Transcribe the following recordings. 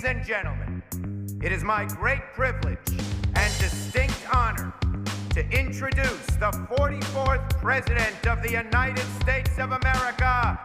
and gentlemen, it is my great privilege and distinct honor to introduce the 44th President of the United States of America,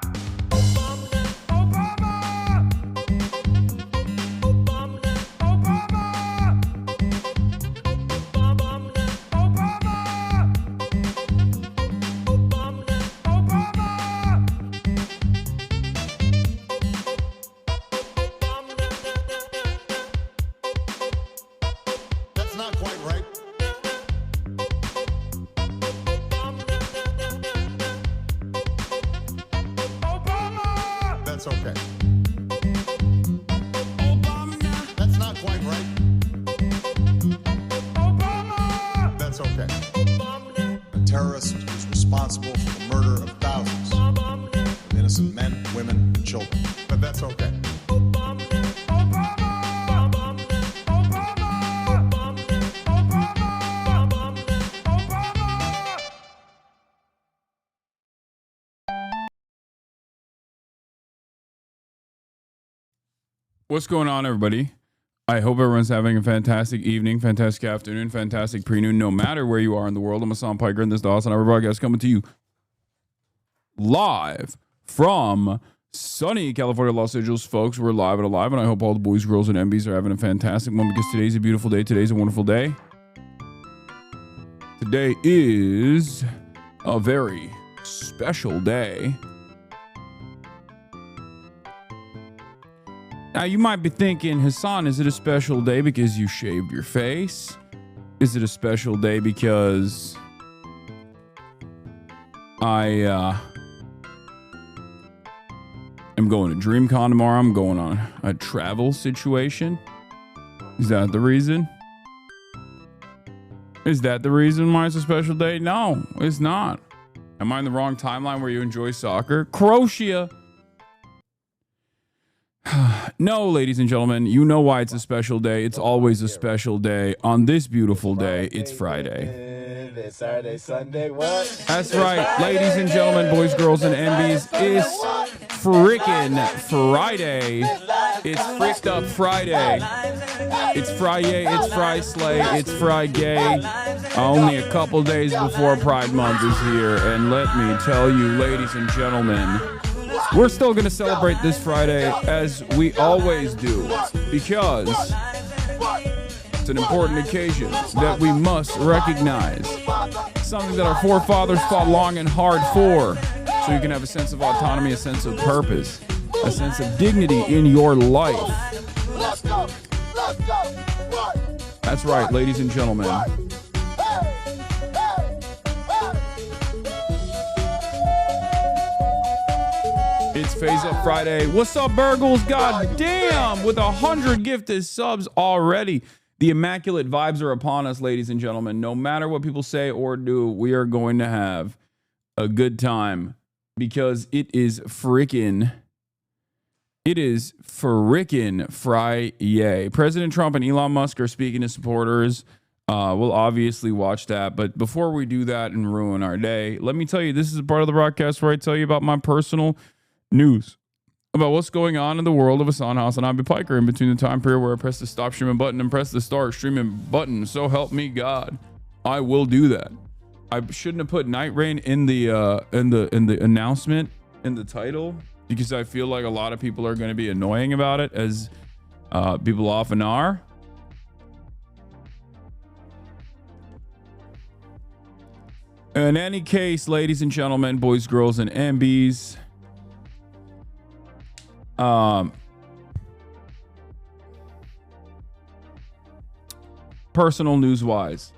What's going on, everybody? I hope everyone's having a fantastic evening, fantastic afternoon, fantastic pre-noon, no matter where you are in the world. I'm Hasan Piker, and this is the HasanAbi broadcast coming to you live from sunny California, Los Angeles, folks. We're live and alive, and I hope all the boys, girls, and MBs are having a fantastic one because today's a beautiful day. Today's a wonderful day. Today is a very special day. Now, you might be thinking, Hasan, is it a special day because you shaved your face? Is it a special day because I am going to DREAMCON tomorrow? I'm going on a travel situation? Is that the reason? Is that the reason why it's a special day? No, it's not. Am I in the wrong timeline where you enjoy soccer? Croatia. No, ladies and gentlemen, you know why it's a special day. It's always a special day. On this beautiful day, it's Friday. Saturday, Sunday, what? That's right, ladies and gentlemen, boys, girls, and MBs. It's frickin' Friday. It's fricked up Friday. It's Friday, it's Fry Slay, it's Fry Gay. Only a couple days before Pride Month is here. And let me tell you, ladies and gentlemen, we're still going to celebrate this Friday as we always do because it's an important occasion that we must recognize. Something that our forefathers fought long and hard for, so you can have a sense of autonomy, a sense of purpose, a sense of dignity in your life. That's right, ladies and gentlemen. It's Phase Up Friday. What's up, Burgles? God damn, with 100 gifted subs already. The immaculate vibes are upon us, ladies and gentlemen. No matter what people say or do, we are going to have a good time because it is frickin' Friday. President Trump and Elon Musk are speaking to supporters. We'll obviously watch that. But before we do that and ruin our day, let me tell you, this is a part of the broadcast where I tell you about my personal news about what's going on in the world of HasanAbi Piker in between the time period where I press the stop streaming button and press the start streaming button. So help me God, I will do that. I shouldn't have put NIGHTREIGN in the announcement in the title because I feel like a lot of people are going to be annoying about it, as people often are. In any case, ladies and gentlemen, boys, girls, and MBs, personal news wise,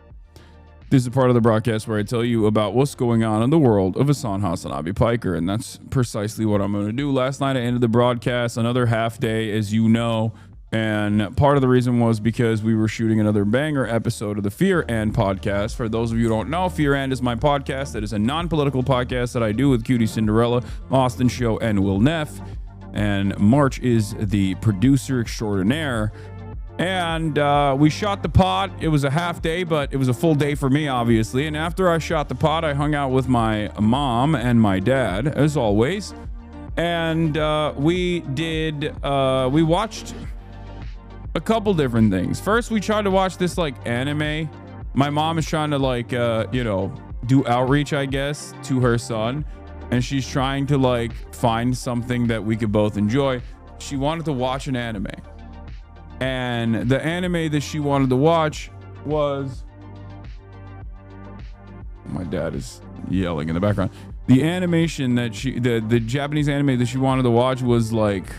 this is a part of the broadcast where I tell you about what's going on in the world of HasanAbi Piker, and that's precisely what I'm going to do. Last night I ended the broadcast another half day, as you know, and part of the reason was because we were shooting another banger episode of the Fear And podcast. For those of you who don't know, Fear And is my podcast that is a non-political podcast that I do with Cutie Cinderella, Austin Show, and Will Neff. And March is the producer extraordinaire. And we shot the pod. It was a half day, but it was a full day for me, obviously. And after I shot the pod, I hung out with my mom and my dad, as always. And we watched a couple different things. First, we tried to watch this like anime. My mom is trying to like, you know, do outreach, I guess, to her son. And she's trying to like find something that we could both enjoy. She wanted to watch an anime. And the anime that she wanted to watch was... My dad is yelling in the background. The animation that the Japanese anime that she wanted to watch was like...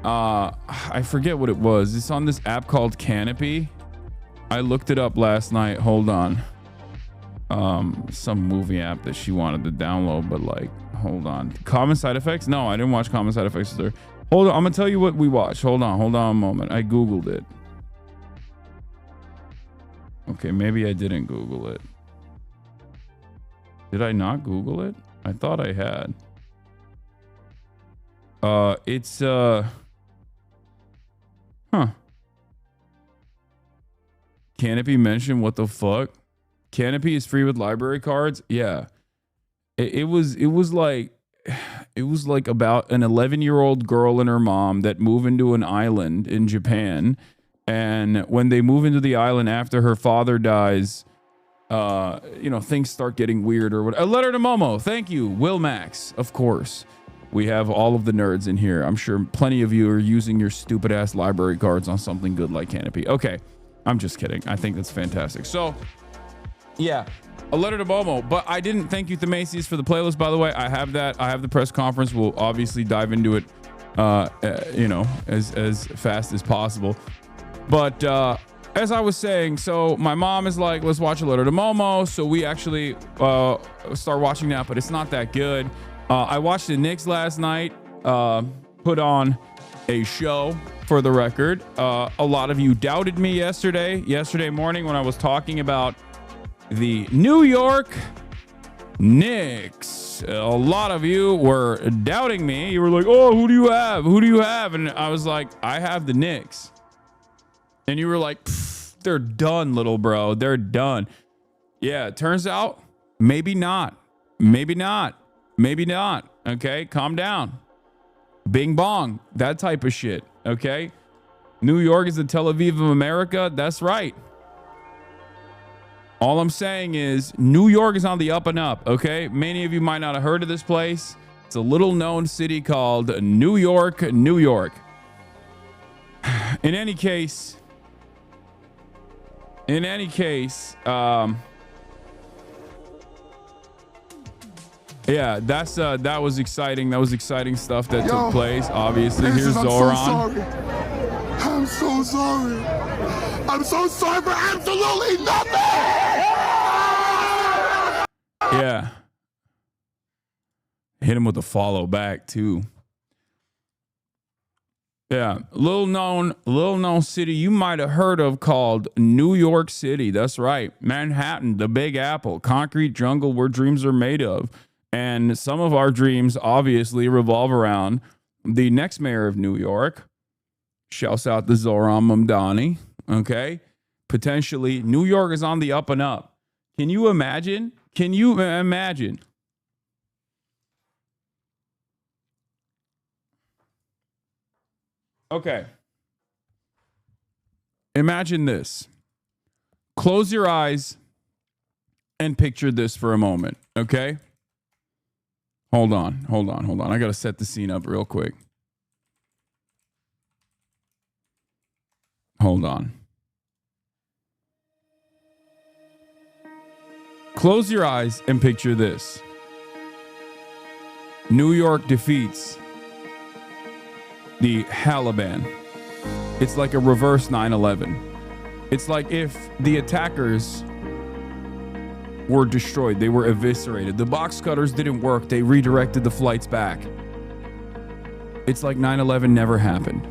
I forget what it was. It's on this app called Canopy. I looked it up last night. Hold on. Some movie app that she wanted to download, but like, hold on. Common Side Effects? No, I didn't watch Common Side Effects with her. Hold on, I'm gonna tell you what we watched. Hold on a moment. I Googled it. Okay, maybe I didn't Google it. Did I not Google it? I thought I had. It's Canopy mentioned, what the fuck? Canopy is free with library cards. Yeah, it was like about an 11-year-old girl and her mom that move into an island in Japan, and when they move into the island after her father dies, you know, things start getting weird or what. A letter to Momo. Thank you, Will Max. Of course, we have all of the nerds in here. I'm sure plenty of you are using your stupid ass library cards on something good like Canopy. Okay, I'm just kidding. I think that's fantastic. So. Yeah, a letter to Momo, but I didn't thank you to Macy's for the playlist, by the way. I have that. I have the press conference. We'll obviously dive into it, you know, as fast as possible. But as I was saying, so my mom is like, let's watch a letter to Momo. So we actually start watching that, but it's not that good. I watched the Knicks last night, put on a show for the record. A lot of you doubted me yesterday morning when I was talking about the New York Knicks. A lot of you were doubting me. You were like, oh, who do you have? Who do you have? And I was like, I have the Knicks. And you were like, they're done, little bro. They're done. Yeah, it turns out, maybe not. Maybe not. Maybe not. Okay, calm down. Bing bong. That type of shit. Okay? New York is the Tel Aviv of America. That's right. All I'm saying is New York is on the up and up, okay? Many of you might not have heard of this place. It's a little known city called New York, New York. In any case, yeah, that was exciting. That was exciting stuff that took place. Obviously, here's Zohran. I'm so sorry. I'm so sorry for absolutely nothing. Yeah. Hit him with a follow back too. Yeah, little known city you might have heard of called New York City. That's right. Manhattan, the Big Apple, concrete jungle where dreams are made of. And some of our dreams obviously revolve around the next mayor of New York. Shouts out to Zohran Mamdani. Okay. Potentially, New York is on the up and up. Can you imagine? Can you imagine? Okay. Imagine this. Close your eyes and picture this for a moment. Okay. Hold on. I got to set the scene up real quick. Hold on. Close your eyes and picture this. New York defeats the Taliban. It's like a reverse 9/11. It's like if the attackers were destroyed, they were eviscerated. The box cutters didn't work. They redirected the flights back. It's like 9/11 never happened.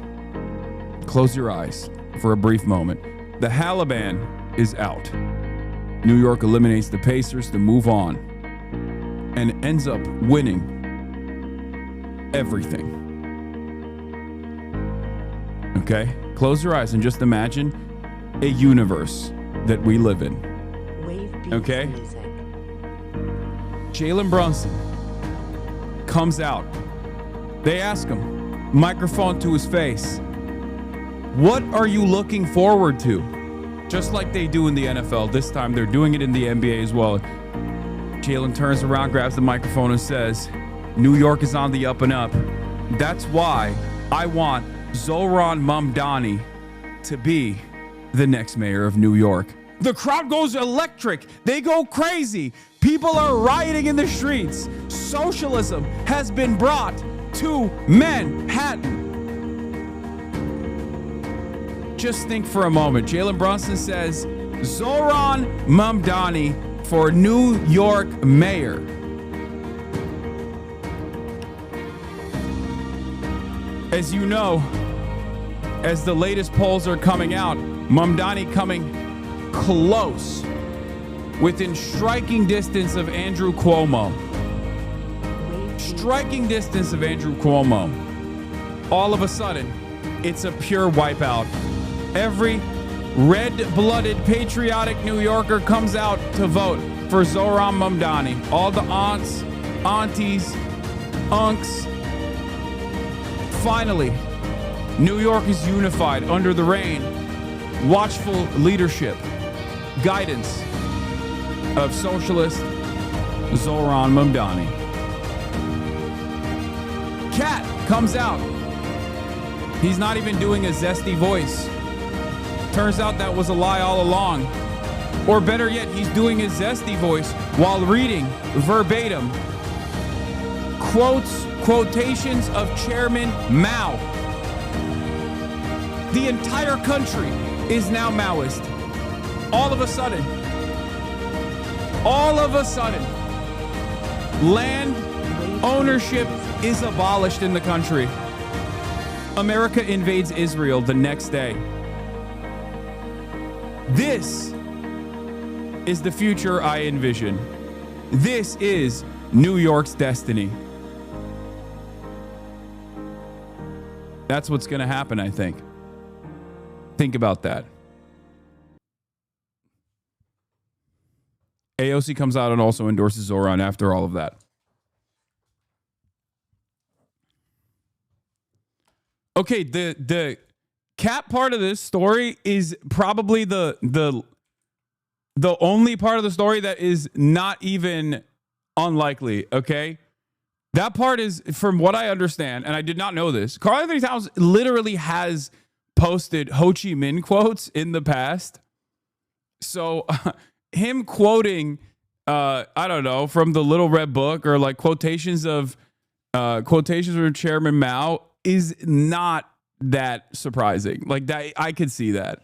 Close your eyes for a brief moment. The Taliban is out. New York eliminates the Pacers to move on and ends up winning everything. Okay? Close your eyes and just imagine a universe that we live in. Okay? Jalen Brunson comes out. They ask him, microphone to his face. What are you looking forward to? Just like they do in the NFL. This time they're doing it in the NBA as well. Jalen turns around, grabs the microphone and says, New York is on the up and up. That's why I want Zohran Mamdani to be the next mayor of New York. The crowd goes electric. They go crazy. People are rioting in the streets. Socialism has been brought to Manhattan. Just think for a moment. Jalen Brunson says, Zohran Mamdani for New York mayor. As you know, as the latest polls are coming out, Mamdani coming close, within striking distance of Andrew Cuomo. Striking distance of Andrew Cuomo. All of a sudden, it's a pure wipeout. Every red-blooded, patriotic New Yorker comes out to vote for Zohran Mamdani. All the aunts, aunties, unks. Finally, New York is unified under the reign, watchful leadership, guidance of socialist Zohran Mamdani. Cat comes out. He's not even doing a zesty voice. Turns out that was a lie all along. Or better yet, he's doing his zesty voice while reading verbatim quotations of Chairman Mao. The entire country is now Maoist. All of a sudden, land ownership is abolished in the country. America invades Israel the next day. This is the future I envision. This is New York's destiny. That's what's going to happen, I think. Think about that. AOC comes out and also endorses Zohran after all of that. Okay, the cat part of this story is probably the only part of the story that is not even unlikely, okay? That part is, from what I understand, and I did not know this, Karl Anthony Towns literally has posted Ho Chi Minh quotes in the past. So him quoting, I don't know, from the Little Red Book or like quotations from Chairman Mao is not that surprising. Like that, I could see that.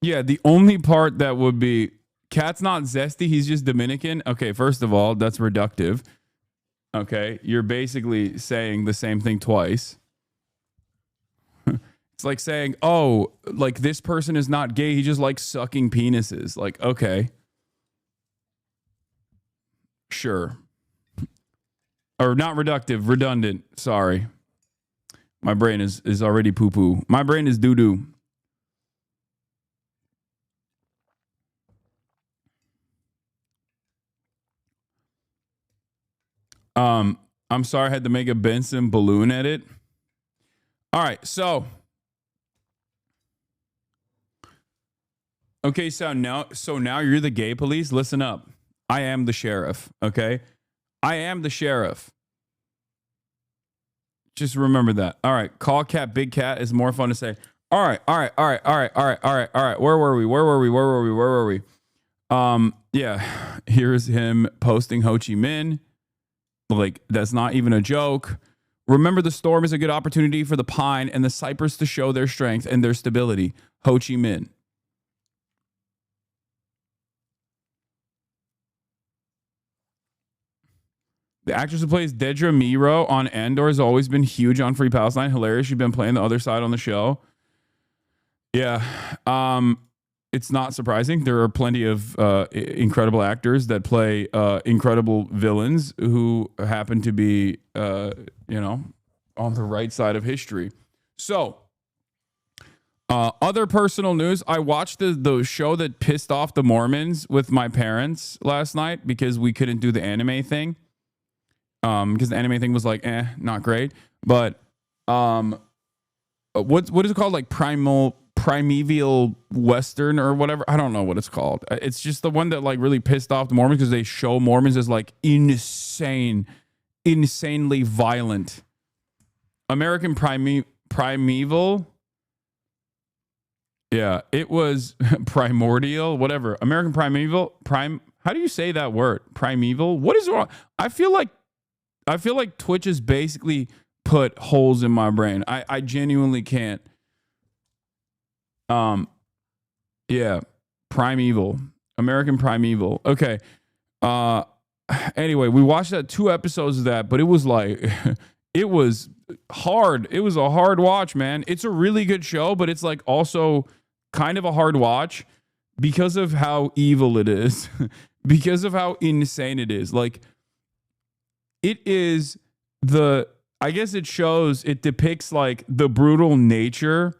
Yeah, the only part that would be Cat's not zesty, he's just Dominican. Okay, first of all, that's reductive. Okay, you're basically saying the same thing twice. It's like saying, oh, like this person is not gay, he just likes sucking penises. Like, okay. Sure. Or not reductive, redundant. Sorry. My brain is already poo-poo. My brain is doo-doo. I'm sorry I had to make a Benson balloon edit. All right, so okay, so now you're the gay police. Listen up. I am the sheriff, okay? I am the sheriff. Just remember that. All right, call cat big cat is more fun to say. All right. Where were we? Yeah, here's him posting Ho Chi Minh. Like, that's not even a joke. Remember, the storm is a good opportunity for the pine and the cypress to show their strength and their stability. Ho Chi Minh. The actress who plays Dedra Miro on Andor has always been huge on Free Palestine. Hilarious. She's been playing the other side on the show. Yeah. It's not surprising. There are plenty of incredible actors that play incredible villains who happen to be, on the right side of history. So, other personal news. I watched the show that pissed off the Mormons with my parents last night because we couldn't do the anime thing. Because the anime thing was like, not great. But what is it called? Like primeval Western or whatever. I don't know what it's called. It's just the one that like really pissed off the Mormons because they show Mormons as like insanely violent. American Primeval. Yeah, it was primordial, whatever. American Primeval. How do you say that word? Primeval? What is wrong? I feel like Twitch has basically put holes in my brain. I genuinely can't. Yeah, Primeval. American Primeval. Okay. Anyway, we watched 2 episodes of that, but it was like it was hard. It was a hard watch, man. It's a really good show, but it's like also kind of a hard watch because of how evil it is, because of how insane it is. Like it is I guess it depicts like the brutal nature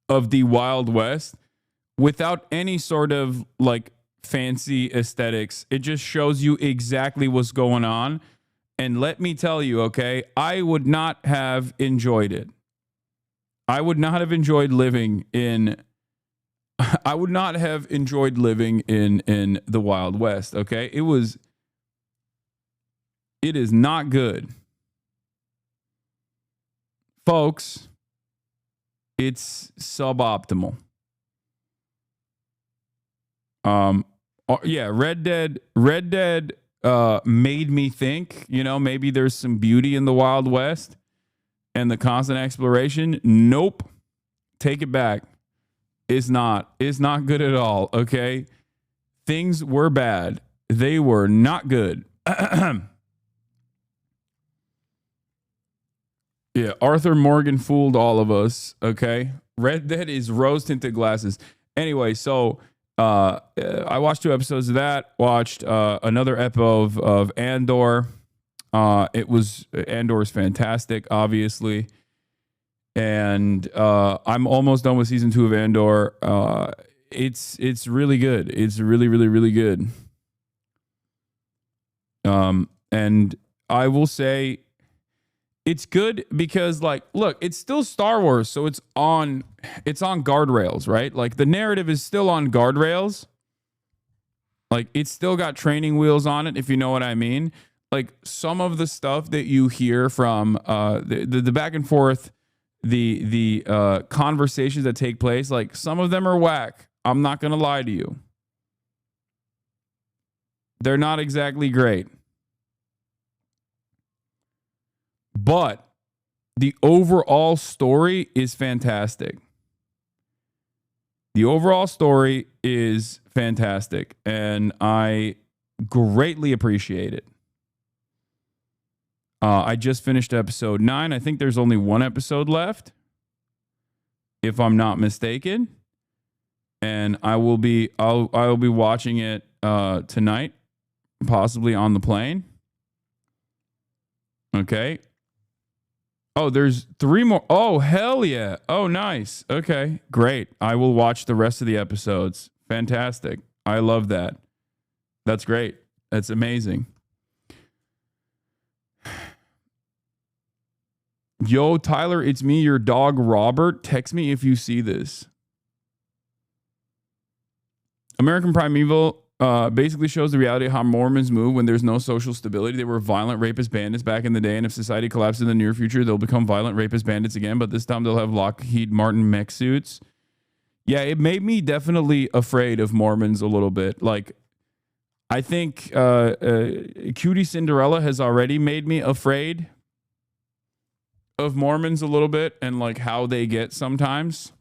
of the Wild West without any sort of like fancy aesthetics. It just shows you exactly what's going on. And let me tell you, okay, I would not have enjoyed it. I would not have enjoyed living in the Wild West, okay? It is not good. Folks, it's suboptimal. Yeah, Red Dead made me think, maybe there's some beauty in the Wild West and the constant exploration. Nope. Take it back. It's not good at all, okay? Things were bad. They were not good. Yeah, Arthur Morgan fooled all of us, okay? Red Dead is rose-tinted glasses. Anyway, so I watched 2 episodes of that, watched another episode of Andor. Andor is fantastic, obviously. And I'm almost done with season 2 of Andor. It's really good. It's really, really, really good. And I will say it's good because, like, look, it's still Star Wars, so it's on guardrails, right? Like, the narrative is still on guardrails. Like, it's still got training wheels on it, if you know what I mean. Like, some of the stuff that you hear from the back and forth, the conversations that take place, like, some of them are whack. I'm not gonna lie to you. They're not exactly great. But the overall story is fantastic. The overall story is fantastic, and I greatly appreciate it. I just finished episode 9. I think there's only 1 episode left, if I'm not mistaken. And I will be watching it tonight, possibly on the plane. Okay. Oh, there's 3 more. Oh, hell yeah. Oh, nice. Okay, great. I will watch the rest of the episodes. Fantastic. I love that. That's great. That's amazing. Yo, Tyler, it's me, your dog, Robert. Text me if you see this. American Primeval basically shows the reality of how Mormons move when there's no social stability. They were violent rapist bandits back in the day, and if society collapses in the near future, they'll become violent rapist bandits again, but this time they'll have Lockheed Martin mech suits. Yeah, it made me definitely afraid of Mormons a little bit. Like, I think Cutie Cinderella has already made me afraid of Mormons a little bit and like how they get sometimes.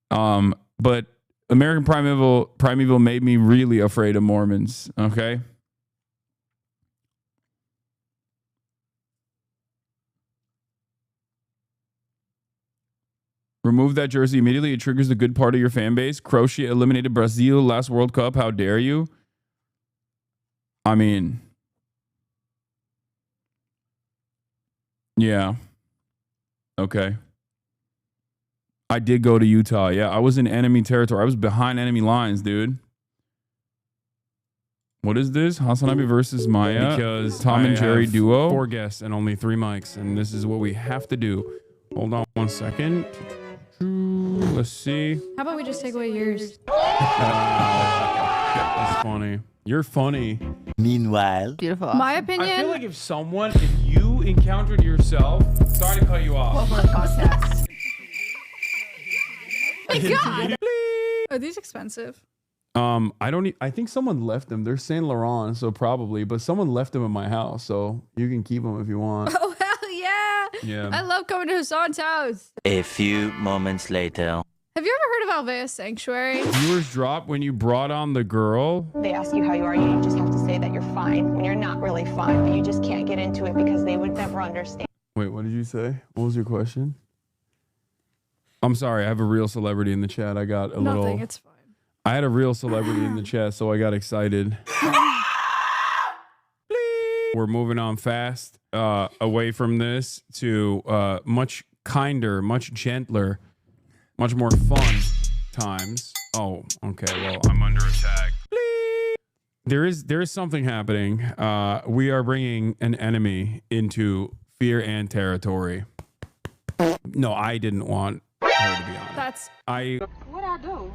But American Primeval made me really afraid of Mormons, okay? Remove that jersey immediately. It triggers the good part of your fan base. Croatia eliminated Brazil last World Cup. How dare you? I mean, yeah. Okay. I did go to Utah. Yeah, I was in enemy territory. I was behind enemy lines, dude. What is this? HasanAbi versus Maya. Because Tom and Jerry duo. 4 guests and only 3 mics. And this is what we have to do. Hold on 1 second. Let's see. How about we just take away yours? That's funny. You're funny. Meanwhile, Beautiful. My opinion. I feel like if you encountered yourself, sorry to cut you off. God. Are these expensive? I think someone left them. They're Saint Laurent, so probably, but someone left them in my house, so you can keep them if you want. Oh, hell yeah. Yeah. I love coming to Hasan's house. a few moments later. Have you ever heard of Alvea Sanctuary? Viewers dropped when you brought on the girl. They ask you how you are, you just have to say that you're fine when you're not really fine, but you just can't get into it because they would never understand. Wait, what did you say? What was your question? I'm sorry, I have a real celebrity in the chat. I got a little. Nothing, it's fine. I had a real celebrity in the chat, so I got excited. We're moving on fast away from this to much kinder, much gentler, much more fun times. Oh, okay. Well, I'm under attack. There is something happening. We are bringing an enemy into fear and territory. No, I didn't want her to be on it. That's. What'd I do?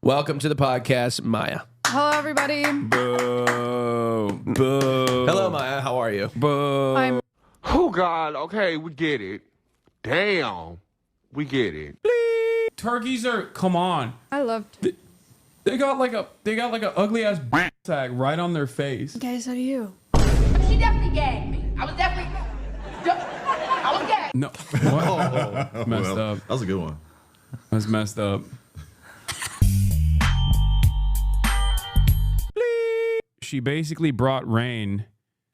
Welcome to the podcast, Maya. Hello, everybody. Boo. Boo. Hello, Maya. How are you? Boo. I'm. Oh, God. Okay, we get it. Damn. We get it. Turkeys are. Come on. I loved. They got like a ugly ass tag right on their face. Guys, how do you? She definitely gagged me. I was gagged. No. What? Messed up. That was a good one. That's messed up. She basically brought rain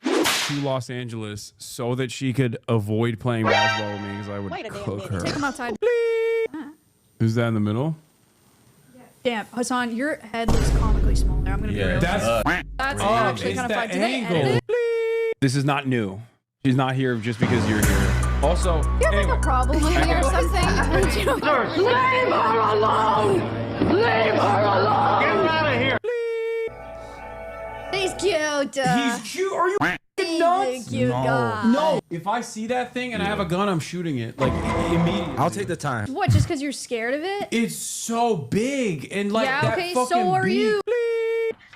to Los Angeles so that she could avoid playing basketball with me because I would cook her. Take them outside. Who's that in the middle? Damn, Hasan, your head looks comically small there. I'm gonna be real. That's actually kind of fun. Did they edit it? This is not new. She's not here just because you're here. Also, You have like a problem with me or something? Leave her alone! Leave her alone! Get out of here! He's cute. he's cute. Are you He's nuts? a cute guy. No. If I see that thing and I have a gun, I'm shooting it like immediately. I'll take the time. What, just because you're scared of it? It's so big and like Yeah, that okay, fucking so are beat. you.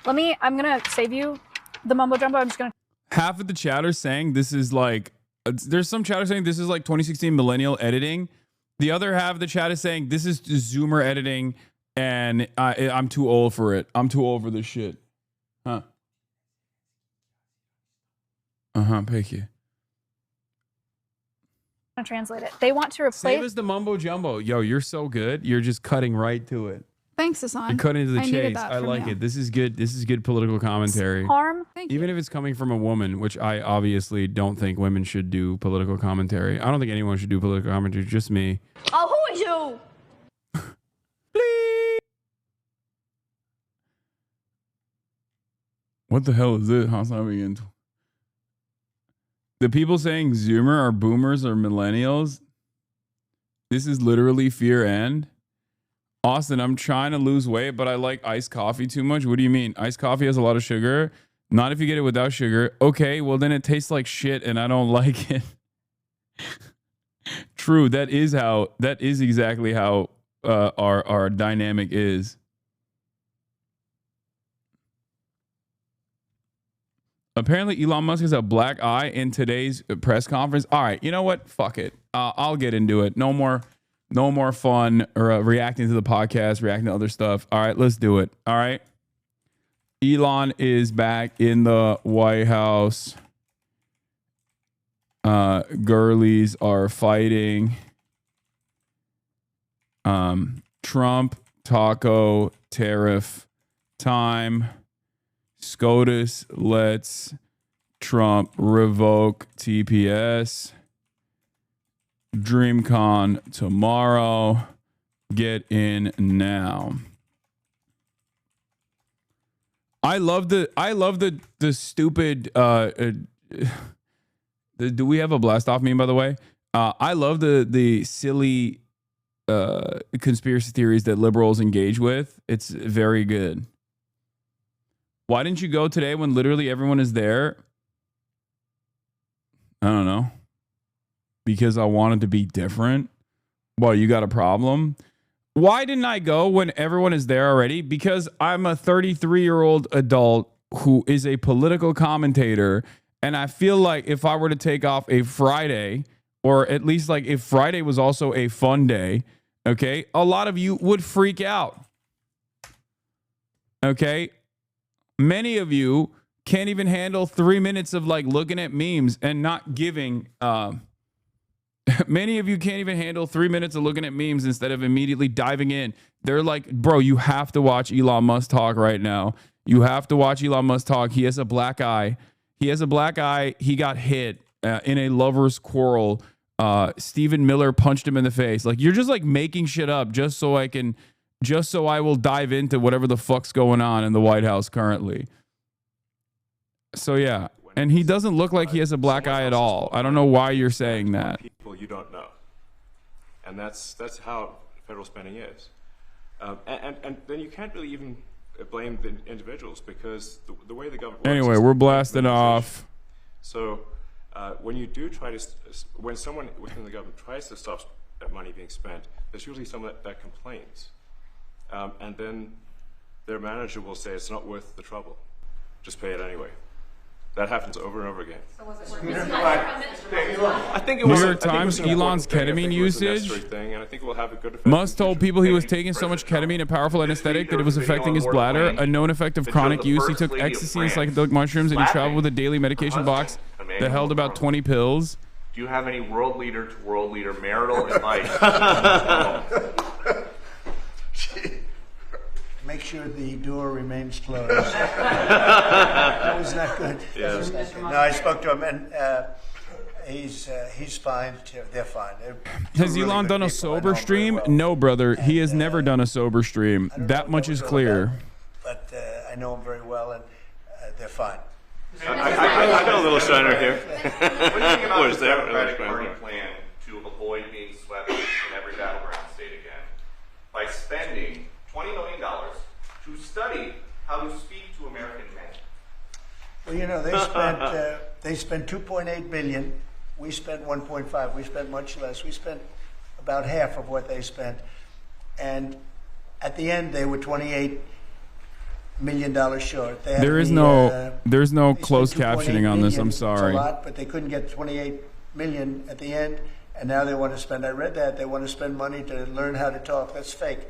I'm gonna save you the mumbo jumbo. I'm just gonna. Half of the chatter saying this is like, there's some chatter saying this is like 2016 millennial editing. The other half of the chat is saying this is Zoomer editing and I'm too old for it. I'm too old for this shit. Huh. Thank you. I'm gonna translate it. They want to replace. Save us the mumbo jumbo. Yo, you're so good. You're just cutting right to it. Thanks, Hasan. You're cutting to the I needed chase. that I from like you. it. This is good. This is good political commentary. Harm. Thank you. Even if it's coming from a woman, which I obviously don't think women should do political commentary. I don't think anyone should do political commentary, just me. Oh, who is you? What the hell is it? The people saying Zoomer are boomers or millennials. This is literally fear and. Austin, I'm trying to lose weight, but I like iced coffee too much. What do you mean? Iced coffee has a lot of sugar. Not if you get it without sugar. Okay, well then it tastes like shit and I don't like it. True, that is exactly how our dynamic is. Apparently, Elon Musk has a black eye in today's press conference. All right, you know what? Fuck it. I'll get into it. No more fun or reacting to the podcast, reacting to other stuff. All right, let's do it. All right. Elon is back in the White House. Girlies are fighting. Trump, taco, tariff, time. SCOTUS lets Trump revoke TPS. DREAMCON tomorrow. Get in now. I love the stupid do we have a blast off meme, by the way? I love the silly conspiracy theories that liberals engage with. It's very good. Why didn't you go today when literally everyone is there? I don't know. Because I wanted to be different. Well, you got a problem? Why didn't I go when everyone is there already? Because I'm a 33-year-old adult who is a political commentator, and I feel like if I were to take off a Friday, or at least like if Friday was also a fun day, okay, a lot of you would freak out. Okay? Many of you can't even handle 3 minutes of like looking at memes and not giving many of you can't even handle 3 minutes of looking at memes instead of immediately diving in. They're like, bro, you have to watch Elon Musk talk right now. You have to watch Elon Musk talk. He has a black eye. He has a black eye. He got hit in a lover's quarrel. Stephen Miller punched him in the face. Like, you're just like making shit up just so I will dive into whatever the fuck's going on in the White House currently. So yeah. And he doesn't look like he has a black eye at all. I don't know why you're saying that. People you don't know, and that's how federal spending is. And then you can't really even blame the individuals because the way the government works. Anyway, we're blasting off. So when you do try to, when someone within the government tries to stop money being spent, there's usually someone that complains, and then their manager will say it's not worth the trouble. Just pay it anyway. That happens over and over again. So was it I think it was New York Times, Elon's ketamine usage. Musk told people he was taking so much ketamine, a powerful anesthetic, that it was affecting his bladder. A known effect of chronic use. He took ecstasy and psychedelic mushrooms, and he traveled with a daily medication box that held about 20 pills. Do you have any world leader to world leader marital advice? Make sure the door remains closed. That was not good. Yeah. No, I spoke to him, and he's fine. They're fine. Has Elon done a sober stream? No, brother. He has never done a sober stream. That much is clear. But I know him very well, and they're fine. I got a little shiner here. What do you think about the Democratic Party plan to avoid being swept in every battleground state again by spending $20 million to study how to speak to American men? Well, you know, they spent 2.8 billion. We spent 1.5. We spent much less. We spent about half of what they spent, and at the end they were $28 million short. There's no closed captioning on this. I'm sorry. It's a lot, but they couldn't get 28 million at the end, and now they want to spend. I read that they want to spend money to learn how to talk. That's fake.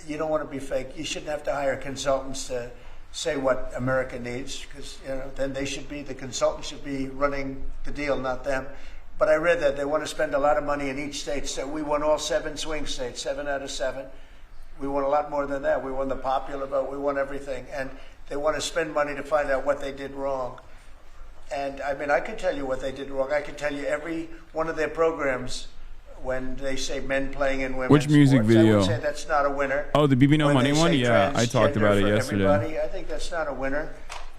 You don't want to be fake. You shouldn't have to hire consultants to say what America needs, because then the consultants should be running the deal, not them. But I read that they want to spend a lot of money in each state. So we won all 7 swing states, 7 out of 7. We won a lot more than that. We won the popular vote. We won everything, and they want to spend money to find out what they did wrong. And I mean, I could tell you what they did wrong. I could tell you every one of their programs. When they say men playing in women's Which music sports, video? I would say that's not a winner. Oh, the BB No When Money they one? say Yeah, I talked about it transgender for yesterday. everybody, I think that's not a winner.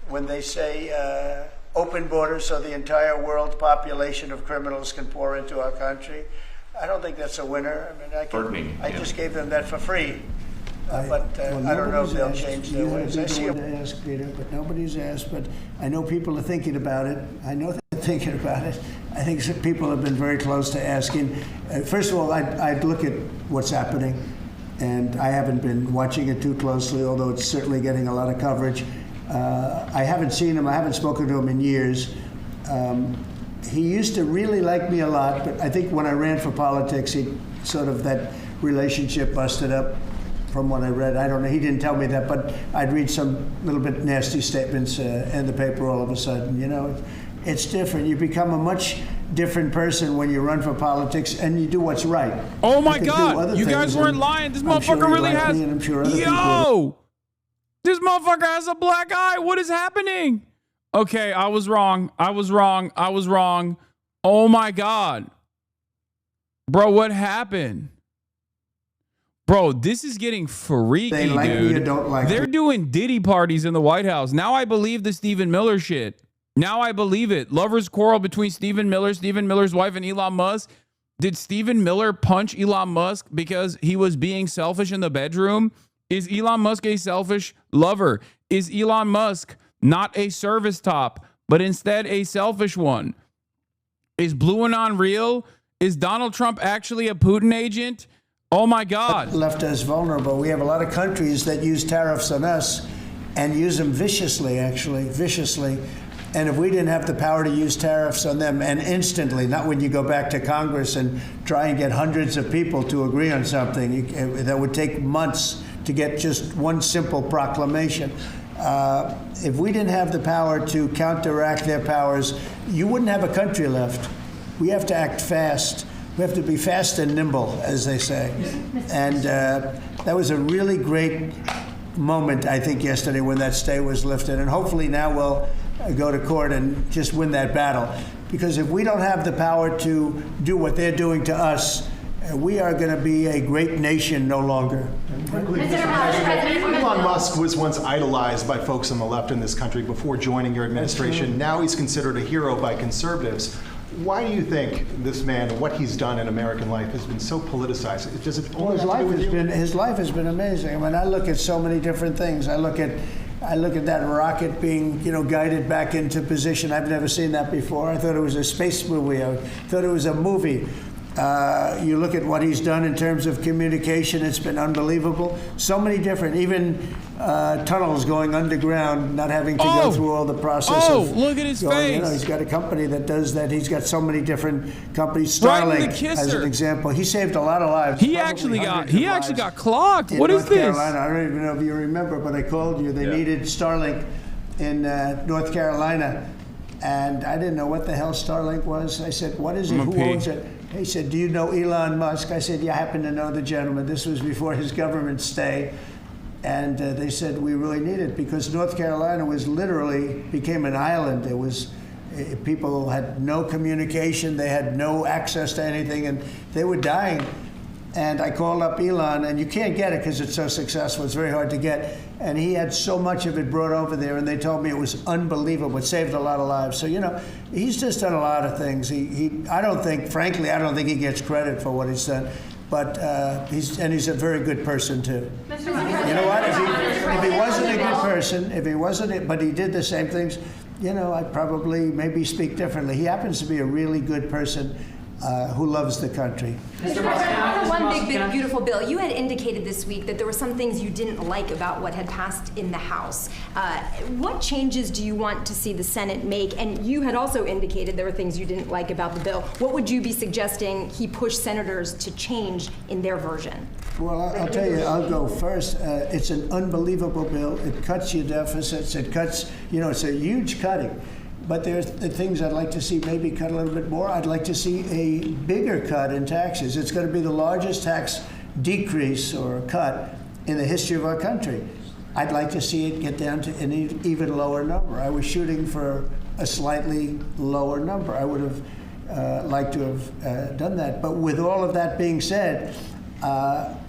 When they say open borders so the entire world population of criminals can pour into our country, I don't think that's a winner. I mean, I just gave them that for free. But I don't know if they'll change their ways. I see to ask, Peter, but nobody's asked. But I know people are thinking about it. I know they're thinking about it. I think some people have been very close to asking. First of all, I'd look at what's happening, and I haven't been watching it too closely, although it's certainly getting a lot of coverage. I haven't seen him. I haven't spoken to him in years. He used to really like me a lot, but I think when I ran for politics, that relationship busted up. From what I read, I don't know. He didn't tell me that, but I'd read some little bit nasty statements in the paper all of a sudden. It's different. You become a much different person when you run for politics and you do what's right. Oh my God! You guys weren't lying. This motherfucker really has. Yo, this motherfucker has a black eye. What is happening? Okay, I was wrong. I was wrong. Oh my God, bro, what happened? Bro, this is getting freaky, they like dude. Me or don't like They're me. doing Diddy parties in the White House. Now I believe the Stephen Miller shit. Now I believe it. Lovers quarrel between Stephen Miller's wife, and Elon Musk. Did Stephen Miller punch Elon Musk because he was being selfish in the bedroom? Is Elon Musk a selfish lover? Is Elon Musk not a service top, but instead a selfish one? Is Blue Anon real? Is Donald Trump actually a Putin agent? Oh my God. Left us vulnerable. We have a lot of countries that use tariffs on us and use them viciously, actually, viciously. And if we didn't have the power to use tariffs on them, and instantly, not when you go back to Congress and try and get hundreds of people to agree on something, that would take months to get just one simple proclamation. If we didn't have the power to counteract their powers, you wouldn't have a country left. We have to act fast. We have to be fast and nimble, as they say. And that was a really great moment, I think, yesterday when that stay was lifted. And hopefully now we'll go to court and just win that battle. Because if we don't have the power to do what they're doing to us, we are going to be a great nation no longer. Elon Musk was once idolized by folks on the left in this country before joining your administration. Now he's considered a hero by conservatives. Why do you think this man, what he's done in American life, has been so politicized? Does it only his life has been amazing. I mean, I look at so many different things. I look at that rocket being, guided back into position. I've never seen that before. I thought it was a space movie. I thought it was a movie. You look at what he's done in terms of communication, it's been unbelievable. So many different, even tunnels going underground, not having to go through all the process of look at his face. He's got a company that does that. He's got so many different companies. Starlink, as an example. He saved a lot of lives. He actually got clocked. What is North this? Carolina. I don't even know if you remember, but I called you. They needed Starlink in North Carolina. And I didn't know what the hell Starlink was. I said, what is it? Who owns it? He said, do you know Elon Musk? I said, yeah, I happen to know the gentleman. This was before his government stay. And they said, we really need it because North Carolina became an island. It was, people had no communication. They had no access to anything, and they were dying. And I called up Elon, and you can't get it because it's so successful. It's very hard to get. And he had so much of it brought over there, and they told me it was unbelievable. It saved a lot of lives. So, he's just done a lot of things. I don't think he gets credit for what he's done. But he's a very good person, too. You know what? If he wasn't a good person, but he did the same things, I'd probably maybe speak differently. He happens to be a really good person. Who loves the country. Mr. President, one big, beautiful bill. You had indicated this week that there were some things you didn't like about what had passed in the House. What changes do you want to see the Senate make? And you had also indicated there were things you didn't like about the bill. What would you be suggesting he push senators to change in their version? Well, I'll tell you, I'll go first. It's an unbelievable bill. It cuts your deficits. It cuts, it's a huge cutting. But there's the things I'd like to see maybe cut a little bit more. I'd like to see a bigger cut in taxes. It's going to be the largest tax decrease or cut in the history of our country. I'd like to see it get down to an even lower number. I was shooting for a slightly lower number. I would have liked to have done that. But with all of that being said,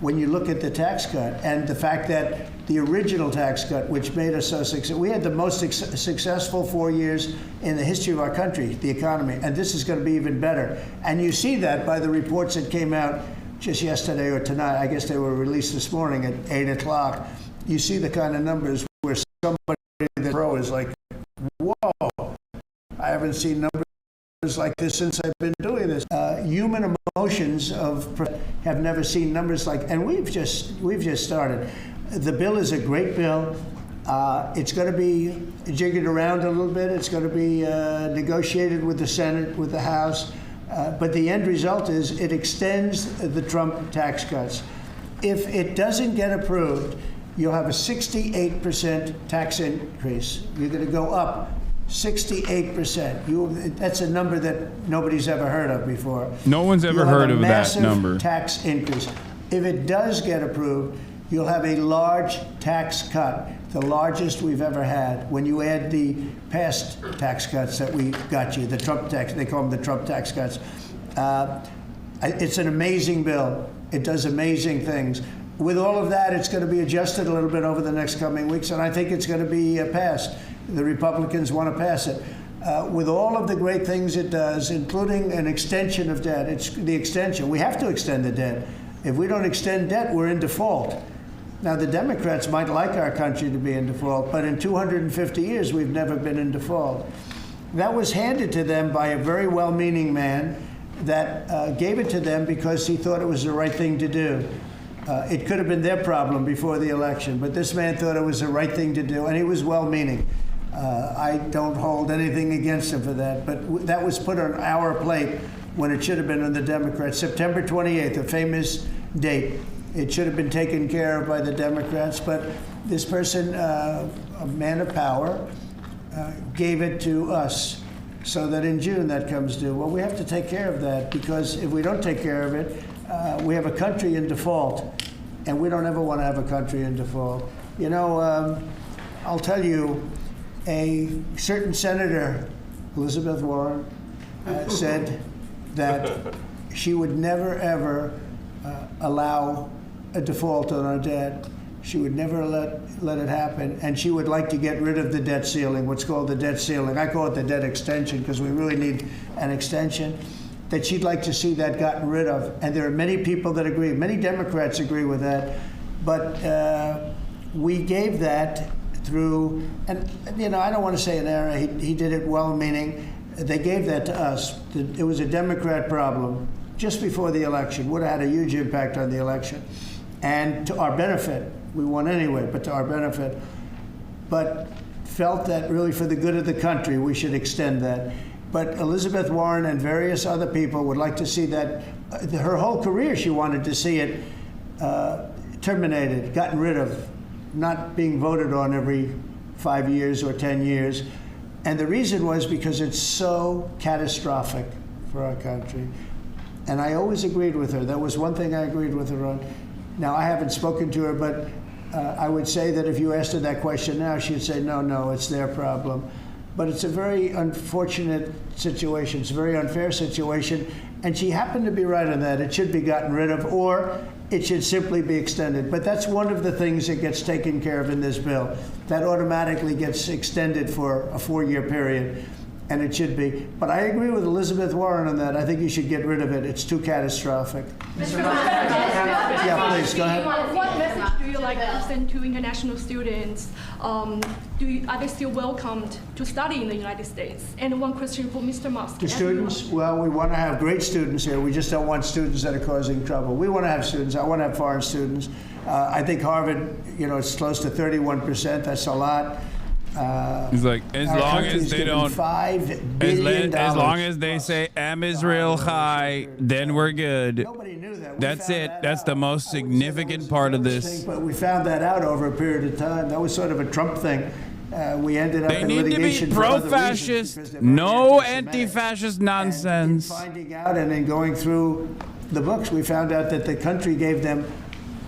when you look at the tax cut and the fact that the original tax cut, which made us so successful, we had the most successful 4 years in the history of our country, the economy, and this is going to be even better. And you see that by the reports that came out just yesterday or tonight. I guess they were released this morning at 8 o'clock. You see the kind of numbers where somebody that pro is like, whoa, I haven't seen numbers like this since I've been doing this. Human emotions have never seen numbers like, and we've just started. The bill is a great bill. It's going to be jiggered around a little bit. It's going to be negotiated with the Senate, with the House. But the end result is it extends the Trump tax cuts. If it doesn't get approved, you'll have a 68% tax increase. You're going to go up 68%. That's a number that nobody's ever heard of before. No one's ever heard of that number. Tax increase. If it does get approved, you'll have a large tax cut, the largest we've ever had. When you add the past tax cuts that we got you, the Trump tax, they call them the Trump tax cuts. It's an amazing bill. It does amazing things. With all of that, it's going to be adjusted a little bit over the next coming weeks, and I think it's going to be passed. The Republicans want to pass it. With all of the great things it does, including an extension of debt, it's the extension. We have to extend the debt. If we don't extend debt, we're in default. Now, the Democrats might like our country to be in default, but in 250 years, we've never been in default. That was handed to them by a very well-meaning man that gave it to them because he thought it was the right thing to do. It could have been their problem before the election, but this man thought it was the right thing to do, and he was well-meaning. I don't hold anything against him for that, but that was put on our plate when it should have been on the Democrats. September 28th, a famous date. It should have been taken care of by the Democrats, but this person, a man of power, gave it to us so that in June that comes due. Well, we have to take care of that, because if we don't take care of it, we have a country in default, and we don't ever want to have a country in default. You know, I'll tell you, a certain senator, Elizabeth Warren, said that she would never, ever allow a default on our debt. She would never let it happen, and she would like to get rid of the debt ceiling, what's called the debt ceiling. I call it the debt extension because we really need an extension, that she'd like to see that gotten rid of. And there are many people that agree. Many Democrats agree with that. But we gave that through, and you know, I don't want to say an error. He did it well-meaning. They gave that to us. It was a Democrat problem just before the election. Would have had a huge impact on the election. And to our benefit, we won anyway, but to our benefit. But felt that really for the good of the country, we should extend that. But Elizabeth Warren and various other people would like to see that. Her whole career, she wanted to see it terminated, gotten rid of, not being voted on every 5 years or 10 years. And the reason was because it's so catastrophic for our country. And I always agreed with her. That was one thing I agreed with her on. Now, I haven't spoken to her, but I would say that if you asked her that question now, she'd say, no, it's their problem. But it's a very unfortunate situation. It's a very unfair situation. And she happened to be right on that. It should be gotten rid of, or it should simply be extended. But that's one of the things that gets taken care of in this bill. That automatically gets extended for a 4-year period, and it should be. But I agree with Elizabeth Warren on that. I think you should get rid of it. It's too catastrophic. Yeah, please, go ahead. What message do you like to send to international students? Are they still welcomed to study in the United States? And one question for Mr. Musk. The students, well, we want to have great students here. We just don't want students that are causing trouble. We want to have students. I want to have foreign students. I think Harvard, you know, it's close to 31%. That's a lot. He's like, as long as they don't, $5 billion. as long as they say "Am Israel Chai," then we're good. Nobody knew that. That's it. That's the most significant part of this. But we found that out over a period of time. That was sort of a Trump thing. We ended up in litigation. They need to be pro-fascist, no anti-fascist nonsense. In finding out and in going through the books, we found out that the country gave them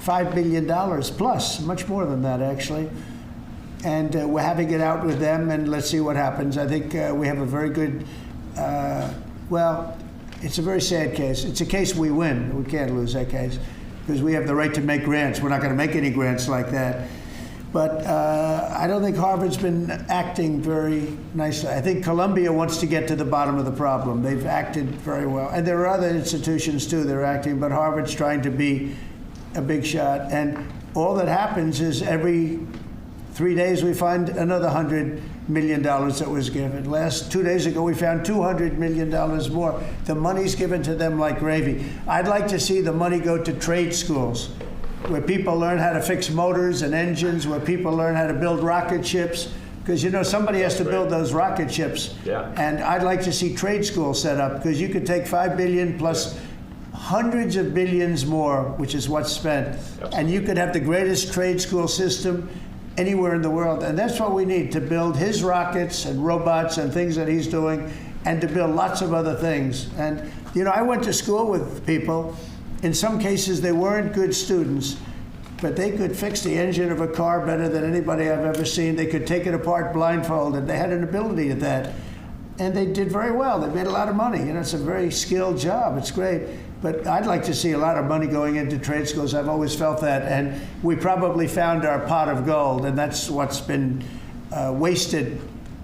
$5 billion plus, much more than that, actually. And we're having it out with them, and let's see what happens. I think we have a very good, well, it's a very sad case. It's a case we win. We can't lose that case because we have the right to make grants. We're not going to make any grants like that. But I don't think Harvard's been acting very nicely. I think Columbia wants to get to the bottom of the problem. They've acted very well. And there are other institutions, too, that are acting, but Harvard's trying to be a big shot. And all that happens is every 3 days we find another $100 million that was given. 2 days ago we found $200 million more. The money's given to them like gravy. I'd like to see the money go to trade schools, where people learn how to fix motors and engines, where people learn how to build rocket ships, because you know somebody has to build those rocket ships. Yeah. And I'd like to see trade schools set up, because you could take $5 billion plus hundreds of billions more, which is what's spent, and you could have the greatest trade school system anywhere in the world. And that's what we need, to build his rockets and robots and things that he's doing, and to build lots of other things. And, you know, I went to school with people. In some cases, they weren't good students, but they could fix the engine of a car better than anybody I've ever seen. They could take it apart blindfolded. They had an ability at that. And they did very well. They made a lot of money. You know, it's a very skilled job. It's great. But I'd like to see a lot of money going into trade schools. I've always felt that. And we probably found our pot of gold, and that's what's been wasted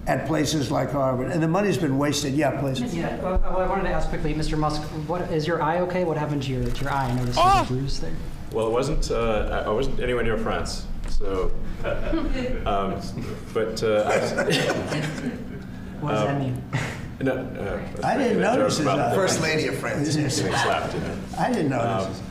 at places like Harvard. And the money's been wasted. Yeah, please. Yeah, well, I wanted to ask quickly, Mr. Musk, what is your eye okay? What happened to your eye? I noticed there's a bruise there. Well, it wasn't. I wasn't anywhere near France. So, but What does that mean? No, I didn't notice it. First lady of France. Getting slapped. I didn't notice.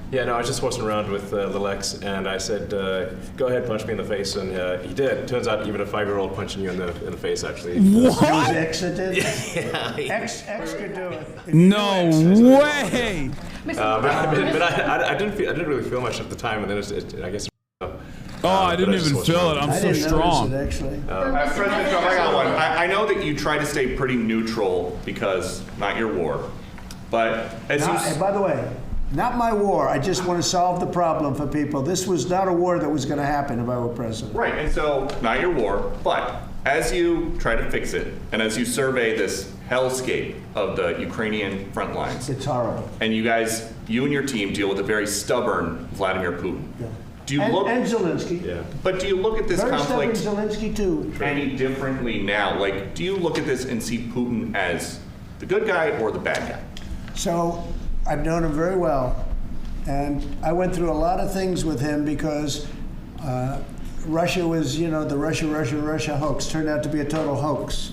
Yeah, no, I was just horsing around with little X, and I said, "Go ahead, punch me in the face," and he did. Turns out, even a 5-year-old punching you in the face actually. What? It was X that did? Yeah. X could do it. No way. But I didn't really feel much at the time, and then I guess. I didn't even feel it. I'm so strong. President Trump, I got one. I know that you try to stay pretty neutral because not your war, but as and by the way, not my war. I just want to solve the problem for people. This was not a war that was going to happen if I were president. Right, and so not your war, but as you try to fix it, and as you survey this hellscape of the Ukrainian front lines, it's horrible. And you and your team deal with a very stubborn Vladimir Putin. Yeah. Do you and Zelensky. Yeah. But do you look at this very conflict Zelensky too. any differently now? Like, do you look at this and see Putin as the good guy or the bad guy? So I've known him very well, and I went through a lot of things with him because Russia was, the Russia hoax turned out to be a total hoax.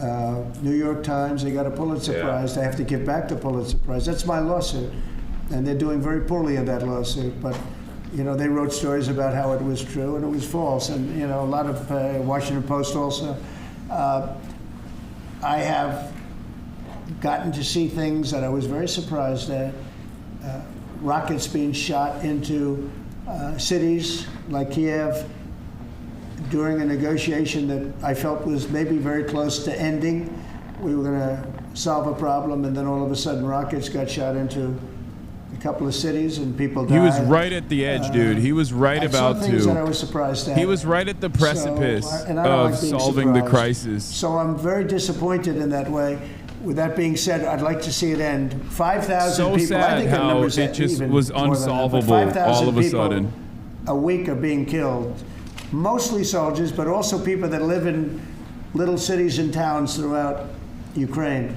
New York Times, they got a Pulitzer Prize. They have to give back the Pulitzer Prize. That's my lawsuit, and they're doing very poorly in that lawsuit. But they wrote stories about how it was true and it was false, and a lot of Washington Post also. I have gotten to see things that I was very surprised at. Rockets being shot into cities like Kiev during a negotiation that I felt was maybe very close to ending. We were going to solve a problem, and then all of a sudden rockets got shot into a couple of cities and people died. He was right at the edge, dude. He was right about some things that I was surprised at. He was right at the precipice of solving the crisis. So I'm very disappointed in that way. With that being said, I'd like to see it end. 5,000 people. Sad I think how the numbers it just even was more than that, unsolvable but 5,000 all of a people sudden. A week are being killed. Mostly soldiers, but also people that live in little cities and towns throughout Ukraine.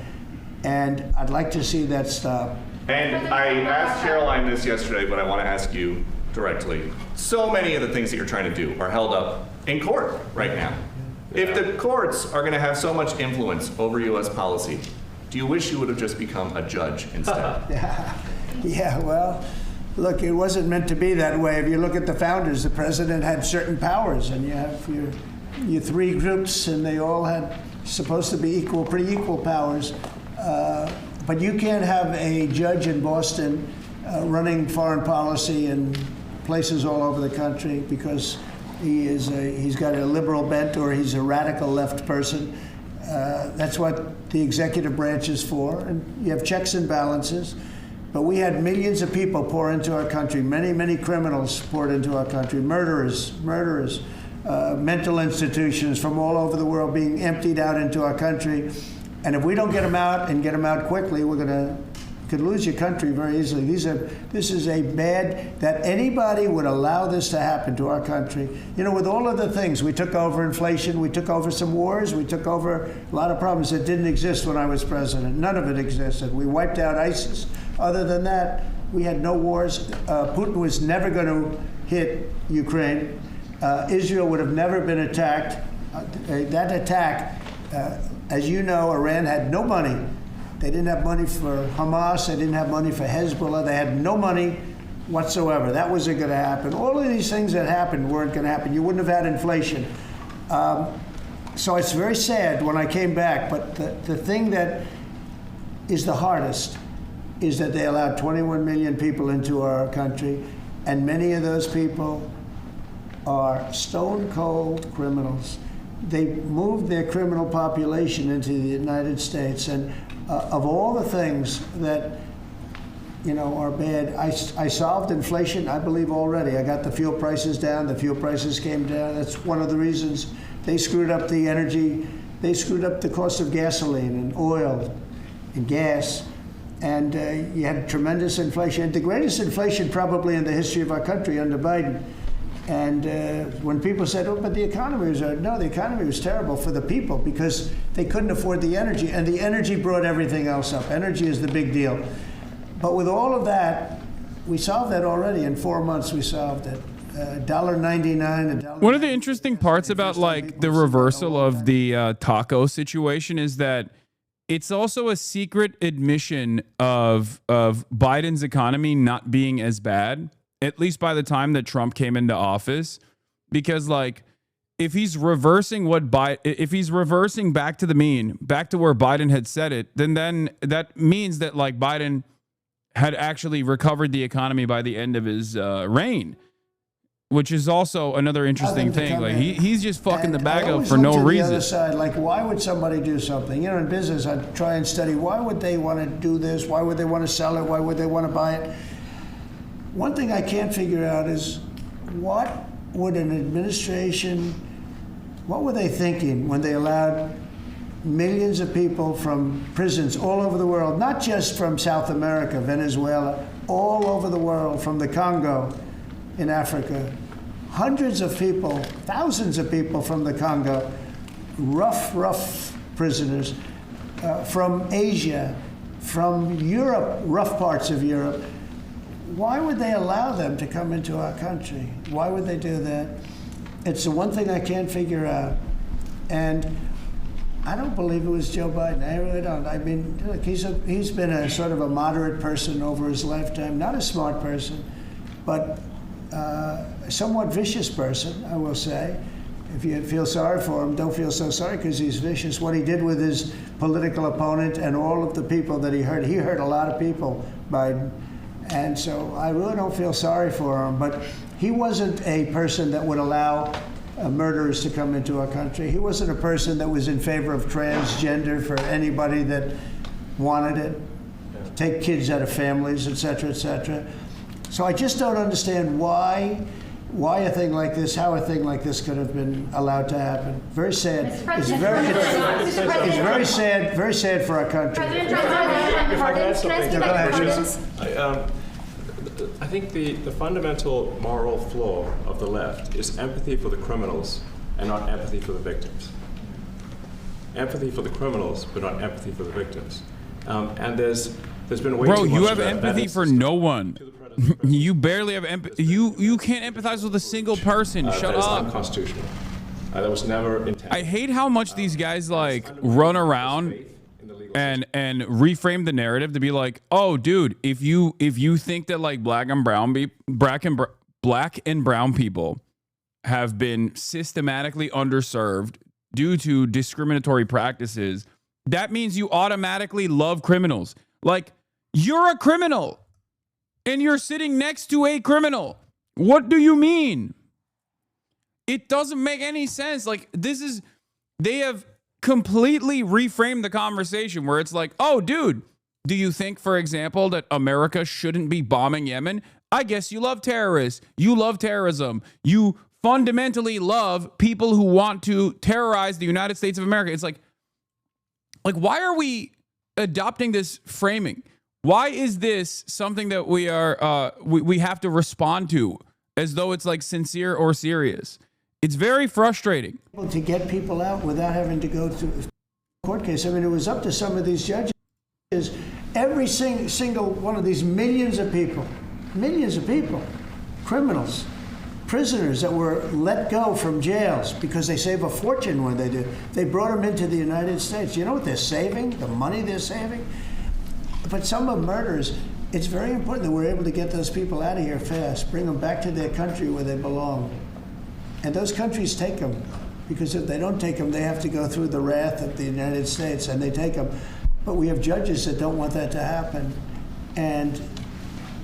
And I'd like to see that stop. And I asked Caroline this yesterday, but I want to ask you directly. So many of the things that you're trying to do are held up in court right now. If the courts are going to have so much influence over U.S. policy, do you wish you would have just become a judge instead? Yeah, well, look, it wasn't meant to be that way. If you look at the founders, the president had certain powers, and you have your three groups, and they all had supposed to be pretty equal powers. But you can't have a judge in Boston running foreign policy in places all over the country because he's got a liberal bent or he's a radical left person. That's what the executive branch is for, and you have checks and balances. But we had millions of people pour into our country, many criminals poured into our country, murderers, mental institutions from all over the world being emptied out into our country. And if we don't get them out and get them out quickly, could lose your country very easily. This is a bad, that anybody would allow this to happen to our country. With all of the things, we took over inflation, we took over some wars, we took over a lot of problems that didn't exist when I was president. None of it existed. We wiped out ISIS. Other than that, we had no wars. Putin was never going to hit Ukraine. Israel would have never been attacked. That attack, as you know, Iran had no money. They didn't have money for Hamas. They didn't have money for Hezbollah. They had no money whatsoever. That wasn't going to happen. All of these things that happened weren't going to happen. You wouldn't have had inflation. So it's very sad when I came back. But the thing that is the hardest is that they allowed 21 million people into our country, and many of those people are stone-cold criminals. They moved their criminal population into the United States, and of all the things that are bad, I solved inflation, I believe, already. I got the fuel prices down. The fuel prices came down. That's one of the reasons they screwed up the energy. They screwed up the cost of gasoline and oil and gas. And you had tremendous inflation, the greatest inflation probably in the history of our country under Biden. And when people said, oh, but the economy was, no, the economy was terrible for the people because they couldn't afford the energy. And the energy brought everything else up. Energy is the big deal. But with all of that, we solved that already. In 4 months, we solved it. $1.99. One of the interesting parts about like the reversal of the taco situation is that it's also a secret admission of Biden's economy not being as bad, at least by the time that Trump came into office, because like if he's reversing if he's reversing back to the mean, back to where Biden had said it, then that means that like Biden had actually recovered the economy by the end of his reign. Which is also another interesting thing. Like he's just fucking the bag up for no reason. The other side, like why would somebody do something? You know, in business, I try and study why would they want to do this? Why would they want to sell it? Why would they want to buy it? One thing I can't figure out is what would an administration, what were they thinking when they allowed millions of people from prisons all over the world, not just from South America, Venezuela, all over the world, from the Congo, in Africa, hundreds of people, thousands of people from the Congo, rough prisoners, from Asia, from Europe, rough parts of Europe. Why would they allow them to come into our country? Why would they do that? It's the one thing I can't figure out. And I don't believe it was Joe Biden. I really don't. I mean, look, he's been a sort of a moderate person over his lifetime, not a smart person, but a somewhat vicious person, I will say. If you feel sorry for him, don't feel so sorry because he's vicious. What he did with his political opponent and all of the people that he hurt a lot of people, Biden. And so I really don't feel sorry for him. But he wasn't a person that would allow murderers to come into our country. He wasn't a person that was in favor of transgender for anybody that wanted it, take kids out of families, et cetera, et cetera. So I just don't understand why a thing like this, how a thing like this could have been allowed to happen. Very sad. It's very sad for our country. I think the fundamental moral flaw of the left is empathy for the criminals and not empathy for the victims. Empathy for the criminals, but not empathy for the victims. And there's been way too much. Bro, you have empathy for no one. You barely have empathy. You can't empathize with a single person. Shut up. That's not constitutional. That was never intended. I hate how much these guys like run around and reframe the narrative to be like, oh, dude, if you think that like black and brown people have been systematically underserved due to discriminatory practices, that means you automatically love criminals. Like, you're a criminal. And you're sitting next to a criminal. What do you mean? It doesn't make any sense. Like, they have completely reframed the conversation where it's like, oh, dude, do you think, for example, that America shouldn't be bombing Yemen? I guess you love terrorists. You love terrorism. You fundamentally love people who want to terrorize the United States of America. It's like why are we adopting this framing? Why is this something that we are we have to respond to as though it's like sincere or serious? It's very frustrating. To get people out without having to go to a court case. I mean, it was up to some of these judges. Every single one of these millions of people, criminals, prisoners that were let go from jails because they save a fortune when they do. They brought them into the United States. You know what they're saving? The money they're saving? But some of murders, it's very important that we're able to get those people out of here fast, bring them back to their country where they belong. And those countries take them, because if they don't take them, they have to go through the wrath of the United States, and they take them. But we have judges that don't want that to happen. And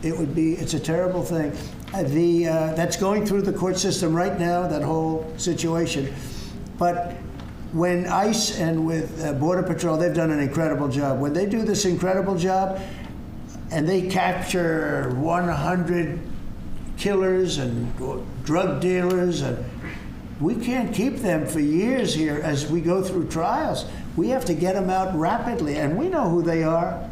it's a terrible thing. That's going through the court system right now, that whole situation. But when ICE and with Border Patrol, they've done an incredible job. When they do this incredible job and they capture 100 killers and drug dealers, and we can't keep them for years here as we go through trials. We have to get them out rapidly, and we know who they are.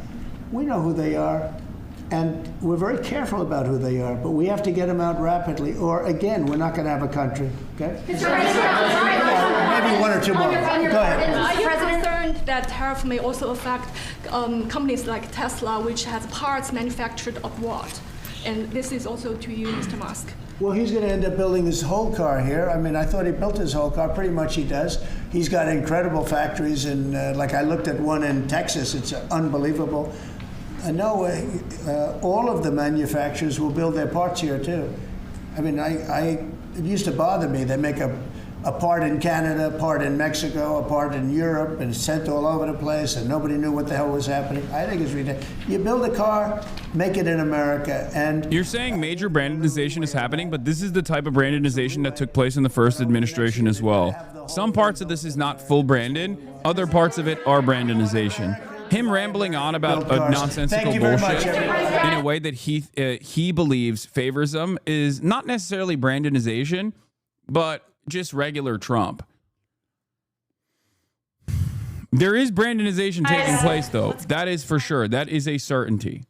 And we're very careful about who they are, but we have to get them out rapidly, or again, we're not going to have a country. Okay? Maybe one or two more. Go ahead. Are you concerned that tariff may also affect companies like Tesla, which has parts manufactured abroad? And this is also to you, Mr. Musk. Well, he's going to end up building his whole car here. I mean, I thought he built his whole car. Pretty much he does. He's got incredible factories, and like I looked at one in Texas. It's unbelievable. I know all of the manufacturers will build their parts here too. I mean, it used to bother me. They make a part in Canada, a part in Mexico, a part in Europe, and sent all over the place, and nobody knew what the hell was happening. I think it's ridiculous. You build a car, make it in America, and... You're saying major brandonization is happening, but this is the type of brandonization that took place in the first administration as well. Some parts of this is not full Brandon. Other parts of it are brandonization. Him rambling on about a nonsensical bullshit in a way that he believes favors them is not necessarily brandonization, but just regular Trump. There is brandonization taking place, though. That is for sure. That is a certainty.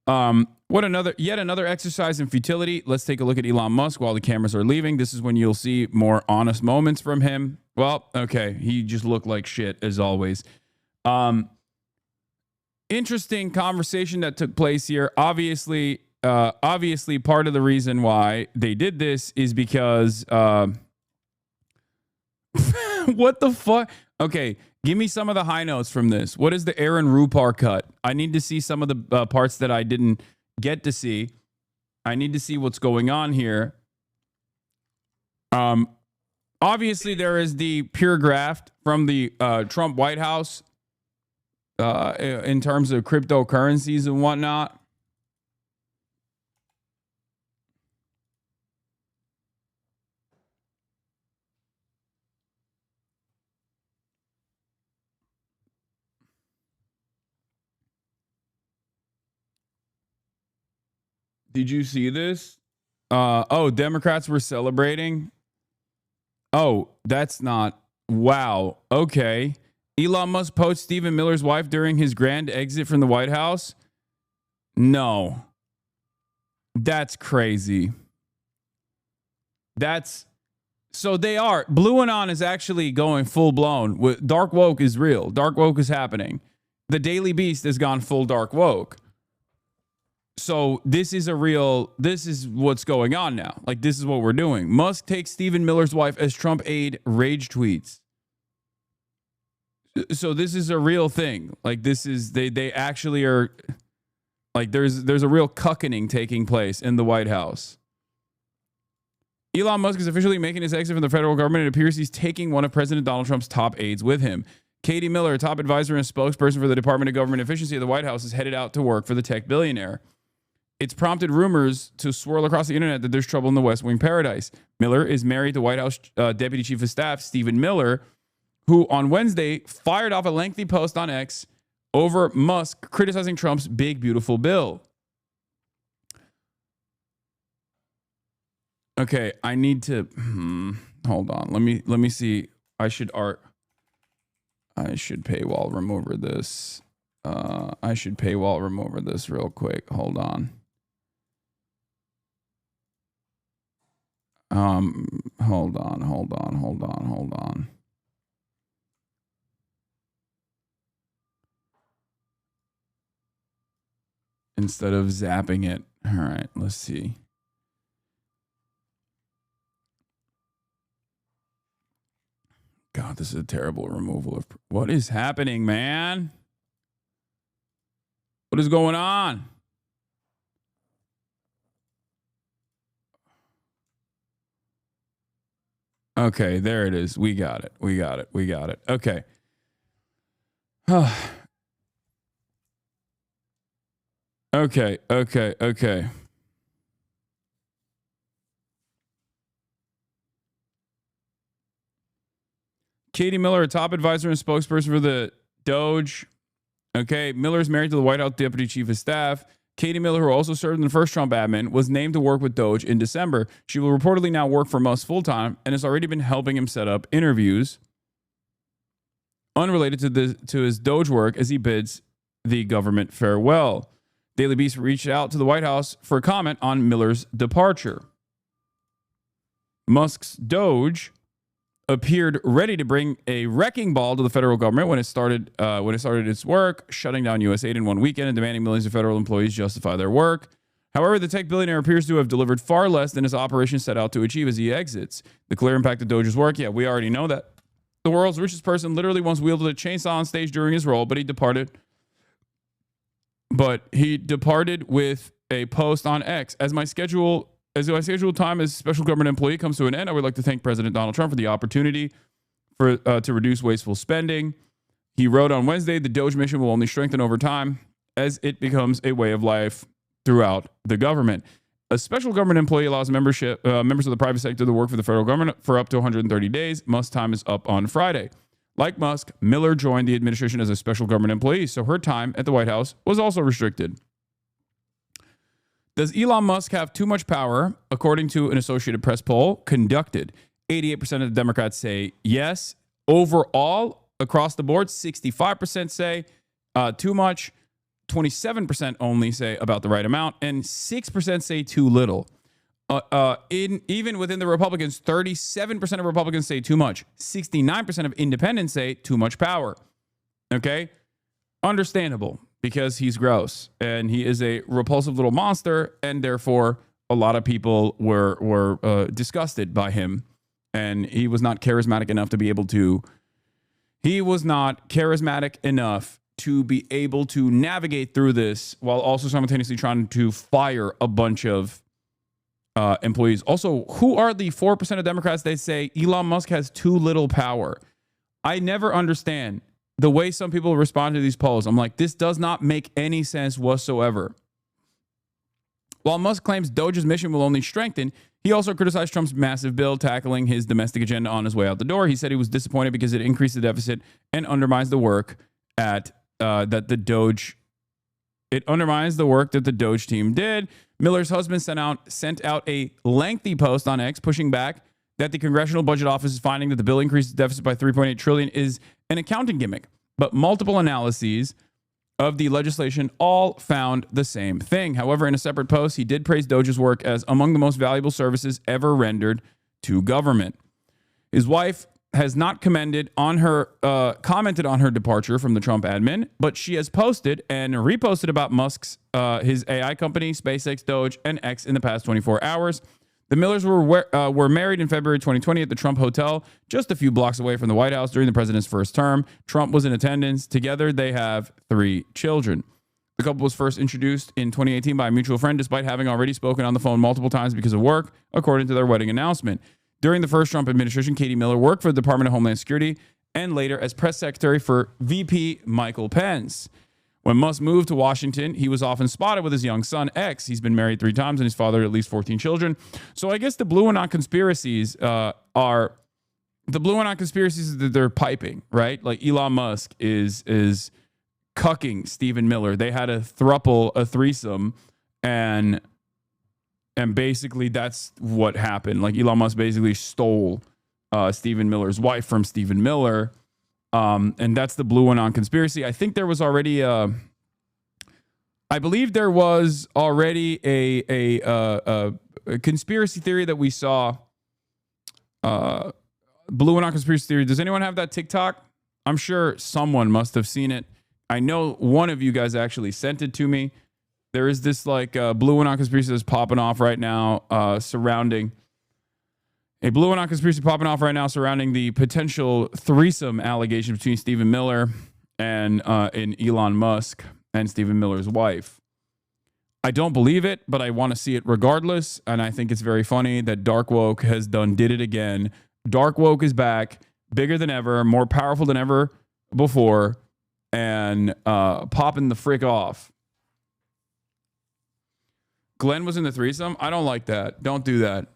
Yet another exercise in futility. Let's take a look at Elon Musk while the cameras are leaving. This is when you'll see more honest moments from him. Well, okay, he just looked like shit as always. Interesting conversation that took place here. Obviously, part of the reason why they did this is because what the fuck? Okay, give me some of the high notes from this. What is the Aaron Rupar cut? I need to see some of the parts that I didn't get to see. I need to see what's going on here. Obviously, there is the pure graft from the Trump White House in terms of cryptocurrencies and whatnot. Did you see this? Oh, Democrats were celebrating. Oh, that's not. Wow. Okay. Elon Musk poached Stephen Miller's wife during his grand exit from the White House. No. That's crazy. So they are. Blue Anon is actually going full blown. Dark woke is real. Dark woke is happening. The Daily Beast has gone full dark woke. So this is what's going on now. Like, this is what we're doing. Musk takes Stephen Miller's wife as Trump aide, rage tweets. So this is a real thing. Like, this is, they actually are, like, there's a real cuckening taking place in the White House. Elon Musk is officially making his exit from the federal government. It appears he's taking one of President Donald Trump's top aides with him. Katie Miller, a top advisor and spokesperson for the Department of Government Efficiency of the White House, is headed out to work for the tech billionaire. It's prompted rumors to swirl across the internet that there's trouble in the West Wing paradise. Miller is married to White House Deputy Chief of Staff Stephen Miller, who on Wednesday fired off a lengthy post on X over Musk criticizing Trump's big, beautiful bill. Okay, I need to hold on. Let me see. I should paywall remover this. I should paywall remover this real quick. Hold on. Hold on. Instead of zapping it. All right, let's see. God, this is a terrible removal of... What is happening, man? What is going on? Okay, there it is. We got it. Okay. Okay. Katie Miller, a top advisor and spokesperson for the Doge. Okay, Miller is married to the White House Deputy Chief of Staff. Katie Miller, who also served in the first Trump admin, was named to work with Doge in December. She will reportedly now work for Musk full-time and has already been helping him set up interviews unrelated to his Doge work as he bids the government farewell. Daily Beast reached out to the White House for a comment on Miller's departure. Musk's Doge appeared ready to bring a wrecking ball to the federal government when it started its work, shutting down U.S. aid in one weekend and demanding millions of federal employees justify their work. However, the tech billionaire appears to have delivered far less than his operation set out to achieve as he exits. The clear impact of Doge's work, yeah, we already know that. The world's richest person literally once wielded a chainsaw on stage during his role, but he departed with a post on X. As my scheduled time as special government employee comes to an end, I would like to thank President Donald Trump for the opportunity to reduce wasteful spending. He wrote on Wednesday, the Doge mission will only strengthen over time as it becomes a way of life throughout the government. A special government employee allows members of the private sector to work for the federal government for up to 130 days. Musk's time is up on Friday. Like Musk, Miller joined the administration as a special government employee, so her time at the White House was also restricted. Does Elon Musk have too much power? According to an Associated Press poll conducted, 88% of the Democrats say yes. Overall, across the board, 65% say too much. 27% only say about the right amount, and 6% say too little. Even within the Republicans, 37% of Republicans say too much. 69% of independents say too much power. Okay? Understandable, because he's gross, and he is a repulsive little monster, and therefore a lot of people were disgusted by him, and he was not charismatic enough to be able to... He was not charismatic enough to be able to navigate through this while also simultaneously trying to fire a bunch of employees. Also, who are the 4% of Democrats that say Elon Musk has too little power? I never understand the way some people respond to these polls. I'm like, this does not make any sense whatsoever. While Musk claims Doge's mission will only strengthen, he also criticized Trump's massive bill tackling his domestic agenda on his way out the door. He said he was disappointed because it increased the deficit and undermines the work that the Doge team did. Miller's husband sent out a lengthy post on X pushing back that the Congressional Budget Office is finding that the bill increases the deficit by $3.8 trillion is an accounting gimmick. But multiple analyses of the legislation all found the same thing. However, in a separate post, he did praise Doge's work as among the most valuable services ever rendered to government. His wife has not commented on her departure from the Trump admin, but she has posted and reposted about Musk's his AI company, SpaceX, Doge, and X in the past 24 hours. The Millers were married in February 2020 at the Trump Hotel, just a few blocks away from the White House during the president's first term. Trump was in attendance. Together, they have 3 children. The couple was first introduced in 2018 by a mutual friend, despite having already spoken on the phone multiple times because of work, according to their wedding announcement. During the first Trump administration, Katie Miller worked for the Department of Homeland Security and later as press secretary for VP Michael Pence. When Musk moved to Washington, he was often spotted with his young son, X. He's been married 3 times and his father at least 14 children. So I guess the blue and on conspiracies that they're piping, right? Like Elon Musk is cucking Stephen Miller. They had a threesome, and basically that's what happened. Like Elon Musk basically stole Stephen Miller's wife from Stephen Miller. And that's the blue one on conspiracy. I think there was already a conspiracy theory that we saw. Blue one on conspiracy theory. Does anyone have that TikTok? I'm sure someone must have seen it. I know one of you guys actually sent it to me. There is this blue one on conspiracy that's popping off right now surrounding the potential threesome allegation between Stephen Miller and Elon Musk and Stephen Miller's wife. I don't believe it, but I want to see it regardless. And I think it's very funny that Dark Woke did it again. Dark Woke is back, bigger than ever, more powerful than ever before, and popping the frick off. Glenn was in the threesome. I don't like that. Don't do that.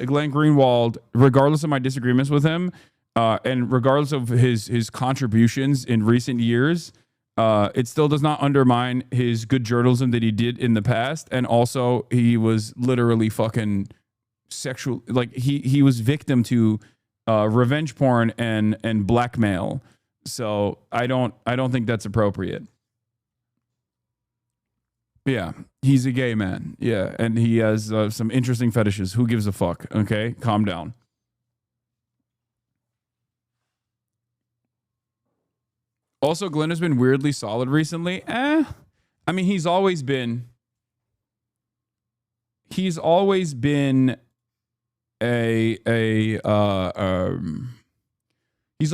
Glenn Greenwald, regardless of my disagreements with him, and regardless of his contributions in recent years, it still does not undermine his good journalism that he did in the past. And also, he was literally fucking sexual. Like he was victim to revenge porn and blackmail. So I don't think that's appropriate. Yeah, he's a gay man. Yeah, and he has some interesting fetishes. Who gives a fuck? Okay, calm down. Also, Glenn has been weirdly solid recently. I mean, he's always been he's always been he's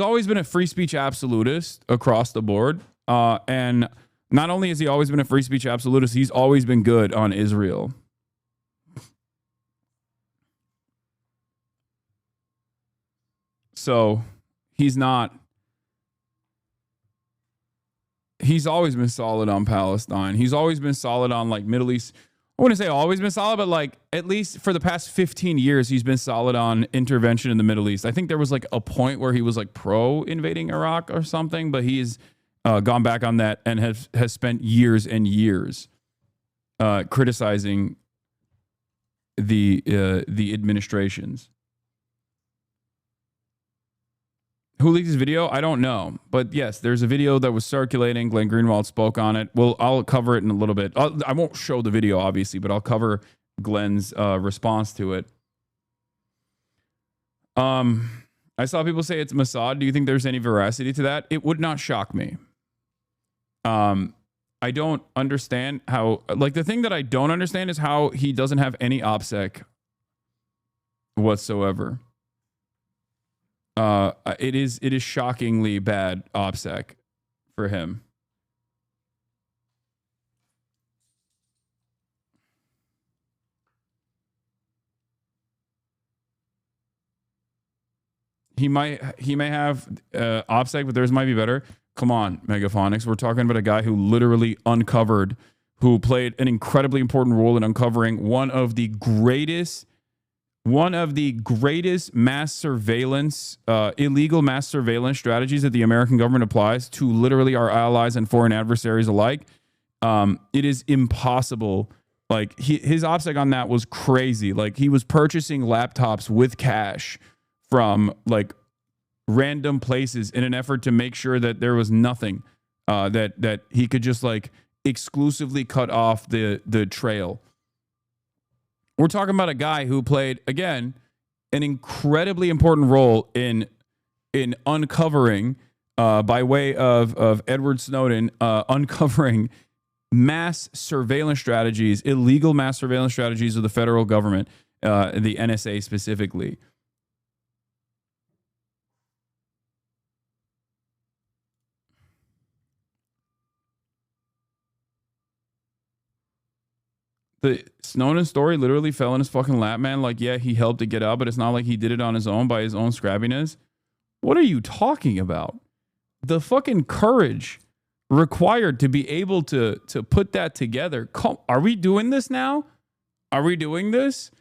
always been a free speech absolutist across the board. And not only has he always been a free speech absolutist, he's always been good on Israel. So he's always been solid on Palestine. He's always been solid on like Middle East. I wouldn't say always been solid, but like at least for the past 15 years, he's been solid on intervention in the Middle East. I think there was like a point where he was like pro invading Iraq or something, but he's gone back on that and has spent years and years criticizing the administrations. Who leaked this video? I don't know. But yes, there's a video that was circulating. Glenn Greenwald spoke on it. Well, I'll cover it in a little bit. I won't show the video, obviously, but I'll cover Glenn's response to it. I saw people say it's Mossad. Do you think there's any veracity to that? It would not shock me. I don't understand how, like, the thing that I don't understand is how he doesn't have any OPSEC whatsoever. It is shockingly bad OPSEC for him. He may have OPSEC, but theirs might be better. Come on, Megaphonics. We're talking about a guy who literally who played an incredibly important role in uncovering one of the greatest mass surveillance, illegal mass surveillance strategies that the American government applies to literally our allies and foreign adversaries alike. It is impossible. Like his OPSEC on that was crazy. Like he was purchasing laptops with cash from like random places in an effort to make sure that there was nothing that he could just like exclusively cut off the trail. We're talking about a guy who played, again, an incredibly important role in uncovering, by way of Edward Snowden, uncovering mass surveillance strategies, illegal mass surveillance strategies of the federal government, the NSA specifically. The Snowden story literally fell in his fucking lap, man. Like, yeah, he helped it get out, but it's not like he did it on his own by his own scrabbiness. What are you talking about? The fucking courage required to be able to put that together. Are we doing this now? Are we doing this?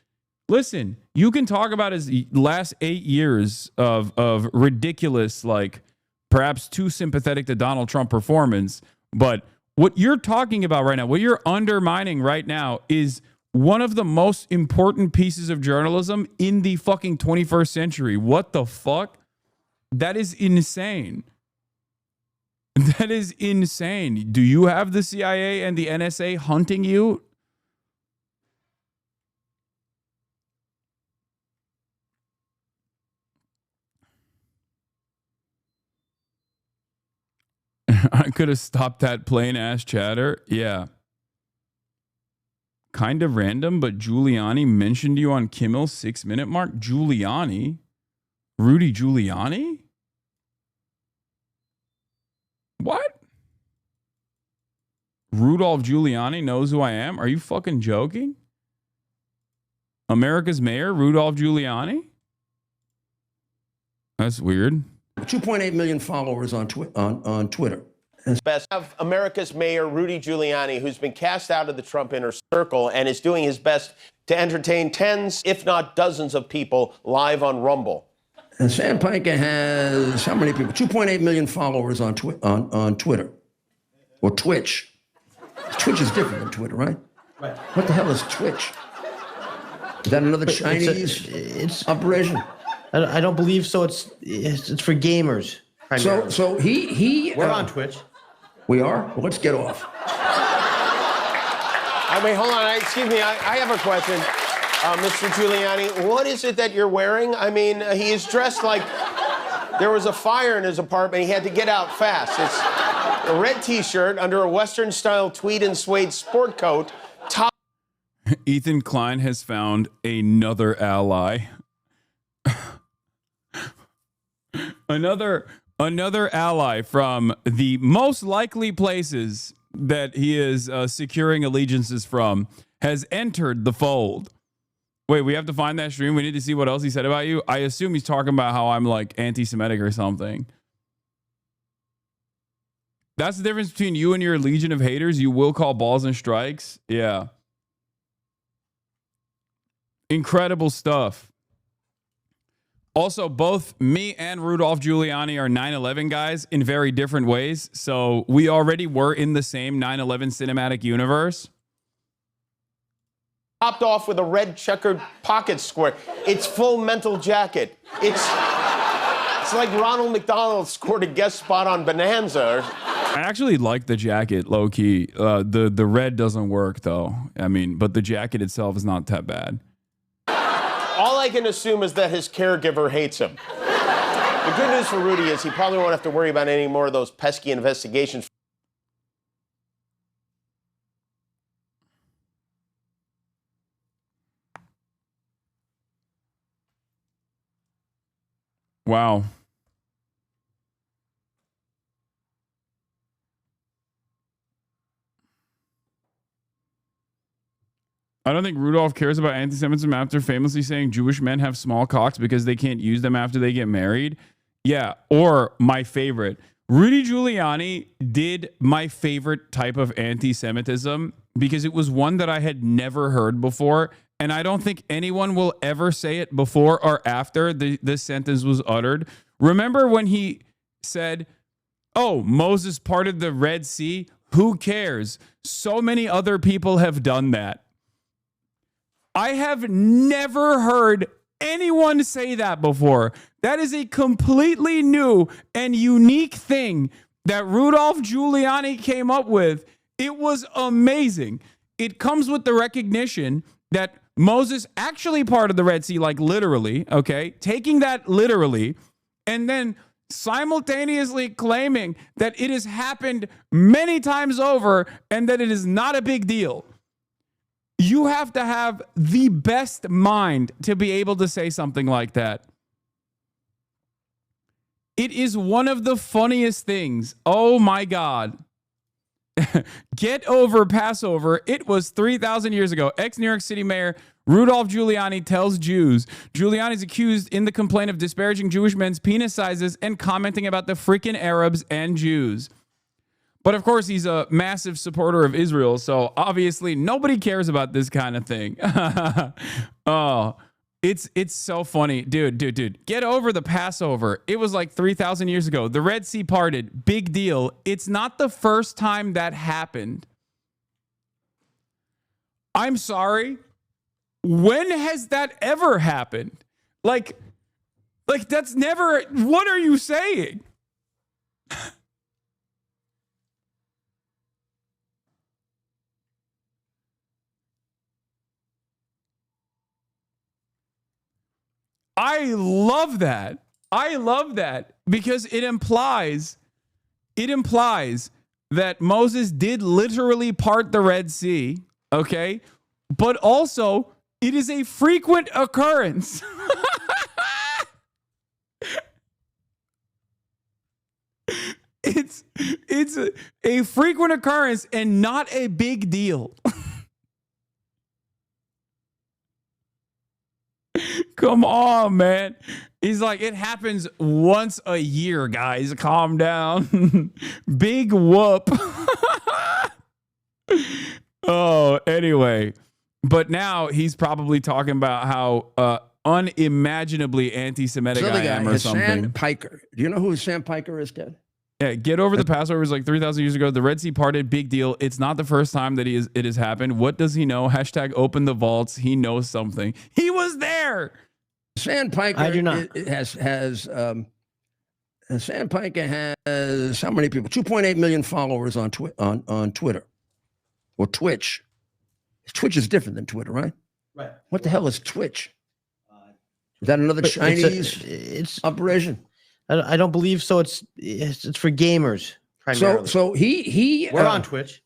Listen, you can talk about his last 8 years of ridiculous, like perhaps too sympathetic to Donald Trump performance, but what you're talking about right now, what you're undermining right now is one of the most important pieces of journalism in the fucking 21st century. What the fuck? That is insane. That is insane. Do you have the CIA and the NSA hunting you? I could have stopped that plain ass chatter. Yeah. Kind of random, but Giuliani mentioned you on Kimmel's 6-minute mark. Giuliani? Rudy Giuliani? What? Rudolph Giuliani knows who I am? Are you fucking joking? America's mayor, Rudolph Giuliani? That's weird. 2.8 million followers on Twitter. Best of America's mayor, Rudy Giuliani, who's been cast out of the Trump inner circle and is doing his best to entertain tens, if not dozens of people live on Rumble. And Sam Piker has how many people? 2.8 million followers on Twitter or Twitch. Twitch is different than Twitter, right? Right. What the hell is Twitch? Is that another Chinese it's operation? I don't believe so. It's for gamers. Primarily. So he we're on Twitch. We are? Well, let's get off. I mean, hold on. Excuse me. I have a question. Mr. Giuliani, what is it that you're wearing? I mean, he is dressed like there was a fire in his apartment. He had to get out fast. It's a red T-shirt under a Western-style tweed and suede sport coat. Ethan Klein has found another ally. another ally from the most likely places that he is securing allegiances from has entered the fold. Wait, we have to find that stream. We need to see what else he said about you. I assume he's talking about how I'm like anti-Semitic or something. That's the difference between you and your legion of haters. You will call balls and strikes. Yeah. Incredible stuff. Also, both me and Rudolph Giuliani are 9/11 guys in very different ways. So we already were in the same 9/11 cinematic universe. Topped off with a red checkered pocket square. It's Full Mental Jacket. It's like Ronald McDonald scored a guest spot on Bonanza. I actually like the jacket, low key. The red doesn't work though. I mean, but the jacket itself is not that bad. All I can assume is that his caregiver hates him. The good news for Rudy is he probably won't have to worry about any more of those pesky investigations. Wow. I don't think Rudolph cares about anti-Semitism after famously saying Jewish men have small cocks because they can't use them after they get married. Yeah, or my favorite. Rudy Giuliani did my favorite type of anti-Semitism because it was one that I had never heard before. And I don't think anyone will ever say it before or after this sentence was uttered. Remember when he said, oh, Moses parted the Red Sea? Who cares? So many other people have done that. I have never heard anyone say that before. That is a completely new and unique thing that Rudolph Giuliani came up with. It was amazing. It comes with the recognition that Moses actually parted the Red Sea, like literally, okay? Taking that literally, and then simultaneously claiming that it has happened many times over and that it is not a big deal. You have to have the best mind to be able to say something like that. It is one of the funniest things. Oh my God. Get over Passover. It was 3,000 years ago. Ex-New York City Mayor Rudolph Giuliani tells Jews. Giuliani is accused in the complaint of disparaging Jewish men's penis sizes and commenting about the freaking Arabs and Jews. But of course, he's a massive supporter of Israel, so obviously nobody cares about this kind of thing. Oh, it's so funny. Dude, get over the Passover. It was like 3,000 years ago. The Red Sea parted. Big deal. It's not the first time that happened. I'm sorry. When has that ever happened? Like that's never... What are you saying? I love that. I love that because it implies that Moses did literally part the Red Sea, okay? But also, it is a frequent occurrence. It's a frequent occurrence and not a big deal. Come on, man. He's like, it happens once a year, guys. Calm down. Big whoop. Oh, anyway. But now he's probably talking about how unimaginably anti-Semitic I am or something. Hasan Piker. Do you know who Hasan Piker is, Ted? Yeah, get over the Passover is like 3,000 years ago. The Red Sea parted, big deal. It's not the first time that it has happened. What does he know? Hashtag open the vaults. He knows something. He was there. Hasan Piker I do not. Hasan Piker has how many people? 2.8 million followers on Twitter or Twitch. Twitch is different than Twitter, right? Right. What the hell is Twitch? Is that another Chinese it's operation? I don't believe so. It's for gamers primarily. So he we're on Twitch.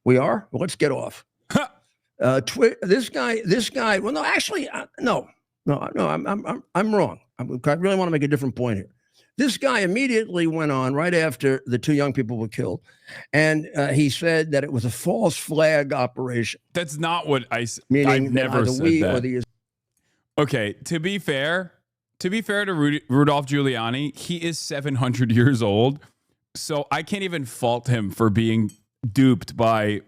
We are? Well, let's get off. This guy. Well, no, actually, no. I'm wrong. I really want to make a different point here. This guy immediately went on right after the 2 young people were killed, and he said that it was a false flag operation. That's not what I Meaning never that said we that. or the Okay, to be fair to Rudolph Giuliani, he is 700 years old, so I can't even fault him for being duped by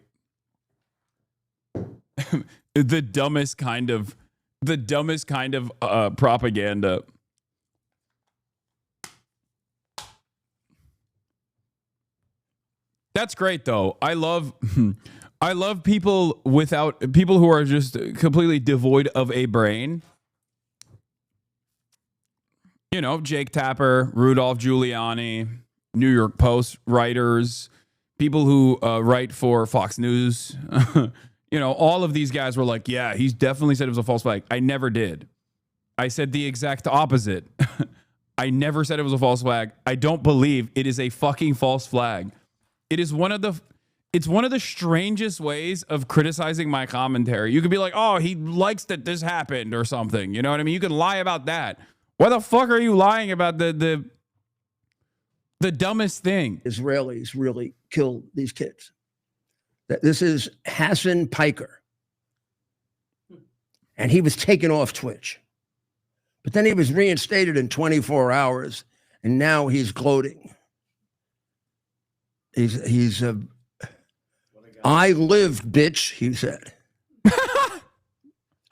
the dumbest kind of propaganda. That's great though. I love people who are just completely devoid of a brain. You know, Jake Tapper, Rudolph Giuliani, New York Post writers, people who write for Fox News. You know, all of these guys were like, yeah, he's definitely said it was a false flag. I never did. I said the exact opposite. I never said it was a false flag. I don't believe it is a fucking false flag. It is one of the strangest ways of criticizing my commentary. You could be like, oh, he likes that this happened or something. You know what I mean? You can lie about that. Why the fuck are you lying about the dumbest thing? Israelis really killed these kids. This is Hasan Piker. And he was taken off Twitch. But then he was reinstated in 24 hours, and now he's gloating. He's I lived, bitch, he said.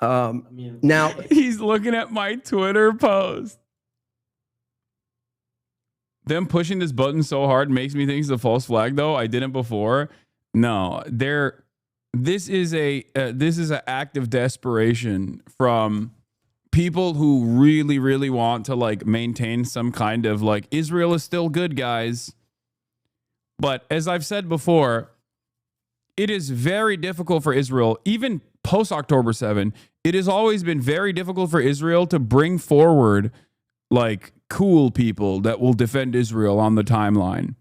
Now he's looking at my Twitter post. Them pushing this button so hard makes me think it's a false flag, though. I didn't before. No, this is an act of desperation from people who really, really want to like maintain some kind of like Israel is still good, guys. But as I've said before, it is very difficult for Israel, even post October 7. It has always been very difficult for Israel to bring forward like cool people that will defend Israel on the timeline.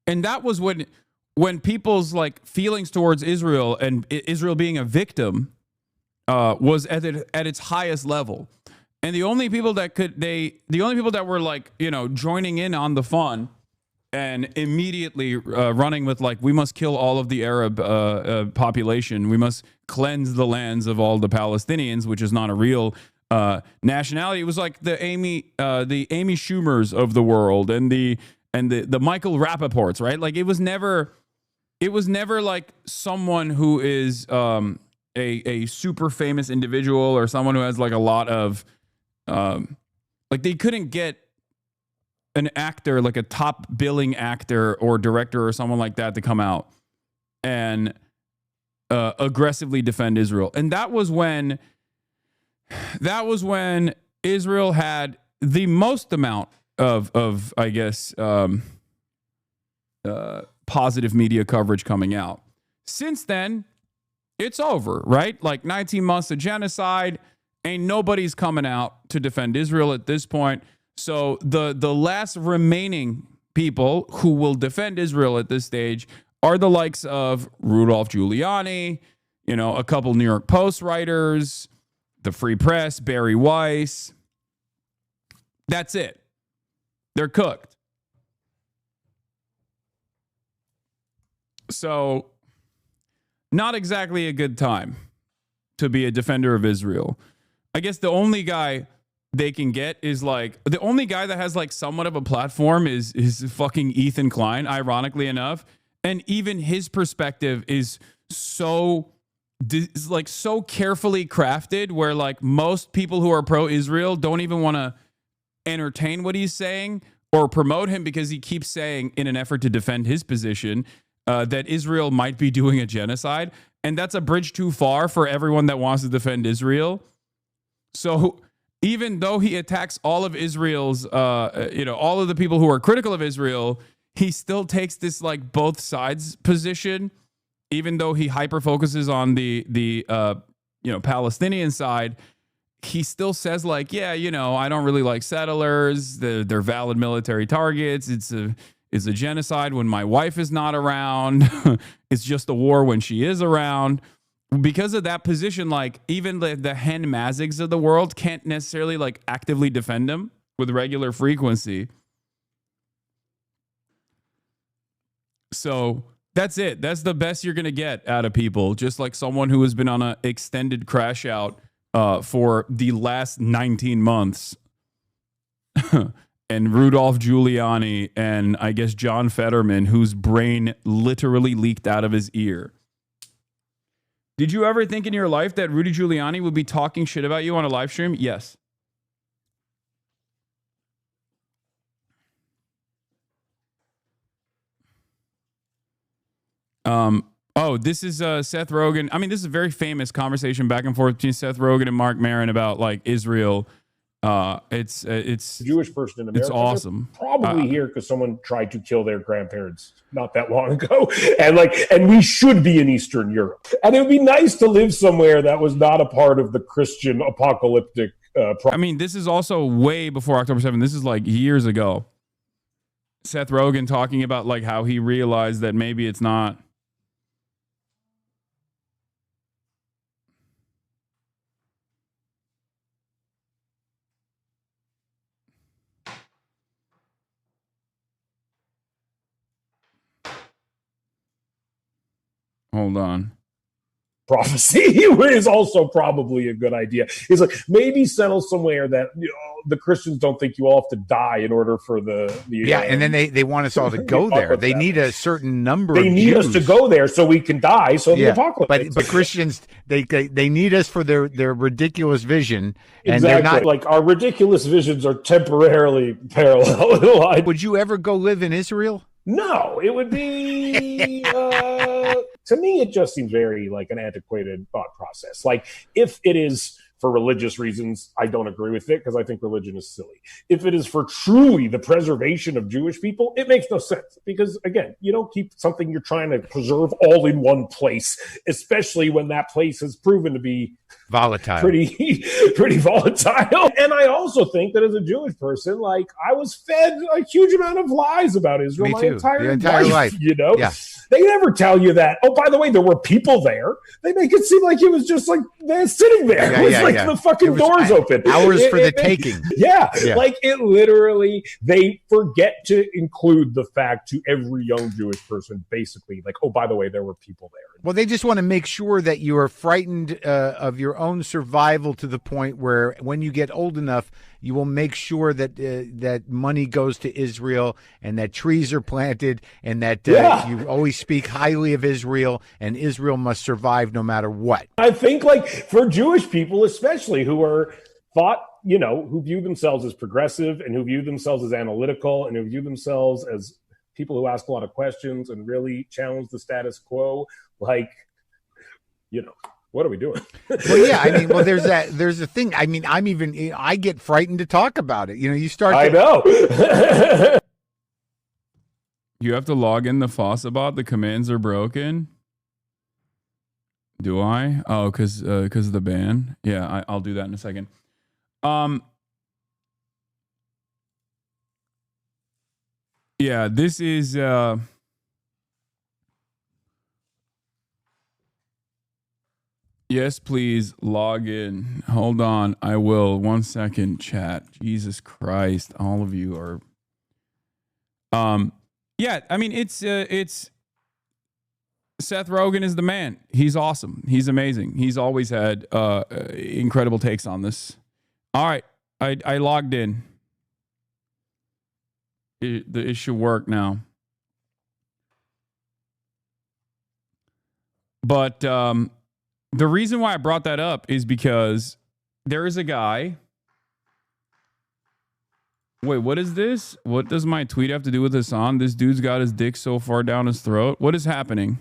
And that was when people's like feelings towards Israel and Israel being a victim was at its highest level. And the only people that were like, you know, joining in on the fun and immediately running with like, we must kill all of the Arab population. We must cleanse the lands of all the Palestinians, which is not a real nationality. It was like the Amy Schumers of the world and the Michael Rappaports, right? Like it was never like someone who is a super famous individual or someone who has like a lot of like they couldn't get an actor, like a top billing actor or director or someone like that to come out and aggressively defend Israel. And that was when Israel had the most amount of I guess, positive media coverage coming out. Since then, it's over, right? Like 19 months of genocide, ain't nobody's coming out to defend Israel at this point. So the last remaining people who will defend Israel at this stage are the likes of Rudolph Giuliani, you know, a couple New York Post writers, the Free Press, Barry Weiss. That's it. They're cooked. So, not exactly a good time to be a defender of Israel. I guess the only guy they can get is like, the only guy that has like somewhat of a platform is fucking Ethan Klein, ironically enough. And even his perspective is so carefully crafted where like most people who are pro-Israel don't even want to entertain what he's saying or promote him because he keeps saying in an effort to defend his position that Israel might be doing a genocide. And that's a bridge too far for everyone that wants to defend Israel. So even though he attacks all of Israel's, all of the people who are critical of Israel, he still takes this like both sides position, even though he hyper focuses on the Palestinian side. He still says like, yeah, you know, I don't really like settlers. They're valid military targets. It's a genocide when my wife is not around. It's just a war when she is around. because of that position, like even the Hen Mazigs of the world can't necessarily like actively defend him with regular frequency. So that's it. That's the best you're going to get out of people. Just like someone who has been on an extended crash out for the last 19 months. And Rudolph Giuliani and I guess John Fetterman, whose brain literally leaked out of his ear. Did you ever think in your life that Rudy Giuliani would be talking shit about you on a live stream? Yes. Oh, this is Seth Rogen. I mean, this is a very famous conversation back and forth between Seth Rogen and Mark Maron about like Israel. It's Jewish person in America. It's awesome. Probably here because someone tried to kill their grandparents not that long ago, and we should be in Eastern Europe, and it would be nice to live somewhere that was not a part of the Christian apocalyptic. I mean, this is also way before October 7th. This is like years ago. Seth Rogen talking about like how he realized that maybe it's not. Hold on. Prophecy is also probably a good idea. It's like maybe settle somewhere that the Christians don't think you all have to die in order for the and then they want us all to go there. They need a certain number. They of need Jews. us to go there so we can die. So the apocalypse. But Christians they need us for their ridiculous vision, and exactly. they're not like our ridiculous visions are temporarily parallel. Would you ever go live in Israel? No, it would be. To me, it just seems very like an antiquated thought process. Like if it is for religious reasons, I don't agree with it because I think religion is silly. If it is for truly the preservation of Jewish people, it makes no sense because, again, you don't keep something you're trying to preserve all in one place, especially when that place has proven to be volatile, pretty volatile. And I also think that as a Jewish person, like I was fed a huge amount of lies about Israel my entire life. You know, they never tell you that. Oh, by the way, there were people there. They make it seem like it was just like they're sitting there. It was like the fucking doors open. Hours for the taking. Like it literally. They forget to include the fact to every young Jewish person, basically, like, oh, by the way, there were people there. Well, they just want to make sure that you are frightened of your own survival to the point where when you get old enough, you will make sure that that money goes to Israel and that trees are planted and that you always speak highly of Israel and Israel must survive no matter what. I think like for Jewish people, especially who are who view themselves as progressive and who view themselves as analytical and who view themselves as people who ask a lot of questions and really challenge the status quo, like, what are we doing? Well, there's a thing. I mean, I get frightened to talk about it. You start. I know. You have to log in the Fossabot. The commands are broken. Do I? Oh, because of the ban. Yeah, I'll do that in a second. Yeah, this is. Yes, please log in. Hold on. I will. 1 second, chat. Jesus Christ. All of you are. Yeah, I mean, it's Seth Rogen is the man. He's awesome. He's amazing. He's always had incredible takes on this. All right. I logged in. It should work now. But the reason why I brought that up is because there is a guy. Wait, what is this? What does my tweet have to do with Hasan? This dude's got his dick so far down his throat. What is happening?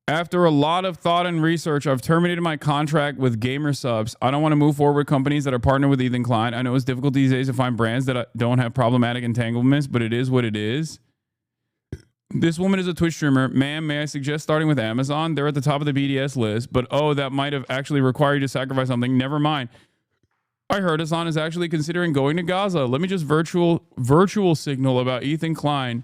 After a lot of thought and research, I've terminated my contract with Gamer Subs. I don't want to move forward with companies that are partnered with Ethan Klein. I know it's difficult these days to find brands that don't have problematic entanglements, but it is what it is. This woman is a Twitch streamer. Ma'am, may I suggest starting with Amazon? They're at the top of the BDS list, but that might have actually required you to sacrifice something. Never mind. I heard Hasan is actually considering going to Gaza. Let me just virtual signal about Ethan Klein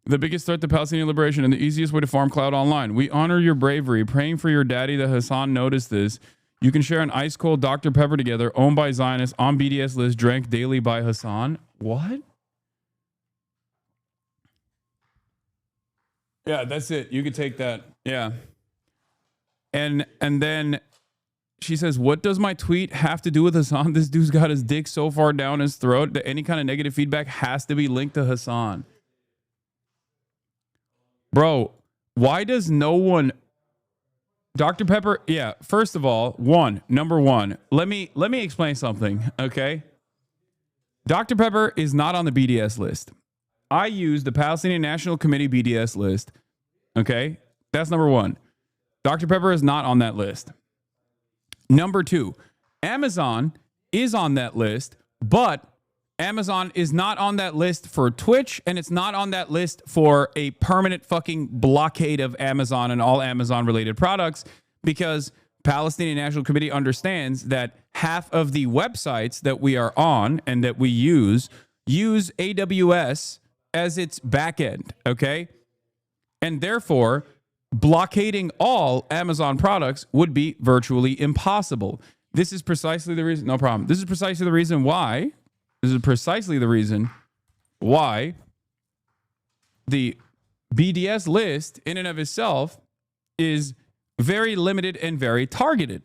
The biggest threat to Palestinian liberation and the easiest way to farm clout online. We honor your bravery. Praying for your daddy that Hasan noticed this. You can share an ice cold Dr. Pepper together, owned by Zionists, on BDS list, drank daily by Hasan. What? Yeah, that's it. You could take that. Yeah. And then she says, what does my tweet have to do with Hasan? This dude's got his dick so far down his throat that any kind of negative feedback has to be linked to Hasan. Bro, why does no one... Dr. Pepper, yeah, first of all, number one, let me explain something, okay? Dr. Pepper is not on the BDS list. I use the Palestinian National Committee BDS list, okay? That's number one. Dr. Pepper is not on that list. Number two, Amazon is on that list, but Amazon is not on that list for Twitch, and it's not on that list for a permanent fucking blockade of Amazon and all Amazon-related products, because Palestinian National Committee understands that half of the websites that we are on and that we use AWS as its backend, okay? And therefore, blockading all Amazon products would be virtually impossible. This is precisely the reason, no problem. This is precisely the reason why the BDS list in and of itself is very limited and very targeted.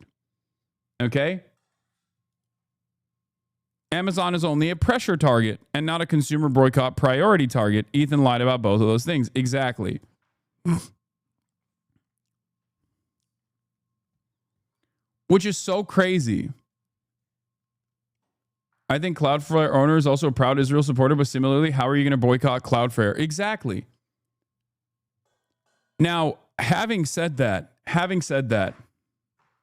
Okay? Amazon is only a pressure target and not a consumer boycott priority target. Ethan lied about both of those things. Exactly. Which is so crazy. I think Cloudflare owner is also a proud Israel supporter, but similarly, how are you going to boycott Cloudflare? Exactly. Now, having said that,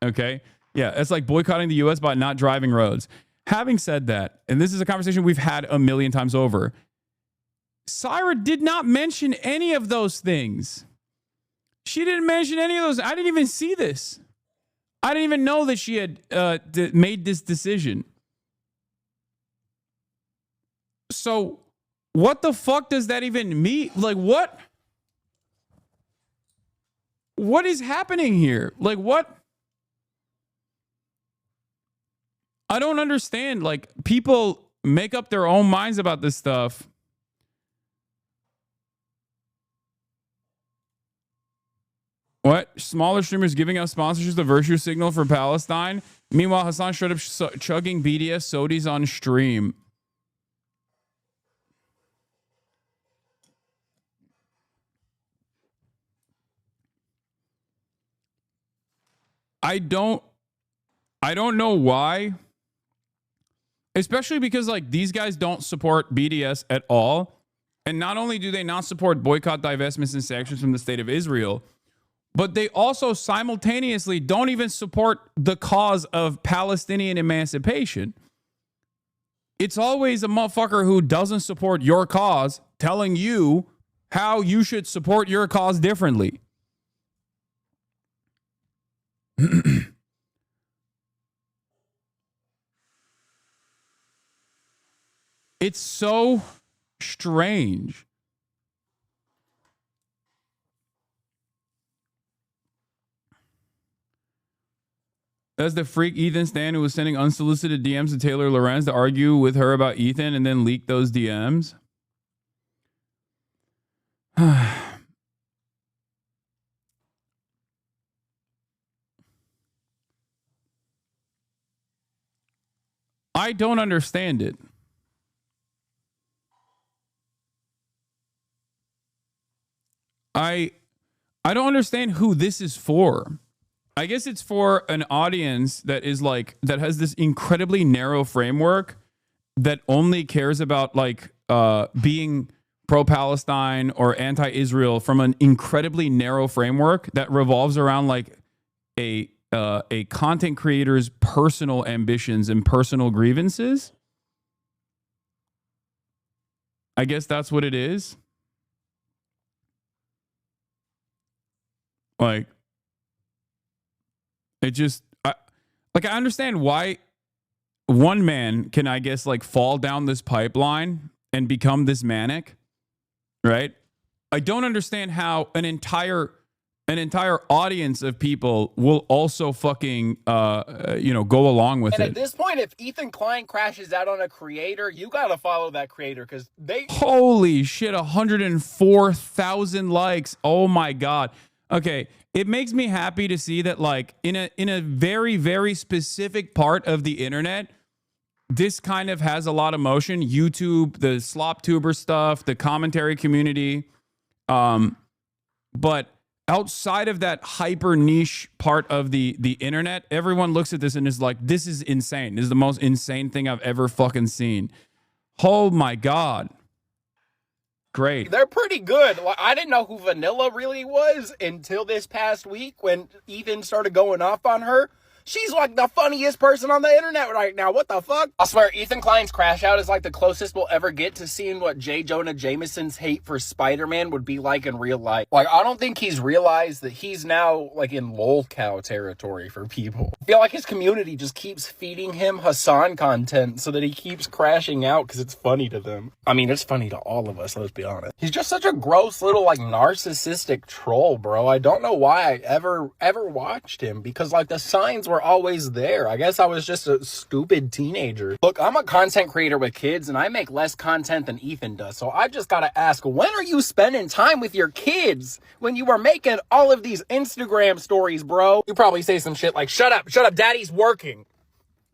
okay, yeah, it's like boycotting the U.S. by not driving roads. Having said that, and this is a conversation we've had a million times over, Syra did not mention any of those things. She didn't mention any of those. I didn't even see this. I didn't even know that she had made this decision. So what the fuck does that even mean? Like, what is happening here? Like, what? I don't understand. Like, people make up their own minds about this stuff. What? Smaller streamers giving out sponsorships, the virtue signal for Palestine? Meanwhile, Hasan showed up chugging BDS sodies on stream. I don't know why. Especially because, like, these guys don't support BDS at all. And not only do they not support boycott, divestments, and sanctions from the state of Israel, but they also simultaneously don't even support the cause of Palestinian emancipation. It's always a motherfucker who doesn't support your cause telling you how you should support your cause differently. It's so strange. That's the freak Ethan Stan who was sending unsolicited DMs to Taylor Lorenz to argue with her about Ethan and then leak those DMs. I don't understand it. I don't understand who this is for. I guess it's for an audience that is like, that has this incredibly narrow framework that only cares about like being pro-Palestine or anti-Israel from an incredibly narrow framework that revolves around like a content creator's personal ambitions and personal grievances. I guess that's what it is. Like, it just, I understand why one man can, I guess, like fall down this pipeline and become this manic, right? I don't understand how an entire audience of people will also fucking go along with And it. at this point, if Ethan Klein crashes out on a creator, you gotta follow that creator because they. Holy shit, 104,000 likes. Oh my God. Okay, it makes me happy to see that, like, in a very, very specific part of the internet, this kind of has a lot of motion. YouTube, the slop tuber stuff, the commentary community. But outside of that hyper niche part of the internet, everyone looks at this and is like, this is insane. This is the most insane thing I've ever fucking seen. Oh my God. Great. They're pretty good. I didn't know who Vanilla really was until this past week when Ethan started going off on her. She's like the funniest person on the internet right now. What the fuck? I swear, Ethan Klein's crash out is like the closest we'll ever get to seeing what J. Jonah Jameson's hate for Spider-Man would be like in real life. Like, I don't think he's realized that he's now like in lolcow territory for people. I feel like his community just keeps feeding him Hasan content so that he keeps crashing out because it's funny to them. I mean, it's funny to all of us, let's be honest. He's just such a gross little like narcissistic troll, bro. I don't know why I ever watched him because like the signs were always there. I guess I was just a stupid teenager. Look, I'm a content creator with kids and I make less content than Ethan does. So I just gotta ask, when are you spending time with your kids when you are making all of these Instagram stories, bro? You probably say some shit like, shut up, daddy's working.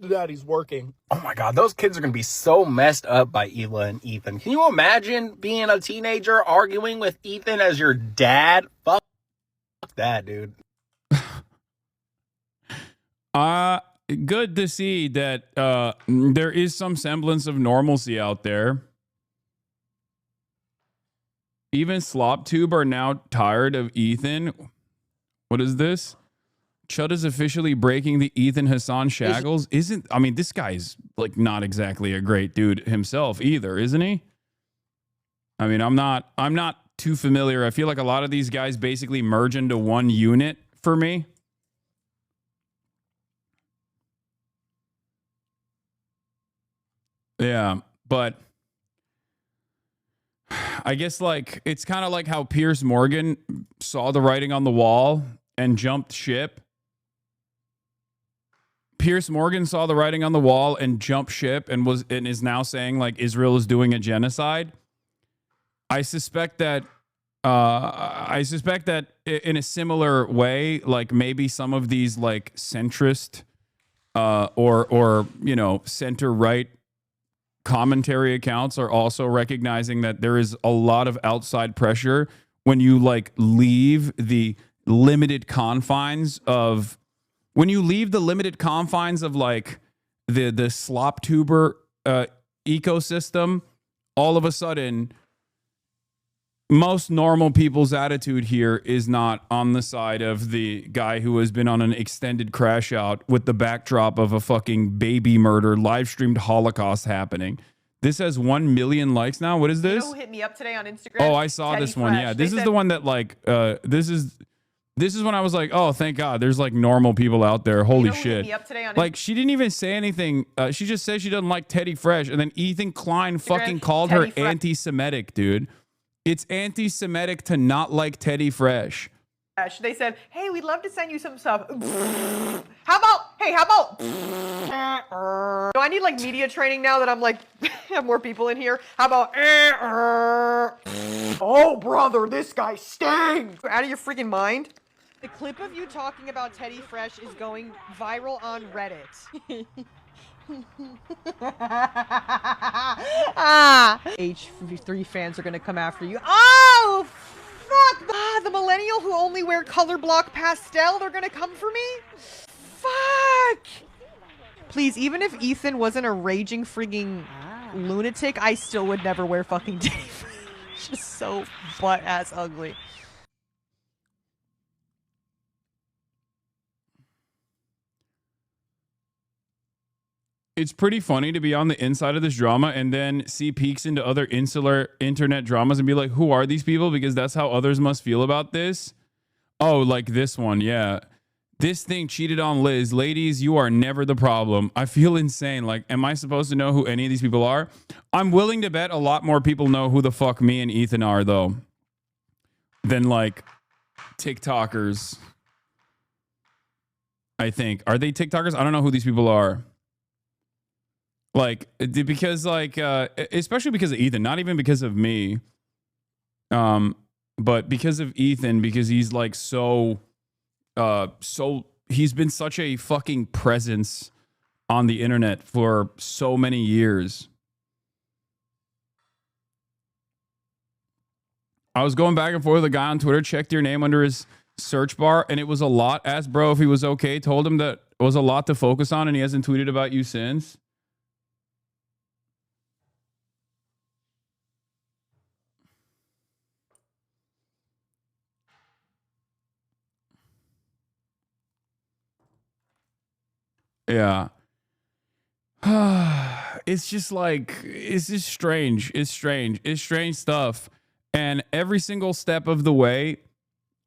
Daddy's working. Oh my God, those kids are gonna be so messed up by Ela and Ethan. Can you imagine being a teenager arguing with Ethan as your dad? Fuck that, dude. Good to see that there is some semblance of normalcy out there. Even SlopTube are now tired of Ethan. What is this? Chud is officially breaking the Ethan Hasan shackles. I mean, this guy's like not exactly a great dude himself either, isn't he? I mean, I'm not too familiar. I feel like a lot of these guys basically merge into one unit for me. Yeah, but I guess like it's kind of like how Piers Morgan saw the writing on the wall and jumped ship. Piers Morgan saw the writing on the wall and jumped ship and is now saying like Israel is doing a genocide. I suspect that in a similar way, like maybe some of these like centrist or center right commentary accounts are also recognizing that there is a lot of outside pressure when you like leave the limited confines of like the slop tuber ecosystem. All of a sudden, most normal people's attitude here is not on the side of the guy who has been on an extended crash out with the backdrop of a fucking baby murder live streamed Holocaust happening. This has 1 million likes now. What is this? You know who hit me up today on Instagram? Oh, I saw Teddy this one. Fresh. Yeah, this They is said- the one that like this is when I was like, oh, thank God, there's like normal people out there. Holy who hit shit! me up today on Like she didn't even say anything. She just said she doesn't like Teddy Fresh, and then Ethan Klein fucking called her Teddy Fresh. anti-Semitic, dude. It's anti-Semitic to not like Teddy Fresh. They said, hey, we'd love to send you some stuff. How about, do I need like media training now that I'm like, have more people in here? How about, oh brother, this guy stinks. Out of your freaking mind? The clip of you talking about Teddy Fresh is going viral on Reddit. H3 fans are gonna come after you. Oh, fuck! The millennial who only wear color block pastel, they're gonna come for me? Fuck! Please, even if Ethan wasn't a raging frigging lunatic, I still would never wear fucking Teddy Fresh. Just so butt-ass ugly. It's pretty funny to be on the inside of this drama and then see peeks into other insular internet dramas and be like, who are these people? Because that's how others must feel about this. Oh, like this one. Yeah. This thing cheated on Liz. Ladies, you are never the problem. I feel insane. Like, am I supposed to know who any of these people are? I'm willing to bet a lot more people know who the fuck me and Ethan are, though. than like TikTokers. I think. Are they TikTokers? I don't know who these people are. Like, because like, especially because of Ethan, not even because of me. But because of Ethan, because he's like so he's been such a fucking presence on the internet for so many years. I was going back and forth with a guy on Twitter, checked your name under his search bar, and it was a lot. Asked bro if he was okay, told him that it was a lot to focus on, and he hasn't tweeted about you since. Yeah. It's just like, it's just strange. It's strange. It's strange stuff. And every single step of the way,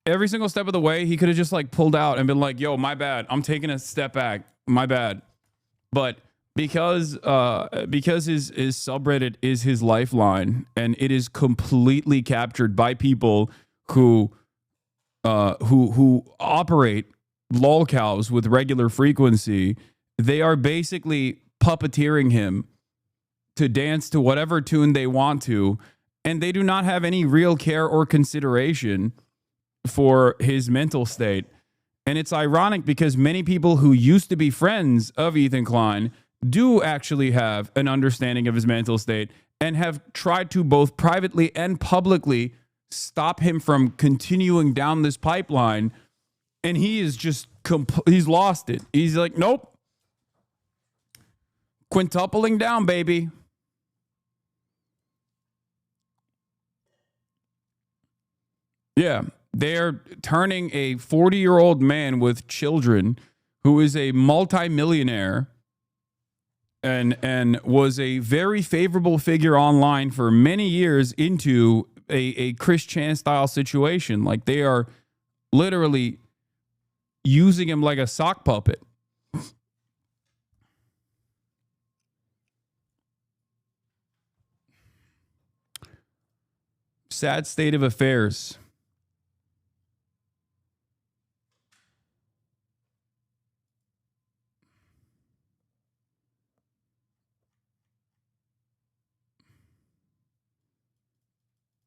he could have just like pulled out and been like, yo, my bad. I'm taking a step back. My bad. But because his subreddit is his lifeline, and it is completely captured by people who operate lolcows with regular frequency, they are basically puppeteering him to dance to whatever tune they want to, and they do not have any real care or consideration for his mental state. And it's ironic because many people who used to be friends of Ethan Klein do actually have an understanding of his mental state and have tried to both privately and publicly stop him from continuing down this pipeline. And he is just, he's lost it. He's like, nope. Quintupling down, baby. Yeah, they're turning a 40-year-old man with children who is a multimillionaire and was a very favorable figure online for many years into a Chris Chan-style situation. Like, they are literally using him like a sock puppet. Sad state of affairs.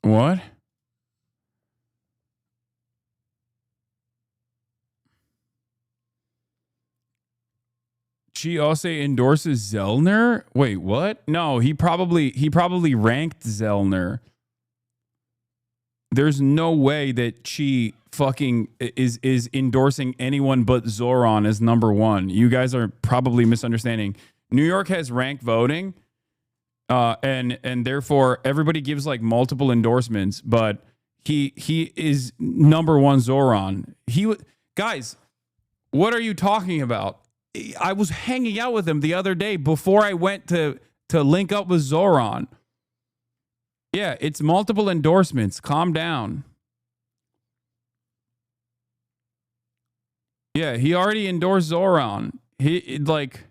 What? She also endorses Zellner? Wait, what? No, he probably ranked Zellner. There's no way that she fucking is endorsing anyone but Zohran as number one. You guys are probably misunderstanding. New York has ranked voting, and therefore everybody gives like multiple endorsements, but he is number one Zohran. Guys, what are you talking about? I was hanging out with him the other day before I went to link up with Zohran. Yeah, it's multiple endorsements. Calm down. Yeah, he already endorsed Zohran. He like.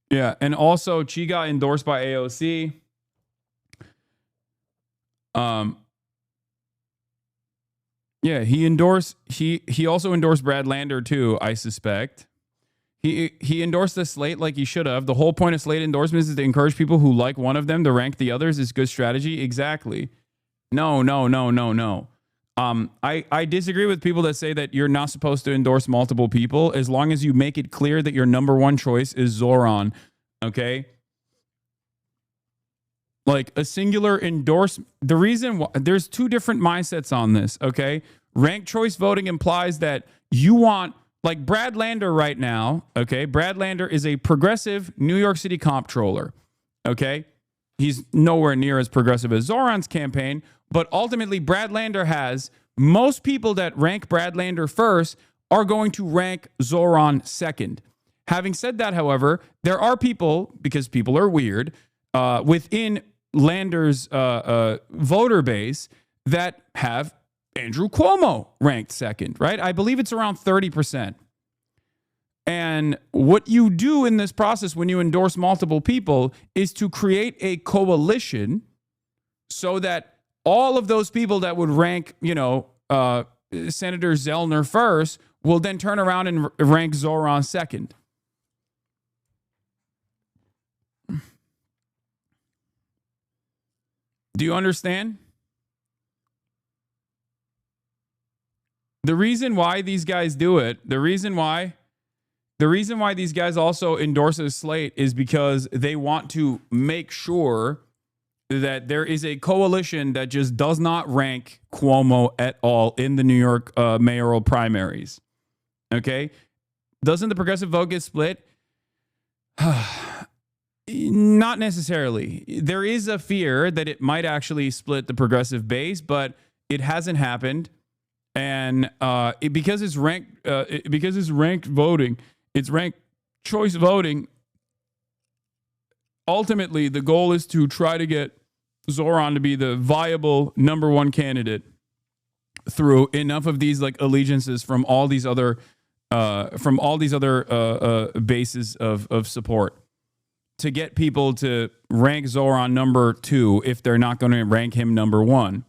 Yeah, and also she got endorsed by AOC. Yeah, he also endorsed Brad Lander too, I suspect. He endorsed the slate like he should have. The whole point of slate endorsements is to encourage people who like one of them to rank the others. Is good strategy. Exactly. No. I disagree with people that say that you're not supposed to endorse multiple people as long as you make it clear that your number one choice is Zohran. Okay? Like a singular endorsement. The reason why there's two different mindsets on this, okay? Ranked choice voting implies that you want, like Brad Lander right now, okay? Brad Lander is a progressive New York City comptroller, okay? He's nowhere near as progressive as Zohran's campaign, but ultimately Brad Lander has, most people that rank Brad Lander first are going to rank Zohran second. Having said that, however, there are people, because people are weird, within Lander's voter base that have Andrew Cuomo ranked second, right? I believe it's around 30%. And what you do in this process when you endorse multiple people is to create a coalition so that all of those people that would rank, Senator Zellner first will then turn around and rank Zohran second. Do you understand? The reason why these guys do it, the reason why these guys also endorse a slate is because they want to make sure that there is a coalition that just does not rank Cuomo at all in the New York mayoral primaries. Okay? Doesn't the progressive vote get split? Not necessarily. There is a fear that it might actually split the progressive base, but it hasn't happened. And because it's ranked voting, it's ranked choice voting. Ultimately, the goal is to try to get Zohran to be the viable number one candidate through enough of these like allegiances from all these other bases of support to get people to rank Zohran number 2 if they're not going to rank him number 1.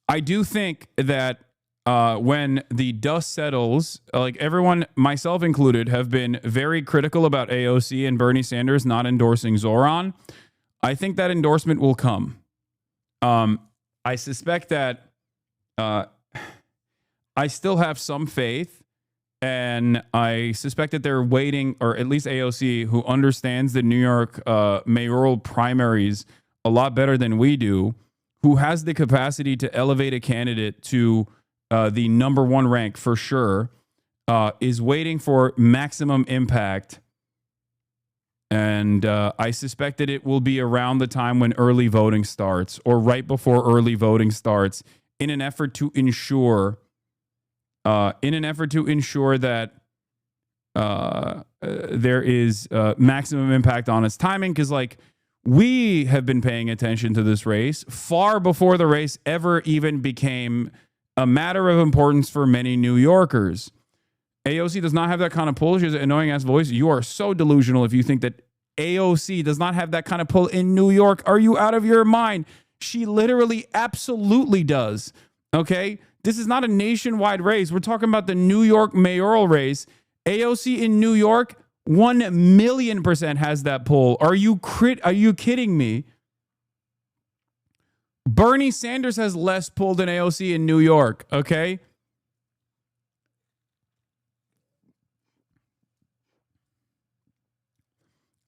I do think that when the dust settles, like everyone, myself included, have been very critical about AOC and Bernie Sanders not endorsing Zohran. I think that endorsement will come. I suspect that I still have some faith, and I suspect that they're waiting, or at least AOC, who understands the New York mayoral primaries a lot better than we do, who has the capacity to elevate a candidate to the number 1 rank for sure, is waiting for maximum impact. And I suspect that it will be around the time when early voting starts or right before early voting starts in an effort to ensure that there is maximum impact on its timing. Because like, we have been paying attention to this race far before the race ever even became a matter of importance for many New Yorkers. AOC does not have that kind of pull. She has an annoying ass voice. You are so delusional if you think that AOC does not have that kind of pull in New York. Are you out of your mind? She literally absolutely does. Okay? This is not a nationwide race. We're talking about the New York mayoral race. AOC in New York, 1,000,000% has that pull. Are you kidding me? Bernie Sanders has less pull than AOC in New York, okay?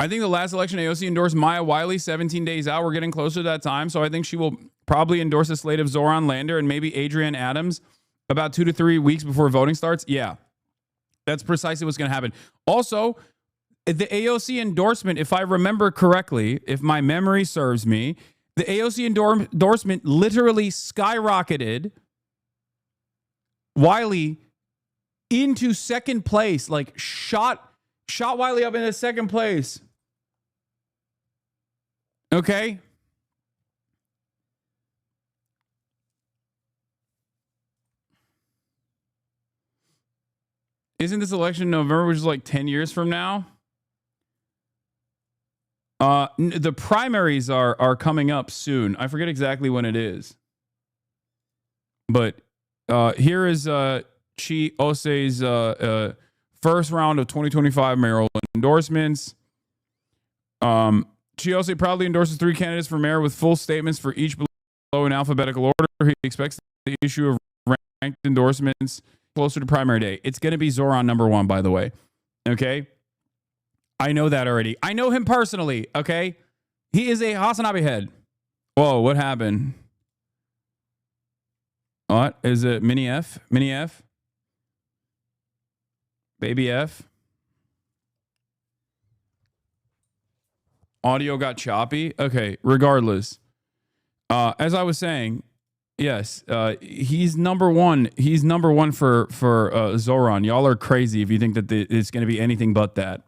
I think the last election, AOC endorsed Maya Wiley 17 days out. We're getting closer to that time, so I think she will probably endorse a slate of Zohran Lander and maybe Adrienne Adams about 2 to 3 weeks before voting starts. Yeah, that's precisely what's going to happen. Also, the AOC endorsement, if I remember correctly, if my memory serves me, the AOC endorsement literally skyrocketed Wiley into second place, like shot Wiley up into second place. Okay? Isn't this election in November, which is like 10 years from now? The primaries are coming up soon. I forget exactly when it is. But here is Chi Ose's first round of 2025 mayoral endorsements. Chi Ose proudly endorses 3 candidates for mayor with full statements for each below in alphabetical order. He expects the issue of ranked endorsements closer to primary day. It's going to be Zohran number 1, by the way. Okay? I know that already. I know him personally, okay? He is a HasanAbi head. Whoa, what happened? What? Is it Mini F? Mini F? Baby F? Audio got choppy? Okay, regardless. As I was saying, yes, he's number 1. He's number 1 for Zohran. Y'all are crazy if you think that it's going to be anything but that.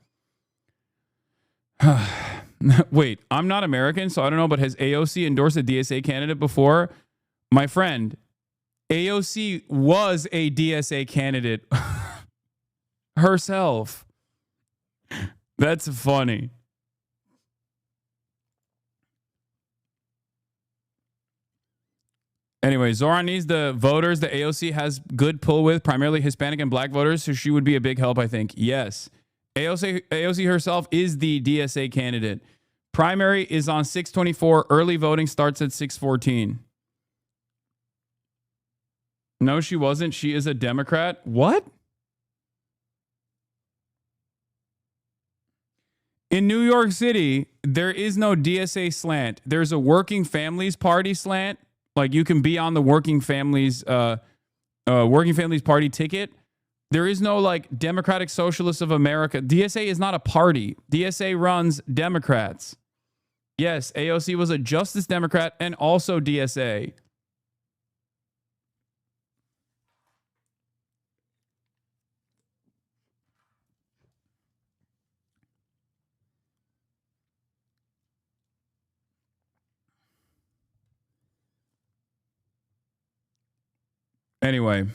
Wait, I'm not American, so I don't know, but has AOC endorsed a DSA candidate before? My friend, AOC was a DSA candidate herself. That's funny. Anyway, Zohran needs the voters that AOC has good pull with, primarily Hispanic and black voters, so she would be a big help, I think. Yes. AOC herself is the DSA candidate. Primary is on 6/24. Early voting starts at 6/14. No, she wasn't. She is a Democrat. What? In New York City, there is no DSA slant. There's a Working Families Party slant. Like you can be on the Working Families Party ticket. There is no like Democratic Socialists of America. DSA is not a party. DSA runs Democrats. Yes, AOC was a Justice Democrat and also DSA. Anyway.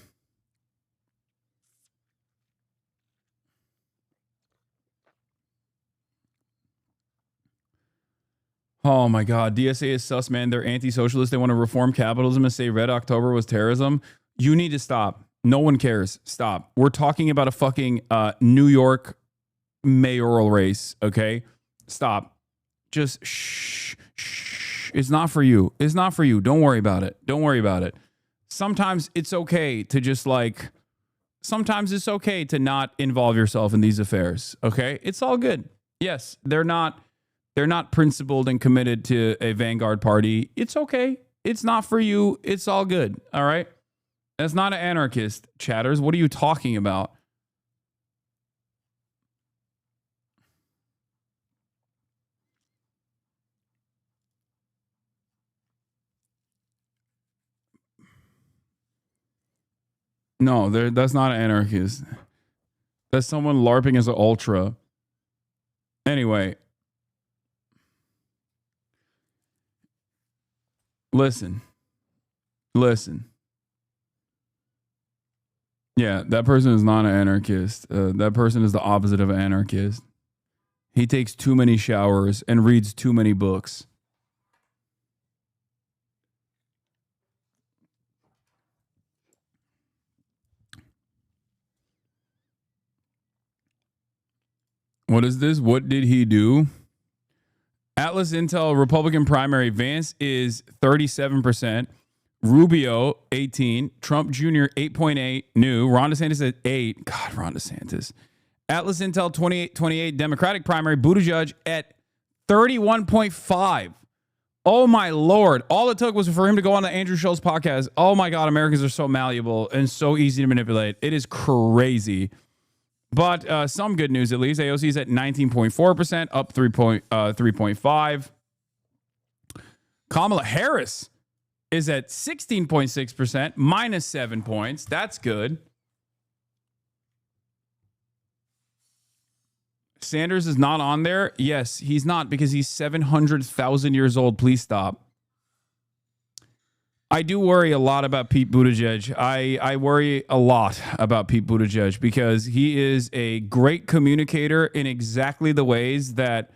Oh my God. DSA is sus, man. They're anti-socialist. They want to reform capitalism and say Red October was terrorism. You need to stop. No one cares. Stop. We're talking about a fucking New York mayoral race, okay? Stop. Just shh. It's not for you. It's not for you. Don't worry about it. Don't worry about it. Sometimes it's okay to just like, sometimes it's okay to not involve yourself in these affairs. Okay. It's all good. Yes. They're not principled and committed to a vanguard party. It's okay. It's not for you. It's all good. All right. That's not an anarchist, chatters. What are you talking about? No, that's not an anarchist. That's someone LARPing as an ultra. Anyway. Listen. Yeah, that person is not an anarchist. That person is the opposite of an anarchist. He takes too many showers and reads too many books. What is this? What did he do? Atlas Intel Republican primary. Vance is 37%. Rubio, 18. Trump Jr., 8.8. New. Ron DeSantis at 8. God, Ron DeSantis. Atlas Intel, 28. Democratic primary. Buttigieg at 31.5. Oh, my Lord. All it took was for him to go on the Andrew Schultz podcast. Oh, my God. Americans are so malleable and so easy to manipulate. It is crazy. But some good news, at least. AOC is at 19.4%, up 3.5. Kamala Harris is at 16.6%, minus 7 points. That's good. Sanders is not on there. Yes, he's not because he's 700,000 years old. Please stop. I do worry a lot about Pete Buttigieg. I worry a lot about Pete Buttigieg because he is a great communicator in exactly the ways that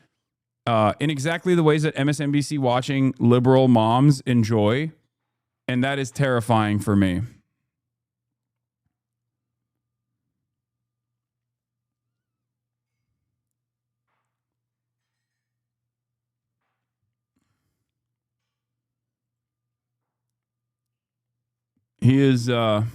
MSNBC watching liberal moms enjoy, and that is terrifying for me. He is not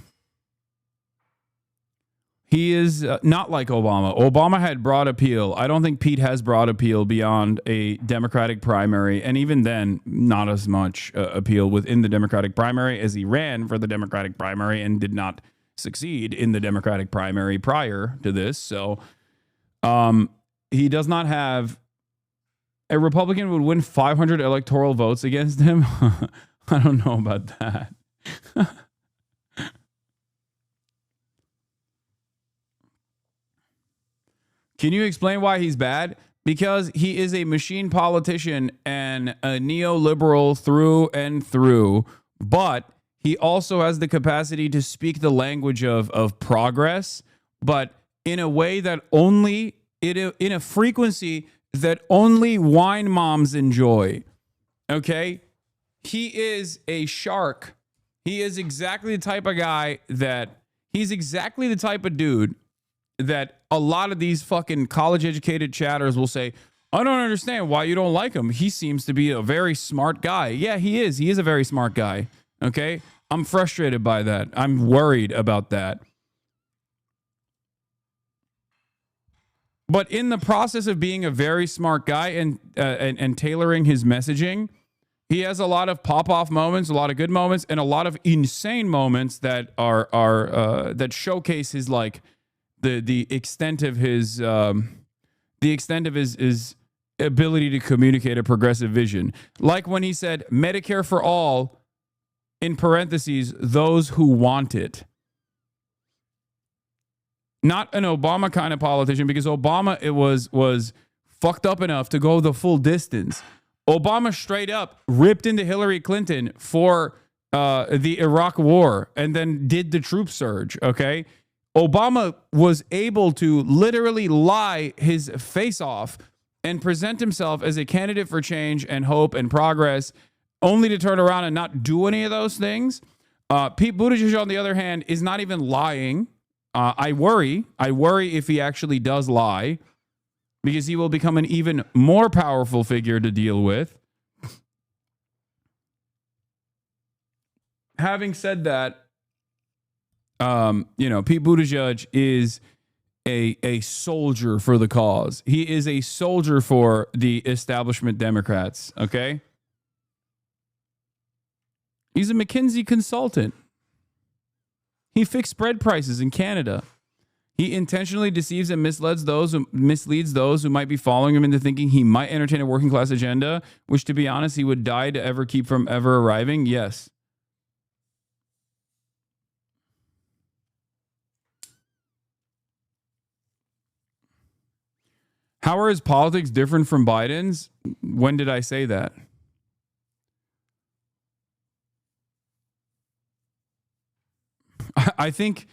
like Obama. Obama had broad appeal. I don't think Pete has broad appeal beyond a Democratic primary. And even then, not as much appeal within the Democratic primary as he ran for the Democratic primary and did not succeed in the Democratic primary prior to this. So he does not have... A Republican would win 500 electoral votes against him. I don't know about that. Can you explain why he's bad? Because he is a machine politician and a neoliberal through and through, but He also has the capacity to speak the language of progress, but in a way that only, in a frequency that only wine moms enjoy. Okay? He is a shark. He is exactly the type of guy that, he's exactly the type of dude that a lot of these fucking college-educated chatters will say, I don't understand why you don't like him. He seems to be a very smart guy. Yeah, he is. He is a very smart guy. Okay? I'm frustrated by that. I'm worried about that. But in the process of being a very smart guy and tailoring his messaging, he has a lot of pop-off moments, a lot of good moments, and a lot of insane moments that are that showcase his like the extent of his his ability to communicate a progressive vision. Like when he said Medicare for all, in parentheses, those who want it. Not an Obama kind of politician, because Obama was fucked up enough to go the full distance. Obama straight up ripped into Hillary Clinton for the Iraq war and then did the troop surge, okay? Obama was able to literally lie his face off and present himself as a candidate for change and hope and progress, only to turn around and not do any of those things. Pete Buttigieg, on the other hand, is not even lying. I worry if he actually does lie, because he will become an even more powerful figure to deal with. Having said that, Pete Buttigieg is a soldier for the cause. He is a soldier for the establishment Democrats, okay? He's a McKinsey consultant. He fixed bread prices in Canada. He intentionally deceives and misleads those who might be following him into thinking he might entertain a working class agenda, which, to be honest, he would die to ever keep from ever arriving. Yes. How are his politics different from Biden's? When did I say that? I think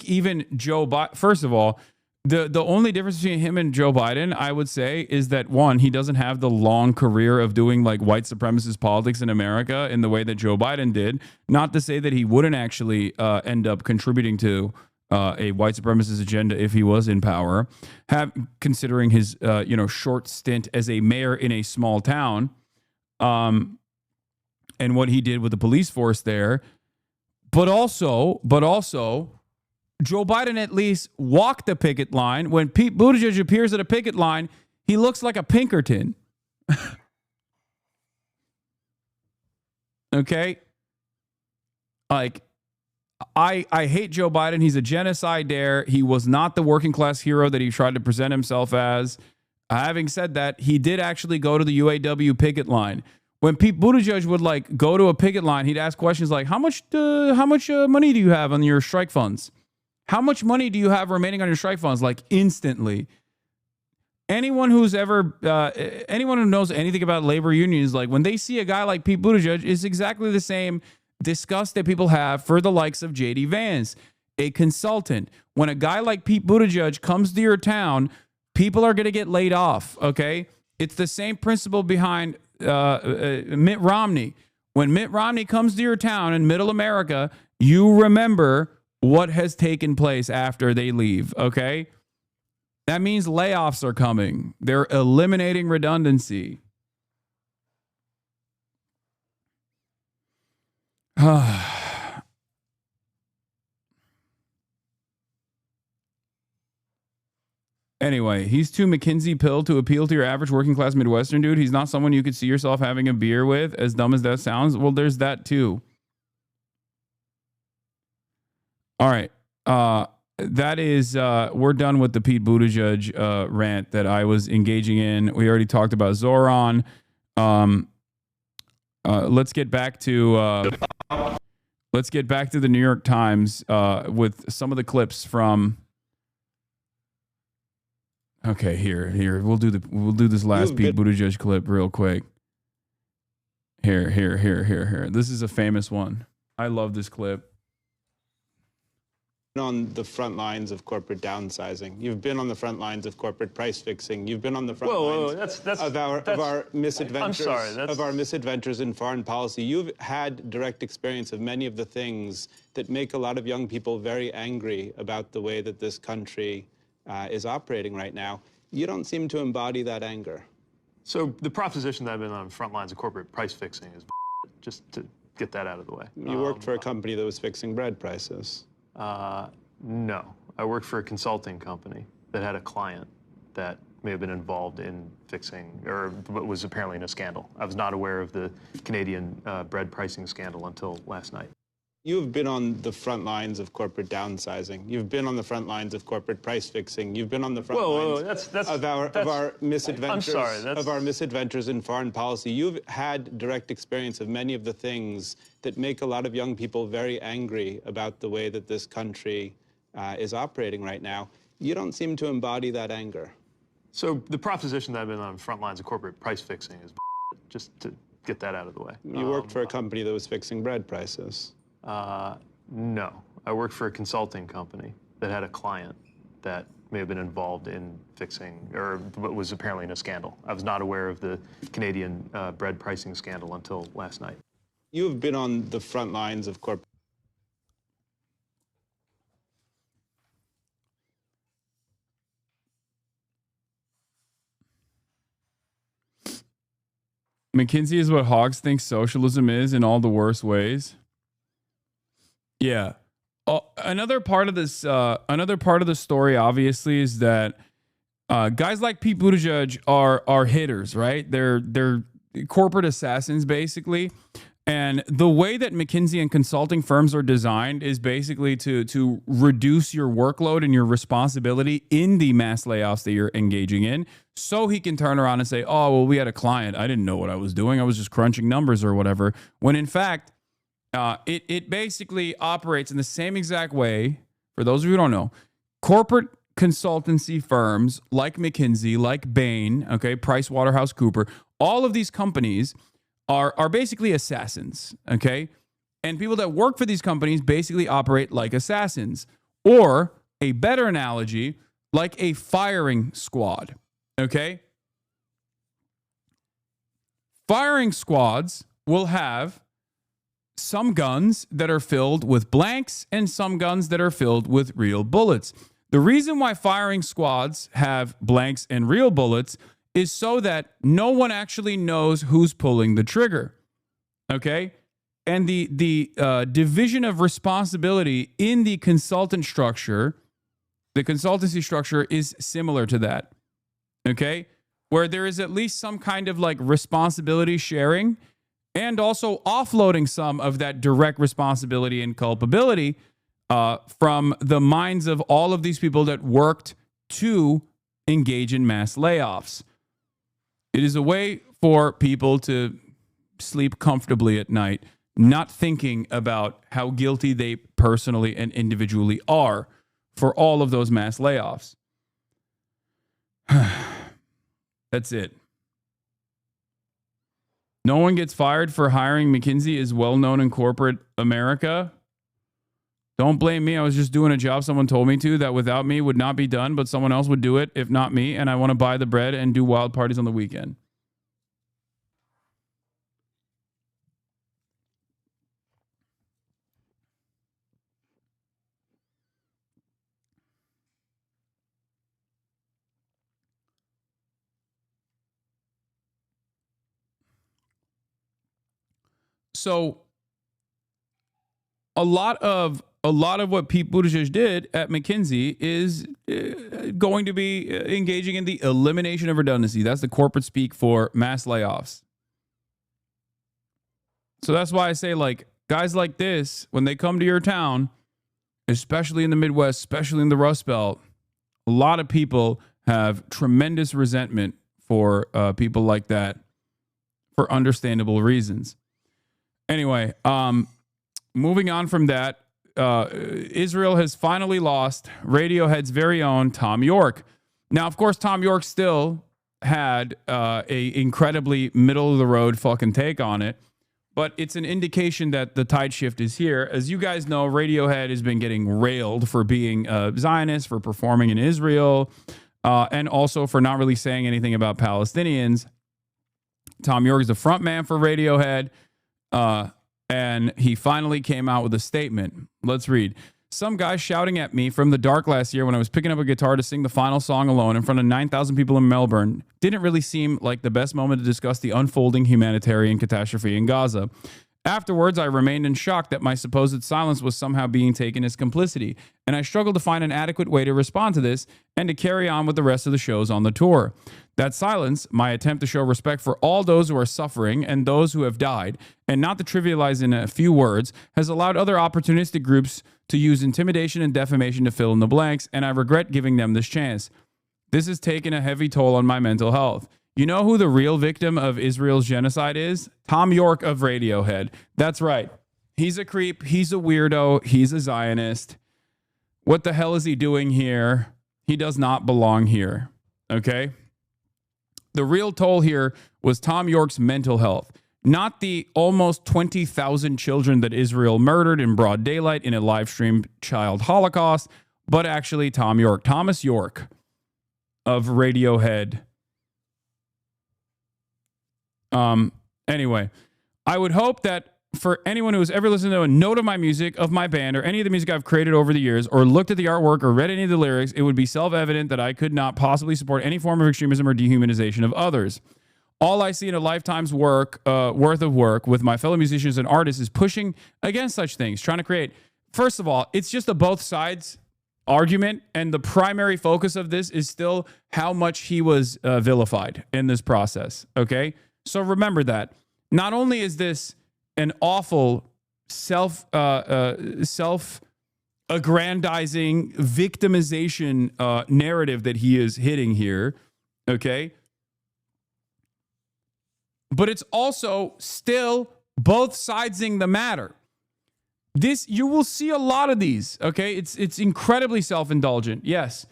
even Joe Biden, first of all, the only difference between him and Joe Biden, I would say, is that one, he doesn't have the long career of doing like white supremacist politics in America in the way that Joe Biden did. Not to say that he wouldn't actually end up contributing to a white supremacist agenda if he was in power, considering his short stint as a mayor in a small town, and what he did with the police force there. But also, Joe Biden at least walked the picket line. When Pete Buttigieg appears at a picket line, he looks like a Pinkerton. Okay? Like, I hate Joe Biden. He's a genocide dare. He was not the working class hero that he tried to present himself as. Having said that, he did actually go to the UAW picket line. When Pete Buttigieg would like go to a picket line, he'd ask questions like, how much money do you have on your strike funds? How much money do you have remaining on your strike funds? Like instantly. Anyone who knows anything about labor unions, like when they see a guy like Pete Buttigieg, is exactly the same disgust that people have for the likes of JD Vance, a consultant. When a guy like Pete Buttigieg comes to your town, people are going to get laid off. Okay. It's the same principle behind Mitt Romney. When Mitt Romney comes to your town in middle America, you remember what has taken place after they leave, okay? That means layoffs are coming. They're eliminating redundancy. Anyway, he's too McKinsey pill to appeal to your average working class Midwestern dude. He's not someone you could see yourself having a beer with, as dumb as that sounds. Well, there's that too. All right. That is, we're done with the Pete Buttigieg rant that I was engaging in. We already talked about Zohran. Let's get back to the New York Times with some of the clips from. Okay, here. We'll do this last Pete Buttigieg clip real quick. Here. This is a famous one. I love this clip. On the front lines of corporate downsizing. You've been on the front lines of corporate price fixing. You've been on the front lines of our misadventures. I'm sorry, of our misadventures in foreign policy. You've had direct experience of many of the things that make a lot of young people very angry about the way that this country is operating right now. You don't seem to embody that anger. So the proposition that I've been on the front lines of corporate price fixing is just to get that out of the way. You worked for a company that was fixing bread prices. No, I worked for a consulting company that had a client that may have been involved in fixing, or was apparently in a scandal. I was not aware of the Canadian bread pricing scandal until last night. You've been on the front lines of corporate downsizing. You've been on the front lines of corporate price fixing. You've been on the front lines of our misadventures. I'm sorry, of our misadventures in foreign policy. You've had direct experience of many of the things that make a lot of young people very angry about the way that this country is operating right now. You don't seem to embody that anger. So the proposition that I've been on the front lines of corporate price fixing is just to get that out of the way. You worked for a company that was fixing bread prices. No, I worked for a consulting company that had a client that may have been involved in fixing, or was apparently in a scandal. I was not aware of the Canadian bread pricing scandal until last night. You've been on the front lines of corporate. McKinsey is what Hogs think socialism is in all the worst ways. Yeah. Another part of this, another part of the story, obviously, is that guys like Pete Buttigieg are hitters, right? They're corporate assassins, basically. And the way that McKinsey and consulting firms are designed is basically to reduce your workload and your responsibility in the mass layoffs that you're engaging in, so he can turn around and say, oh, well, we had a client. I didn't know what I was doing. I was just crunching numbers or whatever. When in fact, it basically operates in the same exact way. For those of you who don't know, corporate consultancy firms like McKinsey, like Bain, okay, PricewaterhouseCoopers, all of these companies are basically assassins, okay? And people that work for these companies basically operate like assassins. Or a better analogy, like a firing squad, okay? Firing squads will have some guns that are filled with blanks and some guns that are filled with real bullets. The reason why firing squads have blanks and real bullets is so that no one actually knows who's pulling the trigger, okay? And the division of responsibility in the consultant structure, the consultancy structure is similar to that, okay? Where there is at least some kind of like responsibility sharing and also offloading some of that direct responsibility and culpability from the minds of all of these people that worked to engage in mass layoffs. It is a way for people to sleep comfortably at night, not thinking about how guilty they personally and individually are for all of those mass layoffs. That's it. No one gets fired for hiring. McKinsey is well known in corporate America. Don't blame me. I was just doing a job someone told me to that without me would not be done, but someone else would do it if not me, and I want to buy the bread and do wild parties on the weekend. So a lot of what Pete Buttigieg did at McKinsey is going to be engaging in the elimination of redundancy. That's the corporate speak for mass layoffs. So that's why I say, like, guys like this, when they come to your town, especially in the Midwest, especially in the Rust Belt, a lot of people have tremendous resentment for people like that for understandable reasons. Anyway, moving on from that, Israel has finally lost Radiohead's very own Tom York. Now, of course, Tom York still had a incredibly middle-of-the-road fucking take on it. But it's an indication that the tide shift is here. As you guys know, Radiohead has been getting railed for being Zionist, for performing in Israel, and also for not really saying anything about Palestinians. Tom York is the front man for Radiohead, and he finally came out with a statement. Let's read. Some guy shouting at me from the dark last year when I was picking up a guitar to sing the final song alone in front of 9,000 people in Melbourne didn't really seem like the best moment to discuss the unfolding humanitarian catastrophe in Gaza. Afterwards, I remained in shock that my supposed silence was somehow being taken as complicity, and I struggled to find an adequate way to respond to this and to carry on with the rest of the shows on the tour. That silence, my attempt to show respect for all those who are suffering and those who have died, and not to trivialize in a few words, has allowed other opportunistic groups to use intimidation and defamation to fill in the blanks, and I regret giving them this chance. This has taken a heavy toll on my mental health. You know who the real victim of Israel's genocide is? Tom York of Radiohead. That's right. He's a creep. He's a weirdo. He's a Zionist. What the hell is he doing here? He does not belong here. Okay? The real toll here was Tom York's mental health, not the almost 20,000 children that Israel murdered in broad daylight in a live streamed child Holocaust, but actually Tom York, Thomas York of Radiohead. Anyway, I would hope that for anyone who has ever listened to a note of my music, of my band, or any of the music I've created over the years, or looked at the artwork or read any of the lyrics, it would be self-evident that I could not possibly support any form of extremism or dehumanization of others. All I see in a lifetime's worth of work with my fellow musicians and artists is pushing against such things, trying to create. First of all, it's just a both sides argument, and the primary focus of this is still how much he was vilified in this process, okay? So remember that. Not only is this an awful self-aggrandizing victimization narrative that he is hitting here, okay? But it's also still both sidesing the matter. This, you will see a lot of these, okay? It's incredibly self-indulgent, yes.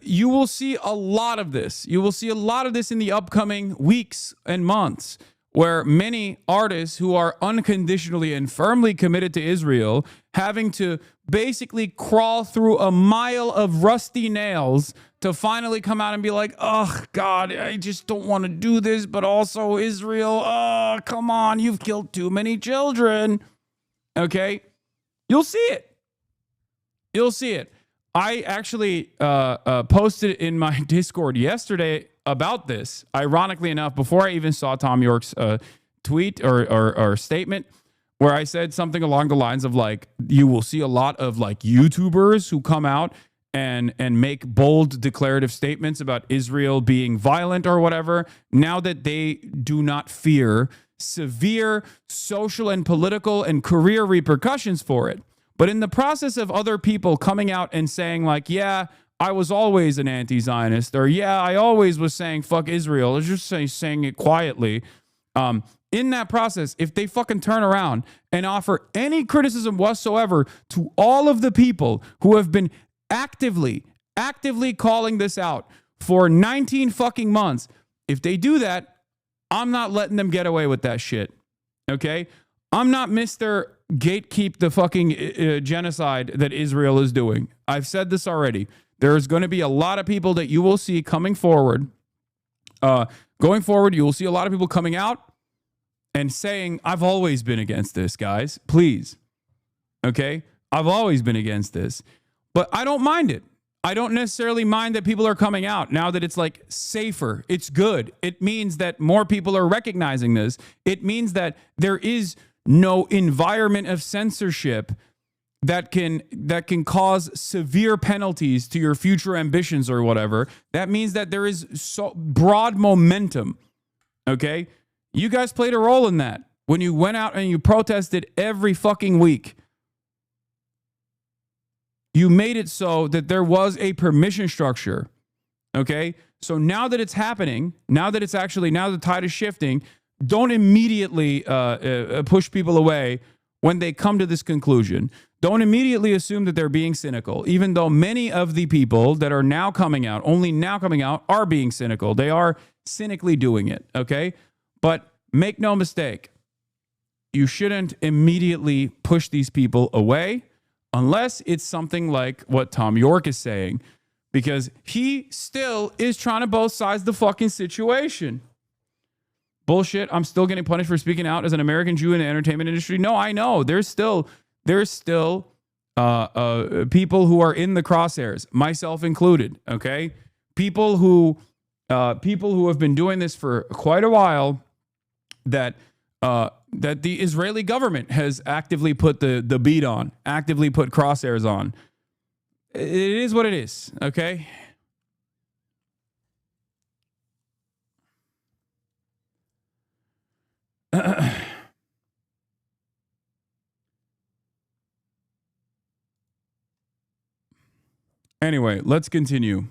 You will see a lot of this. You will see a lot of this in the upcoming weeks and months, where many artists who are unconditionally and firmly committed to Israel having to basically crawl through a mile of rusty nails to finally come out and be like, oh, God, I just don't want to do this, but also Israel, oh, come on, you've killed too many children. Okay? You'll see it. You'll see it. I actually posted in my Discord yesterday about this, ironically enough, before I even saw Tom York's tweet or statement, where I said something along the lines of like, you will see a lot of like YouTubers who come out and make bold declarative statements about Israel being violent or whatever, now that they do not fear severe social and political and career repercussions for it. But in the process of other people coming out and saying like, yeah, I was always an anti-Zionist, or yeah, I always was saying fuck Israel, or just saying it quietly, in that process, if they fucking turn around and offer any criticism whatsoever to all of the people who have been actively calling this out for 19 fucking months, if they do that, I'm not letting them get away with that shit. Okay? I'm not Mr. Gatekeep the fucking genocide that Israel is doing. I've said this already. There's going to be a lot of people that you will see coming forward. Going forward, you will see a lot of people coming out and saying, I've always been against this, guys. Please. Okay? I've always been against this. But I don't mind it. I don't necessarily mind that people are coming out now that it's like safer. It's good. It means that more people are recognizing this. It means that there is no environment of censorship that can cause severe penalties to your future ambitions or whatever. That means that there is so broad momentum. Okay? You guys played a role in that when you went out and you protested every fucking week. You made it so that there was a permission structure. Okay? So now that it's happening, now that the tide is shifting, don't immediately push people away when they come to this conclusion. Don't immediately assume that they're being cynical, even though many of the people that are now coming out, only now coming out, are being cynical. They are cynically doing it, okay? But make no mistake, you shouldn't immediately push these people away unless it's something like what Tom York is saying, because he still is trying to both sides of the fucking situation. Bullshit. I'm still getting punished for speaking out as an American Jew in the entertainment industry. No, I know. There's still people who are in the crosshairs, myself included. Okay, people who have been doing this for quite a while. That the Israeli government has actively put the beat on, actively put crosshairs on. It is what it is. Okay. Anyway, let's continue.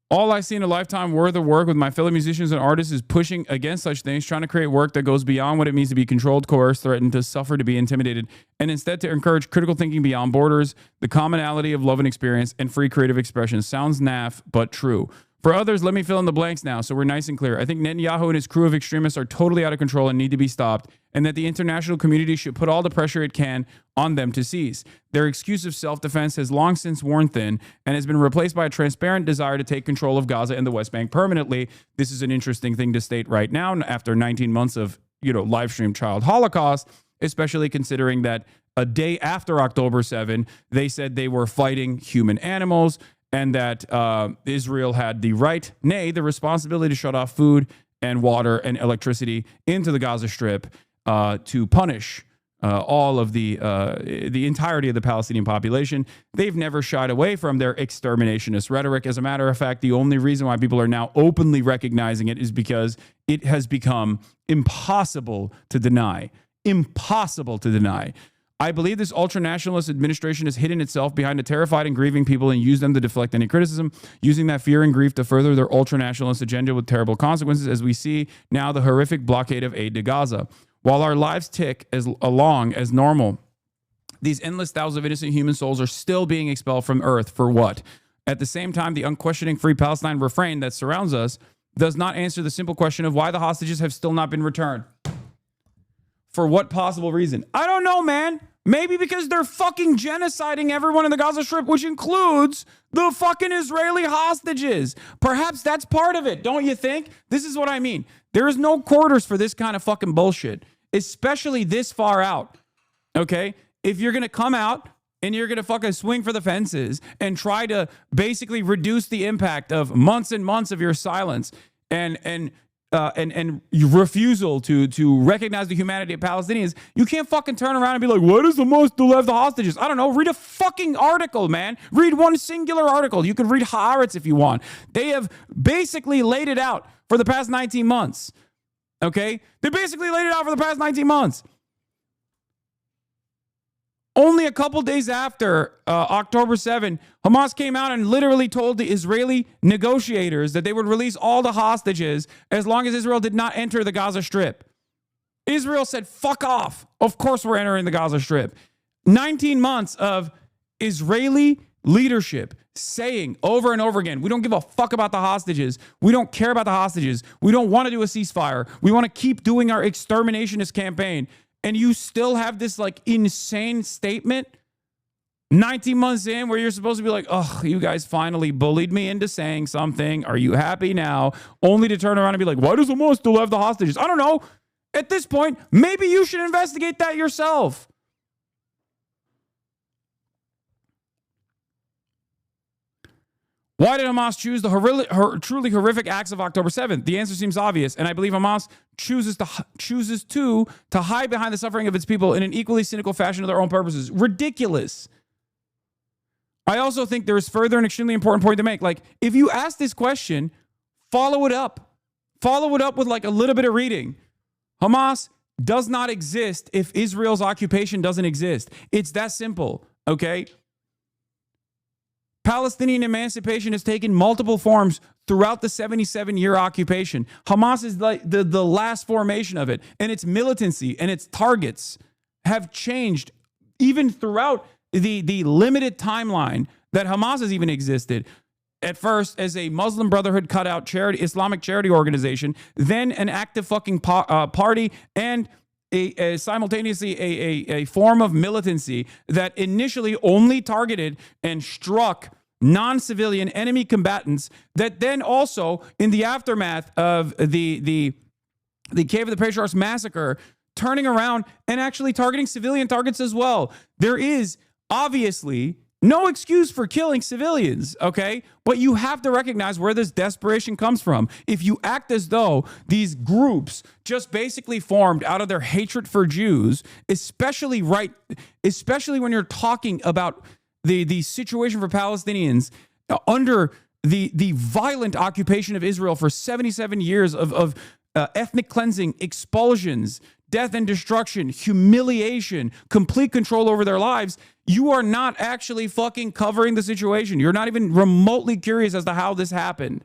All I see in a lifetime worth of work with my fellow musicians and artists is pushing against such things, trying to create work that goes beyond what it means to be controlled, coerced, threatened, to suffer, to be intimidated, and instead to encourage critical thinking beyond borders, the commonality of love and experience, and free creative expression. Sounds naff, but true. For others, let me fill in the blanks now so we're nice and clear. I think Netanyahu and his crew of extremists are totally out of control and need to be stopped, and that the international community should put all the pressure it can on them to cease. Their excuse of self-defense has long since worn thin and has been replaced by a transparent desire to take control of Gaza and the West Bank permanently. This is an interesting thing to state right now after 19 months of, live stream child Holocaust, especially considering that a day after October 7, they said they were fighting human animals, and that Israel had the right, nay, the responsibility to shut off food and water and electricity into the Gaza Strip to punish all of the entirety of the Palestinian population. They've never shied away from their exterminationist rhetoric. As a matter of fact, the only reason why people are now openly recognizing it is because it has become impossible to deny. Impossible to deny. I believe this ultra-nationalist administration has hidden itself behind a terrified and grieving people and used them to deflect any criticism, using that fear and grief to further their ultra-nationalist agenda with terrible consequences, as we see now the horrific blockade of aid to Gaza. While our lives tick along as normal, these endless thousands of innocent human souls are still being expelled from Earth for what? At the same time, the unquestioning Free Palestine refrain that surrounds us does not answer the simple question of why the hostages have still not been returned. For what possible reason? I don't know, man. Maybe because they're fucking genociding everyone in the Gaza Strip, which includes the fucking Israeli hostages. Perhaps that's part of it, don't you think? This is what I mean. There is no quarters for this kind of fucking bullshit, especially this far out. Okay? If you're going to come out and you're going to fucking swing for the fences and try to basically reduce the impact of months and months of your silence and your refusal to recognize the humanity of Palestinians, you can't fucking turn around and be like, why does Hamas still have the hostages? I don't know. Read a fucking article, man. Read one singular article. You can read Haaretz if you want. They have basically laid it out for the past 19 months. Okay? They basically laid it out for the past 19 months. Only a couple days after October 7, Hamas came out and literally told the Israeli negotiators that they would release all the hostages as long as Israel did not enter the Gaza Strip. Israel said, fuck off. Of course we're entering the Gaza Strip. 19 months of Israeli leadership saying over and over again, we don't give a fuck about the hostages. We don't care about the hostages. We don't want to do a ceasefire. We want to keep doing our exterminationist campaign. And you still have this like insane statement 19 months in where you're supposed to be like, oh, you guys finally bullied me into saying something. Are you happy now? Only to turn around and be like, why does Hamas still have the hostages? I don't know. At this point, maybe you should investigate that yourself. Why did Hamas choose the truly horrific acts of October 7th? The answer seems obvious, and I believe Hamas chooses to hide behind the suffering of its people in an equally cynical fashion to their own purposes. Ridiculous. I also think there is further an extremely important point to make. Like, if you ask this question, follow it up. Follow it up with like a little bit of reading. Hamas does not exist if Israel's occupation doesn't exist. It's that simple, okay? Palestinian emancipation has taken multiple forms throughout the 77-year occupation. Hamas is like the last formation of it, and its militancy and its targets have changed even throughout the limited timeline that Hamas has even existed. at first as a Muslim Brotherhood cutout charity, Islamic charity organization, then an active fucking party, and simultaneously a form of militancy that initially only targeted and struck non-civilian enemy combatants, that then also in the aftermath of the Cave of the Patriarchs massacre, turning around and actually targeting civilian targets as well. There is obviously no excuse for killing civilians, okay? But you have to recognize where this desperation comes from. If you act as though these groups just basically formed out of their hatred for Jews, especially when you're talking about the situation for Palestinians under the violent occupation of Israel for 77 years of ethnic cleansing, expulsions, death and destruction, humiliation, complete control over their lives, you are not actually fucking covering the situation. You're not even remotely curious as to how this happened.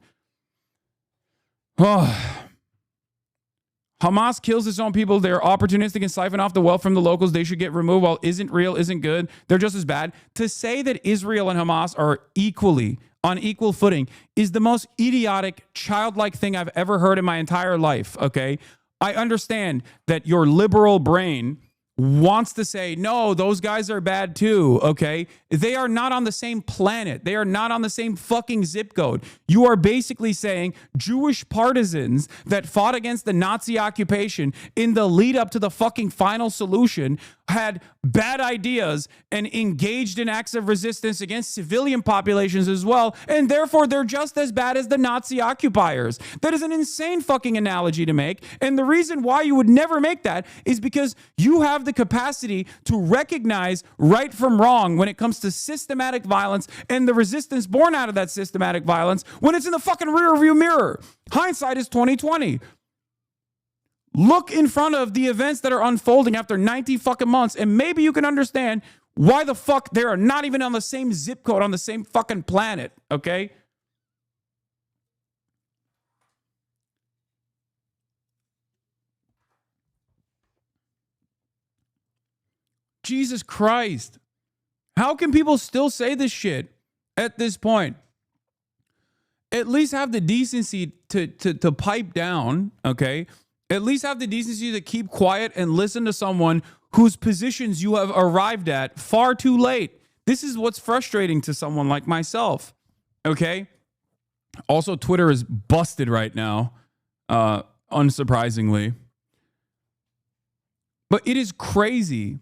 Hamas kills its own people. They're opportunistic and siphon off the wealth from the locals. They should get removed. While isn't real, isn't good. They're just as bad. To say that Israel and Hamas are equally on equal footing is the most idiotic, childlike thing I've ever heard in my entire life, okay? I understand that your liberal brain wants to say, no, those guys are bad too, okay? They are not on the same planet. They are not on the same fucking zip code. You are basically saying Jewish partisans that fought against the Nazi occupation in the lead up to the fucking final solution had bad ideas and engaged in acts of resistance against civilian populations as well, and therefore they're just as bad as the Nazi occupiers. That is an insane fucking analogy to make, and the reason why you would never make that is because you have the capacity to recognize right from wrong when it comes to systematic violence and the resistance born out of that systematic violence when it's in the fucking rearview mirror. Hindsight is 20/20. Look in front of the events that are unfolding after 90 fucking months, and maybe you can understand why the fuck they are not even on the same zip code on the same fucking planet, okay? Jesus Christ. How can people still say this shit at this point? At least have the decency to pipe down, okay? At least have the decency to keep quiet and listen to someone whose positions you have arrived at far too late. This is what's frustrating to someone like myself, okay? Also, Twitter is busted right now, unsurprisingly. But it is crazy.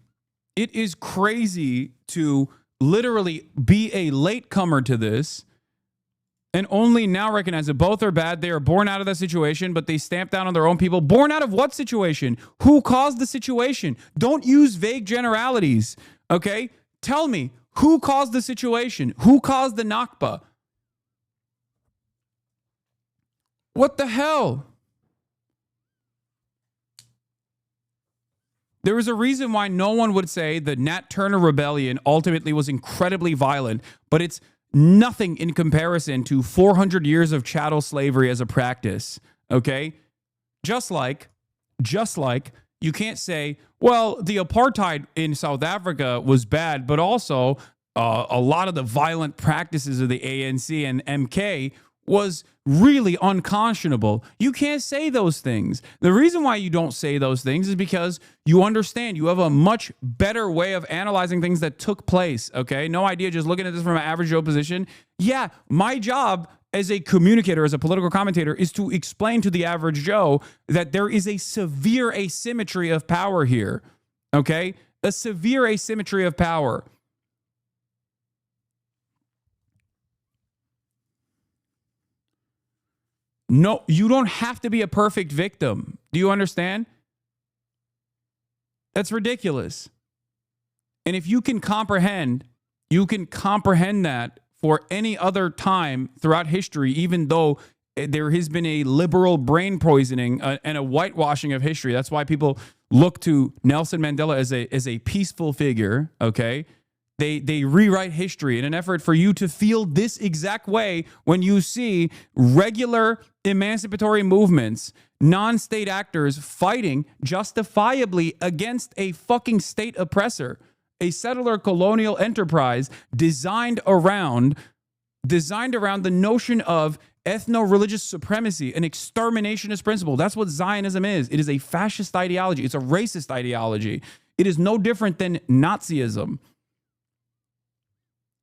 It is crazy to literally be a latecomer to this and only now recognize that both are bad. They are born out of that situation, but they stamp down on their own people. Born out of what situation? Who caused the situation? Don't use vague generalities, okay? Tell me, who caused the situation? Who caused the Nakba? What the hell? There is a reason why no one would say the Nat Turner Rebellion ultimately was incredibly violent, but it's nothing in comparison to 400 years of chattel slavery as a practice, okay? Just like you can't say, well, the apartheid in South Africa was bad, but also a lot of the violent practices of the ANC and MK was really unconscionable. You can't say those things. The reason why you don't say those things is because you understand you have a much better way of analyzing things that took place, okay? No idea just looking at this from an average Joe position. Yeah, my job as a communicator, as a political commentator, is to explain to the average Joe that there is a severe asymmetry of power here, okay? A severe asymmetry of power. No, you don't have to be a perfect victim. Do you understand? That's ridiculous. And if you can comprehend that for any other time throughout history, even though there has been a liberal brain poisoning and a whitewashing of history. That's why people look to Nelson Mandela as a peaceful figure, okay? They rewrite history in an effort for you to feel this exact way when you see regular emancipatory movements, non-state actors fighting justifiably against a fucking state oppressor, a settler colonial enterprise designed around designed around the notion of ethno-religious supremacy, an exterminationist principle. That's what Zionism is. It is a fascist ideology. It's a racist ideology. It is no different than Nazism.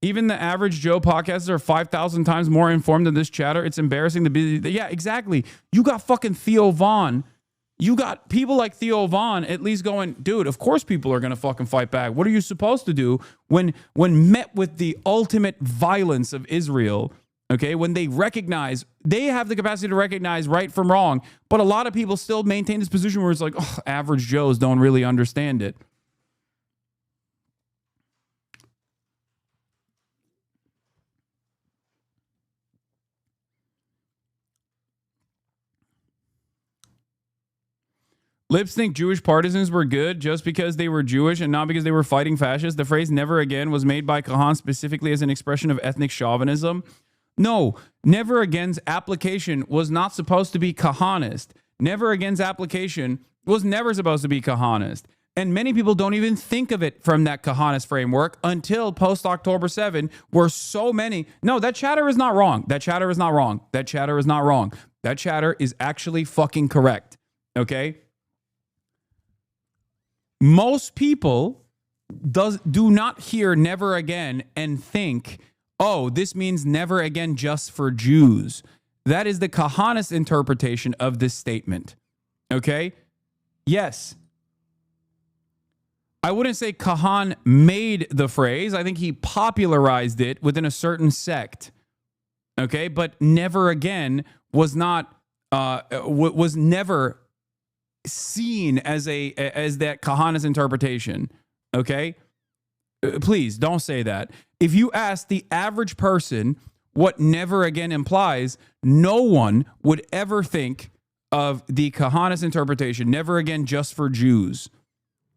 Even the average Joe podcasters are 5,000 times more informed than this chatter. It's embarrassing to be. Yeah, exactly. You got fucking Theo Von. You got people like Theo Von at least going, dude, of course people are going to fucking fight back. What are you supposed to do when met with the ultimate violence of Israel? Okay, when they recognize, they have the capacity to recognize right from wrong, but a lot of people still maintain this position where it's like, oh, average Joes don't really understand it. Libs think Jewish partisans were good just because they were Jewish and not because they were fighting fascists. The phrase never again was made by Kahan specifically as an expression of ethnic chauvinism. No, never again's application was not supposed to be Kahanist. Never again's application was never supposed to be Kahanist. And many people don't even think of it from that Kahanist framework until post-October 7, where so many... No, that chatter is not wrong. That chatter is not wrong. That chatter is not wrong. That chatter is actually fucking correct. Okay? Most people do not hear never again and think, oh, this means never again just for Jews. That is the Kahanist interpretation of this statement. Okay? Yes. I wouldn't say Kahan made the phrase. I think he popularized it within a certain sect. Okay? But never again was not, was never seen as that Kahanist interpretation. Okay? Please don't say that. If you ask the average person what never again implies, no one would ever think of the Kahanist interpretation, never again just for Jews,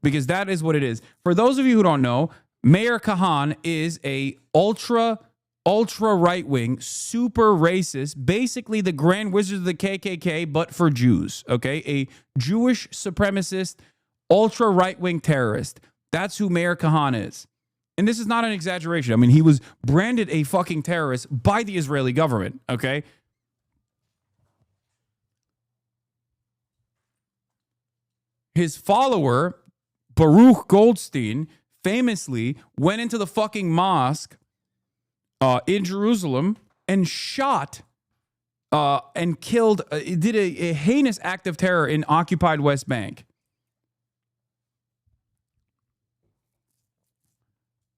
because that is what it is. For those of you who don't know, Mayor Kahan is a ultra right-wing, super racist, basically the Grand Wizard of the KKK, but for Jews, okay? A Jewish supremacist, ultra right-wing terrorist. That's who Mayor Kahan is. And this is not an exaggeration. I mean, he was branded a fucking terrorist by the Israeli government, okay? His follower, Baruch Goldstein, famously went into the fucking mosque in Jerusalem and shot and killed, did a heinous act of terror in occupied West Bank.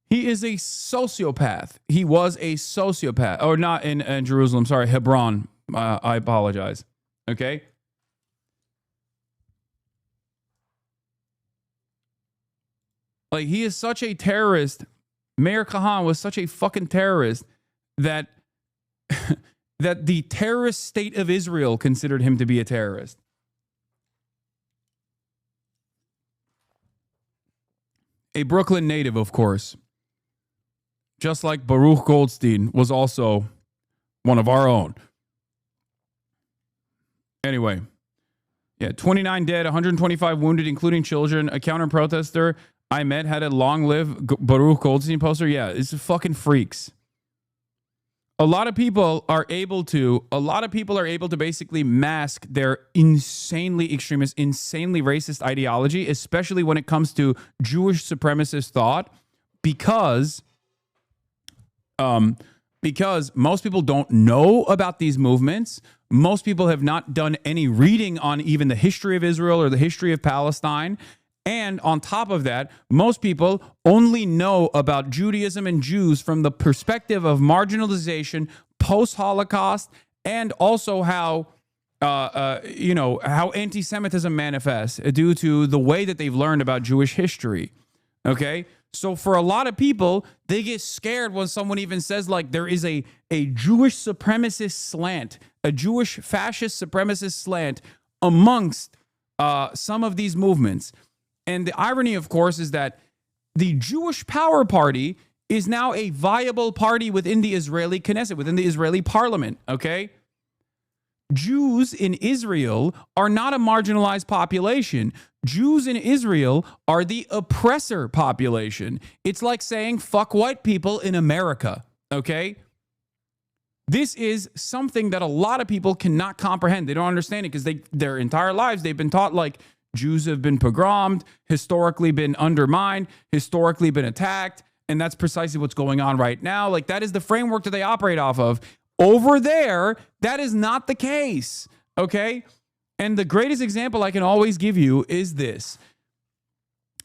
He is a sociopath. He was a sociopath. Or not in Jerusalem, sorry, Hebron. I apologize. Okay? Like, he is such a terrorist. Mayor Kahan was such a fucking terrorist that that the terrorist state of Israel considered him to be a terrorist. A Brooklyn native, of course. Just like Baruch Goldstein was also one of our own. Anyway. Yeah, 29 dead, 125 wounded, including children. A counter-protester I met had a long-live Baruch Goldstein poster. Yeah, it's fucking freaks. A lot of people are able to basically mask their insanely extremist, insanely racist ideology, especially when it comes to Jewish supremacist thought, because most people don't know about these movements. Most people have not done any reading on even the history of Israel or the history of Palestine. And on top of that, most people only know about Judaism and Jews from the perspective of marginalization, post-Holocaust, and also how anti-Semitism manifests due to the way that they've learned about Jewish history. Okay? So for a lot of people, they get scared when someone even says, like, there is a Jewish supremacist slant, a Jewish fascist supremacist slant amongst some of these movements. And the irony, of course, is that the Jewish Power Party is now a viable party within the Israeli Knesset, within the Israeli parliament, okay? Jews in Israel are not a marginalized population. Jews in Israel are the oppressor population. It's like saying fuck white people in America, okay? This is something that a lot of people cannot comprehend. They don't understand it because their entire lives they've been taught like Jews have been pogromed, historically been undermined, historically been attacked, and that's precisely what's going on right now. Like that is the framework that they operate off of. Over there, that is not the case, okay? And the greatest example I can always give you is this.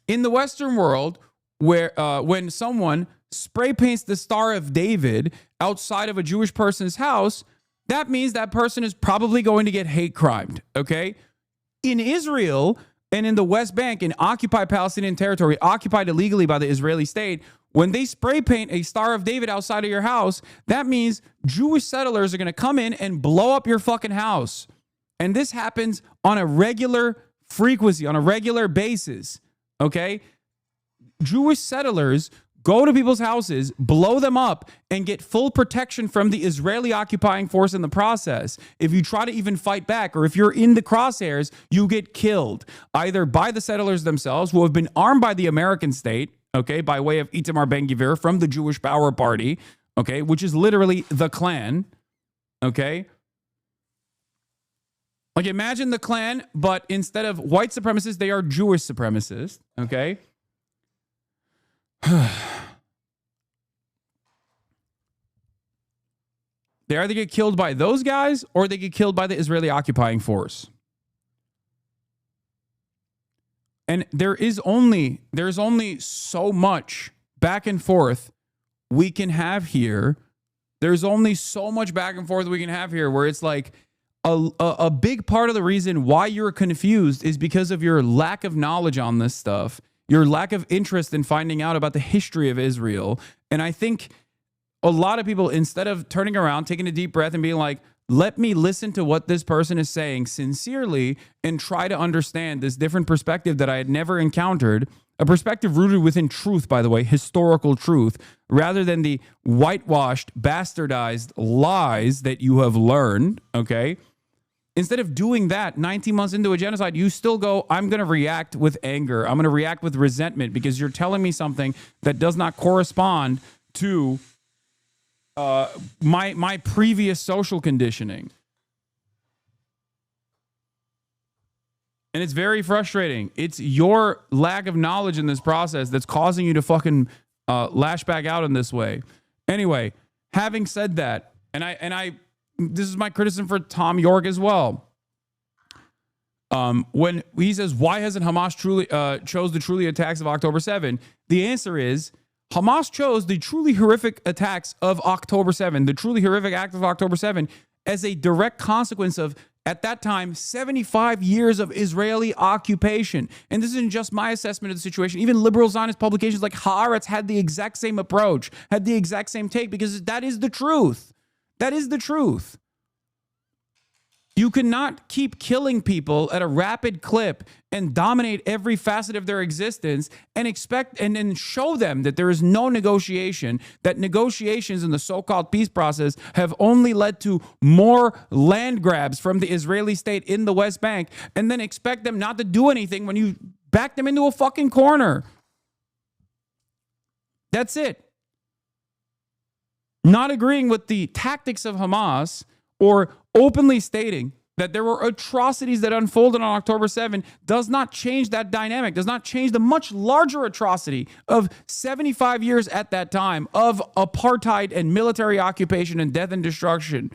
In the Western world, where when someone spray paints the Star of David outside of a Jewish person's house, that means that person is probably going to get hate crimed, okay? In Israel and in the West Bank, in occupied Palestinian territory, occupied illegally by the Israeli state, when they spray paint a Star of David outside of your house, that means Jewish settlers are going to come in and blow up your fucking house. And this happens on a regular frequency, on a regular basis, okay? Jewish settlers go to people's houses, blow them up, and get full protection from the Israeli occupying force in the process. If you try to even fight back, or if you're in the crosshairs, you get killed, either by the settlers themselves, who have been armed by the American state, okay, by way of Itamar Ben-Gvir from the Jewish Power Party, okay, which is literally the Klan, okay? Like imagine the Klan, but instead of white supremacists, they are Jewish supremacists, okay? They either get killed by those guys or they get killed by the Israeli occupying force. And there's only so much back and forth we can have here. There's only so much back and forth we can have here where it's like a big part of the reason why you're confused is because of your lack of knowledge on this stuff, your lack of interest in finding out about the history of Israel. And I think a lot of people, instead of turning around, taking a deep breath and being like, let me listen to what this person is saying sincerely and try to understand this different perspective that I had never encountered, a perspective rooted within truth, by the way, historical truth, rather than the whitewashed, bastardized lies that you have learned, okay? Instead of doing that 19 months into a genocide, you still go, I'm going to react with anger. I'm going to react with resentment because you're telling me something that does not correspond to my previous social conditioning. And it's very frustrating. It's your lack of knowledge in this process that's causing you to fucking lash back out in this way. Anyway, having said that, and I this is my criticism for Tom York as well. When he says, why hasn't Hamas truly chose the truly attacks of October 7? The answer is Hamas chose the truly horrific attacks of October 7, the truly horrific act of October 7, as a direct consequence of, at that time, 75 years of Israeli occupation. And this isn't just my assessment of the situation. Even liberal Zionist publications like Haaretz had the exact same approach, had the exact same take, because that is the truth. That is the truth. You cannot keep killing people at a rapid clip and dominate every facet of their existence and expect and then show them that there is no negotiation, that negotiations in the so-called peace process have only led to more land grabs from the Israeli state in the West Bank, and then expect them not to do anything when you back them into a fucking corner. That's it. Not agreeing with the tactics of Hamas or openly stating that there were atrocities that unfolded on October 7 does not change that dynamic, does not change the much larger atrocity of 75 years at that time of apartheid and military occupation and death and destruction.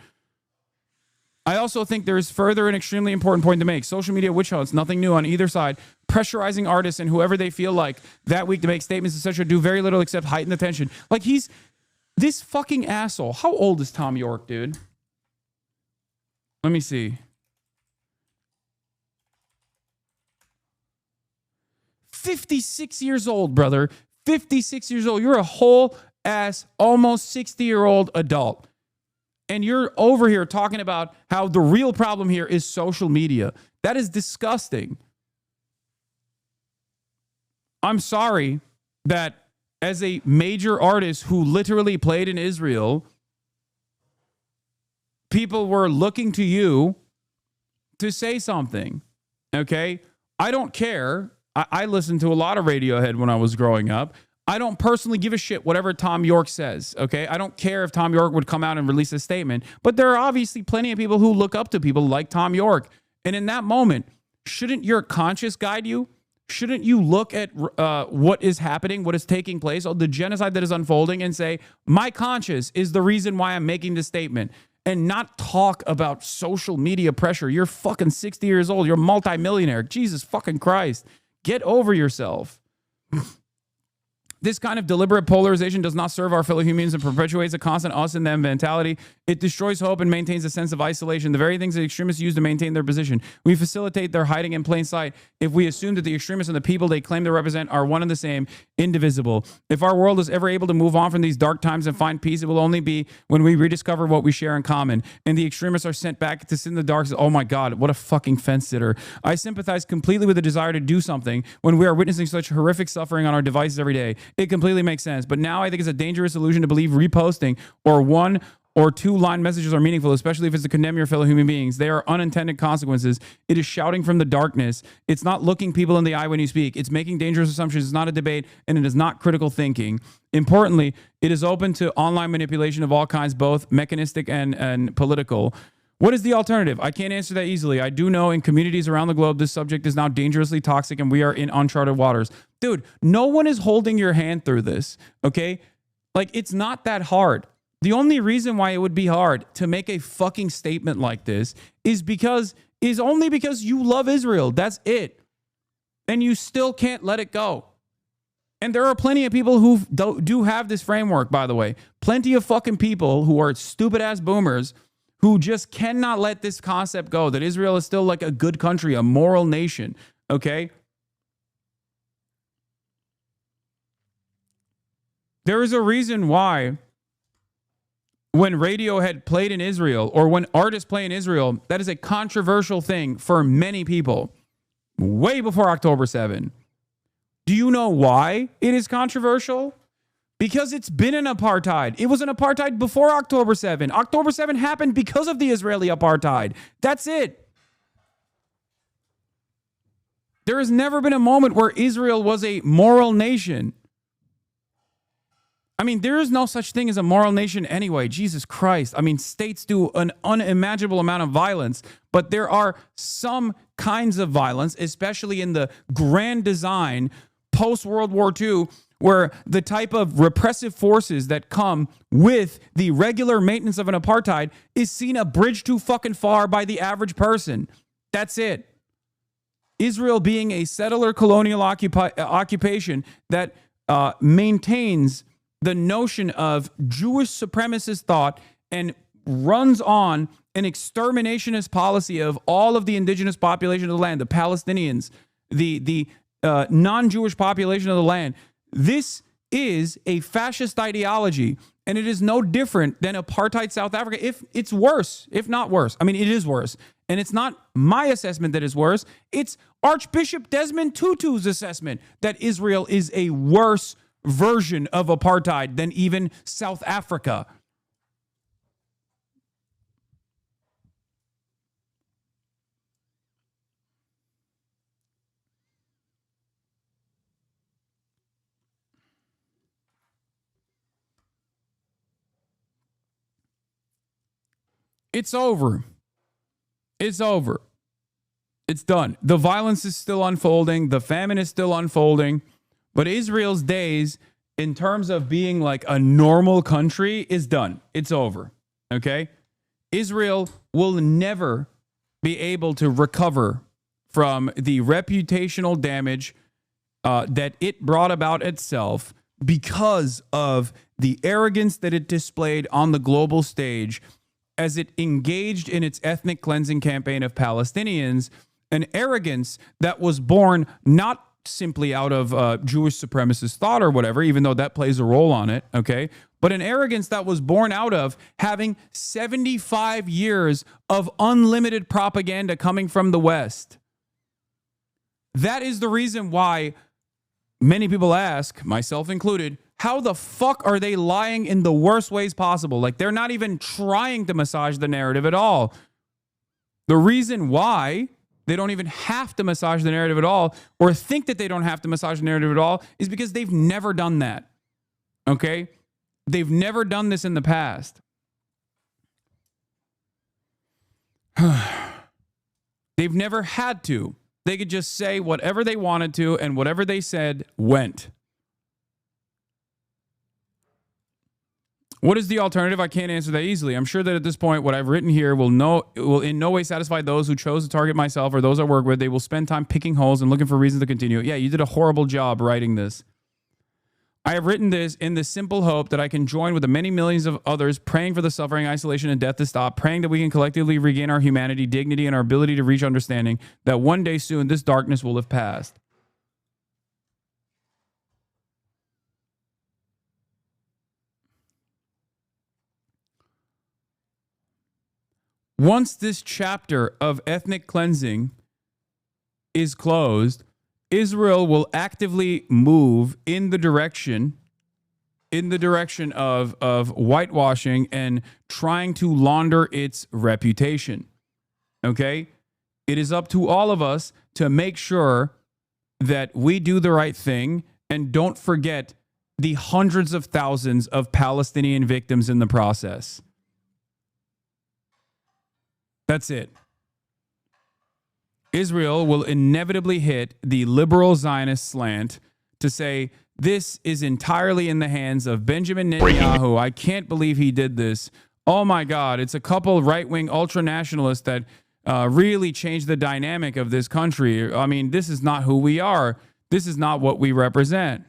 I also think there is further an extremely important point to make. Social media witch hunts, nothing new on either side, pressurizing artists and whoever they feel like that week to make statements, etc., do very little except heighten the tension. Like this fucking asshole. How old is Tom York, dude? Let me see. 56 years old, brother. 56 years old. You're a whole ass, almost 60-year-old adult. And you're over here talking about how the real problem here is social media. That is disgusting. I'm sorry that as a major artist who literally played in Israel, people were looking to you to say something, okay? I don't care. I listened to a lot of Radiohead when I was growing up. I don't personally give a shit whatever Tom York says, okay? I don't care if Tom York would come out and release a statement, but there are obviously plenty of people who look up to people like Tom York. And in that moment, shouldn't your conscience guide you? Shouldn't you look at what is happening, what is taking place, the genocide that is unfolding, and say, my conscience is the reason why I'm making this statement, and not talk about social media pressure? You're fucking 60 years old. You're a multimillionaire. Jesus fucking Christ. Get over yourself. This kind of deliberate polarization does not serve our fellow humans and perpetuates a constant us and them mentality. It destroys hope and maintains a sense of isolation, the very things that extremists use to maintain their position. We facilitate their hiding in plain sight if we assume that the extremists and the people they claim to represent are one and the same, indivisible. If our world is ever able to move on from these dark times and find peace, it will only be when we rediscover what we share in common. And the extremists are sent back to sit in the dark. Oh my God, what a fucking fence sitter. I sympathize completely with the desire to do something when we are witnessing such horrific suffering on our devices every day. It completely makes sense. But now I think it's a dangerous illusion to believe reposting or 1 or 2 line messages are meaningful, especially if it's to condemn your fellow human beings. They are unintended consequences. It is shouting from the darkness. It's not looking people in the eye when you speak. It's making dangerous assumptions. It's not a debate, and it is not critical thinking. Importantly, it is open to online manipulation of all kinds, both mechanistic and political. What is the alternative? I can't answer that easily. I do know in communities around the globe, this subject is now dangerously toxic and we are in uncharted waters. Dude, no one is holding your hand through this, okay? Like, it's not that hard. The only reason why it would be hard to make a fucking statement like this is only because you love Israel. That's it. And you still can't let it go. And there are plenty of people who do have this framework, by the way. Plenty of fucking people who are stupid-ass boomers who just cannot let this concept go, that Israel is still like a good country, a moral nation, okay? There is a reason why when Radiohead played in Israel or when artists play in Israel, that is a controversial thing for many people way before October 7. Do you know why it is controversial? Because it's been an apartheid. It was an apartheid before October 7. October 7 happened because of the Israeli apartheid. That's it. There has never been a moment where Israel was a moral nation. I mean, there is no such thing as a moral nation anyway. Jesus Christ. I mean, states do an unimaginable amount of violence, but there are some kinds of violence, especially in the grand design post-World War II, where the type of repressive forces that come with the regular maintenance of an apartheid is seen a bridge too fucking far by the average person. That's it. Israel being a settler colonial occupation that maintains the notion of Jewish supremacist thought and runs on an exterminationist policy of all of the indigenous population of the land, the Palestinians, the non-Jewish population of the land. This is a fascist ideology, and it is no different than apartheid South Africa. If it's worse, if not worse. I mean, it is worse. And it's not my assessment that is worse. It's Archbishop Desmond Tutu's assessment that Israel is a worse version of apartheid than even South Africa. It's over. It's over. It's done. The violence is still unfolding. The famine is still unfolding. But Israel's days, in terms of being like a normal country, is done. It's over. Okay? Israel will never be able to recover from the reputational damage that it brought about itself because of the arrogance that it displayed on the global stage as it engaged in its ethnic cleansing campaign of Palestinians, an arrogance that was born not simply out of Jewish supremacist thought or whatever, even though that plays a role on it, okay? But an arrogance that was born out of having 75 years of unlimited propaganda coming from the West. That is the reason why many people ask, myself included, how the fuck are they lying in the worst ways possible? Like, they're not even trying to massage the narrative at all. The reason why they don't even have to massage the narrative at all, or think that they don't have to massage the narrative at all, is because they've never done that. Okay? They've never done this in the past. They've never had to. They could just say whatever they wanted to, and whatever they said went. What is the alternative? I can't answer that easily. I'm sure that at this point, what I've written here will in no way satisfy those who chose to target myself or those I work with. They will spend time picking holes and looking for reasons to continue. Yeah, you did a horrible job writing this. I have written this in the simple hope that I can join with the many millions of others praying for the suffering, isolation, and death to stop, praying that we can collectively regain our humanity, dignity, and our ability to reach understanding, that one day soon this darkness will have passed. Once this chapter of ethnic cleansing is closed, Israel will actively move in the direction of whitewashing and trying to launder its reputation. Okay? It is up to all of us to make sure that we do the right thing and don't forget the hundreds of thousands of Palestinian victims in the process. That's it. Israel will inevitably hit the liberal Zionist slant to say, this is entirely in the hands of Benjamin Netanyahu. I can't believe he did this. Oh my God, it's a couple right-wing ultra-nationalists that really changed the dynamic of this country. I mean, this is not who we are. This is not what we represent.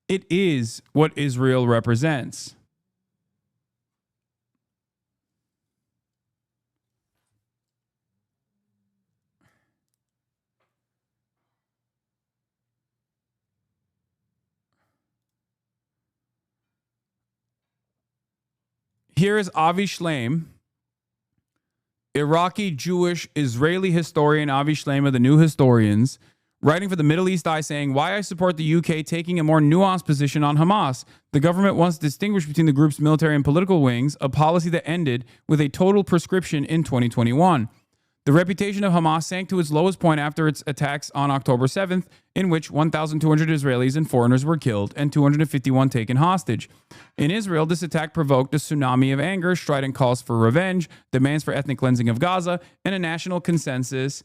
It is what Israel represents. Here is Avi Shleim, Iraqi Jewish Israeli historian Avi Shleim of the New Historians, writing for the Middle East Eye, saying, why I support the UK taking a more nuanced position on Hamas. The government wants to distinguish between the group's military and political wings, a policy that ended with a total proscription in 2021. The reputation of Hamas sank to its lowest point after its attacks on October 7th, in which 1,200 Israelis and foreigners were killed and 251 taken hostage. In Israel, this attack provoked a tsunami of anger, strident calls for revenge, demands for ethnic cleansing of Gaza, and a national consensus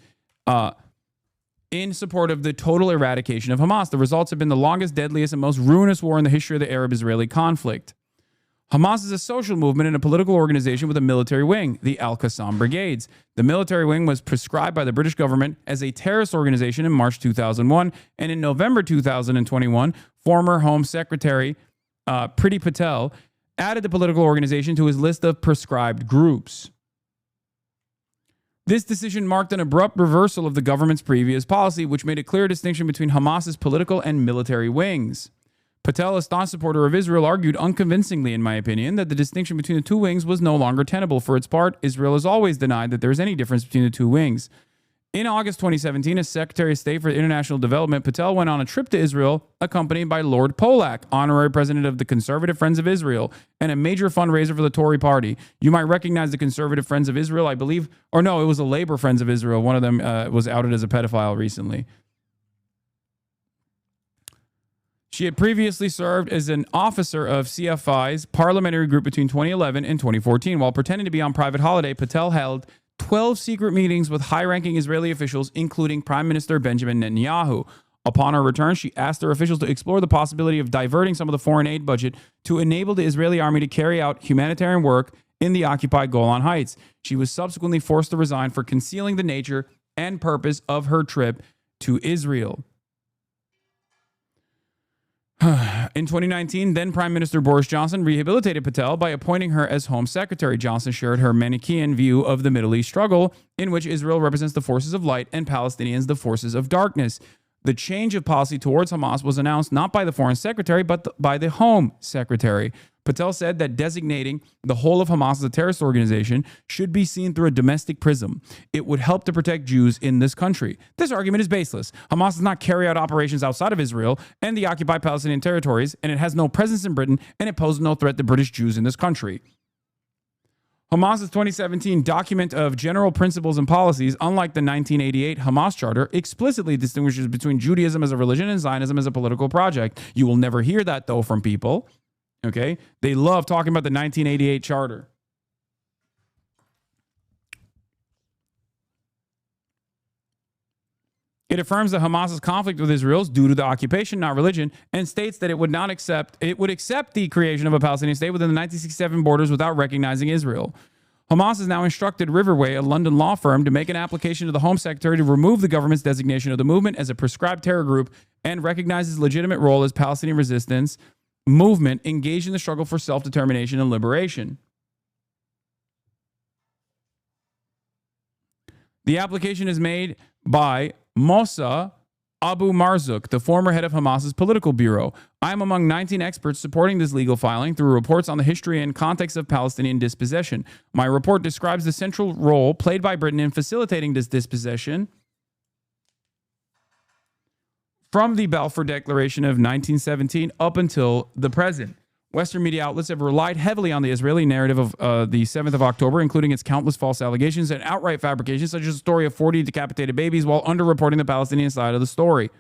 in support of the total eradication of Hamas. The results have been the longest, deadliest, and most ruinous war in the history of the Arab-Israeli conflict. Hamas is a social movement and a political organization with a military wing, the Al-Qassam Brigades. The military wing was prescribed by the British government as a terrorist organization in March 2001, and in November 2021, former Home Secretary Priti Patel added the political organization to his list of prescribed groups. This decision marked an abrupt reversal of the government's previous policy, which made a clear distinction between Hamas's political and military wings. Patel, a staunch supporter of Israel, argued unconvincingly, in my opinion, that the distinction between the two wings was no longer tenable. For its part, Israel has always denied that there is any difference between the two wings. In August 2017, as Secretary of State for International Development, Patel went on a trip to Israel, accompanied by Lord Polak, honorary president of the Conservative Friends of Israel, and a major fundraiser for the Tory party. You might recognize the Conservative Friends of Israel, I believe, or no, it was the Labor Friends of Israel. One of them was outed as a pedophile recently. She had previously served as an officer of CFI's parliamentary group between 2011 and 2014. While pretending to be on private holiday, Patel held 12 secret meetings with high-ranking Israeli officials, including Prime Minister Benjamin Netanyahu. Upon her return, she asked her officials to explore the possibility of diverting some of the foreign aid budget to enable the Israeli army to carry out humanitarian work in the occupied Golan Heights. She was subsequently forced to resign for concealing the nature and purpose of her trip to Israel. In 2019, then Prime Minister Boris Johnson rehabilitated Patel by appointing her as Home Secretary. Johnson shared her Manichaean view of the Middle East struggle, in which Israel represents the forces of light and Palestinians the forces of darkness. The change of policy towards Hamas was announced not by the Foreign Secretary, but by the Home Secretary. Patel said that designating the whole of Hamas as a terrorist organization should be seen through a domestic prism. It would help to protect Jews in this country. This argument is baseless. Hamas does not carry out operations outside of Israel and the occupied Palestinian territories, and it has no presence in Britain, and it poses no threat to British Jews in this country. Hamas's 2017 document of general principles and policies, unlike the 1988 Hamas Charter, explicitly distinguishes between Judaism as a religion and Zionism as a political project. You will never hear that, though, from people. Okay? They love talking about the 1988 Charter. It affirms that Hamas's conflict with Israel is due to the occupation, not religion, and states that it would accept the creation of a Palestinian state within the 1967 borders without recognizing Israel. Hamas has now instructed Riverway, a London law firm, to make an application to the Home Secretary to remove the government's designation of the movement as a prescribed terror group and recognize its legitimate role as Palestinian resistance movement engaged in the struggle for self-determination and liberation. The application is made by Mossa Abu Marzouk, the former head of Hamas's political bureau. I am among 19 experts supporting this legal filing through reports on the history and context of Palestinian dispossession. My report describes the central role played by Britain in facilitating this dispossession from the Balfour Declaration of 1917 up until the present. Western media outlets have relied heavily on the Israeli narrative of the 7th of October, including its countless false allegations and outright fabrications, such as the story of 40 decapitated babies, while underreporting the Palestinian side of the story.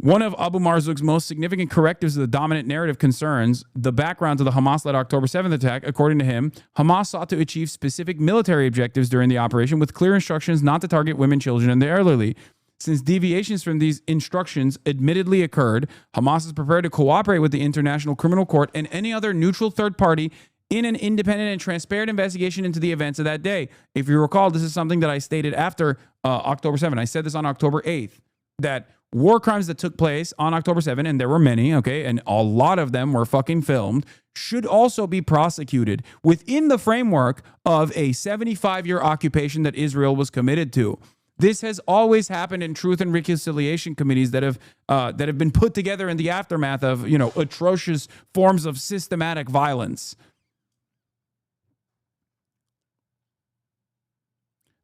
One of Abu Marzouk's most significant correctives of the dominant narrative concerns the background to the Hamas-led October 7th attack. According to him, Hamas sought to achieve specific military objectives during the operation with clear instructions not to target women, children, and the elderly. Since deviations from these instructions admittedly occurred, Hamas is prepared to cooperate with the International Criminal Court and any other neutral third party in an independent and transparent investigation into the events of that day. If you recall, this is something that I stated after October 7th. I said this on October 8th, that war crimes that took place on October 7th, and there were many, okay, and a lot of them were fucking filmed, should also be prosecuted within the framework of a 75-year occupation that Israel was committed to. This has always happened in truth and reconciliation committees that have been put together in the aftermath of, atrocious forms of systematic violence.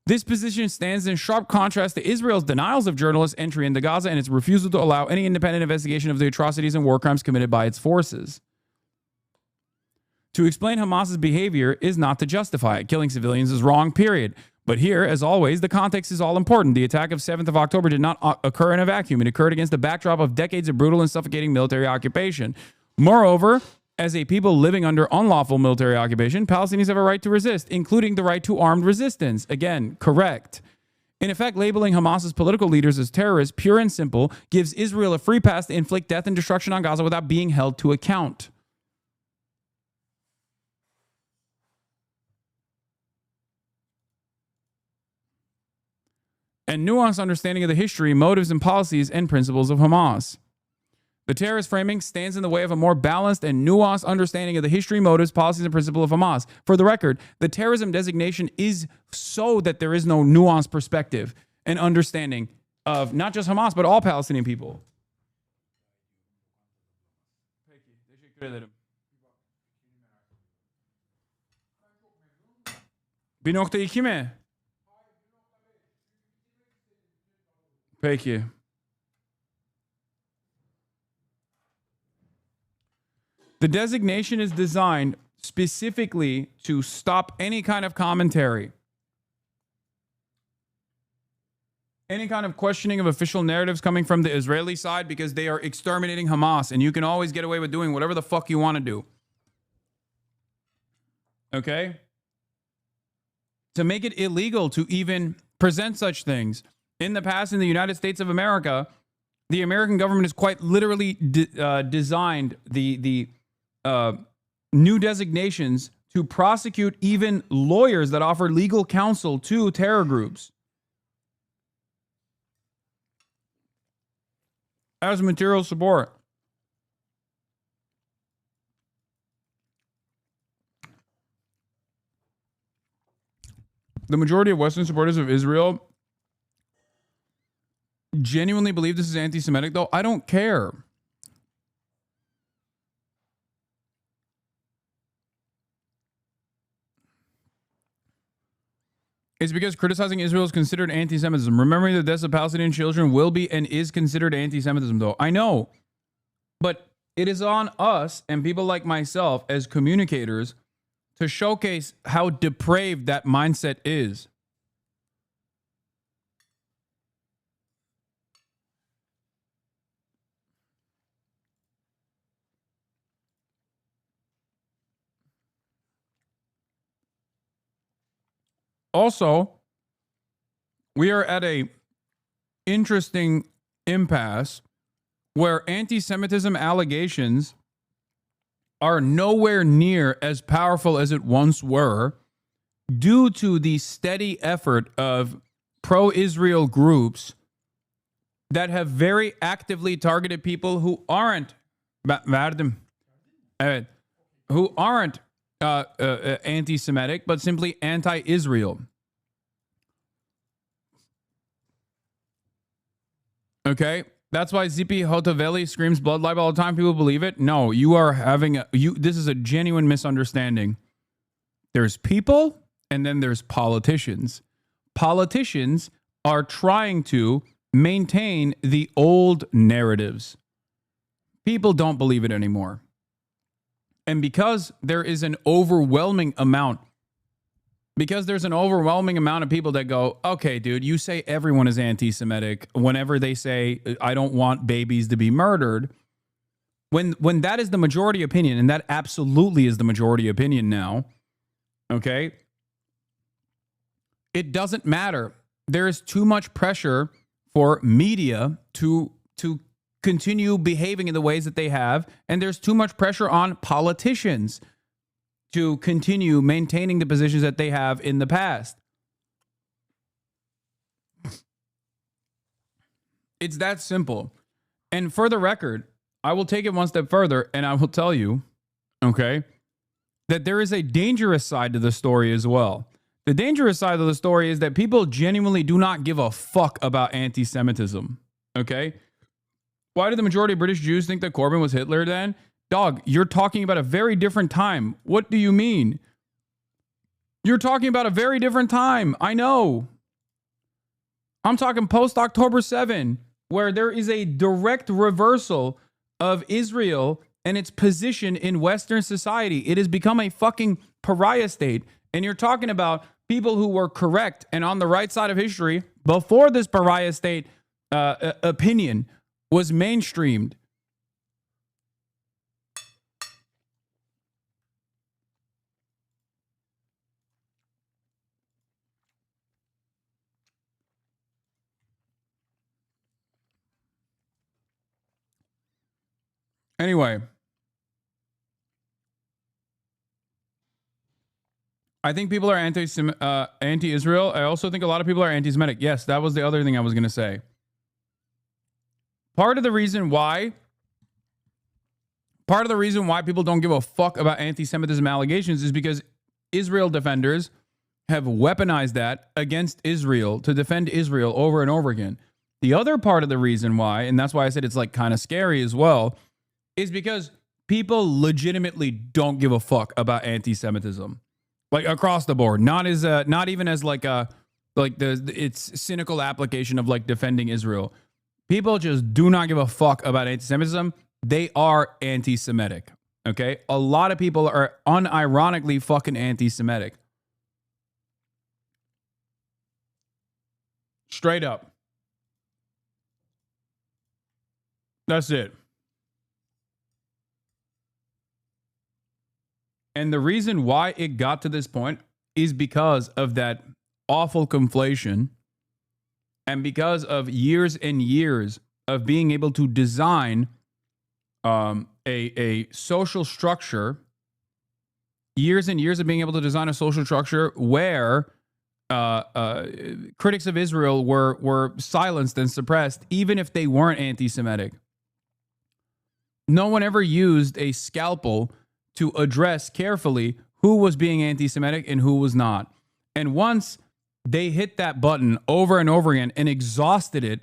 This position stands in sharp contrast to Israel's denials of journalists' entry into Gaza and its refusal to allow any independent investigation of the atrocities and war crimes committed by its forces. To explain Hamas's behavior is not to justify it. Killing civilians is wrong, period. But here, as always, the context is all important. The attack of 7th of October did not occur in a vacuum. It occurred against the backdrop of decades of brutal and suffocating military occupation. Moreover, as a people living under unlawful military occupation, Palestinians have a right to resist, including the right to armed resistance. Again, correct. In effect, labeling Hamas's political leaders as terrorists, pure and simple, gives Israel a free pass to inflict death and destruction on Gaza without being held to account. And nuanced understanding of the history, motives, and policies and principles of Hamas. The terrorist framing stands in the way of a more balanced and nuanced understanding of the history, motives, policies, and principles of Hamas. For the record, the terrorism designation is so that there is no nuanced perspective and understanding of not just Hamas, but all Palestinian people. Peki. The designation is designed specifically to stop any kind of commentary, any kind of questioning of official narratives coming from the Israeli side, because they are exterminating Hamas, and you can always get away with doing whatever the fuck you want to do. Okay? To make it illegal to even present such things. In the past, in the United States of America, the American government has quite literally designed the new designations to prosecute even lawyers that offer legal counsel to terror groups. As material support. The majority of Western supporters of Israel genuinely believe this is anti-Semitic, though. I don't care. It's because criticizing Israel is considered anti-Semitism. Remembering the deaths of Palestinian children will be and is considered anti-Semitism, though. I know. But it is on us and people like myself as communicators to showcase how depraved that mindset is. Also, we are at a interesting impasse where anti-Semitism allegations are nowhere near as powerful as it once were due to the steady effort of pro-Israel groups that have very actively targeted people who aren't anti-Semitic, but simply anti-Israel. Okay? That's why Zipi Hotoveli screams blood libel all the time. People believe it. No, you are having this is a genuine misunderstanding. There's people and then there's politicians. Politicians are trying to maintain the old narratives. People don't believe it anymore. And because there is an overwhelming amount of people that go, okay, dude, you say everyone is anti-Semitic whenever they say, I don't want babies to be murdered. When that is the majority opinion, and that absolutely is the majority opinion now, okay, it doesn't matter. There is too much pressure for media to continue behaving in the ways that they have, and there's too much pressure on politicians to continue maintaining the positions that they have in the past. It's that simple. And for the record, I will take it one step further and I will tell you, okay, that there is a dangerous side to the story as well. The dangerous side of the story is that people genuinely do not give a fuck about anti-Semitism, okay? Why did the majority of British Jews think that Corbyn was Hitler then? Dog, you're talking about a very different time. What do you mean? You're talking about a very different time. I know. I'm talking post-October 7, where there is a direct reversal of Israel and its position in Western society. It has become a fucking pariah state. And you're talking about people who were correct and on the right side of history before this pariah state opinion was mainstreamed. Anyway, I think people are anti-Israel. I also think a lot of people are anti-Semitic. Yes, that was the other thing I was going to say. Part of the reason why people don't give a fuck about anti-Semitism allegations is because Israel defenders have weaponized that against Israel to defend Israel over and over again. The other part of the reason why, and that's why I said it's like kind of scary as well, is because people legitimately don't give a fuck about anti-Semitism, like across the board. Not even as its cynical application of like defending Israel. People just do not give a fuck about anti-Semitism. They are anti-Semitic. Okay, a lot of people are unironically fucking anti-Semitic. Straight up. That's it. And the reason why it got to this point is because of that awful conflation and because of years and years of being able to design a social structure, years and years of being able to design a social structure where critics of Israel were silenced and suppressed, even if they weren't anti-Semitic. No one ever used a scalpel to address carefully who was being anti-Semitic and who was not. And once they hit that button over and over again and exhausted it,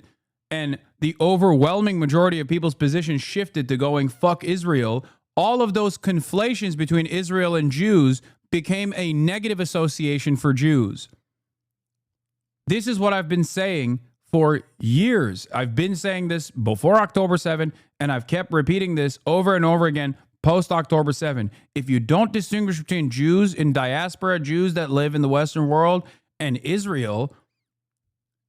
and the overwhelming majority of people's position shifted to going fuck Israel, all of those conflations between Israel and Jews became a negative association for Jews. This is what I've been saying for years. I've been saying this before October 7, and I've kept repeating this over and over again post October 7, if you don't distinguish between Jews in diaspora, Jews that live in the Western world, and Israel,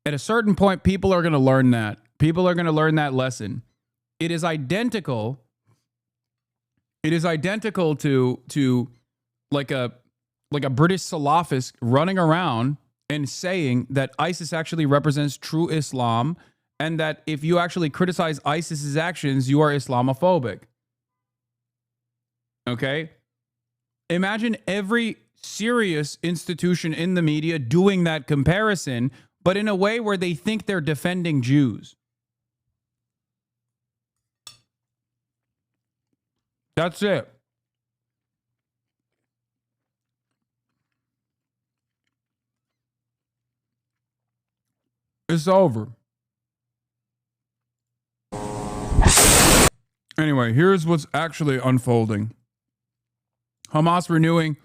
at a certain point, people are going to learn that. People are going to learn that lesson. It is identical. It is identical to like a British Salafist running around and saying that ISIS actually represents true Islam, and that if you actually criticize ISIS's actions, you are Islamophobic. Okay? Imagine every serious institution in the media doing that comparison, but in a way where they think they're defending Jews. That's it. It's over. Anyway, here's what's actually unfolding. Hamas reviewing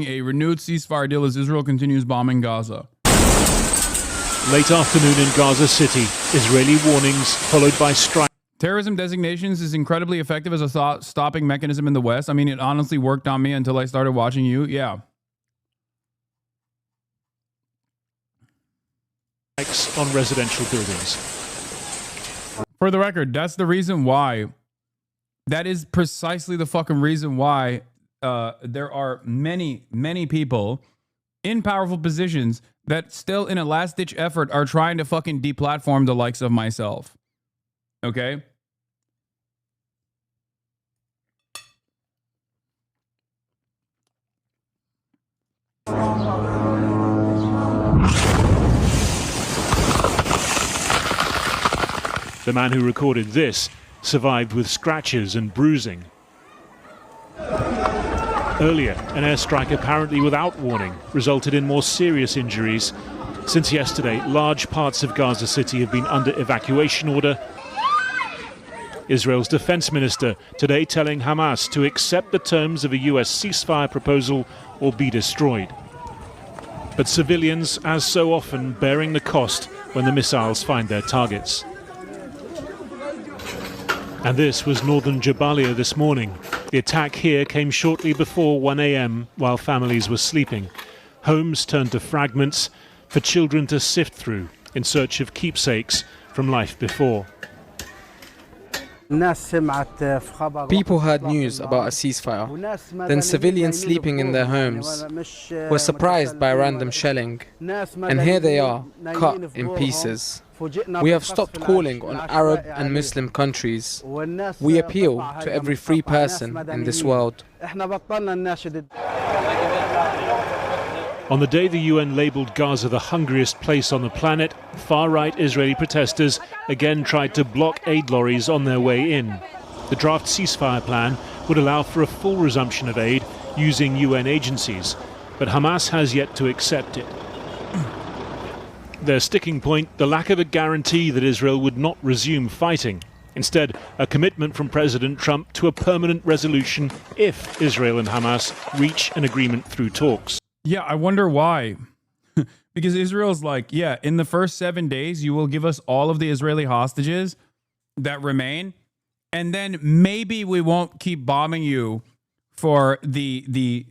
a renewed ceasefire deal as Israel continues bombing Gaza. Late afternoon in Gaza City, Israeli warnings followed by strikes. Terrorism designations is incredibly effective as a stopping mechanism in the West. I mean, it honestly worked on me until I started watching you. Yeah. On residential buildings. For the record, that's the reason why. That is precisely the fucking reason why there are many, many people in powerful positions that still in a last-ditch effort are trying to fucking deplatform the likes of myself. Okay? The man who recorded this survived with scratches and bruising. Earlier, an airstrike apparently without warning resulted in more serious injuries. Since yesterday, large parts of Gaza City have been under evacuation order. Israel's defense minister today telling Hamas to accept the terms of a US ceasefire proposal or be destroyed. But civilians, as so often, bearing the cost when the missiles find their targets. And this was northern Jabalia this morning. The attack here came shortly before 1 a.m. while families were sleeping. Homes turned to fragments for children to sift through in search of keepsakes from life before. People heard news about a ceasefire. Then civilians sleeping in their homes were surprised by random shelling. And here they are, cut in pieces. We have stopped calling on Arab and Muslim countries. We appeal to every free person in this world. On the day the UN labelled Gaza the hungriest place on the planet, far-right Israeli protesters again tried to block aid lorries on their way in. The draft ceasefire plan would allow for a full resumption of aid using UN agencies, but Hamas has yet to accept it. Their sticking point, the lack of a guarantee that Israel would not resume fighting. Instead, a commitment from President Trump to a permanent resolution if Israel and Hamas reach an agreement through talks. Yeah, I wonder why. Because Israel's like, yeah, in the first 7 days, you will give us all of the Israeli hostages that remain, and then maybe we won't keep bombing you for the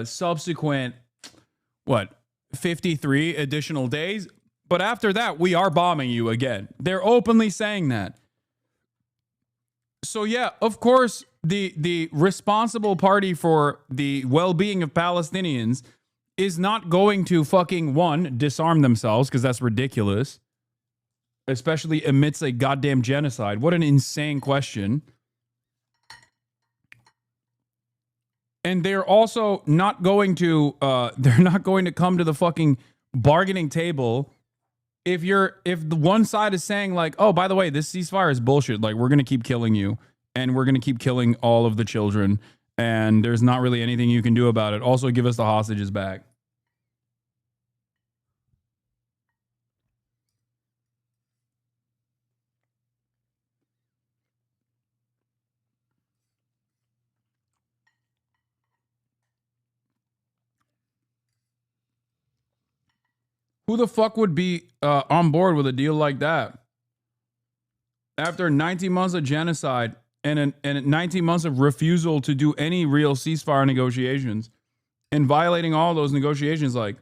subsequent, 53 additional days. But after that, we are bombing you again. They're openly saying that. So yeah, of course, the responsible party for the well-being of Palestinians is not going to fucking, one, disarm themselves, because that's ridiculous, especially amidst a goddamn genocide. What an insane question. And they're also not going to, come to the fucking bargaining table if the one side is saying like, oh, by the way, this ceasefire is bullshit. Like, we're going to keep killing you, and we're going to keep killing all of the children, and there's not really anything you can do about it. Also, give us the hostages back. Who the fuck would be on board with a deal like that? After 19 months of genocide, and 19 months of refusal to do any real ceasefire negotiations and violating all those negotiations, like,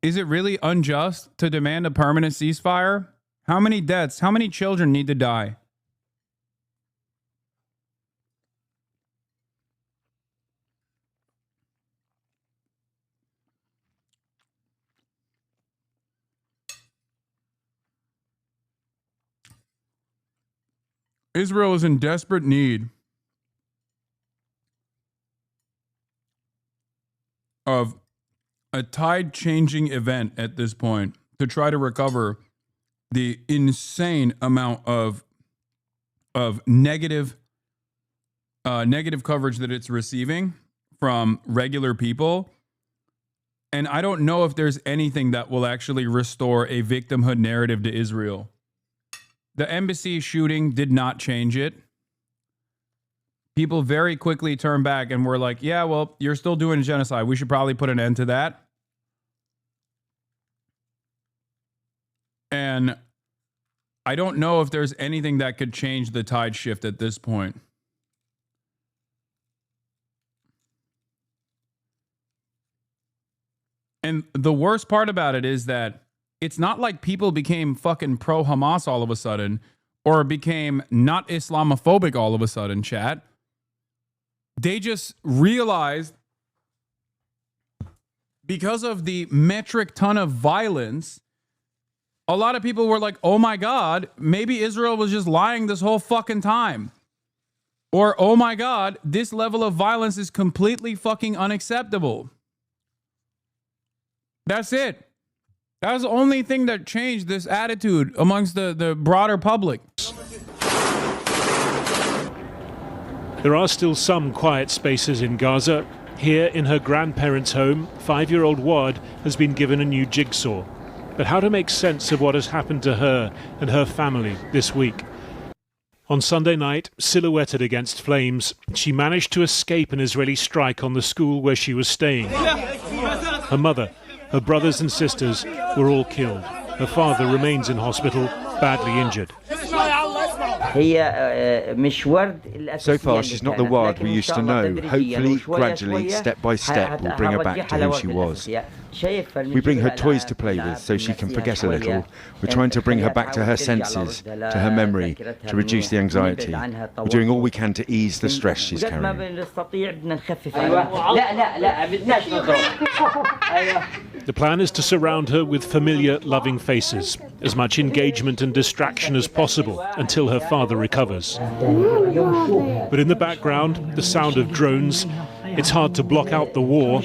is it really unjust to demand a permanent ceasefire? How many deaths, how many children need to die? Israel is in desperate need of a tide-changing event at this point to try to recover the insane amount of negative coverage that it's receiving from regular people. And I don't know if there's anything that will actually restore a victimhood narrative to Israel. The embassy shooting did not change it. People very quickly turned back and were like, yeah, well, you're still doing a genocide. We should probably put an end to that. And I don't know if there's anything that could change the tide shift at this point. And the worst part about it is that it's not like people became fucking pro-Hamas all of a sudden or became not Islamophobic all of a sudden, chat. They just realized because of the metric ton of violence, a lot of people were like, oh my God, maybe Israel was just lying this whole fucking time. Or, oh my God, this level of violence is completely fucking unacceptable. That's it. That was the only thing that changed this attitude amongst the broader public. There are still some quiet spaces in Gaza. Here in her grandparents' home, 5-year-old Wad has been given a new jigsaw. But how to make sense of what has happened to her and her family this week? On Sunday night, silhouetted against flames, she managed to escape an Israeli strike on the school where she was staying. Her mother, her brothers and sisters were all killed. Her father remains in hospital, badly injured. So far, she's not the Wad we used to know. Hopefully, gradually, step by step, we'll bring her back to who she was. We bring her toys to play with so she can forget a little. We're trying to bring her back to her senses, to her memory, to reduce the anxiety. We're doing all we can to ease the stress she's carrying. The plan is to surround her with familiar, loving faces, as much engagement and distraction as possible until her father recovers. But in the background, the sound of drones. It's hard to block out the war.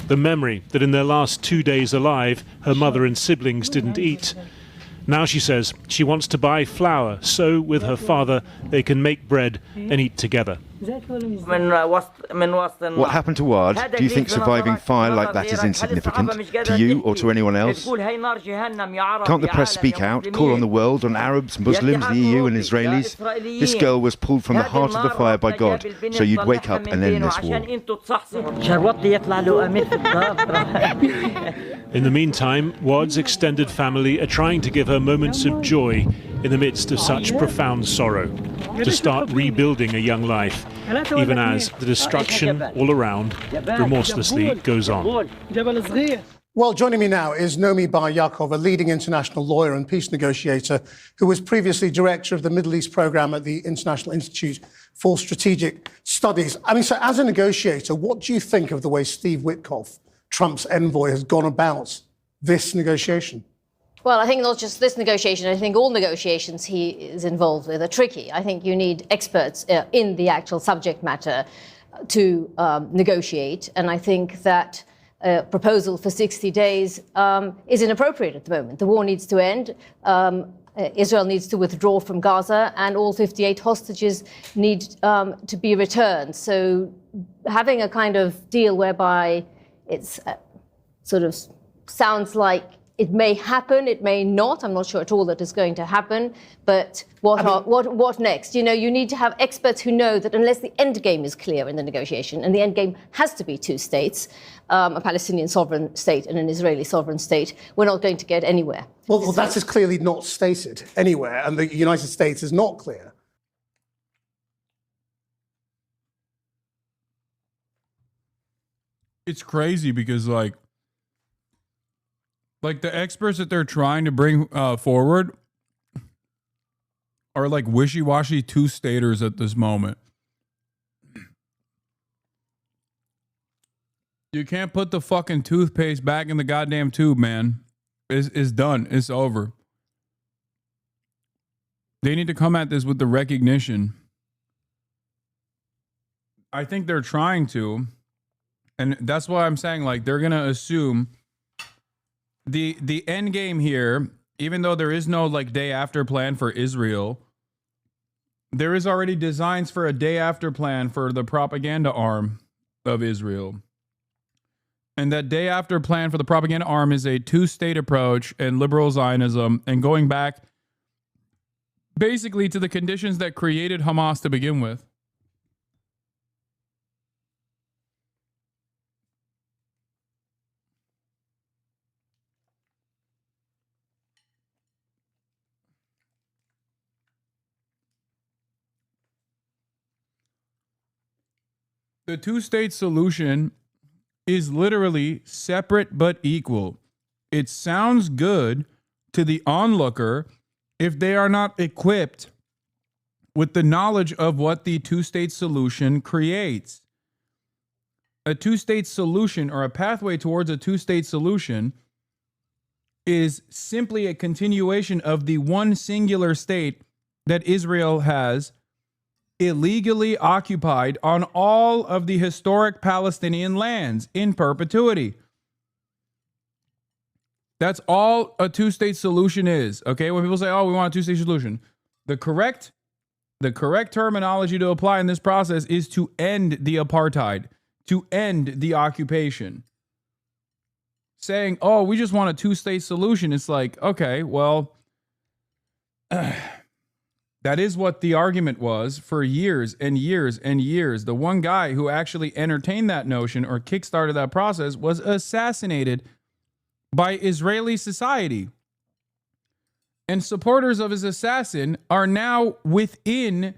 The memory that in their last 2 days alive, her mother and siblings didn't eat. Now she says she wants to buy flour so with her father they can make bread and eat together. What happened to Wad? Do you think surviving fire like that is insignificant? To you or to anyone else? Can't the press speak out, call on the world, on Arabs, Muslims, the EU and Israelis? This girl was pulled from the heart of the fire by God, so you'd wake up and end this war. In the meantime, Wad's extended family are trying to give her moments of joy in the midst of such profound sorrow, to start rebuilding a young life, even as the destruction all around remorselessly goes on. Well, joining me now is Nomi Bar Yaakov, a leading international lawyer and peace negotiator who was previously director of the Middle East program at the International Institute for Strategic Studies. I mean, so as a negotiator, what do you think of the way Steve Witkoff, Trump's envoy, has gone about this negotiation? Well, I think not just this negotiation, I think all negotiations he is involved with are tricky. I think you need experts in the actual subject matter to negotiate. And I think that proposal for 60 days is inappropriate at the moment. The war needs to end. Israel needs to withdraw from Gaza, and all 58 hostages need to be returned. So having a kind of deal whereby it's sort of sounds like It may happen, it may not. I'm not sure at all that it's going to happen. But what next? You know, you need to have experts who know that unless the end game is clear in the negotiation, and the end game has to be two states, a Palestinian sovereign state and an Israeli sovereign state, we're not going to get anywhere. Well, that is clearly not stated anywhere, and the United States is not clear. It's crazy because like the experts that they're trying to bring forward are like wishy-washy two-staters at this moment. You can't put the fucking toothpaste back in the goddamn tube, man. It's done. It's over. They need to come at this with the recognition. I think they're trying to, and that's why I'm saying like they're gonna assume the end game here, even though there is no like day after plan for Israel, there is already designs for a day after plan for the propaganda arm of Israel. And that day after plan for the propaganda arm is a two-state approach and liberal Zionism and going back basically to the conditions that created Hamas to begin with. The two-state solution is literally separate but equal. It sounds good to the onlooker if they are not equipped with the knowledge of what the two-state solution creates. A two-state solution or a pathway towards a two-state solution is simply a continuation of the one singular state that Israel has illegally occupied on all of the historic Palestinian lands in perpetuity. That's all a two-state solution is, okay? When people say, oh, we want a two-state solution, the correct terminology to apply in this process is to end the apartheid, to end the occupation. Saying, oh, we just want a two-state solution, it's like, okay, well, that is what the argument was for years and years and years. The one guy who actually entertained that notion or kickstarted that process was assassinated by Israeli society. And supporters of his assassin are now within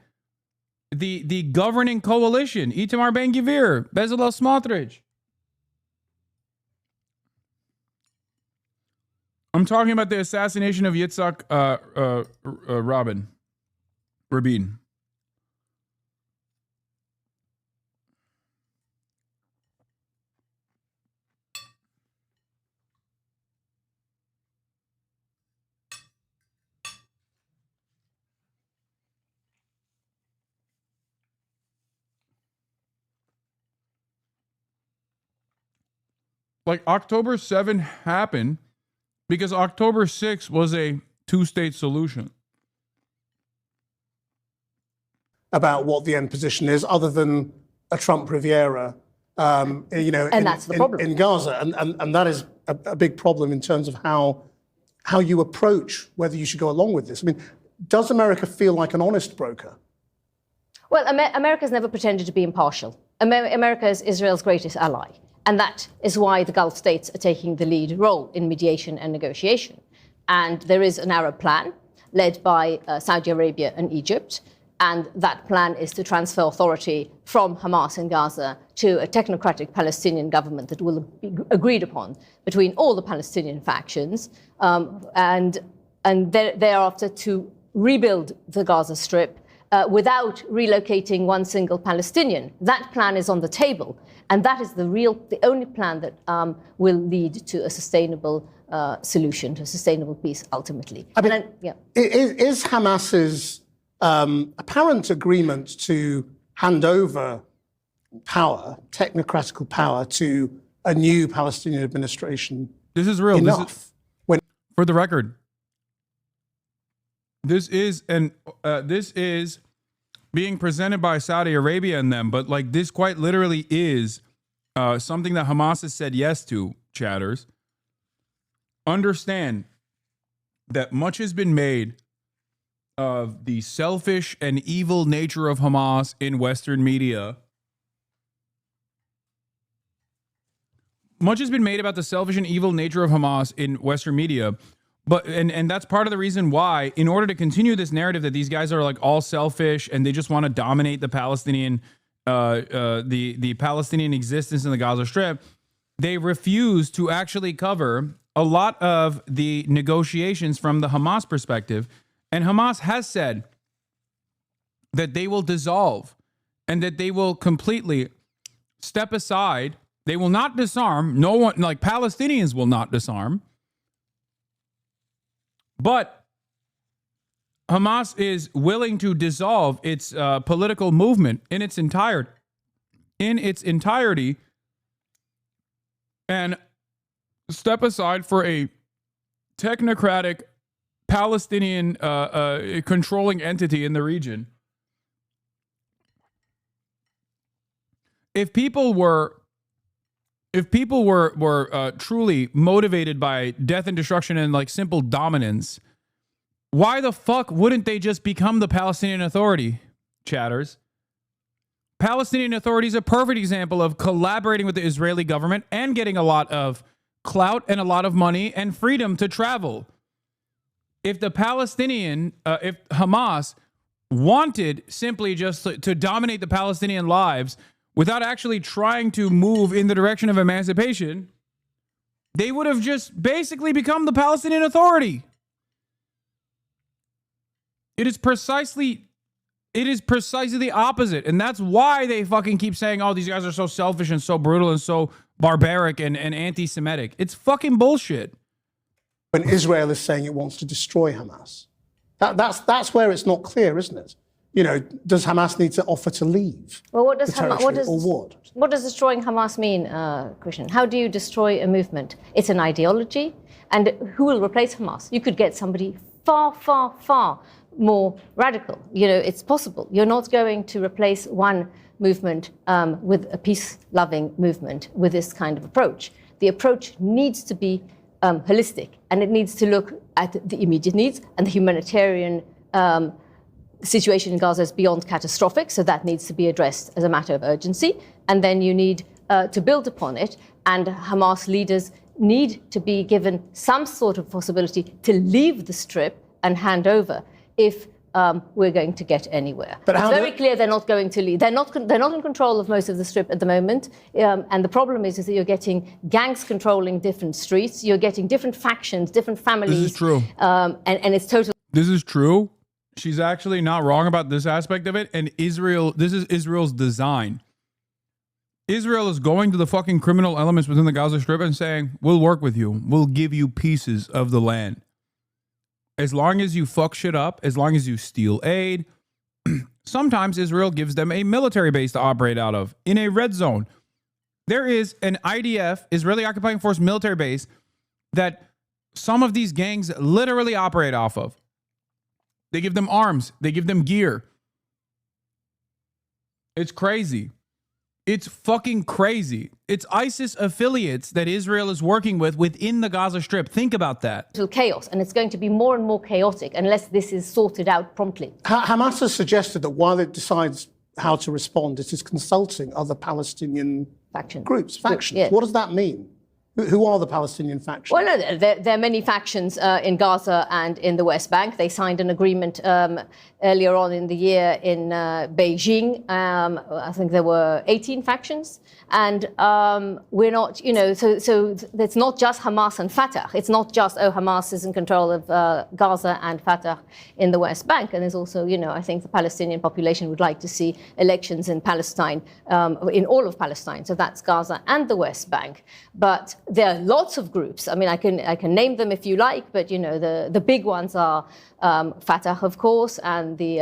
the governing coalition. Itamar Ben-Gvir, Bezalel Smotrich. I'm talking about the assassination of Yitzhak Rabin. Like October 7 happened because October 6 was a two-state solution. About what the end position is, other than a Trump Riviera, you know, and that's the problem in Gaza, and that is a big problem in terms of how you approach whether you should go along with this. I mean, does America feel like an honest broker? Well, America's never pretended to be impartial. America is Israel's greatest ally, and that is why the Gulf states are taking the lead role in mediation and negotiation. And there is an Arab plan led by Saudi Arabia and Egypt. And that plan is to transfer authority from Hamas in Gaza to a technocratic Palestinian government that will be agreed upon between all the Palestinian factions, and thereafter to rebuild the Gaza Strip without relocating one single Palestinian. That plan is on the table, and that is the only plan that will lead to a sustainable solution, to a sustainable peace ultimately. I mean, is Hamas's apparent agreement to hand over power, technocratical power, to a new Palestinian administration. This is real. Enough. For the record, this is being presented by Saudi Arabia and them, but like this quite literally is something that Hamas has said yes to, chatters. understand that much has been made of the selfish and evil nature of Hamas in Western media. Much has been made about the selfish and evil nature of Hamas in Western media. But and that's part of the reason why, in order to continue this narrative that these guys are like all selfish and they just want to dominate the Palestinian the Palestinian existence in the Gaza Strip, they refuse to actually cover a lot of the negotiations from the Hamas perspective. And Hamas has said that they will dissolve and that they will completely step aside. They will not disarm. No one, like Palestinians, will not disarm. But Hamas is willing to dissolve its political movement in its entirety and step aside for a technocratic Palestinian controlling entity in the region. If people were truly motivated by death and destruction and like simple dominance, why the fuck wouldn't they just become the Palestinian Authority, chatters? Palestinian Authority is a perfect example of collaborating with the Israeli government and getting a lot of clout and a lot of money and freedom to travel. If the if Hamas wanted simply just to dominate the Palestinian lives without actually trying to move in the direction of emancipation, they would have just basically become the Palestinian Authority. It is precisely the opposite. And that's why they fucking keep saying, oh, these guys are so selfish and so brutal and so barbaric and anti-Semitic. It's fucking bullshit. When Israel is saying it wants to destroy Hamas. That's where it's not clear, isn't it? You know, does Hamas need to offer to leave? Well, what does what does destroying Hamas mean, Christian? How do you destroy a movement? It's an ideology, and who will replace Hamas? You could get somebody far, far, far more radical. You know, it's possible. You're not going to replace one movement with a peace-loving movement with this kind of approach. The approach needs to be holistic, and it needs to look at the immediate needs, and the humanitarian situation in Gaza is beyond catastrophic, so that needs to be addressed as a matter of urgency. And then you need to build upon it, and Hamas leaders need to be given some sort of possibility to leave the Strip and hand over if we're going to get anywhere. But it's very clear they're not going to leave. They're not in control of most of the Strip at the moment. And the problem is that you're getting gangs controlling different streets. You're getting different factions, different families. This is true. And it's total. This is true. She's actually not wrong about this aspect of it. And this is Israel's design. Israel is going to the fucking criminal elements within the Gaza Strip and saying, we'll work with you. We'll give you pieces of the land. As long as you fuck shit up, as long as you steal aid, sometimes Israel gives them a military base to operate out of in a red zone. There is an IDF, Israeli Occupying Force military base, that some of these gangs literally operate off of. They give them arms. They give them gear. It's crazy. It's fucking crazy. It's ISIS affiliates that Israel is working with within the Gaza Strip. Think about that. Chaos, and it's going to be more and more chaotic unless this is sorted out promptly. Hamas has suggested that while it decides how to respond, it is consulting other Palestinian factions. Yes. What does that mean? Who are the Palestinian factions? Well, no, there are many factions in Gaza and in the West Bank. They signed an agreement earlier on in the year in Beijing. I think there were 18 factions. And we're not, you know, so it's not just Hamas and Fatah. It's not just, Hamas is in control of Gaza and Fatah in the West Bank. And there's also, you know, I think the Palestinian population would like to see elections in Palestine, in all of Palestine. So that's Gaza and the West Bank. But there are lots of groups. I mean, I can name them if you like, but you know, the big ones are Fatah, of course, and the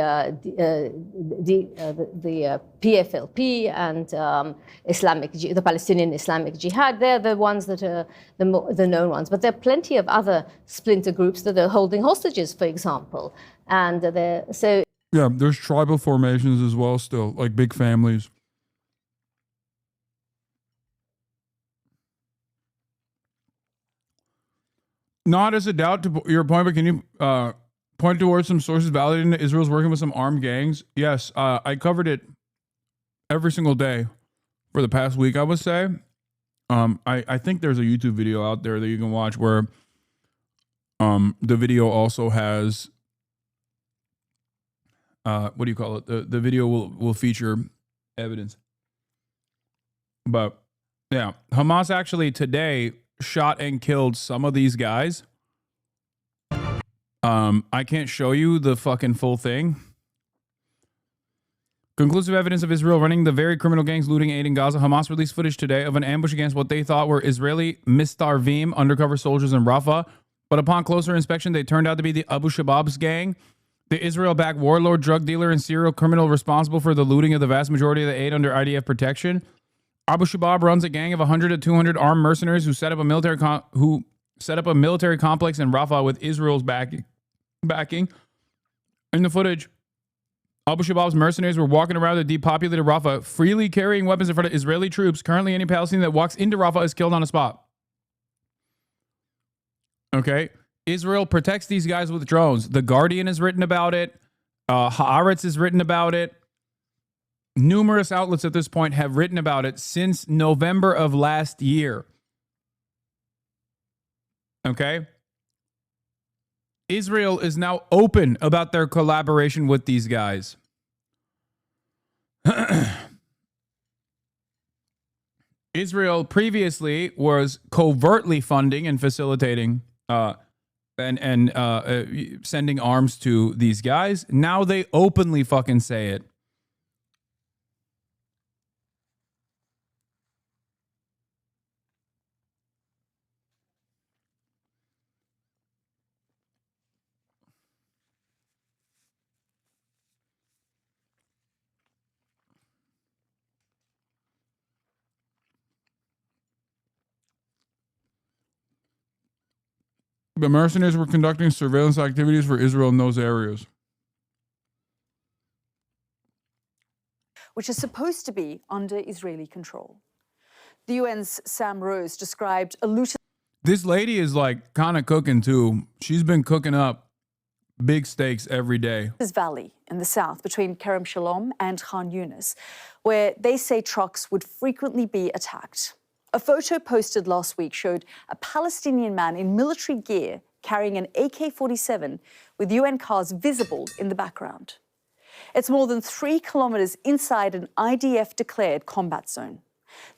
PFLP and the Palestinian Islamic Jihad. They're the ones that are the known ones. But there are plenty of other splinter groups that are holding hostages, for example, and yeah, there's tribal formations as well, still like big families. Not as a doubt to your point, but can you point towards some sources validating that Israel's working with some armed gangs? Yes, I covered it every single day for the past week, I would say. I think there's a YouTube video out there that you can watch where the video also has what do you call it? The video will feature evidence. But yeah, Hamas actually today shot and killed some of these guys. I can't show you the fucking full thing. Conclusive evidence of Israel running the very criminal gangs looting aid in Gaza. Hamas released footage today of an ambush against what they thought were Israeli Mistarvim undercover soldiers in Rafah. But upon closer inspection, they turned out to be the Abu Shabab's gang, the Israel-backed warlord, drug dealer, and serial criminal responsible for the looting of the vast majority of the aid under IDF protection. Abu Shabab runs a gang of 100 to 200 armed mercenaries who set up a military complex in Rafah with Israel's backing. In the footage, Abu Shabab's mercenaries were walking around the depopulated Rafah, freely carrying weapons in front of Israeli troops. Currently, any Palestinian that walks into Rafah is killed on the spot. Okay? Israel protects these guys with drones. The Guardian has written about it. Haaretz has written about it. Numerous outlets at this point have written about it since November of last year. Okay? Israel is now open about their collaboration with these guys. Israel previously was covertly funding and facilitating and sending arms to these guys. Now they openly fucking say it. The mercenaries were conducting surveillance activities for Israel in those areas. Which is supposed to be under Israeli control. The UN's Sam Rose described a loot. This lady is like kind of cooking too. She's been cooking up big steaks every day. Valley in the south between Kerem Shalom and Khan Yunis, where they say trucks would frequently be attacked. A photo posted last week showed a Palestinian man in military gear carrying an AK-47 with UN cars visible in the background. It's more than 3 kilometers inside an IDF-declared combat zone.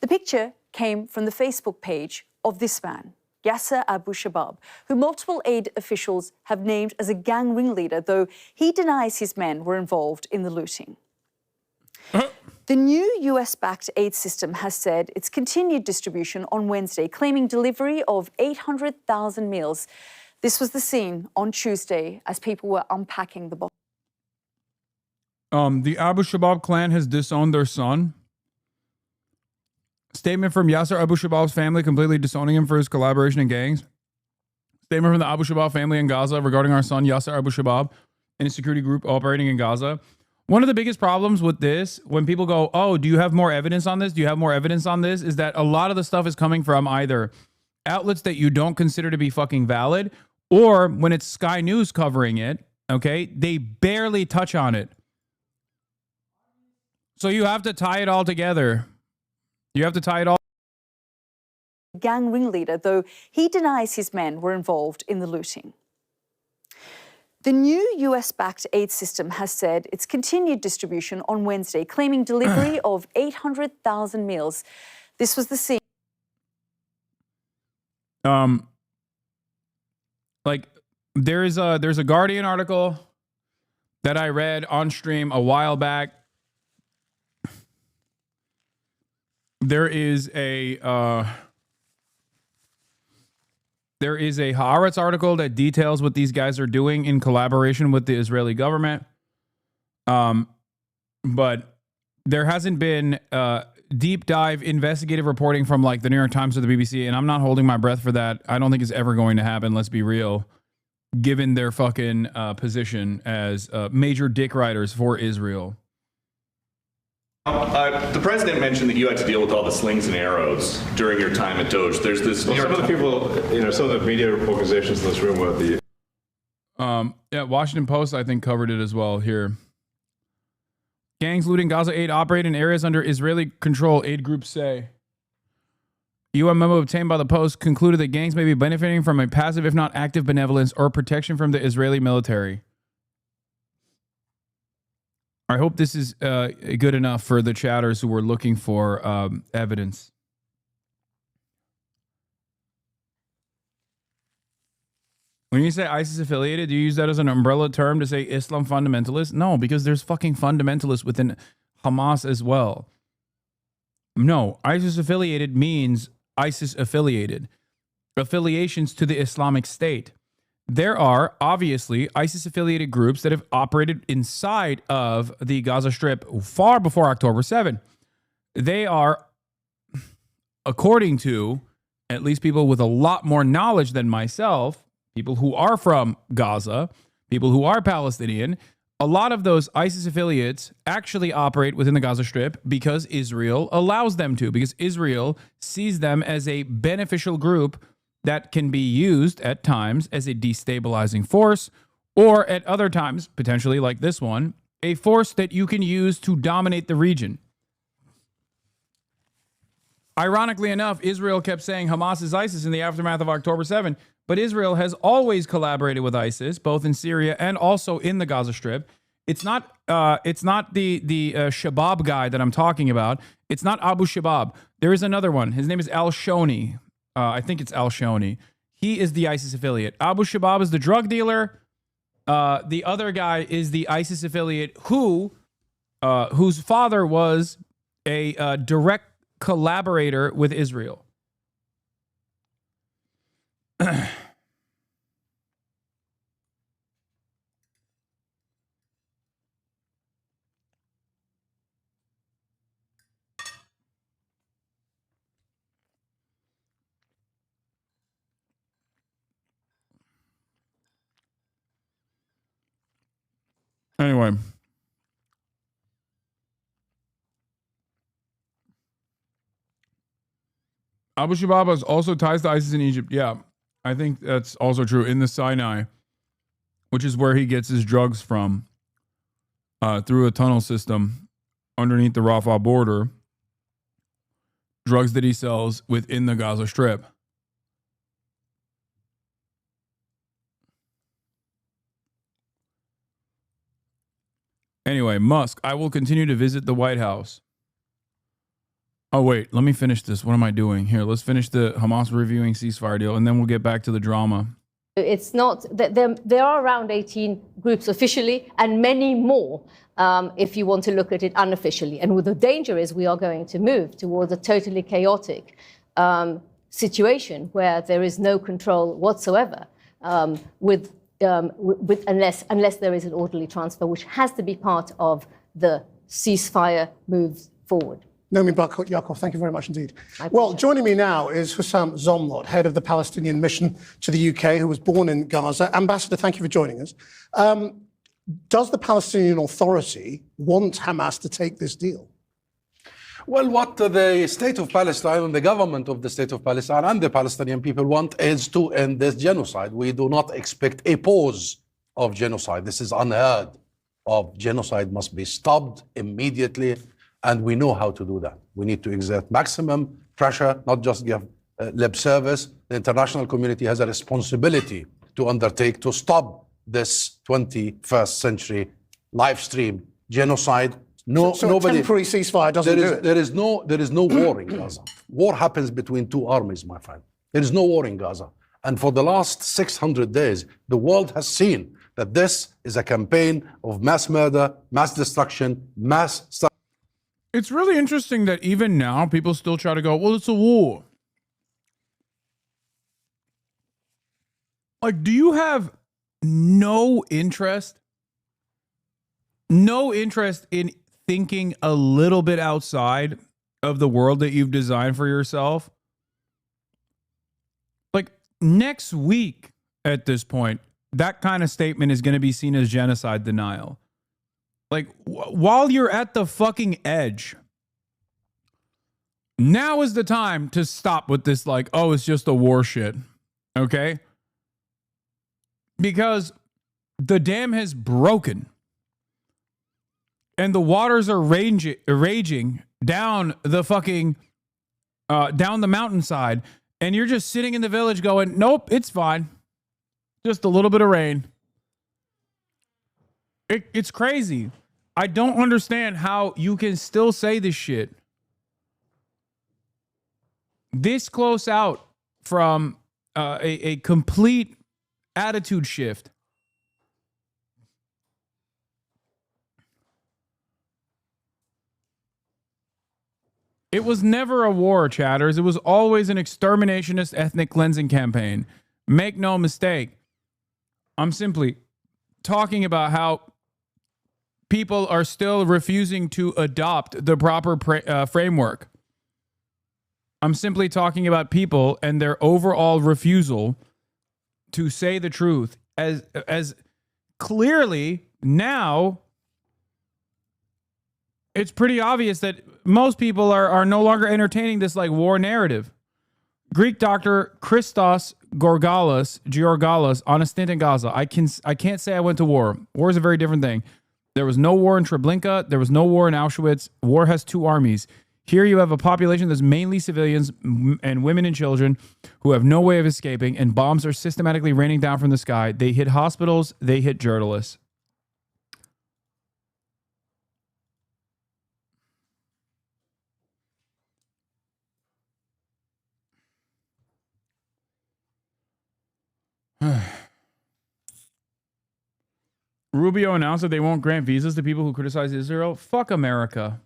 The picture came from the Facebook page of this man, Yasser Abu Shabab, who multiple aid officials have named as a gang ringleader, though he denies his men were involved in the looting. The new US-backed aid system has said its continued distribution on Wednesday, claiming delivery of 800,000 meals. This was the scene on Tuesday as people were unpacking the box. The Abu Shabab clan has disowned their son. Statement from Yasser Abu Shabab's family completely disowning him for his collaboration in gangs. Statement from the Abu Shabab family in Gaza regarding our son Yasser Abu Shabab and his security group operating in Gaza. One of the biggest problems with this, when people go, oh, do you have more evidence on this? Do you have more evidence on this? Is that a lot of the stuff is coming from either outlets that you don't consider to be fucking valid, or when it's Sky News covering it, okay, they barely touch on it. So you have to tie it all together. You have to tie it all. Gang ringleader, though he denies his men were involved in the looting. The new US-backed aid system has said its continued distribution on Wednesday, claiming delivery of 800,000 meals. This was the scene. Like there's a Guardian article that I read on stream a while back. There is a Haaretz article that details what these guys are doing in collaboration with the Israeli government. But there hasn't been deep dive investigative reporting from like the New York Times or the BBC, and I'm not holding my breath for that. I don't think it's ever going to happen. Let's be real, given their fucking position as major dick riders for Israel. The president mentioned that you had to deal with all the slings and arrows during your time at Doge. There's this. Well, some of the people, some of the media organizations in this room were the. Yeah, Washington Post, I think, covered it as well here. Gangs looting Gaza aid operate in areas under Israeli control, aid groups say. UN memo obtained by the Post concluded that gangs may be benefiting from a passive, if not active, benevolence or protection from the Israeli military. I hope this is good enough for the chatters who were looking for evidence. When you say ISIS affiliated, do you use that as an umbrella term to say Islam fundamentalist? No, because there's fucking fundamentalists within Hamas as well. No, ISIS affiliated means ISIS affiliated. Affiliations to the Islamic State. There are obviously ISIS affiliated groups that have operated inside of the Gaza Strip far before October 7. They are, according to at least people with a lot more knowledge than myself, people who are from Gaza, people who are Palestinian, a lot of those ISIS affiliates actually operate within the Gaza Strip because Israel allows them to, because Israel sees them as a beneficial group that can be used at times as a destabilizing force, or at other times, potentially like this one, a force that you can use to dominate the region. Ironically enough, Israel kept saying Hamas is ISIS in the aftermath of October 7, but Israel has always collaborated with ISIS, both in Syria and also in the Gaza Strip. It's not the Shabab guy that I'm talking about. It's not Abu Shabab. There is another one. His name is Al-Shoni. I think it's Al-Shoni. He is the ISIS affiliate. Abu Shabab is the drug dealer. The other guy is the ISIS affiliate whose father was a direct collaborator with Israel. Anyway. Abu Shabab has also ties to ISIS in Egypt. Yeah, I think that's also true. In the Sinai, which is where he gets his drugs from, through a tunnel system underneath the Rafah border. Drugs that he sells within the Gaza Strip. Anyway, Musk, I will continue to visit the White House. Oh, wait, let me finish this. What am I doing? Here, let's finish the Hamas reviewing ceasefire deal, and then we'll get back to the drama. It's not that there are around 18 groups officially and many more if you want to look at it unofficially. And what the danger is we are going to move towards a totally chaotic situation where there is no control whatsoever unless there is an orderly transfer, which has to be part of the ceasefire move forward. Nomi Bar-Yaakov, thank you very much indeed. Well, joining me now is Hussam Zomlot, head of the Palestinian mission to the UK, who was born in Gaza. Ambassador, thank you for joining us. Does the Palestinian Authority want Hamas to take this deal? Well, what the state of Palestine and the government of the state of Palestine and the Palestinian people want is to end this genocide. We do not expect a pause of genocide. This is unheard of. Genocide must be stopped immediately, and we know how to do that. We need to exert maximum pressure, not just give lip service. The international community has a responsibility to undertake to stop this 21st century live stream genocide. So a temporary ceasefire doesn't do it? There is no war in Gaza. War happens between two armies, my friend. There is no war in Gaza. And for the last 600 days, the world has seen that this is a campaign of mass murder, mass destruction, It's really interesting that even now people still try to go, well, it's a war. Like, do you have no interest in thinking a little bit outside of the world that you've designed for yourself? Like, next week at this point, that kind of statement is going to be seen as genocide denial. Like, while you're at the fucking edge, now is the time to stop with this, like, oh, it's just a war shit. Okay? Because the dam has broken. And the waters are raging down the fucking, down the mountainside. And you're just sitting in the village going, nope, it's fine. Just a little bit of rain. It's crazy. I don't understand how you can still say this shit this close out from a complete attitude shift. It was never a war, chatters. It was always an exterminationist ethnic cleansing campaign. Make no mistake. I'm simply talking about how people are still refusing to adopt the proper framework. I'm simply talking about people and their overall refusal to say the truth. As clearly now, it's pretty obvious that most people are no longer entertaining this like war narrative. Greek doctor Christos Georgalos on a stint in Gaza. I can't say I went to war. War is a very different thing. There was no war in Treblinka. There was no war in Auschwitz. War has two armies. Here you have a population that's mainly civilians and women and children who have no way of escaping, and bombs are systematically raining down from the sky. They hit hospitals. They hit journalists. Rubio announced that they won't grant visas to people who criticize Israel. Fuck America.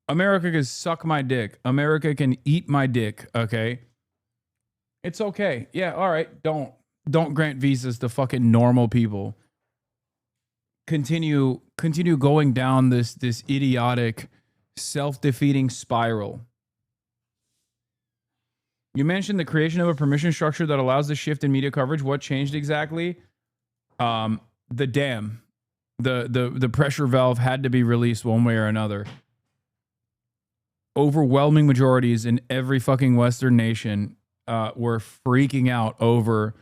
America can suck my dick. America can eat my dick, okay? It's okay. Yeah, all right. Don't grant visas to fucking normal people. Continue going down this idiotic, self-defeating spiral. You mentioned the creation of a permission structure that allows the shift in media coverage. What changed exactly? The dam. The pressure valve had to be released one way or another. Overwhelming majorities in every fucking Western nation were freaking out over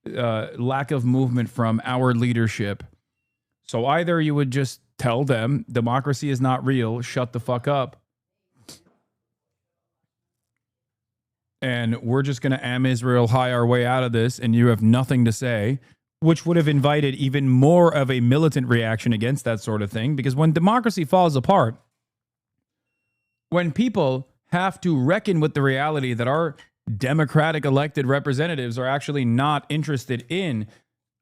lack of movement from our leadership. So either you would just tell them democracy is not real, shut the fuck up, and we're just going to Israel high our way out of this, and you have nothing to say, which would have invited even more of a militant reaction against that sort of thing. Because when democracy falls apart, when people have to reckon with the reality that our democratic elected representatives are actually not interested in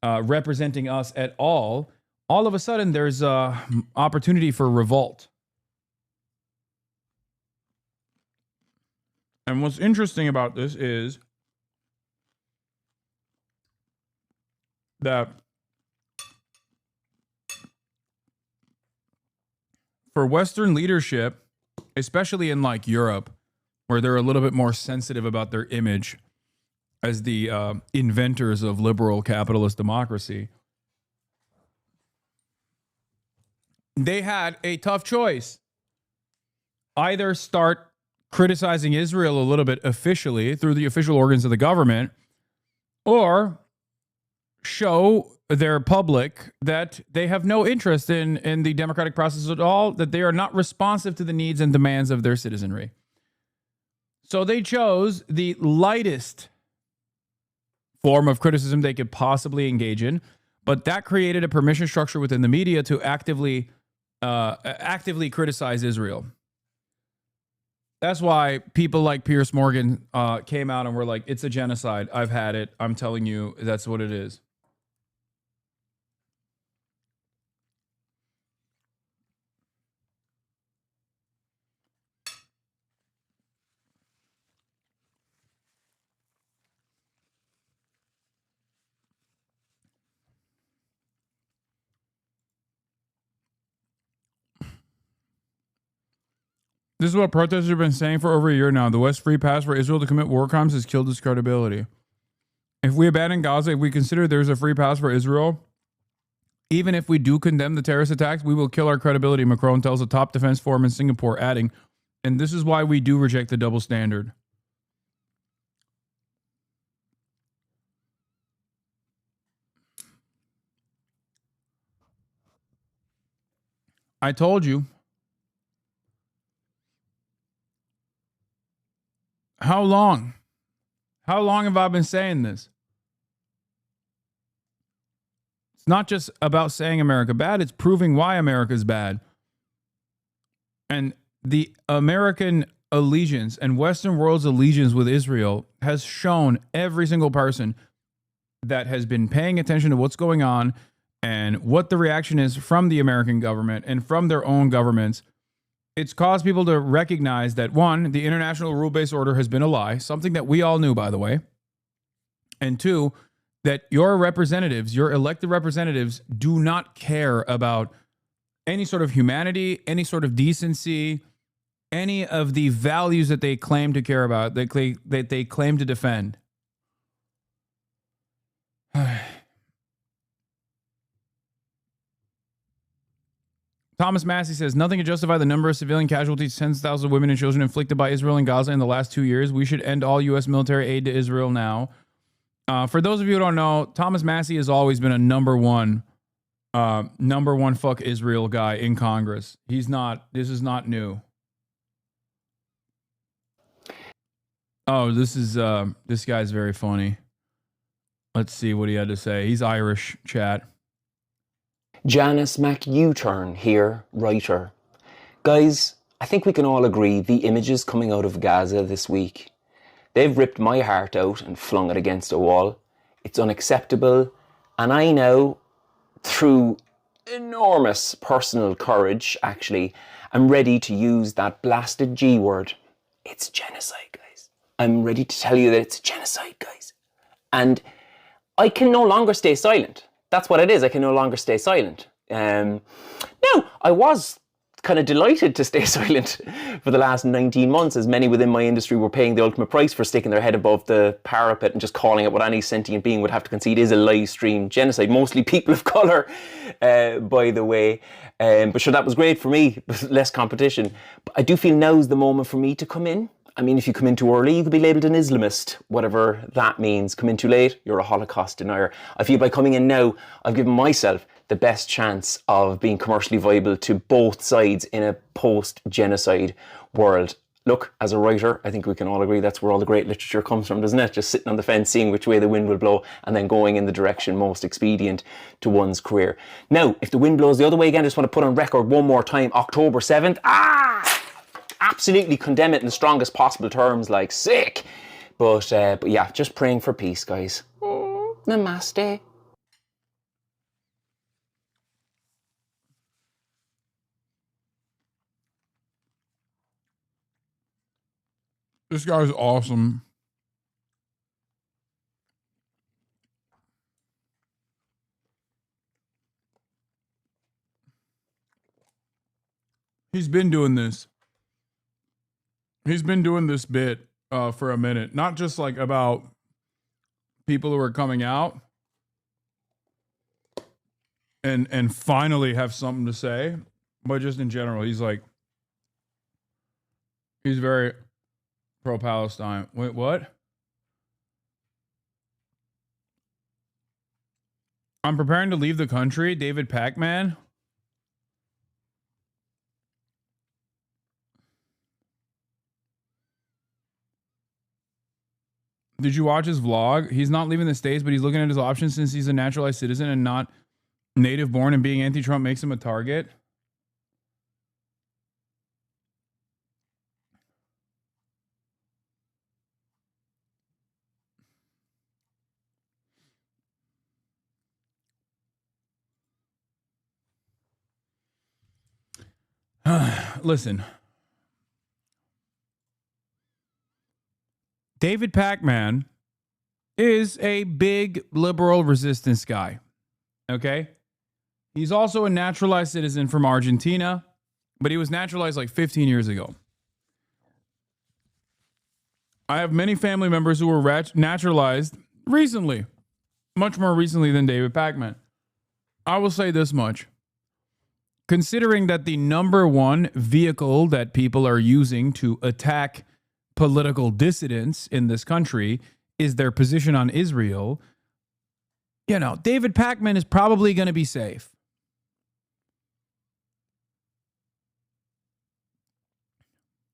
representing us at all of a sudden there's opportunity for revolt. And what's interesting about this is that for Western leadership, especially in like Europe, where they're a little bit more sensitive about their image as the inventors of liberal capitalist democracy, they had a tough choice. Either start criticizing Israel a little bit officially through the official organs of the government, or show their public that they have no interest in the democratic process at all, that they are not responsive to the needs and demands of their citizenry. So they chose the lightest form of criticism they could possibly engage in, but that created a permission structure within the media to actively criticize Israel. That's why people like Piers Morgan came out and were like, it's a genocide. I've had it. I'm telling you, that's what it is. This is what protesters have been saying for over a year now. The West's free pass for Israel to commit war crimes has killed its credibility. If we abandon Gaza, if we consider there's a free pass for Israel, Even if we do condemn the terrorist attacks, we will kill our credibility, Macron tells a top defense forum in Singapore, adding, and this is why we do reject the double standard. I told you. How long? How long have I been saying this? It's not just about saying America bad, it's proving why America's bad. And the American allegiance and Western world's allegiance with Israel has shown every single person that has been paying attention to what's going on and what the reaction is from the American government and from their own governments. It's caused people to recognize that, one, the international rule-based order has been a lie, something that we all knew, by the way. And two, that your representatives, your elected representatives, do not care about any sort of humanity, any sort of decency, any of the values that they claim to care about, that they claim to defend. Thomas Massey says, nothing to justify the number of civilian casualties, tens of thousands of women and children inflicted by Israel and Gaza in the last 2 years. We should end all U.S. military aid to Israel now. For those of you who don't know, Thomas Massey has always been a number one fuck Israel guy in Congress. This is not new. Oh, this guy's very funny. Let's see what he had to say. He's Irish, chat. Janice McU-turn here, writer. Guys, I think we can all agree the images coming out of Gaza this week, they've ripped my heart out and flung it against a wall. It's unacceptable, and I now, through enormous personal courage, actually, I'm ready to use that blasted G word. It's genocide, guys. I'm ready to tell you that it's genocide, guys. And I can no longer stay silent. That's what it is. I can no longer stay silent. Now, I was kind of delighted to stay silent for the last 19 months, as many within my industry were paying the ultimate price for sticking their head above the parapet and just calling it what any sentient being would have to concede is a live stream genocide. Mostly people of colour, by the way. But sure, that was great for me, less competition. But I do feel now's the moment for me to come in. I mean, if you come in too early, you could be labelled an Islamist, whatever that means. Come in too late, you're a Holocaust denier. I feel by coming in now, I've given myself the best chance of being commercially viable to both sides in a post-genocide world. Look, as a writer, I think we can all agree that's where all the great literature comes from, doesn't it? Just sitting on the fence, seeing which way the wind will blow, and then going in the direction most expedient to one's career. Now, if the wind blows the other way again, I just want to put on record one more time, October 7th, absolutely condemn it in the strongest possible terms, like sick. But yeah, just praying for peace, guys. Namaste. This guy's awesome. He's been doing this. He's been doing this bit for a minute, not just like about people who are coming out and finally have something to say, but just in general, he's very pro-Palestine. Wait, what? I'm preparing to leave the country, David Pac-Man. Did you watch his vlog? He's not leaving the States, but he's looking at his options since he's a naturalized citizen and not native born, and being anti-Trump makes him a target. Listen. David Pac-Man is a big liberal resistance guy. Okay? He's also a naturalized citizen from Argentina, but he was naturalized like 15 years ago. I have many family members who were naturalized recently, much more recently than David Pac-Man. I will say this much. Considering that the number one vehicle that people are using to attack political dissidents in this country is their position on Israel, you know, David Pakman is probably going to be safe.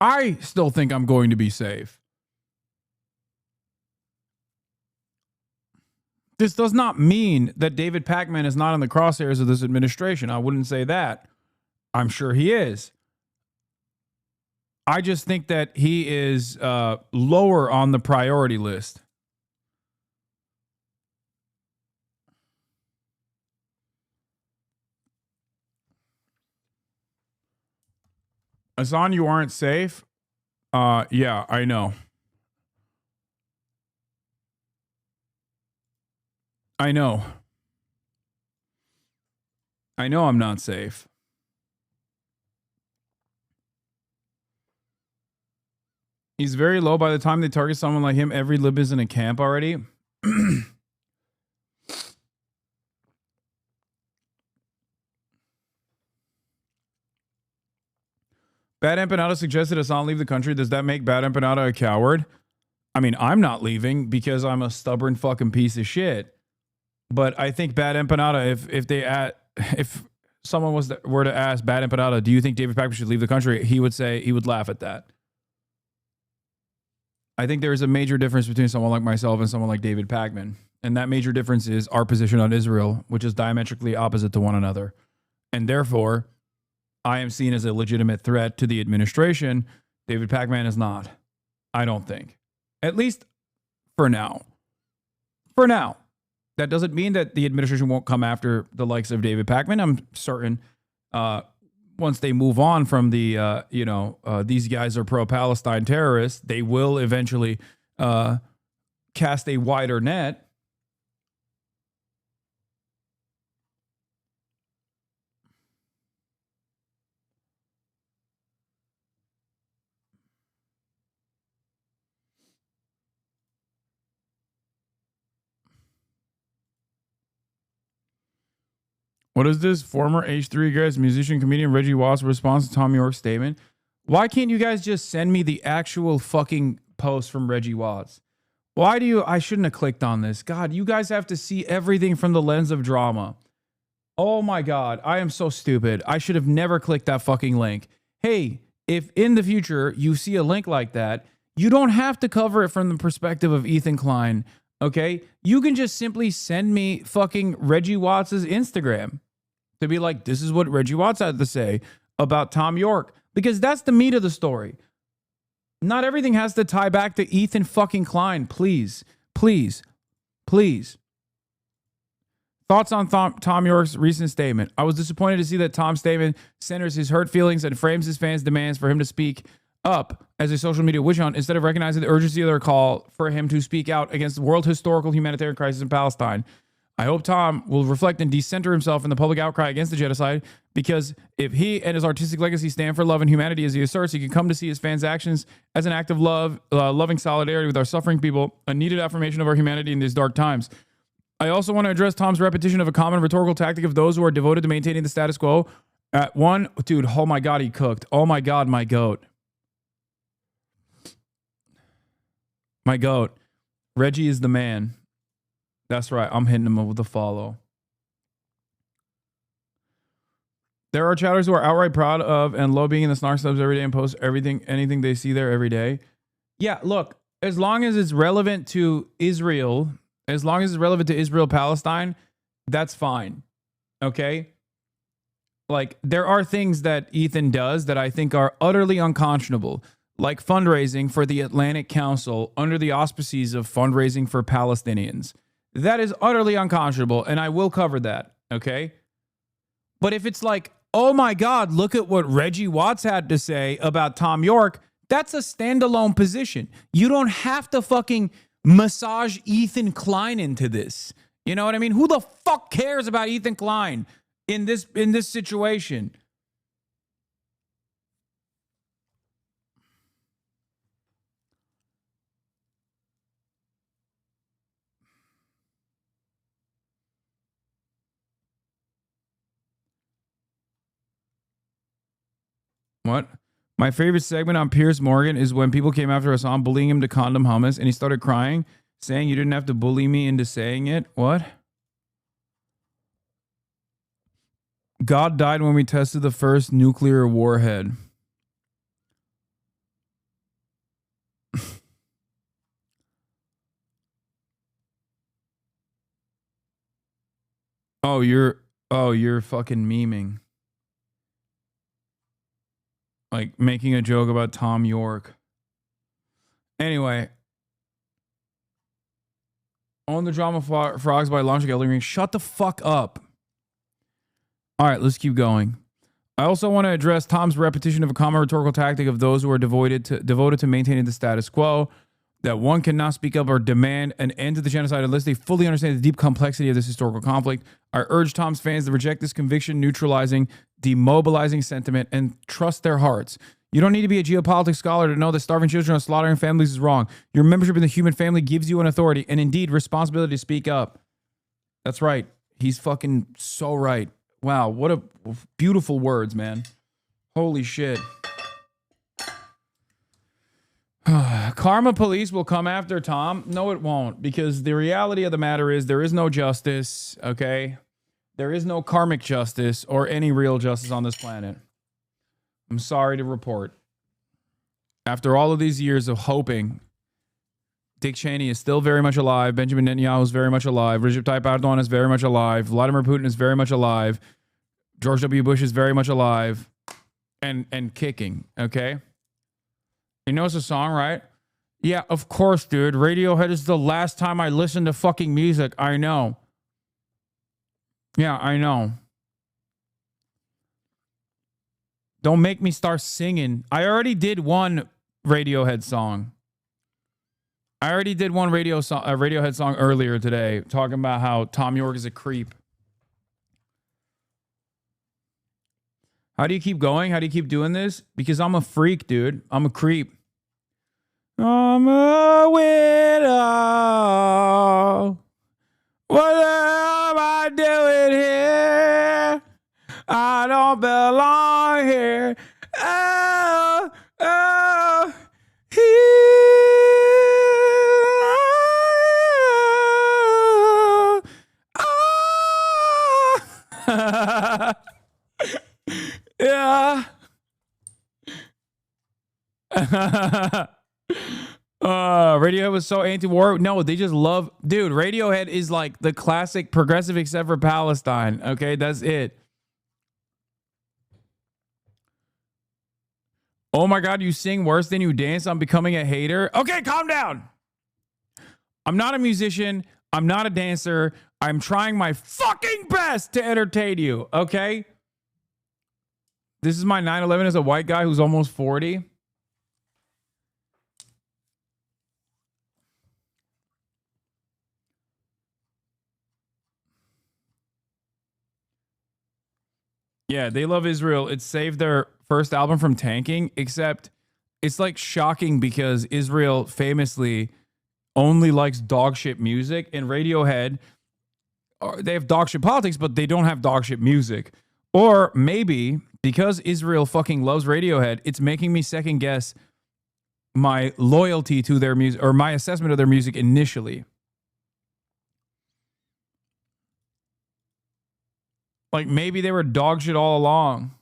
I still think I'm going to be safe. This does not mean that David Pakman is not in the crosshairs of this administration. I wouldn't say that. I'm sure he is. I just think that he is lower on the priority list. Hasan, you aren't safe? Yeah, I know. I know I'm not safe. He's very low. By the time they target someone like him, every lib is in a camp already. Bad Empanada suggested Hasan leave the country. Does that make Bad Empanada a coward? I mean, I'm not leaving because I'm a stubborn fucking piece of shit. But I think Bad Empanada, if someone were to ask Bad Empanada, do you think David Pakman should leave the country? He would laugh at that. I think there is a major difference between someone like myself and someone like David Pakman. And that major difference is our position on Israel, which is diametrically opposite to one another. And therefore, I am seen as a legitimate threat to the administration. David Pakman is not. I don't think. At least for now. For now. That doesn't mean that the administration won't come after the likes of David Pakman. I'm certain once they move on from the, these guys are pro-Palestine terrorists, they will eventually cast a wider net. What is this? Former H3 guys, musician, comedian Reggie Watts' response to Tom York's statement. Why can't you guys just send me the actual fucking post from Reggie Watts? Why do you... I shouldn't have clicked on this. God, you guys have to see everything from the lens of drama. Oh my God, I am so stupid. I should have never clicked that fucking link. Hey, if in the future you see a link like that, you don't have to cover it from the perspective of Ethan Klein. Okay, you can just simply send me fucking Reggie Watts' Instagram to be like, this is what Reggie Watts had to say about Tom York, because that's the meat of the story. Not everything has to tie back to Ethan fucking Klein. Please, please, please. Thoughts on Tom York's recent statement. I was disappointed to see that Tom's statement centers his hurt feelings and frames his fans' demands for him to speak up as a social media witch hunt instead of recognizing the urgency of their call for him to speak out against the world historical humanitarian crisis in Palestine. I hope Tom will reflect and decenter himself in the public outcry against the genocide, because if he and his artistic legacy stand for love and humanity as he asserts, he can come to see his fans' actions as an act of love, loving solidarity with our suffering people, a needed affirmation of our humanity in these dark times. I also want to address Tom's repetition of a common rhetorical tactic of those who are devoted to maintaining the status quo. Dude, oh my God, he cooked. Oh my God, my goat. My goat. Reggie is the man. That's right. I'm hitting him up with a follow. There are chatters who are outright proud of and lobbying in the snark subs every day and post anything they see there every day. Yeah, look, as long as it's relevant to Israel, as long as it's relevant to Israel-Palestine, that's fine. Okay? Like, there are things that Ethan does that I think are utterly unconscionable, like fundraising for the Atlantic Council under the auspices of fundraising for Palestinians. That is utterly unconscionable, and I will cover that, okay? But if it's like, oh my God, look at what Reggie Watts had to say about Tom York, that's a standalone position. You don't have to fucking massage Ethan Klein into this. You know what I mean? Who the fuck cares about Ethan Klein in this situation? What? My favorite segment on Piers Morgan is when people came after Hasan, bullying him to condom hummus, and he started crying, saying you didn't have to bully me into saying it. What? God died when we tested the first nuclear warhead. Oh, you're fucking memeing. Like making a joke about Tom York. Anyway. Own the Drama Frogs by launching Elden Ring. Shut the fuck up. All right, let's keep going. I also want to address Tom's repetition of a common rhetorical tactic of those who are devoted to maintaining the status quo, that one cannot speak up or demand an end to the genocide unless they fully understand the deep complexity of this historical conflict. I urge Tom's fans to reject this conviction, neutralizing, demobilizing sentiment, and trust their hearts. You don't need to be a geopolitics scholar to know that starving children and slaughtering families is wrong. Your membership in the human family gives you an authority and indeed responsibility to speak up. That's right. He's fucking so right. Wow, what a beautiful words, man. Holy shit. Karma police will come after Tom. No, it won't, because the reality of the matter is there is no justice, okay? There is no karmic justice or any real justice on this planet. I'm sorry to report. After all of these years of hoping, Dick Cheney is still very much alive. Benjamin Netanyahu is very much alive. Recep Tayyip Erdogan is very much alive. Vladimir Putin is very much alive. George W. Bush is very much alive and kicking, okay? You know it's a song, right? Yeah, of course, dude. Radiohead is the last time I listened to fucking music. I know. Yeah, I know. Don't make me start singing. I already did one Radiohead song. I already did one Radiohead song earlier today, talking about how Tom York is a creep. How do you keep going? How do you keep doing this? Because I'm a freak, dude. I'm a creep. I'm a widow. What am I doing here? I don't belong here. Oh, oh, yeah. Radiohead was so anti-war. No, they just love... Dude, Radiohead is like the classic progressive except for Palestine. Okay, that's it. Oh my God, you sing worse than you dance. I'm becoming a hater. Okay, calm down. I'm not a musician. I'm not a dancer. I'm trying my fucking best to entertain you, okay? This is my 9/11 as a white guy who's almost 40. Yeah, they love Israel. It saved their first album from tanking, except it's like shocking because Israel famously only likes dog shit music, and Radiohead, they have dog shit politics, but they don't have dog shit music. Or maybe because Israel fucking loves Radiohead, it's making me second guess my loyalty to their music or my assessment of their music initially. Like maybe they were dog shit all along.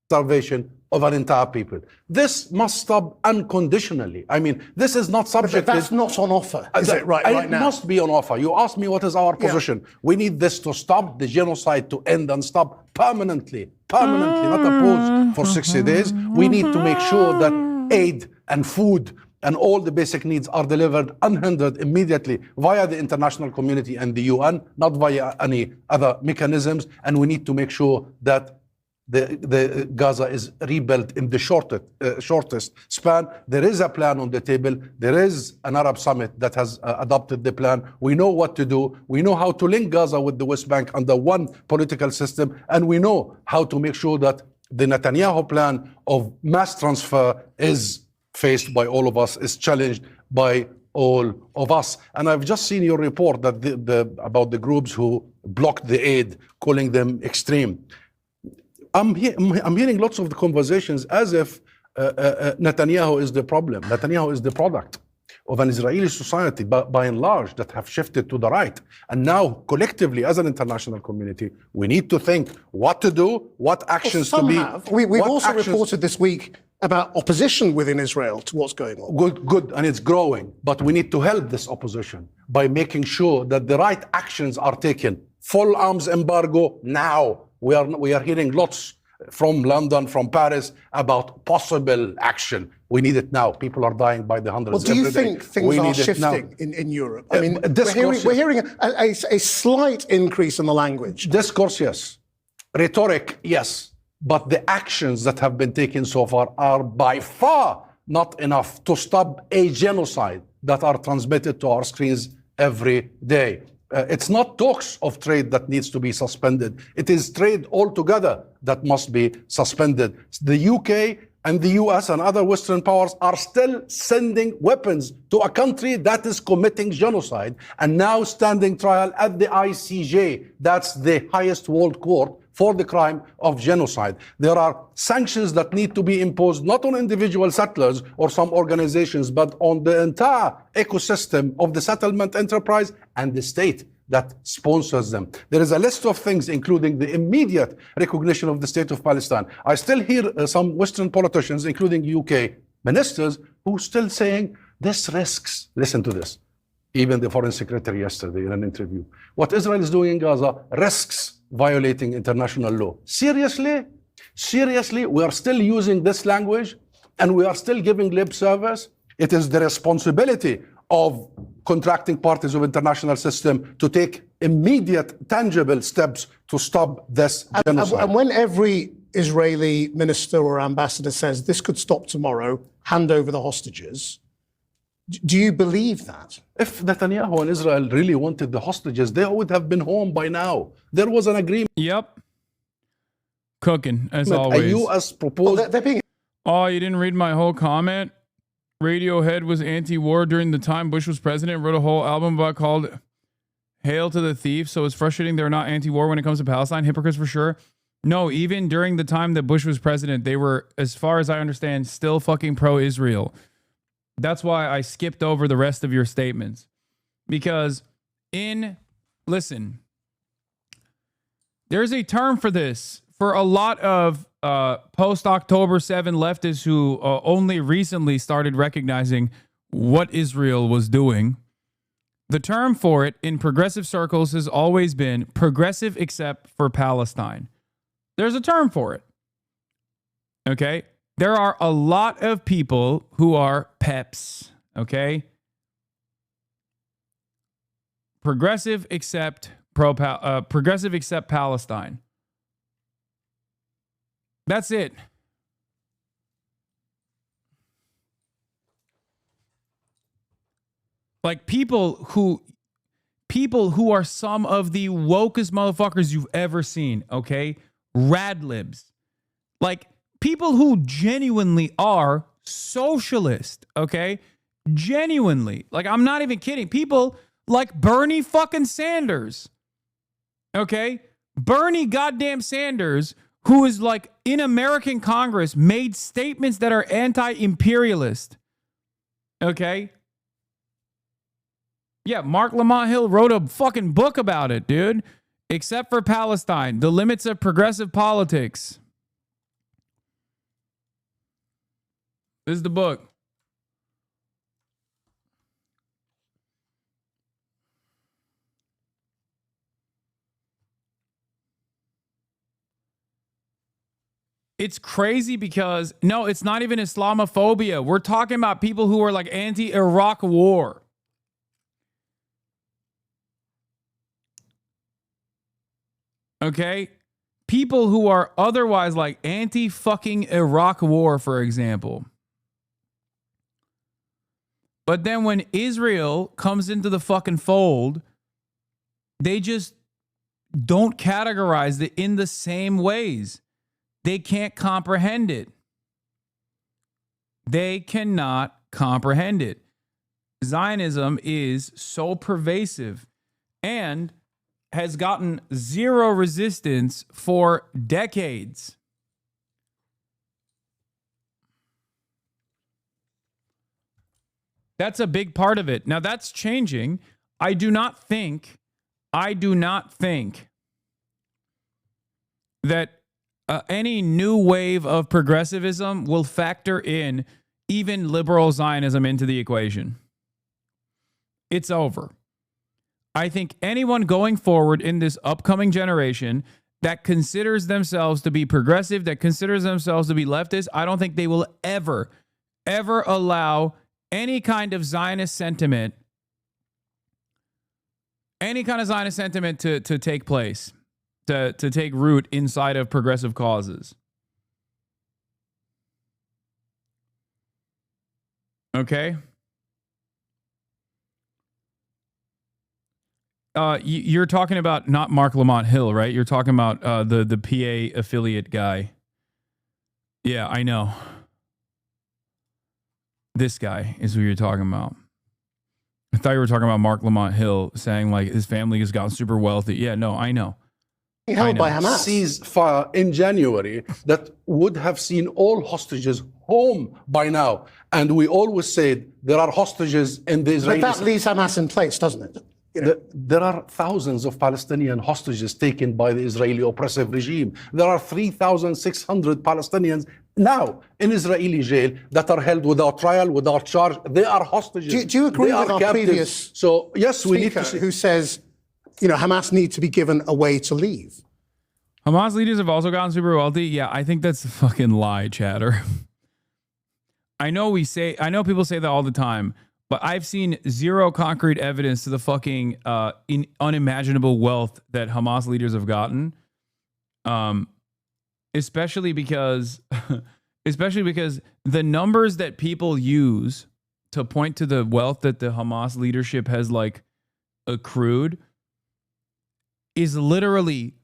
Starvation of an entire people. This must stop unconditionally. I mean, this is not subject. But that's not on offer, is it, right now? It must be on offer. You asked me what is our position. Yeah. We need this to stop, the genocide to end and stop permanently, not a pause for 60 days. We need to make sure that aid and food and all the basic needs are delivered unhindered immediately via the international community and the UN, not via any other mechanisms. And we need to make sure that the Gaza is rebuilt in the shortest span. There is a plan on the table. There is an Arab summit that has adopted the plan. We know what to do. We know how to link Gaza with the West Bank under one political system. And we know how to make sure that the Netanyahu plan of mass transfer is faced by all of us, is challenged by all of us. And I've just seen your report that about the groups who blocked the aid, calling them extreme. I'm hearing lots of the conversations as if Netanyahu is the problem. Netanyahu is the product of an Israeli society, by and large, that have shifted to the right. And now, collectively, as an international community, we need to think what to do, what actions to be. We've also reported this week about opposition within Israel to what's going on. Good, and it's growing. But we need to help this opposition by making sure that the right actions are taken. Full arms embargo now. We are hearing lots from London, from Paris, about possible action. We need it now. People are dying by the hundreds. Well, do you think things are shifting in Europe? I mean, we're hearing a slight increase in the language. Discourse, yes. Rhetoric, yes. But the actions that have been taken so far are by far not enough to stop a genocide that are transmitted to our screens every day. It's not talks of trade that needs to be suspended. It is trade altogether that must be suspended. The UK and the US and other Western powers are still sending weapons to a country that is committing genocide and now standing trial at the ICJ. That's the highest world court for the crime of genocide. There are sanctions that need to be imposed not on individual settlers or some organizations, but on the entire ecosystem of the settlement enterprise and the state that sponsors them. There is a list of things, including the immediate recognition of the state of Palestine. I still hear some Western politicians, including UK ministers, who still saying this risks, listen to this, even the foreign secretary yesterday in an interview, what Israel is doing in Gaza risks violating international law. Seriously? Seriously? We are still using this language and we are still giving lip service? It is the responsibility of contracting parties of international system to take immediate, tangible steps to stop this genocide. And when every Israeli minister or ambassador says this could stop tomorrow, hand over the hostages, do you believe that? If Netanyahu and Israel really wanted the hostages, they would have been home by now. There was an agreement. Yep. Cooking, as always. A US proposed... Oh, you didn't read my whole comment? Radiohead was anti-war during the time Bush was president, wrote a whole album about called Hail to the Thief. So it's frustrating they're not anti-war when it comes to Palestine. Hypocrites for sure. No, even during the time that Bush was president, they were, as far as I understand, still fucking pro-Israel. That's why I skipped over the rest of your statements. Because listen, there's a term for this. For a lot of post-October 7 leftists who only recently started recognizing what Israel was doing, the term for it in progressive circles has always been progressive except for Palestine. There's a term for it. Okay? There are a lot of people who are peps, okay? Progressive except progressive except Palestine. That's it. Like people who are some of the wokest motherfuckers you've ever seen, okay? Radlibs. Like people who genuinely are socialist, okay? Genuinely. Like, I'm not even kidding. People like Bernie fucking Sanders, okay? Bernie goddamn Sanders, who is like in American Congress, made statements that are anti-imperialist, okay? Yeah, Mark Lamont Hill wrote a fucking book about it, dude. Except for Palestine, the limits of progressive politics. This is the book. It's crazy because, no, it's not even Islamophobia. We're talking about people who are like anti-Iraq war. Okay? People who are otherwise like anti-fucking Iraq war, for example. But then when Israel comes into the fucking fold, they just don't categorize it in the same ways. They can't comprehend it. They cannot comprehend it. Zionism is so pervasive and has gotten zero resistance for decades. That's a big part of it. Now that's changing. I do not think that any new wave of progressivism will factor in even liberal Zionism into the equation. It's over. I think anyone going forward in this upcoming generation that considers themselves to be progressive, that considers themselves to be leftist, I don't think they will ever allow any kind of Zionist sentiment, to take place, to take root inside of progressive causes. Okay? You're talking about not Mark Lamont Hill, right? You're talking about the PA affiliate guy. Yeah, I know. This guy is who you're talking about. I thought you were talking about Mark Lamont Hill saying like his family has gotten super wealthy. Yeah, no, I know. Held by Hamas. Ceasefire in January that would have seen all hostages home by now. And we always said there are hostages in the Israeli... But that leaves Hamas in place, doesn't it? There are thousands of Palestinian hostages taken by the Israeli oppressive regime. There are 3,600 Palestinians now in Israeli jail that are held without trial, without charge. They are hostages. Do you agree with our previous yes, we need to who says, Hamas need to be given a way to leave? Hamas leaders have also gotten super wealthy. Yeah, I think that's a fucking lie, chatter. I know people say that all the time, but I've seen zero concrete evidence to the fucking unimaginable wealth that Hamas leaders have gotten. Especially because the numbers that people use to point to the wealth that the Hamas leadership has like accrued is literally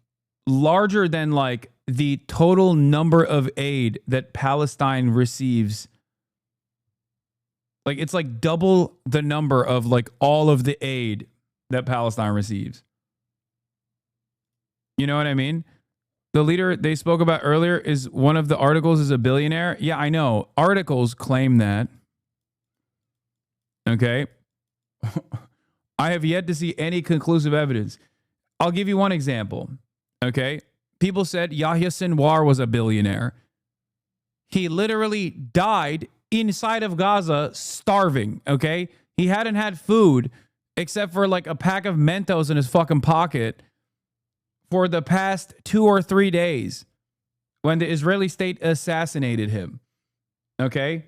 larger than like the total number of aid that Palestine receives. Like it's like double the number of like all of the aid that Palestine receives. You know what I mean? The leader they spoke about earlier is one of the articles is a billionaire. Yeah, I know. Articles claim that. Okay. I have yet to see any conclusive evidence. I'll give you one example. Okay. People said Yahya Sinwar was a billionaire. He literally died inside of Gaza starving. Okay. He hadn't had food except for like a pack of Mentos in his fucking pocket for the past 2 or 3 days when the Israeli state assassinated him. Okay?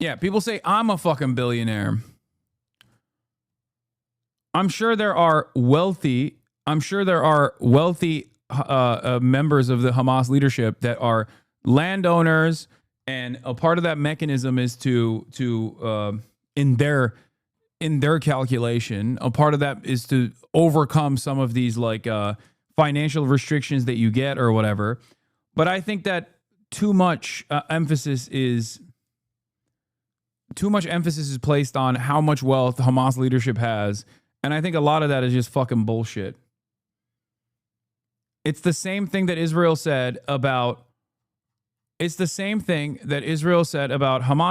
Yeah, people say I'm a fucking billionaire. I'm sure there are wealthy members of the Hamas leadership that are landowners, and a part of that mechanism is to in their calculation, a part of that is to overcome some of these like financial restrictions that you get or whatever. But I think that too much emphasis is placed on how much wealth Hamas leadership has. And I think a lot of that is just fucking bullshit. It's the same thing that Israel said about Hamas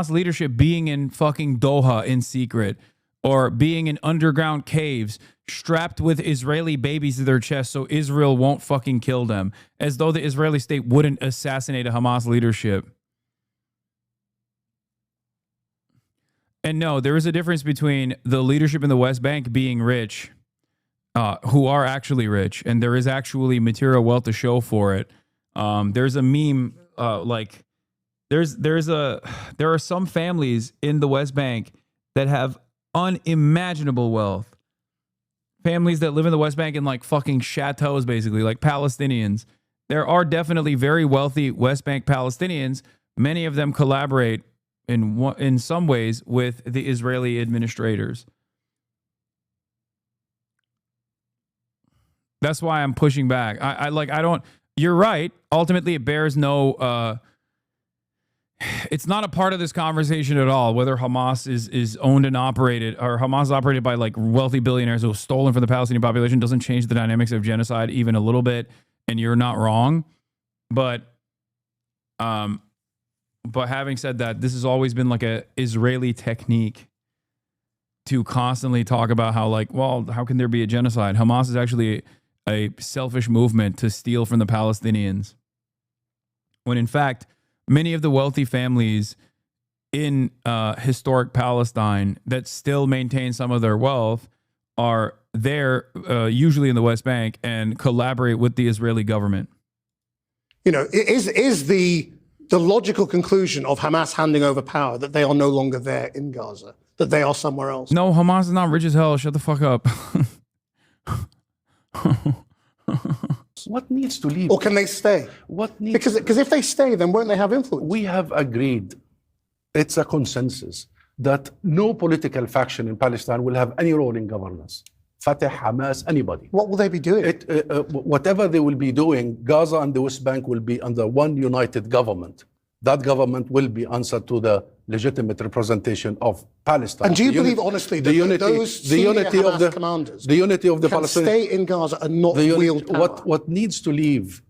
leadership being in fucking Doha in secret, or being in underground caves strapped with Israeli babies to their chests so Israel won't fucking kill them, as though the Israeli state wouldn't assassinate a Hamas leadership. And no, there is a difference between the leadership in the West Bank being rich, who are actually rich, and there is actually material wealth to show for it. There's a meme, there are some families in the West Bank that have unimaginable wealth. Families that live in the West Bank in like fucking chateaus, basically, like Palestinians. There are definitely very wealthy West Bank Palestinians. Many of them collaborate in some ways with the Israeli administrators. That's why I'm pushing back. You're right. Ultimately, it bears no it's not a part of this conversation at all, whether Hamas is owned and operated, or Hamas is operated by like wealthy billionaires who have stolen from the Palestinian population. Doesn't change the dynamics of genocide even a little bit, and you're not wrong. But But having said that, this has always been like a Israeli technique to constantly talk about how, like, well, how can there be a genocide? Hamas is actually a selfish movement to steal from the Palestinians. When in fact, many of the wealthy families in historic Palestine that still maintain some of their wealth are there, usually in the West Bank, and collaborate with the Israeli government. You know, is the logical conclusion of Hamas handing over power that they are no longer there in Gaza, that they are somewhere else? No, Hamas is not rich as hell. Shut the fuck up. What needs to leave? Or can they stay? What needs because if they stay, then won't they have influence? We have agreed, it's a consensus, that no political faction in Palestine will have any role in governance. Fatah, Hamas, anybody. What will they be doing? Whatever they will be doing, Gaza and the West Bank will be under one united government. That government will be answered to the legitimate representation of Palestine. And do you believe, honestly, that those Hamas commanders the unity of the can Palestinians stay in Gaza and not wield power? What needs to leave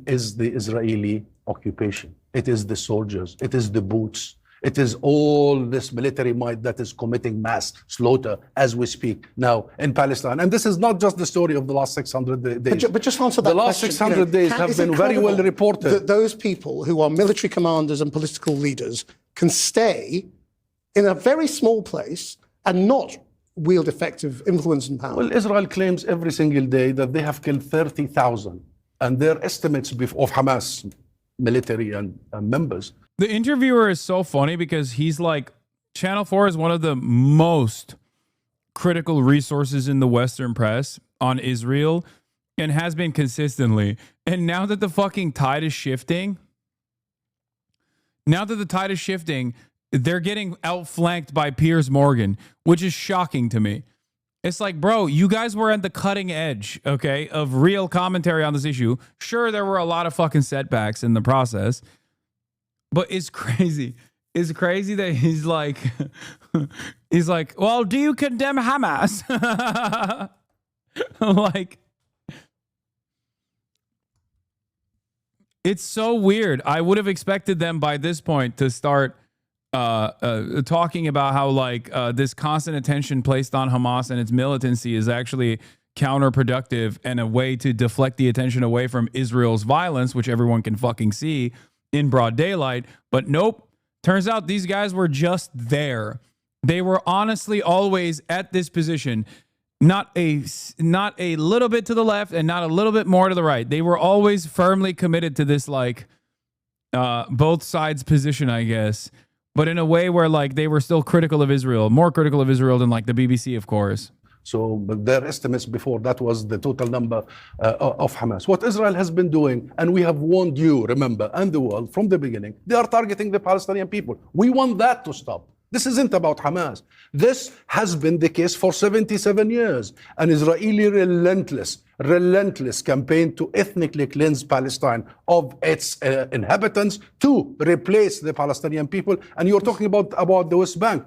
is the Israeli occupation. It is the soldiers. It is the boots. It is all this military might that is committing mass slaughter as we speak now in Palestine. And this is not just the story of the last 600 days. But just answer that question. The last 600 days have been very well reported. That those people who are military commanders and political leaders can stay in a very small place and not wield effective influence and power. Well, Israel claims every single day that they have killed 30,000. And their estimates of Hamas military and members. The interviewer is so funny because he's like, Channel 4 is one of the most critical resources in the Western press on Israel and has been consistently. And now that the fucking tide is shifting, they're getting outflanked by Piers Morgan, which is shocking to me. It's like, bro, you guys were at the cutting edge, okay, of real commentary on this issue. Sure, there were a lot of fucking setbacks in the process. But it's crazy. It's crazy that he's like, well, do you condemn Hamas? Like, it's so weird. I would have expected them by this point to start talking about how like this constant attention placed on Hamas and its militancy is actually counterproductive and a way to deflect the attention away from Israel's violence, which everyone can fucking see in broad daylight. But nope, turns out these guys were just there. They were honestly always at this position, not a little bit to the left and not a little bit more to the right. They were always firmly committed to this like both sides position, I guess, but in a way where like they were still critical of Israel, more critical of Israel than like the BBC, of course. So, but their estimates before, that was the total number of Hamas. What Israel has been doing, and we have warned you, remember, and the world from the beginning, they are targeting the Palestinian people. We want that to stop. This isn't about Hamas. This has been the case for 77 years. An Israeli relentless campaign to ethnically cleanse Palestine of its inhabitants to replace the Palestinian people. And you're talking about the West Bank.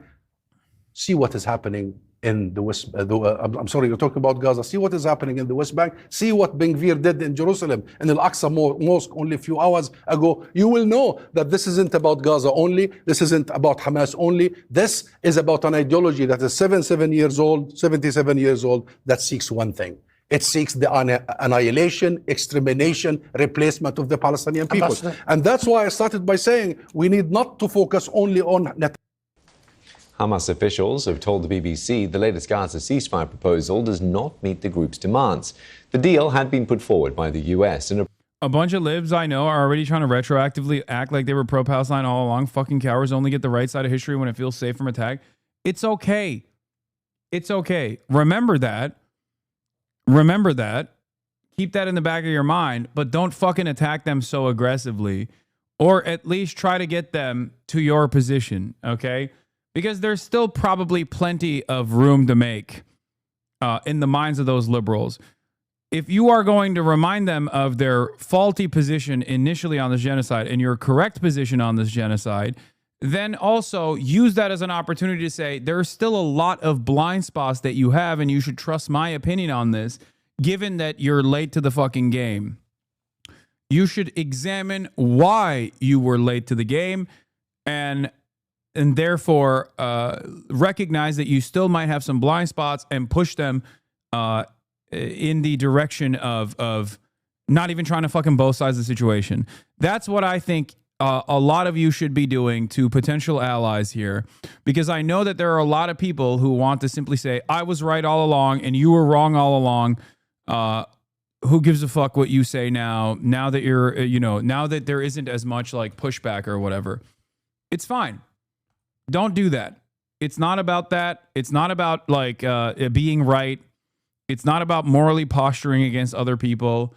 See what is happening in the West, I'm sorry, you're talking about Gaza. See what is happening in the West Bank. See what Ben Gvir did in Jerusalem, in Al-Aqsa Mosque only a few hours ago. You will know that this isn't about Gaza only. This isn't about Hamas only. This is about an ideology that is 77 years old, that seeks one thing. It seeks the annihilation, extermination, replacement of the Palestinian people. And that's why I started by saying we need not to focus only on Netanyahu. Hamas officials have told the BBC the latest Gaza ceasefire proposal does not meet the group's demands. The deal had been put forward by the US. And a bunch of libs I know are already trying to retroactively act like they were pro-Palestine all along. Fucking cowards only get the right side of history when it feels safe from attack. It's okay. It's okay. Remember that. Keep that in the back of your mind, but don't fucking attack them so aggressively, or at least try to get them to your position, okay? Because there's still probably plenty of room to make in the minds of those liberals. If you are going to remind them of their faulty position initially on this genocide and your correct position on this genocide, then also use that as an opportunity to say there's still a lot of blind spots that you have and you should trust my opinion on this, given that you're late to the fucking game. You should examine why you were late to the game, and therefore recognize that you still might have some blind spots and push them in the direction of not even trying to fucking both sides of the situation. That's what I think a lot of you should be doing to potential allies here, because I know that there are a lot of people who want to simply say, I was right all along and you were wrong all along. Who gives a fuck what you say now that you're, now that there isn't as much like pushback or whatever. It's fine. Don't do that. It's not about that. It's not about like being right. It's not about morally posturing against other people.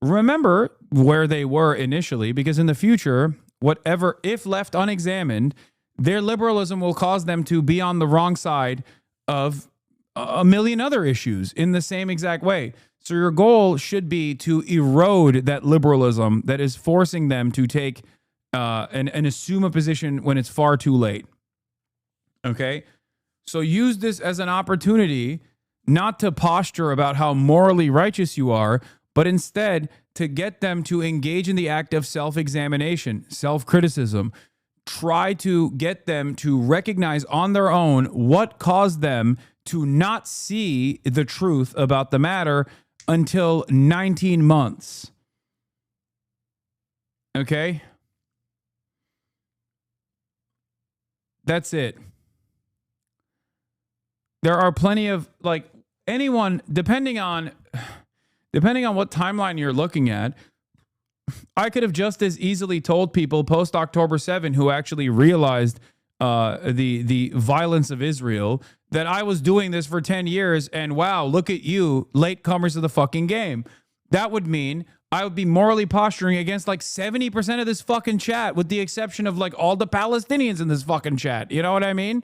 Remember where they were initially, because in the future, whatever, if left unexamined, their liberalism will cause them to be on the wrong side of a million other issues in the same exact way. So your goal should be to erode that liberalism that is forcing them to take and assume a position when it's far too late. Okay? So use this as an opportunity not to posture about how morally righteous you are, but instead to get them to engage in the act of self-examination, self-criticism. Try to get them to recognize on their own what caused them to not see the truth about the matter until 19 months. Okay? That's it. There are plenty of, like, anyone, depending on what timeline you're looking at, I could have just as easily told people post October 7 who actually realized the violence of Israel that I was doing this for 10 years and wow, look at you, latecomers of the fucking game. That would mean I would be morally posturing against like 70% of this fucking chat, with the exception of like all the Palestinians in this fucking chat. You know what I mean?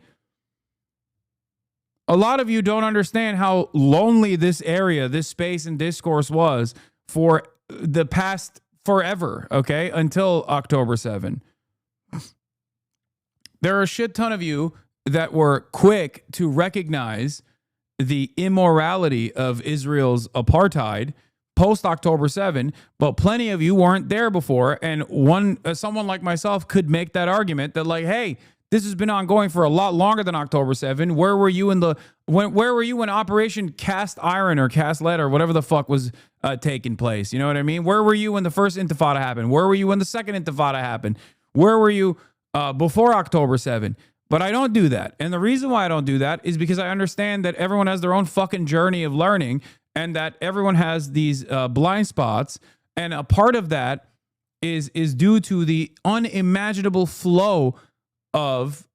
A lot of you don't understand how lonely this area, this space and discourse was for the past forever, okay? Until October 7. There are a shit ton of you that were quick to recognize the immorality of Israel's apartheid post October 7, but plenty of you weren't there before, and someone like myself could make that argument that like, hey, this has been ongoing for a lot longer than October 7. Where were you where were you when Operation Cast Iron or Cast Lead or whatever the fuck was taking place? You know what I mean? Where were you when the first Intifada happened? Where were you when the second Intifada happened? Where were you before October 7? But I don't do that. And the reason why I don't do that is because I understand that everyone has their own fucking journey of learning, and that everyone has these blind spots. And a part of that is due to the unimaginable flow of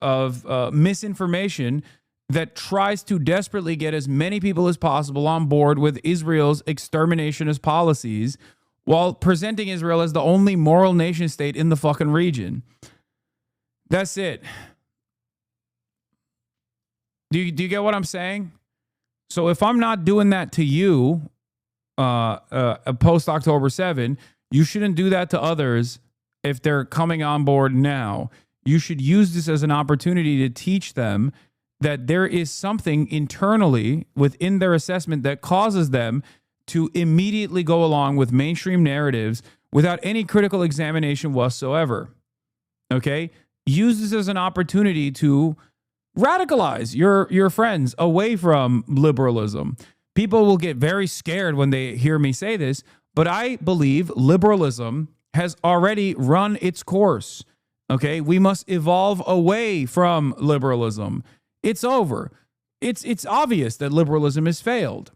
misinformation that tries to desperately get as many people as possible on board with Israel's exterminationist policies while presenting Israel as the only moral nation state in the fucking region. That's it. Do you get what I'm saying? So if I'm not doing that to you post October 7, you shouldn't do that to others if they're coming on board now. You should use this as an opportunity to teach them that there is something internally within their assessment that causes them to immediately go along with mainstream narratives without any critical examination whatsoever. Okay? Use this as an opportunity to radicalize your friends away from liberalism. People will get very scared when they hear me say this, but I believe liberalism has already run its course. Okay, we must evolve away from liberalism. It's over. It's obvious that liberalism has failed.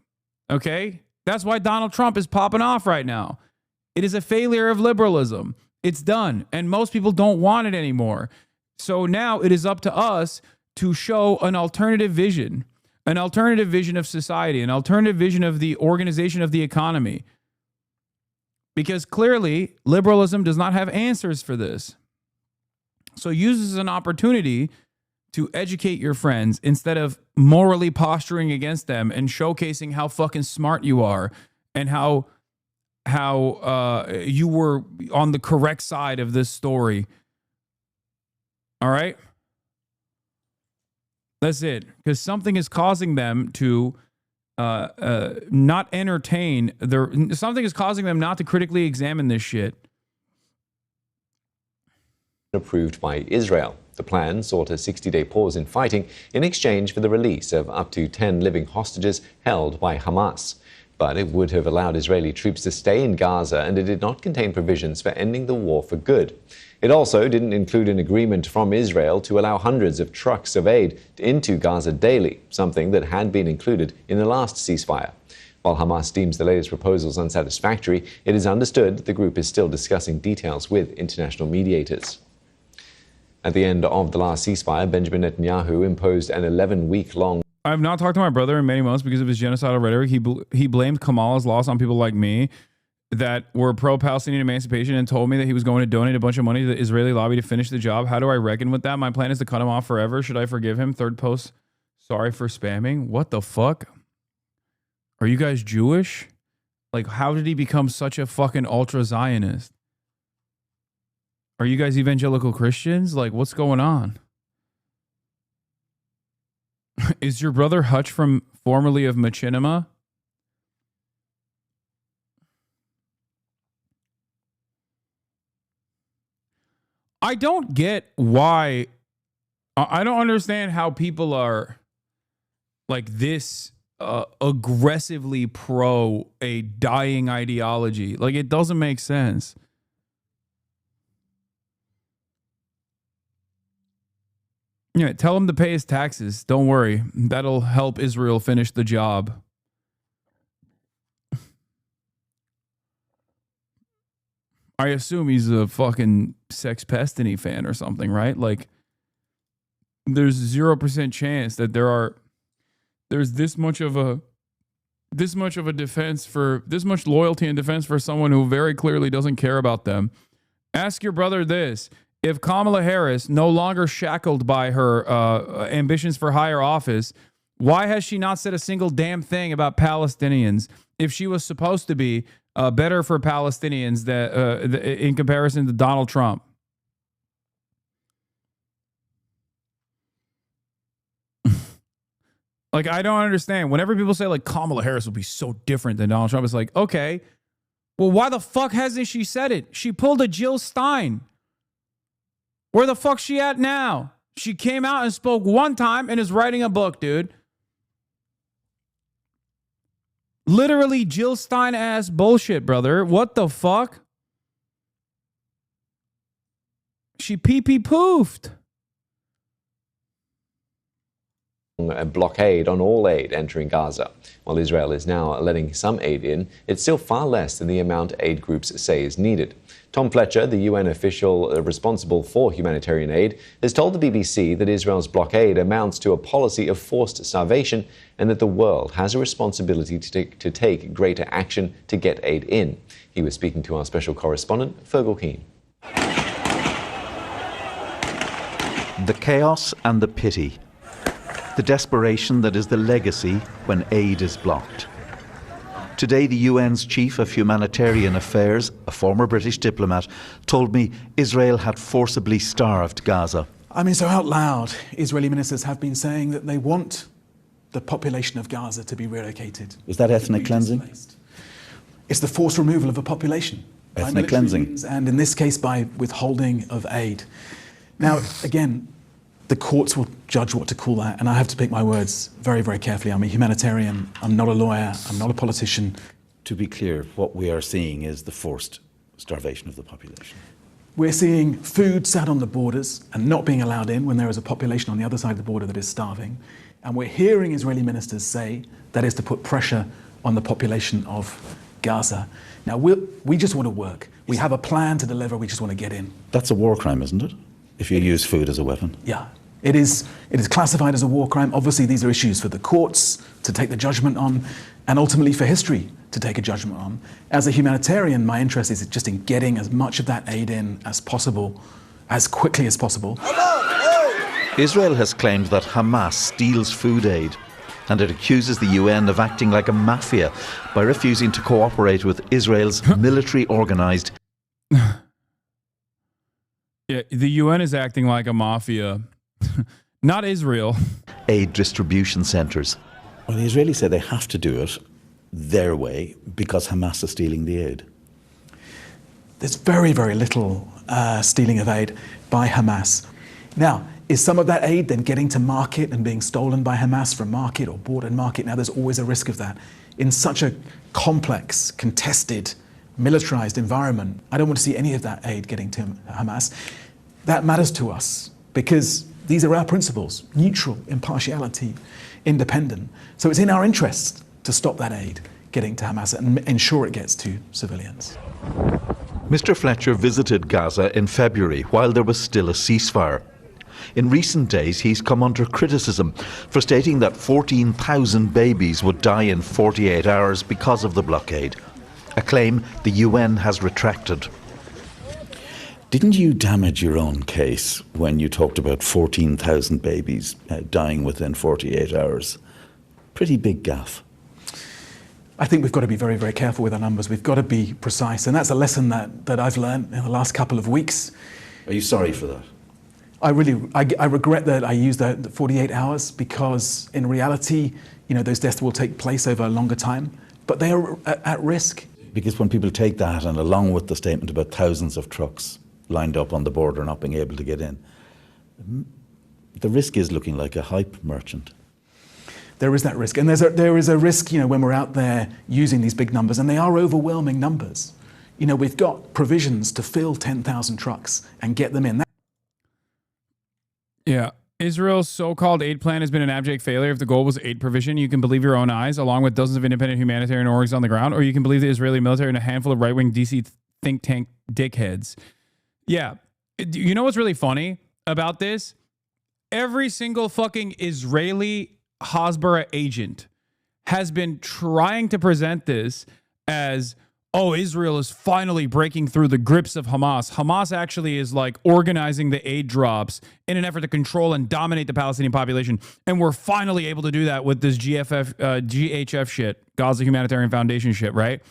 Okay, that's why Donald Trump is popping off right now. It is a failure of liberalism. It's done, and most people don't want it anymore. So now it is up to us to show an alternative vision of society, an alternative vision of the organization of the economy. Because clearly, liberalism does not have answers for this. So use this as an opportunity to educate your friends instead of morally posturing against them and showcasing how fucking smart you are and how you were on the correct side of this story. All right? That's it. Because something is causing them to not entertain. Something is causing them not to critically examine this shit. Approved by Israel. The plan sought a 60-day pause in fighting in exchange for the release of up to 10 living hostages held by Hamas. But it would have allowed Israeli troops to stay in Gaza, and it did not contain provisions for ending the war for good. It also didn't include an agreement from Israel to allow hundreds of trucks of aid into Gaza daily, something that had been included in the last ceasefire. While Hamas deems the latest proposals unsatisfactory, it is understood the group is still discussing details with international mediators. At the end of the last ceasefire, Benjamin Netanyahu imposed an 11-week-long... I have not talked to my brother in many months because of his genocidal rhetoric. He blamed Kamala's loss on people like me that were pro-Palestinian emancipation and told me that he was going to donate a bunch of money to the Israeli lobby to finish the job. How do I reckon with that? My plan is to cut him off forever. Should I forgive him? Third post, sorry for spamming. What the fuck? Are you guys Jewish? Like, how did he become such a fucking ultra-Zionist? Are you guys evangelical Christians? Like, what's going on? Is your brother Hutch from formerly of Machinima? I don't get why. I don't understand how people are like this aggressively pro a dying ideology. Like, it doesn't make sense. Yeah, tell him to pay his taxes. Don't worry. That'll help Israel finish the job. I assume he's a fucking Sex Pestiny fan or something, right? Like, there's 0% chance that there's this much of a defense for this much loyalty and defense for someone who very clearly doesn't care about them. Ask your brother this. If Kamala Harris, no longer shackled by her ambitions for higher office, why has she not said a single damn thing about Palestinians if she was supposed to be better for Palestinians in comparison to Donald Trump? Like, I don't understand. Whenever people say, like, Kamala Harris will be so different than Donald Trump, it's like, okay, well, why the fuck hasn't she said it? She pulled a Jill Stein. Where the fuck's she at now? She came out and spoke one time and is writing a book, dude. Literally Jill Stein ass bullshit, brother. What the fuck? She pee-pee poofed. A blockade on all aid entering Gaza. While Israel is now letting some aid in, it's still far less than the amount aid groups say is needed. Tom Fletcher, the UN official responsible for humanitarian aid, has told the BBC that Israel's blockade amounts to a policy of forced starvation and that the world has a responsibility to take greater action to get aid in. He was speaking to our special correspondent, Fergal Keane. The chaos and the pity. The desperation that is the legacy when aid is blocked. Today, the UN's chief of humanitarian affairs, a former British diplomat, told me Israel had forcibly starved Gaza. I mean, so out loud, Israeli ministers have been saying that they want the population of Gaza to be relocated. Is that ethnic cleansing? It's the forced removal of a population. Ethnic cleansing. And in this case, by withholding of aid. Now, again, the courts will judge what to call that, and I have to pick my words very, very carefully. I'm a humanitarian, I'm not a lawyer, I'm not a politician. To be clear, what we are seeing is the forced starvation of the population. We're seeing food sat on the borders and not being allowed in when there is a population on the other side of the border that is starving. And we're hearing Israeli ministers say that is to put pressure on the population of Gaza. Now, we just want to work. We have a plan to deliver, we just want to get in. That's a war crime, isn't it? If you use food as a weapon? Yeah. It is classified as a war crime. Obviously, these are issues for the courts to take the judgment on, and ultimately for history to take a judgment on. As a humanitarian, my interest is just in getting as much of that aid in as possible, as quickly as possible. Israel has claimed that Hamas steals food aid, and it accuses the UN of acting like a mafia by refusing to cooperate with Israel's military-organized. Yeah, the UN is acting like a mafia. Not Israel. Aid distribution centres. Well, the Israelis say they have to do it their way because Hamas is stealing the aid. There's very, very little stealing of aid by Hamas. Now, is some of that aid then getting to market and being stolen by Hamas from market or bought in market? Now, there's always a risk of that. In such a complex, contested, militarized environment, I don't want to see any of that aid getting to Hamas. That matters to us because these are our principles: neutral, impartiality, independent. So it's in our interest to stop that aid getting to Hamas and ensure it gets to civilians. Mr. Fletcher visited Gaza in February while there was still a ceasefire. In recent days, he's come under criticism for stating that 14,000 babies would die in 48 hours because of the blockade, a claim the UN has retracted. Didn't you damage your own case when you talked about 14,000 babies dying within 48 hours? Pretty big gaffe. I think we've got to be very, very careful with our numbers. We've got to be precise. And that's a lesson that I've learned in the last couple of weeks. Are you sorry for that? I regret that I used the 48 hours because in reality, those deaths will take place over a longer time, but they are at risk. Because when people take that, and along with the statement about thousands of trucks lined up on the border not being able to get in, the risk is looking like a hype merchant. There is that risk. And there is a risk, when we're out there using these big numbers, and they are overwhelming numbers. We've got provisions to fill 10,000 trucks and get them in. Yeah. Israel's so-called aid plan has been an abject failure. If the goal was aid provision, you can believe your own eyes, along with dozens of independent humanitarian orgs on the ground, or you can believe the Israeli military and a handful of right-wing DC think tank dickheads. Yeah. You know what's really funny about this? Every single fucking Israeli Hasbara agent has been trying to present this as, oh, Israel is finally breaking through the grips of Hamas. Hamas actually is like organizing the aid drops in an effort to control and dominate the Palestinian population. And we're finally able to do that with this GHF shit, Gaza Humanitarian Foundation shit, right?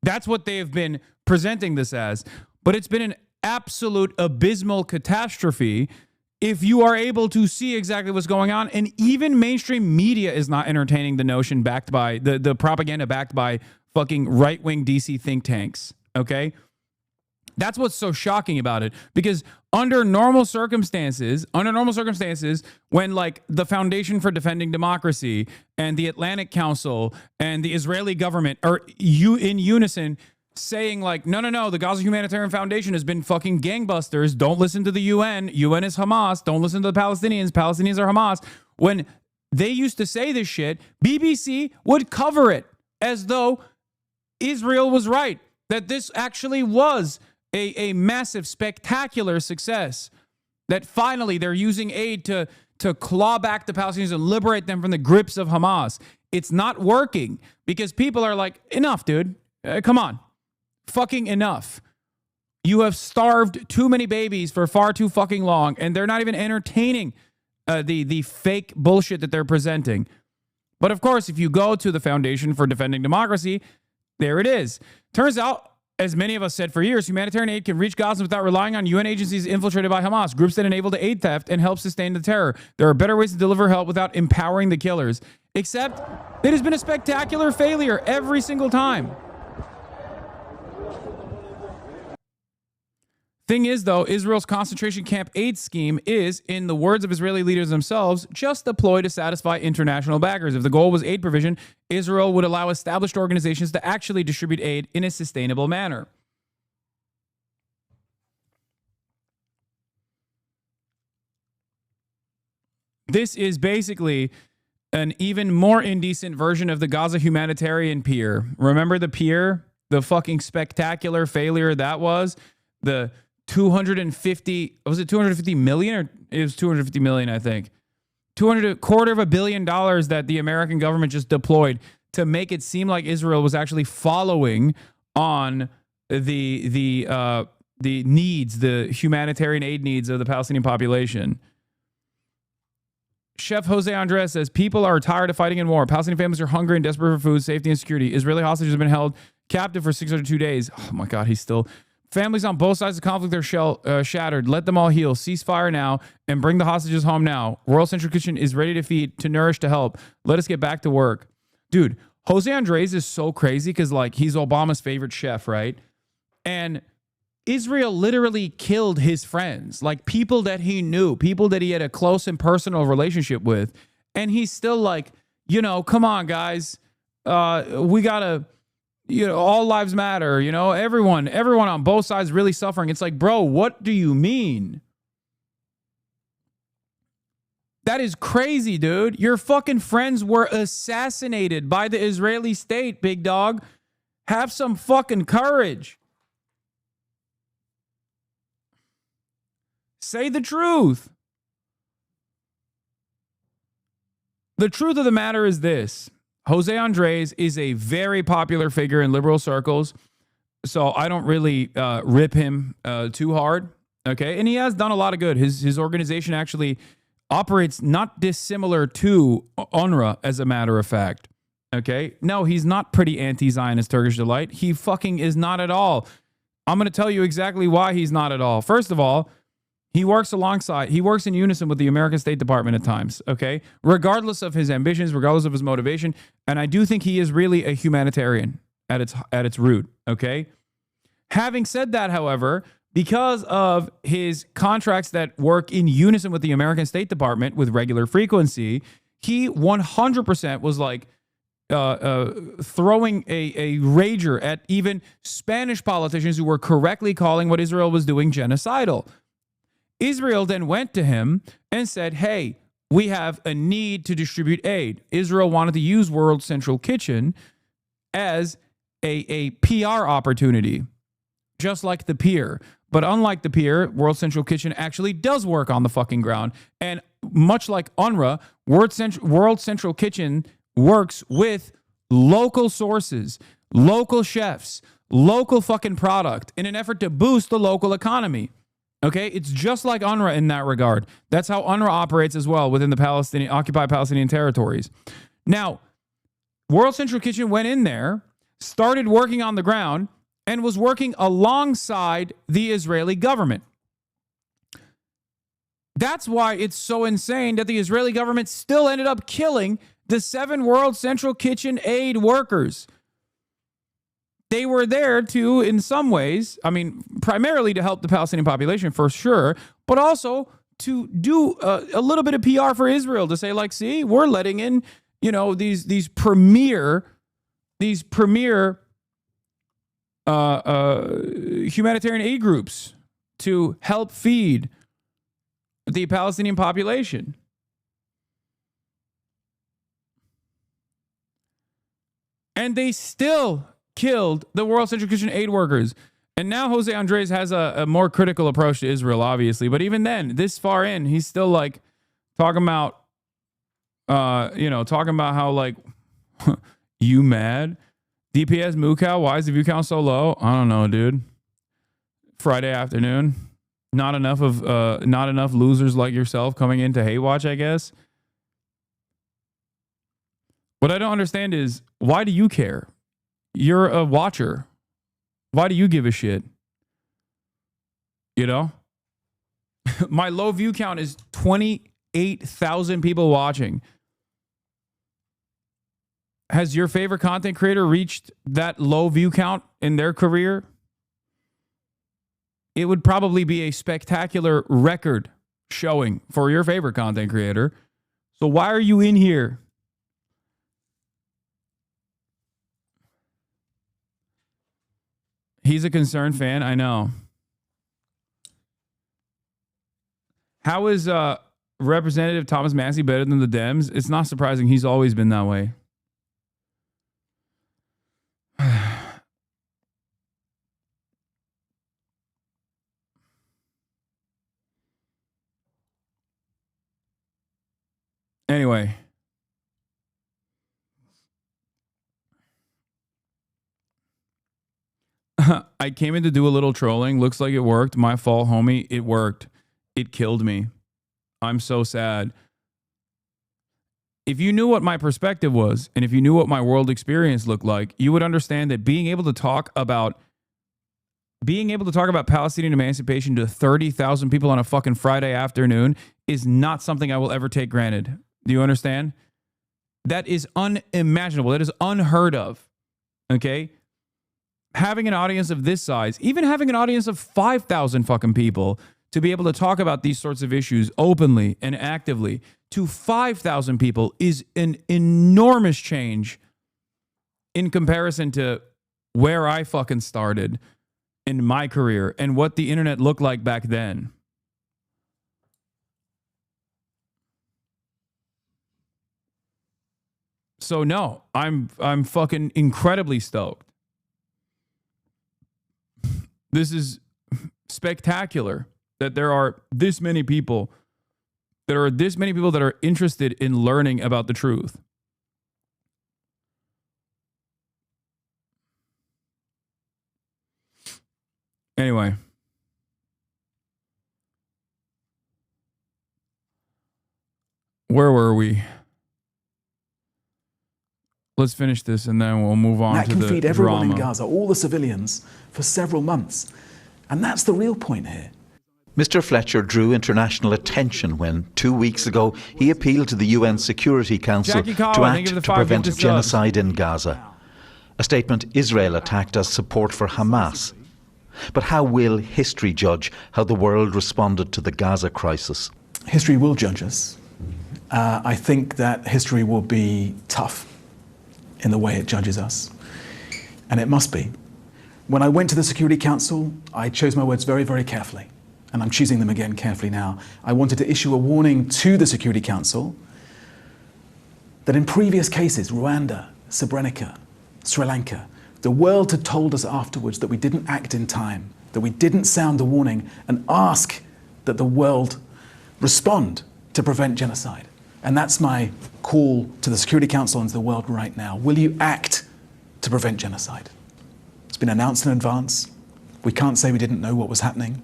That's what they've been presenting this as. But it's been an absolute abysmal catastrophe if you are able to see exactly what's going on. And even mainstream media is not entertaining the notion backed by the propaganda backed by fucking right-wing DC think tanks, okay? That's what's so shocking about it. Because under normal circumstances, when like the Foundation for Defending Democracy and the Atlantic Council and the Israeli government are in unison saying like, no, the Gaza Humanitarian Foundation has been fucking gangbusters. Don't listen to the UN. UN is Hamas. Don't listen to the Palestinians. Palestinians are Hamas. When they used to say this shit, BBC would cover it as though Israel was right, that this actually was a massive, spectacular success, that finally they're using aid to claw back the Palestinians and liberate them from the grips of Hamas. It's not working because people are like, enough, dude. Come on. Fucking enough. You have starved too many babies for far too fucking long, and they're not even entertaining the fake bullshit that they're presenting. But of course, if you go to the Foundation for Defending Democracy, there it is. Turns out, as many of us said for years, humanitarian aid can reach Gaza without relying on UN agencies infiltrated by Hamas, groups that enable the aid theft and help sustain the terror. There are better ways to deliver help without empowering the killers. Except it has been a spectacular failure every single time. Thing is, though, Israel's concentration camp aid scheme is, in the words of Israeli leaders themselves, just a ploy to satisfy international backers. If the goal was aid provision, Israel would allow established organizations to actually distribute aid in a sustainable manner. This is basically an even more indecent version of the Gaza Humanitarian pier. Remember the pier? The fucking spectacular failure that was? The 250, was it 250 million or it was 250 million, I think. $250 million that the American government just deployed to make it seem like Israel was actually following on the needs, the humanitarian aid needs of the Palestinian population. Chef Jose Andres says, people are tired of fighting in war. Palestinian families are hungry and desperate for food, safety, and security. Israeli hostages have been held captive for 602 days. Oh my God, he's still Families on both sides of the conflict are shattered. Let them all heal. Ceasefire now and bring the hostages home now. World Central Kitchen is ready to feed, to nourish, to help. Let us get back to work. Dude, Jose Andres is so crazy because, like, he's Obama's favorite chef, right? And Israel literally killed his friends, like people that he knew, people that he had a close and personal relationship with. And he's still like, you know, come on, guys. We got to, you know, all lives matter. You know, everyone on both sides really suffering. It's like, bro, what do you mean? That is crazy, dude. Your fucking friends were assassinated by the Israeli state, big dog. Have some fucking courage. Say the truth. The truth of the matter is this. Jose Andres is a very popular figure in liberal circles, so I don't really rip him too hard, okay? And he has done a lot of good. His organization actually operates not dissimilar to UNRWA, as a matter of fact, okay? No, he's not pretty anti-Zionist Turkish delight. He fucking is not at all. I'm going to tell you exactly why he's not at all. First of all, he works in unison with the American State Department at times, okay? Regardless of his ambitions, regardless of his motivation. And I do think he is really a humanitarian at its root, okay? Having said that, however, because of his contracts that work in unison with the American State Department with regular frequency, he 100% was like throwing a rager at even Spanish politicians who were correctly calling what Israel was doing genocidal. Israel then went to him and said, hey, we have a need to distribute aid. Israel wanted to use World Central Kitchen as a PR opportunity, just like the pier. But unlike the pier, World Central Kitchen actually does work on the fucking ground. And much like UNRWA, World Central Kitchen works with local sources, local chefs, local fucking product in an effort to boost the local economy. Okay, it's just like UNRWA in that regard. That's how UNRWA operates as well within the occupied Palestinian territories. Now, World Central Kitchen went in there, started working on the ground, and was working alongside the Israeli government. That's why it's so insane that the Israeli government still ended up killing the 7 World Central Kitchen aid workers. They were there to, in some ways, I mean, primarily to help the Palestinian population for sure, but also to do a little bit of PR for Israel to say, like, see, we're letting in, you know, these premier humanitarian aid groups to help feed the Palestinian population. And they still killed the World Central Kitchen aid workers. And now Jose Andres has a more critical approach to Israel, obviously. But even then, this far in, he's still like talking about, talking about how, like, you mad? DPS moo cow, why is the view count so low? I don't know, dude. Friday afternoon. Not enough losers like yourself coming into hate watch, I guess. What I don't understand is, why do you care? You're a watcher. Why do you give a shit? You know? My low view count is 28,000 people watching. Has your favorite content creator reached that low view count in their career? It would probably be a spectacular record showing for your favorite content creator. So why are you in here? He's a concerned fan, I know. How is Representative Thomas Massey better than the Dems? It's not surprising. He's always been that way. Anyway. I came in to do a little trolling. Looks like it worked. My fault, homie. It worked. It killed me. I'm so sad. If you knew what my perspective was, and if you knew what my world experience looked like, you would understand that being able to talk about being able to talk about Palestinian emancipation to 30,000 people on a fucking Friday afternoon is not something I will ever take granted. Do you understand? That is unimaginable. That is unheard of. Okay? Having an audience of this size, even having an audience of 5,000 fucking people to be able to talk about these sorts of issues openly and actively to 5,000 people is an enormous change in comparison to where I fucking started in my career and what the internet looked like back then. So no, I'm fucking incredibly stoked. This is spectacular that there are this many people that are interested in learning about the truth. Anyway. Where were we? Let's finish this and then we'll move on that to the can feed everyone drama. in Gaza, all the civilians, for several months. And that's the real point here. Mr. Fletcher drew international attention when 2 weeks ago he appealed to the UN Security Council to act to prevent genocide in Gaza. A statement Israel attacked as support for Hamas. But how will history judge how the world responded to the Gaza crisis? History will judge us. I think that history will be tough in the way it judges us. And it must be. When I went to the Security Council, I chose my words very, very carefully. And I'm choosing them again carefully now. I wanted to issue a warning to the Security Council that in previous cases, Rwanda, Srebrenica, Sri Lanka, the world had told us afterwards that we didn't act in time, that we didn't sound the warning and ask that the world respond to prevent genocide. And that's my call to the Security Council and to the world right now. Will you act to prevent genocide? It's been announced in advance. We can't say we didn't know what was happening.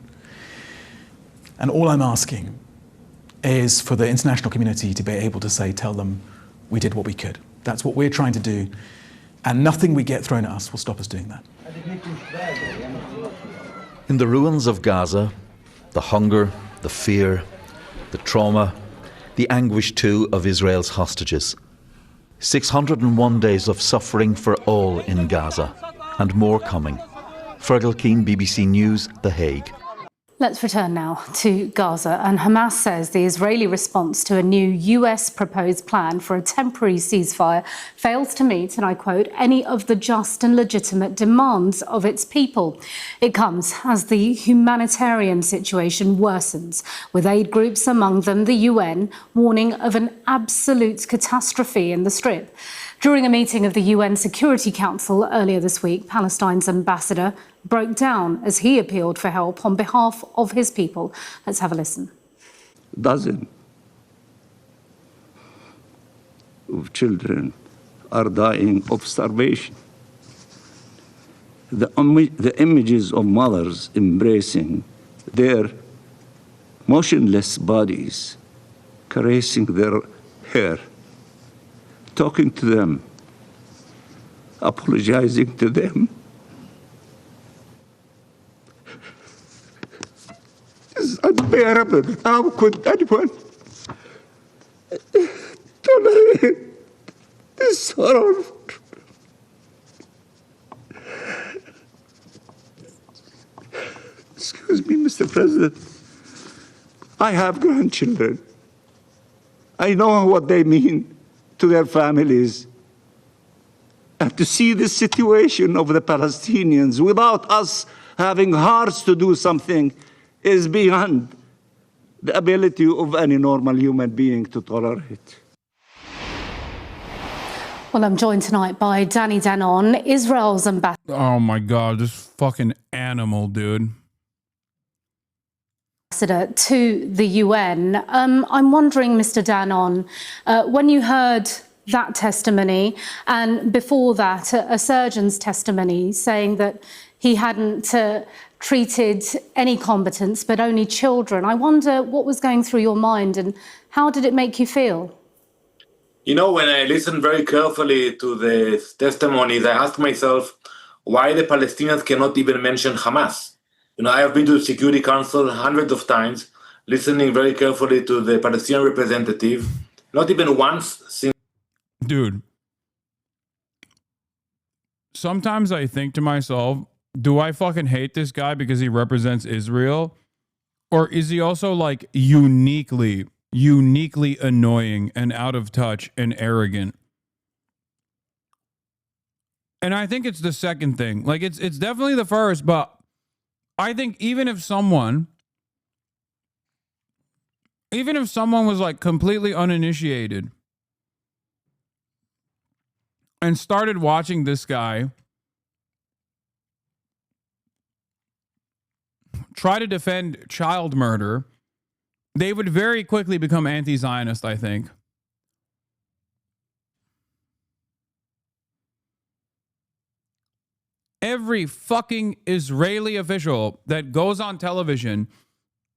And all I'm asking is for the international community to be able to say, tell them we did what we could. That's what we're trying to do. And nothing we get thrown at us will stop us doing that. In the ruins of Gaza, the hunger, the fear, the trauma, the anguish too of Israel's hostages. 601 days of suffering for all in Gaza, and more coming. Fergal Keane, BBC News, The Hague. Let's return now to Gaza. And Hamas says the Israeli response to a new US proposed plan for a temporary ceasefire fails to meet, and I quote, any of the just and legitimate demands of its people. It comes as the humanitarian situation worsens, with aid groups, among them the UN, warning of an absolute catastrophe in the Strip. During a meeting of the UN Security Council earlier this week, Palestine's ambassador broke down as he appealed for help on behalf of his people. Let's have a listen. Dozens of children are dying of starvation. The images of mothers embracing their motionless bodies, caressing their hair, talking to them, apologizing to them. It's unbearable. How could anyone tolerate this horror? Excuse me, Mr. President. I have grandchildren. I know what they mean to their families. And to see the situation of the Palestinians without us having hearts to do something is beyond the ability of any normal human being to tolerate. Well, I'm joined tonight by Danny Danon, Israel's ambassador. Oh my God, this fucking animal, dude. To the UN. I'm wondering, Mr. Danon, when you heard that testimony and before that a surgeon's testimony saying that he hadn't treated any combatants but only children, I wonder what was going through your mind and how did it make you feel? You know, when I listened very carefully to the testimonies, I asked myself, why the Palestinians cannot even mention Hamas. You know, I have been to the Security Council hundreds of times, listening very carefully to the Palestinian representative. Not even once since. Dude, sometimes I think to myself, do I fucking hate this guy because he represents Israel? Or is he also like uniquely annoying and out of touch and arrogant? And I think it's the second thing. Like it's definitely the first, but I think even if someone was like completely uninitiated and started watching this guy try to defend child murder, they would very quickly become anti-Zionist, I think. Every fucking Israeli official that goes on television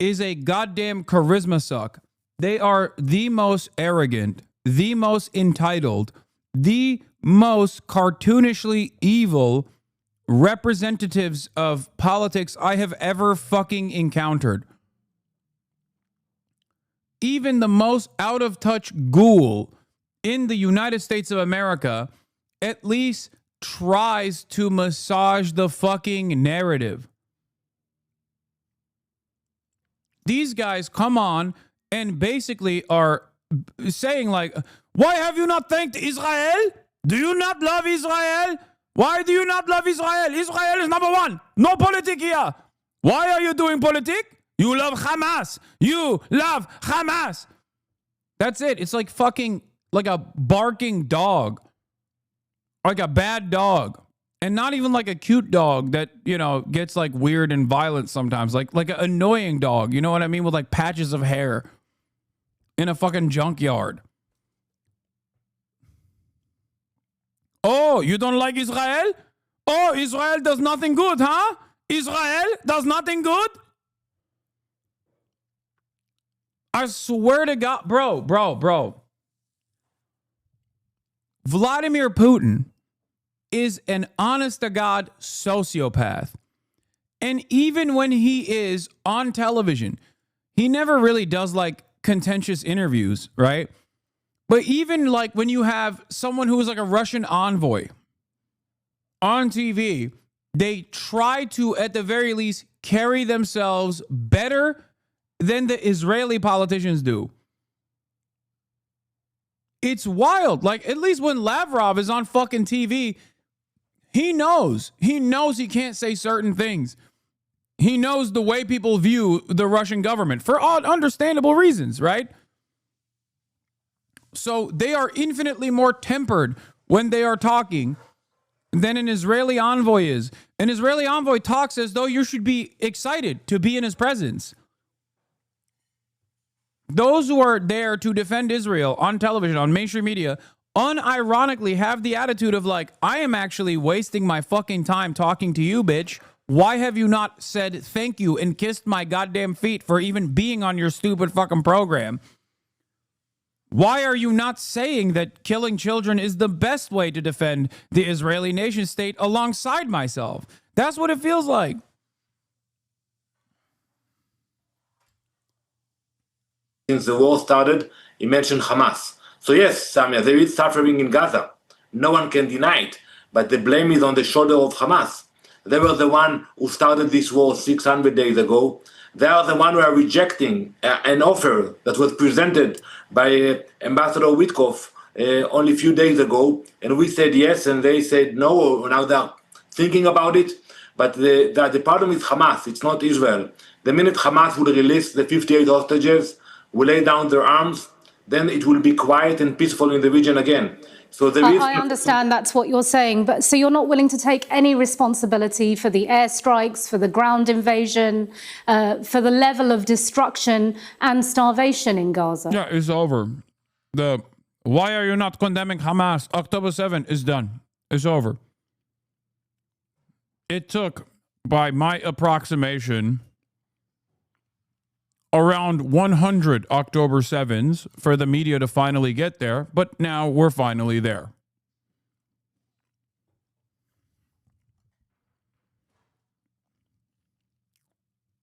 is a goddamn charisma suck. They are the most arrogant, the most entitled, the most cartoonishly evil representatives of politics I have ever fucking encountered. Even the most out of touch ghoul in the United States of America at least tries to massage the fucking narrative. These guys come on and basically are saying like, why have you not thanked Israel? Do you not love Israel? Why do you not love Israel? Israel is number one. No politic here. Why are you doing politic? You love Hamas. You love Hamas. That's it. It's like fucking like a barking dog. Like a bad dog. And not even like a cute dog that, you know, gets like weird and violent sometimes. Like an annoying dog. You know what I mean? With like patches of hair in a fucking junkyard. Oh, you don't like Israel? Oh, Israel does nothing good, huh? Israel does nothing good? I swear to God, bro. Vladimir Putin is an honest-to-God sociopath. And even when he is on television, he never really does like contentious interviews, right? But even like when you have someone who is like a Russian envoy on TV, they try to, at the very least, carry themselves better than the Israeli politicians do. It's wild. Like, at least when Lavrov is on fucking TV, he knows he can't say certain things. He knows the way people view the Russian government for understandable reasons, right? So they are infinitely more tempered when they are talking than an Israeli envoy is. An Israeli envoy talks as though you should be excited to be in his presence. Those who are there to defend Israel on television, on mainstream media, unironically have the attitude of like, I am actually wasting my fucking time talking to you, bitch. Why have you not said thank you and kissed my goddamn feet for even being on your stupid fucking program? Why are you not saying that killing children is the best way to defend the Israeli nation state alongside myself? That's what it feels like. Since the war started, he mentioned Hamas. So yes, Samia, there is suffering in Gaza. No one can deny it, but the blame is on the shoulder of Hamas. They were the one who started this war 600 days ago. They are the one who are rejecting an offer that was presented by Ambassador Witkoff only a few days ago. And we said yes, and they said no. Now they're thinking about it. But the problem is Hamas. It's not Israel. The minute Hamas will release the 58 hostages, will lay down their arms, then it will be quiet and peaceful in the region again. So I understand that's what you're saying, but so you're not willing to take any responsibility for the airstrikes, for the ground invasion, for the level of destruction and starvation in Gaza? Yeah, it's over. Why are you not condemning Hamas? October 7 is done. It's over. It took, by my approximation, around 100 October 7s for the media to finally get there, but now we're finally there.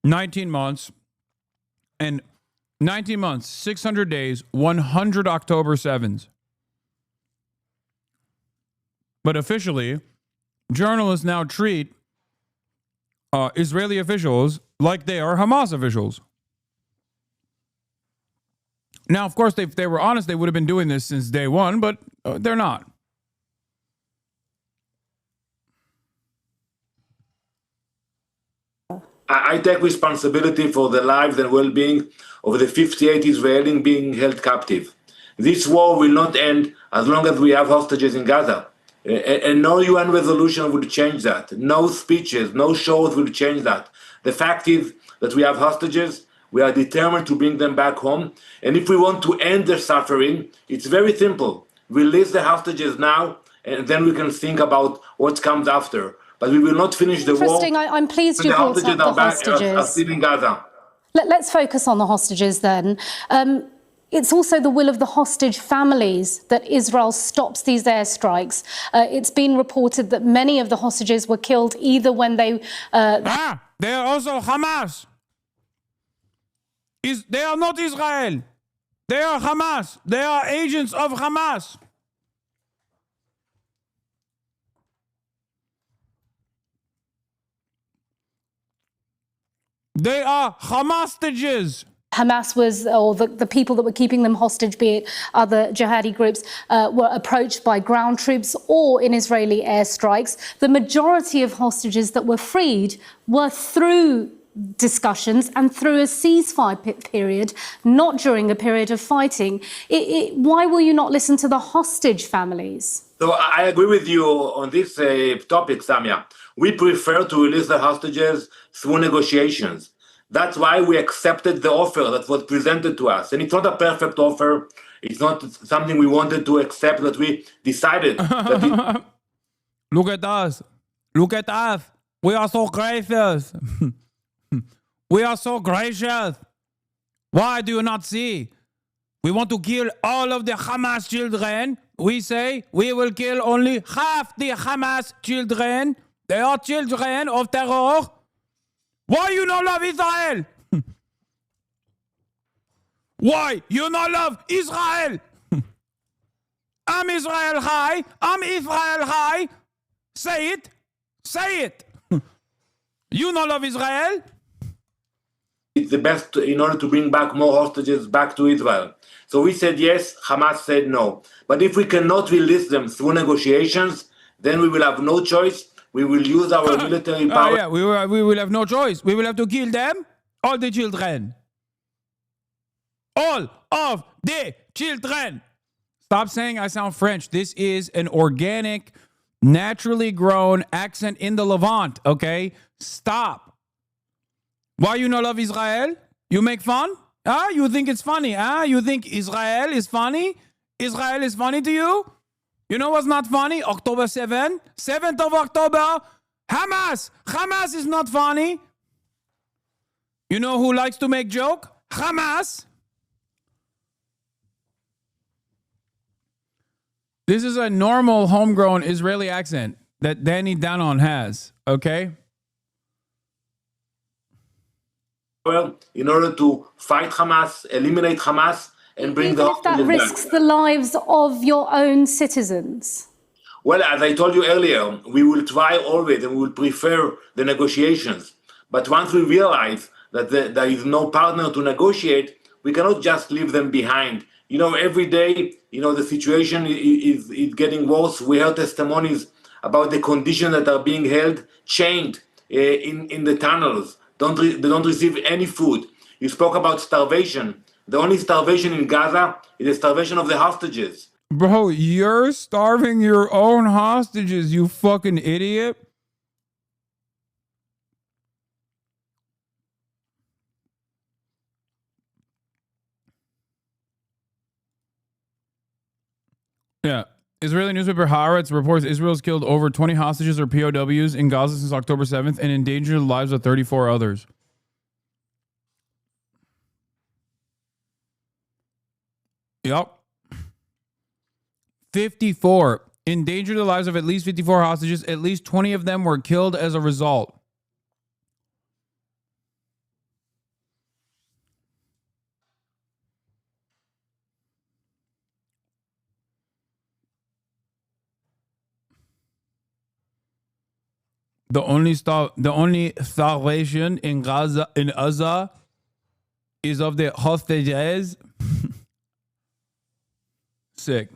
19 months, and 19 months, 600 days, 100 October 7s. But officially, journalists now treat Israeli officials like they are Hamas officials. Now, of course, if they were honest, they would have been doing this since day one, but they're not. I take responsibility for the lives and well-being of the 58 Israelis being held captive. This war will not end as long as we have hostages in Gaza. And no UN resolution will change that. No speeches, no shows will change that. The fact is that we have hostages. We are determined to bring them back home. And if we want to end their suffering, it's very simple. Release the hostages now, and then we can think about what comes after. But we will not finish the war. Interesting. I'm pleased you brought up the hostages. Are still in Gaza. Let's focus on the hostages then. It's also the will of the hostage families that Israel stops these airstrikes. It's been reported that many of the hostages were killed either when they... they are also Hamas. They are not Israel. They are Hamas. They are agents of Hamas. They are Hamas-stages. Hamas was, or the people that were keeping them hostage, be it other jihadi groups, were approached by ground troops or in Israeli airstrikes. The majority of hostages that were freed were through discussions and through a ceasefire period, not during a period of fighting. Why will you not listen to the hostage families? So I agree with you on this topic, Samia. We prefer to release the hostages through negotiations. That's why we accepted the offer that was presented to us. And it's not a perfect offer. It's not something we wanted to accept, that we decided. That Look at us. Look at us. We are so gracious. We are so gracious. Why do you not see? We want to kill all of the Hamas children. We say we will kill only half the Hamas children. They are children of terror. Why you not love Israel? Why you not love Israel? I'm Israel high. I'm Israel high. Say it. Say it. You not love Israel? It's the best in order to bring back more hostages back to Israel. So we said yes, Hamas said no. But if we cannot release them through negotiations, then we will have no choice. We will use our military power. Yeah, we will have no choice. We will have to kill them, all the children. All of the children. Stop saying I sound French. This is an organic, naturally grown accent in the Levant, okay? Stop. Why you not love Israel? You make fun? You think it's funny? You think Israel is funny? Israel is funny to you? You know what's not funny? October 7th? 7th of October? Hamas! Hamas is not funny. You know who likes to make joke? Hamas! This is a normal homegrown Israeli accent that Danny Danon has, okay? Well, in order to fight Hamas, eliminate Hamas, and bring Even if that risks the lives of your own citizens? Well, as I told you earlier, we will try always and we will prefer the negotiations. But once we realize that there is no partner to negotiate, we cannot just leave them behind. You know, every day, you know, the situation is getting worse. We heard testimonies about the conditions that are being held, chained in the tunnels. They don't receive any food. You spoke about starvation. The only starvation in Gaza is the starvation of the hostages. Bro, you're starving your own hostages, you fucking idiot. Yeah. Israeli newspaper Haaretz reports Israel's killed over 20 hostages or POWs in Gaza since October 7th and endangered the lives of 34 others. Yep. 54. Endangered the lives of at least 54 hostages. At least 20 of them were killed as a result. The only starvation in Gaza is of the hostages. Sick.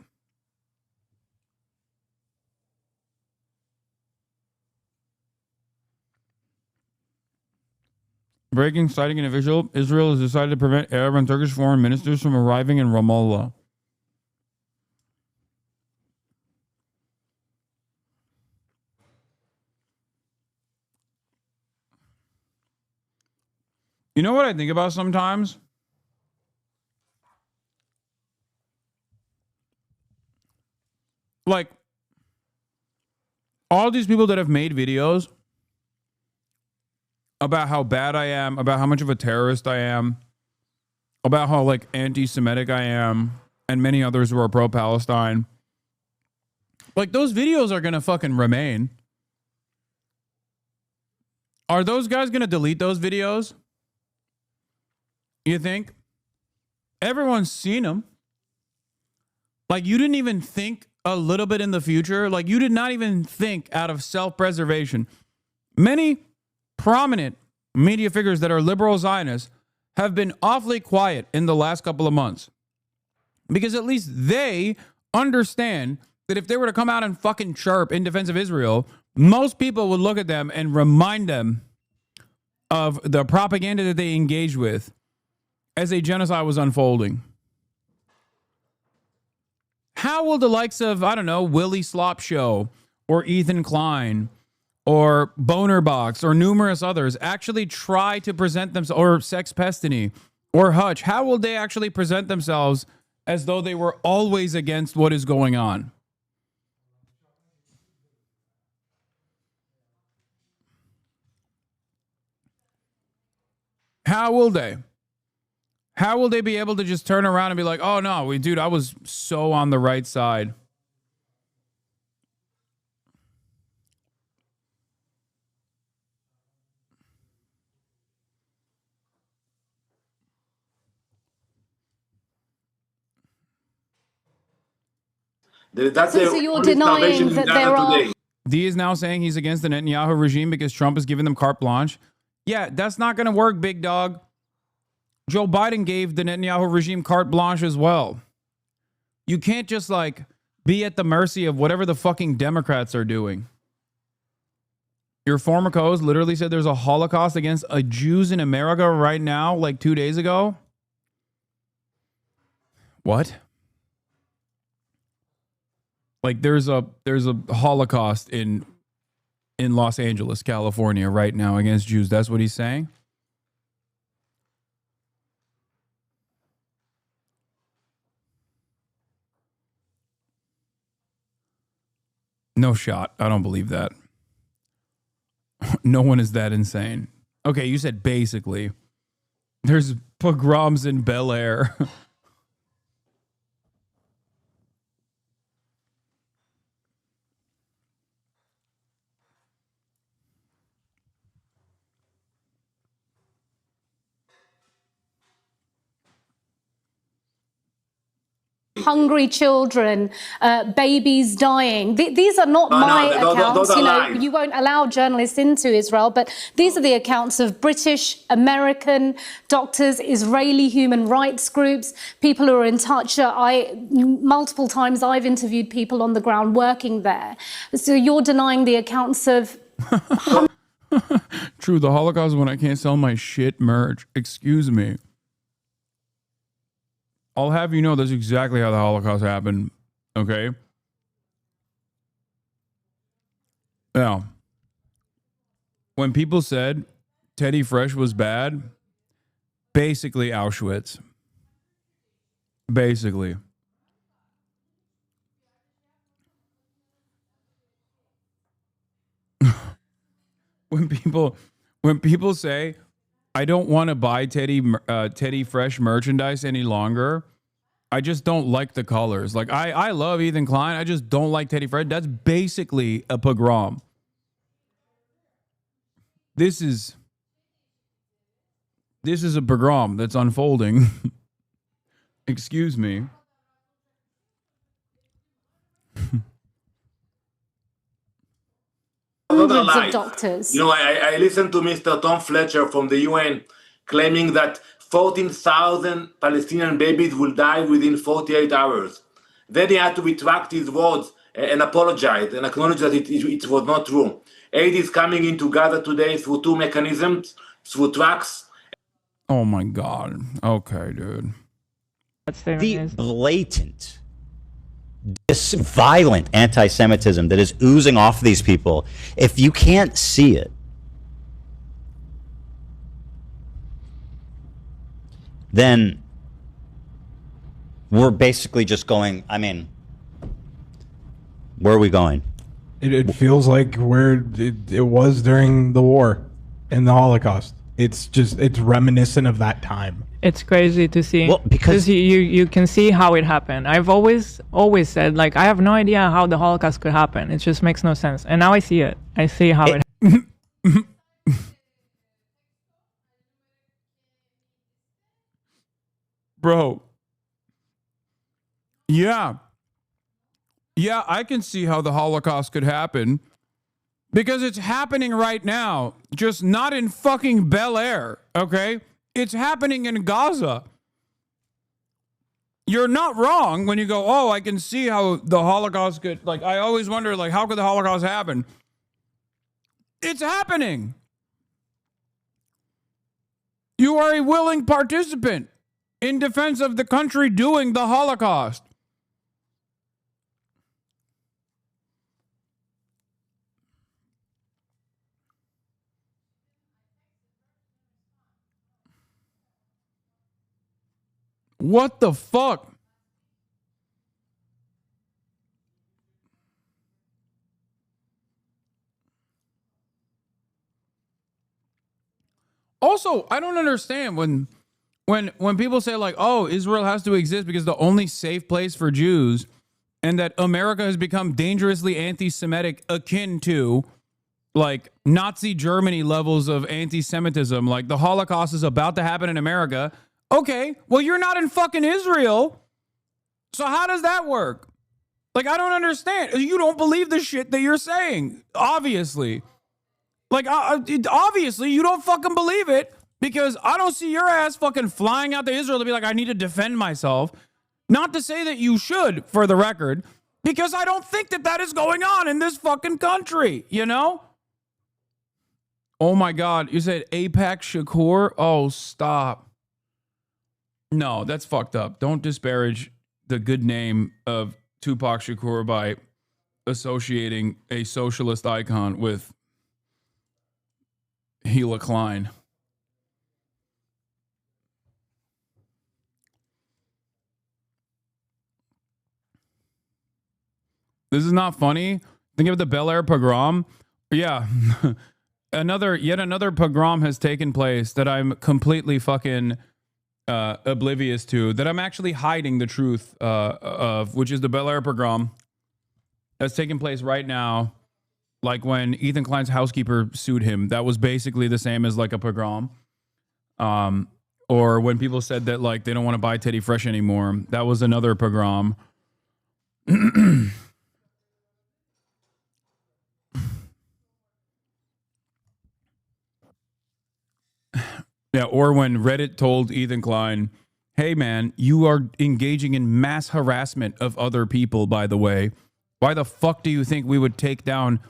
Breaking, citing an official, Israel has decided to prevent Arab and Turkish foreign ministers from arriving in Ramallah. You know what I think about sometimes? Like, all these people that have made videos about how bad I am, about how much of a terrorist I am, about how, like, anti-Semitic I am, and many others who are pro-Palestine. Like, those videos are going to fucking remain. Are those guys going to delete those videos? You think? Everyone's seen them. Like, you didn't even think a little bit in the future. Like, you did not even think out of self-preservation. Many prominent media figures that are liberal Zionists have been awfully quiet in the last couple of months. Because at least they understand that if they were to come out and fucking chirp in defense of Israel, most people would look at them and remind them of the propaganda that they engaged with as a genocide was unfolding. How will the likes of, I don't know, Willie Slop Show or Ethan Klein or Bonerbox or numerous others actually try to present themselves, or Sex Pestiny or Hutch, how will they actually present themselves as though they were always against what is going on? How will they? How will they be able to just turn around and be like, oh, no, dude, I was so on the right side. So you're denying that there are... D is now saying he's against the Netanyahu regime because Trump has given them carte blanche. Yeah, that's not going to work, big dog. Joe Biden gave the Netanyahu regime carte blanche as well. You can't just, like, be at the mercy of whatever the fucking Democrats are doing. Your former co-host literally said there's a Holocaust against Jews in America right now, like 2 days ago. What? Like, there's a Holocaust in Los Angeles, California right now against Jews. That's what he's saying? No shot. I don't believe that. No one is that insane. Okay, you said basically. There's pogroms in Bel Air. Hungry children, babies dying. These are not my accounts. Those you know, lies. you won't allow journalists into Israel, but these are the accounts of British, American doctors, Israeli human rights groups, people who are in touch. Multiple times I've interviewed people on the ground working there. So you're denying the accounts of... True, the Holocaust is when I can't sell my shit merch. Excuse me. I'll have you know that's exactly how the Holocaust happened, okay? Now, when people said Teddy Fresh was bad, basically Auschwitz. Basically. When people say, I don't want to buy Teddy Fresh merchandise any longer. I just don't like the colors. Like, I love Ethan Klein. I just don't like Teddy Fresh. That's basically a pogrom. This is a pogrom that's unfolding. Excuse me. hundreds of doctors. You know, I listened to Mr. Tom Fletcher from the UN claiming that 14,000 Palestinian babies will die within 48 hours. Then he had to retract his words and apologize and acknowledge that it was not true. Aid is coming into Gaza today through two mechanisms, through trucks. Oh my God. Okay, dude. The blatant, this violent anti-Semitism that is oozing off these people, if you can't see it, then we're basically just going, I mean, where are we going? It feels like where it was during the war and the Holocaust. It's reminiscent of that time. It's crazy to see. Well, because you can see how it happened. I've always said, like, I have no idea how the Holocaust could happen. It just makes no sense. And now I see it. I see how it Bro. Yeah. Yeah, I can see how the Holocaust could happen. Because it's happening right now. Just not in fucking Bel Air, okay? It's happening in Gaza. You're not wrong when you go, oh, I can see how the Holocaust could, like, I always wonder, like, how could the Holocaust happen? It's happening. You are a willing participant in defense of the country doing the Holocaust. What the fuck? Also, I don't understand when people say like, oh, Israel has to exist because the only safe place for Jews and that America has become dangerously anti-Semitic akin to like Nazi Germany levels of anti-Semitism. Like the Holocaust is about to happen in America. Okay, well, you're not in fucking Israel. So how does that work? Like, I don't understand. You don't believe the shit that you're saying, obviously. Like, obviously, you don't fucking believe it because I don't see your ass fucking flying out to Israel to be like, I need to defend myself. Not to say that you should, for the record, because I don't think that is going on in this fucking country, you know? Oh, my God. You said Apex Shakur? Oh, stop. No, that's fucked up. Don't disparage the good name of Tupac Shakur by associating a socialist icon with Hila Klein. This is not funny. Think of the Bel Air pogrom. Yeah. Yet another pogrom has taken place that I'm completely fucking oblivious to, that I'm actually hiding the truth of, which is the Bel Air pogrom that's taking place right now. Like when Ethan Klein's housekeeper sued him, that was basically the same as like a pogrom. Or when people said that like they don't want to buy Teddy Fresh anymore, that was another pogrom. Yeah, or when Reddit told Ethan Klein, hey man, you are engaging in mass harassment of other people, by the way. Why the fuck do you think we would take down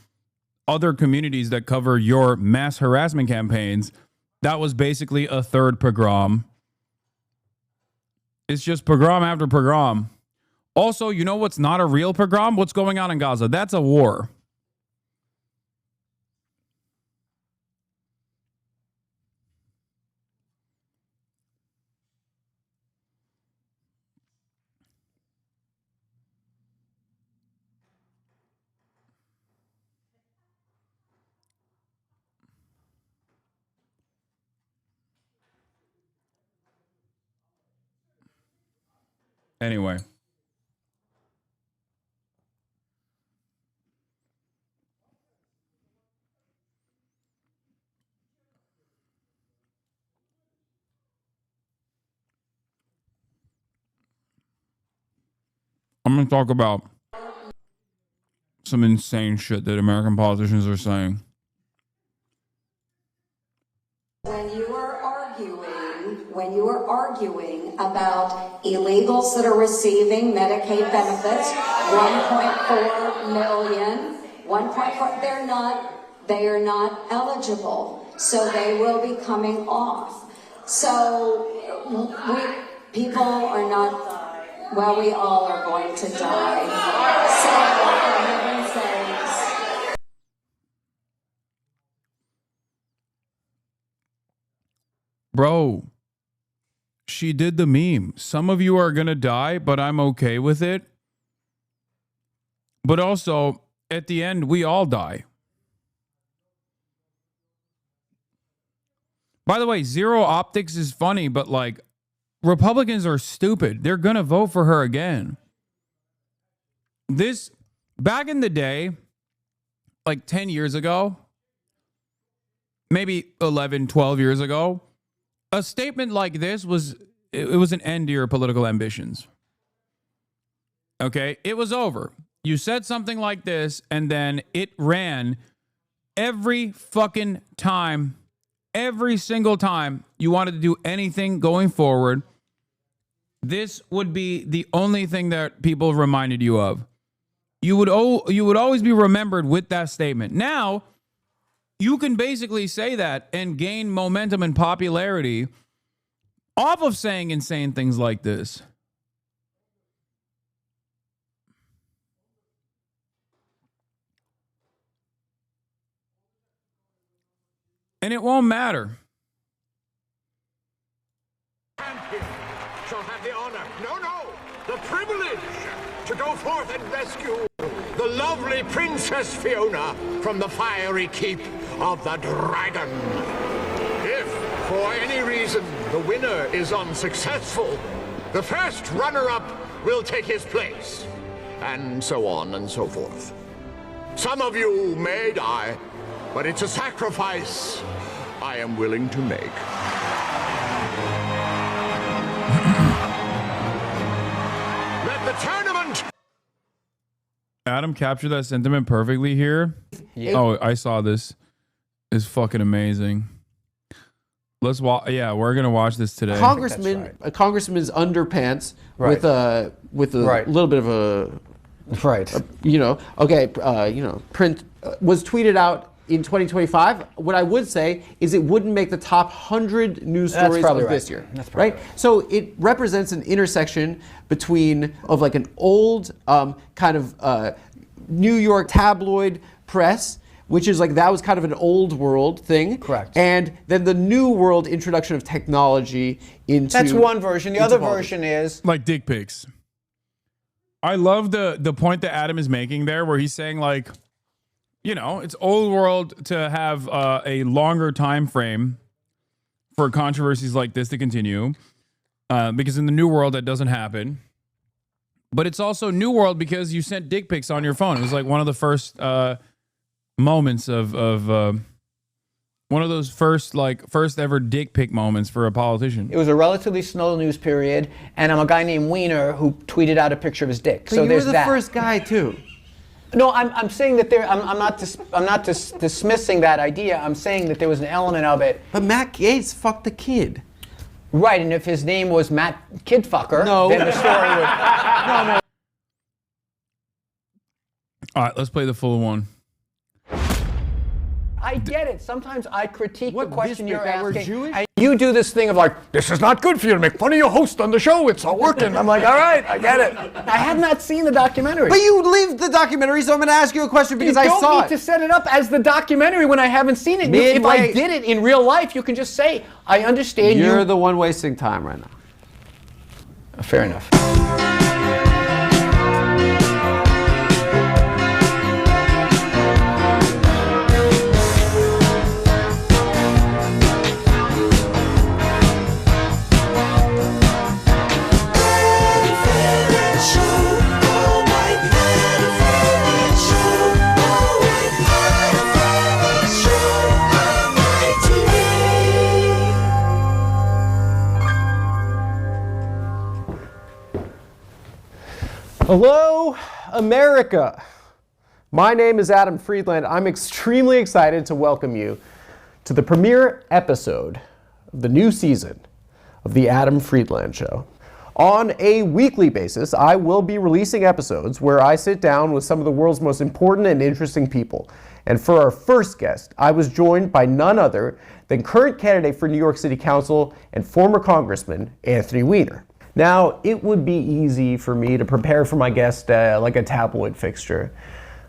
other communities that cover your mass harassment campaigns? That was basically a third pogrom. It's just pogrom after pogrom. Also, you know what's not a real pogrom? What's going on in Gaza? That's a war. Anyway. I'm going to talk about some insane shit that American politicians are saying. When you are arguing about illegals that are receiving Medicaid benefits, 1.4 million, 1.4, they are not eligible, so they will be coming off. So people are not, well, we all are going to die. So for heaven's sakes. Bro, she did the meme. Some of you are going to die, but I'm okay with it. But also, at the end, we all die. By the way, Zero Optics is funny, but like, Republicans are stupid. They're going to vote for her again. Back in the day, like 10 years ago, maybe 11, 12 years ago, a statement like this was an end to your political ambitions. Okay? It was over. You said something like this, and then it ran every fucking time, every single time you wanted to do anything going forward. This would be the only thing that people reminded you of. You would always be remembered with that statement. Now, you can basically say that and gain momentum and popularity off of saying insane things like this. And it won't matter. Shall have the honor, no, the privilege to go forth and rescue the lovely Princess Fiona from the fiery keep of the dragon. If, for any reason, the winner is unsuccessful, the first runner-up will take his place, and so on and so forth. Some of you may die, but it's a sacrifice I am willing to make. Let the tournament... Adam captured that sentiment perfectly here. Yeah. Oh, I saw this. It's fucking amazing. Let's watch. Yeah, we're gonna watch this today. A congressman's underpants with a little bit of a print was tweeted out in 2025. What I would say is it wouldn't make the top 100 news stories of this year. That's right. So it represents an intersection of like an old kind of New York tabloid press, which is like that was kind of an old world thing. Correct. And then the new world introduction of technology into. That's one version. The other version is like dick pics. I love the point that Adam is making there, where he's saying like, you know, it's old world to have a longer time frame for controversies like this to continue, because in the new world that doesn't happen. But it's also new world because you sent dick pics on your phone. It was like one of the first moments of one of those first ever dick pic moments for a politician. It was a relatively slow news period, and I'm a guy named Weiner who tweeted out a picture of his dick. But so you were the first guy too. No, I'm saying that I'm not dismissing that idea. I'm saying that there was an element of it. But Matt Gaetz fucked a kid. Right, and if his name was Matt Kidfucker, then the story would. No. All right, let's play the full one. I get it. Sometimes I critique the question you're asking. And you do this thing of like, this is not good for you to make fun of your host on the show. It's not working. I'm like, all right, I get it. I have not seen the documentary. But you lived the documentary, so I'm going to ask you a question because I saw it. You don't need to set it up as the documentary when I haven't seen it. If I did it in real life, you can just say, I understand you. You're the one wasting time right now. Fair enough. Hello, America. My name is Adam Friedland. I'm extremely excited to welcome you to the premiere episode of the new season of The Adam Friedland Show. On a weekly basis, I will be releasing episodes where I sit down with some of the world's most important and interesting people. And for our first guest, I was joined by none other than current candidate for New York City Council and former Congressman Anthony Weiner. Now, it would be easy for me to prepare for my guest like a tabloid fixture.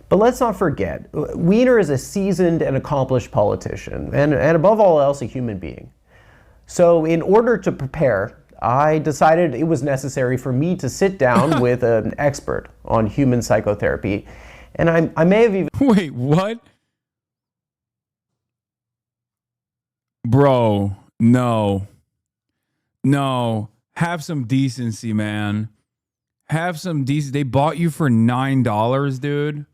But let's not forget, Weiner is a seasoned and accomplished politician, and above all else, a human being. So in order to prepare, I decided it was necessary for me to sit down with an expert on human psychotherapy. And I may have even... Wait, what? Bro, no. No. Have some decency, man. Have some decency. They bought you for $9, dude.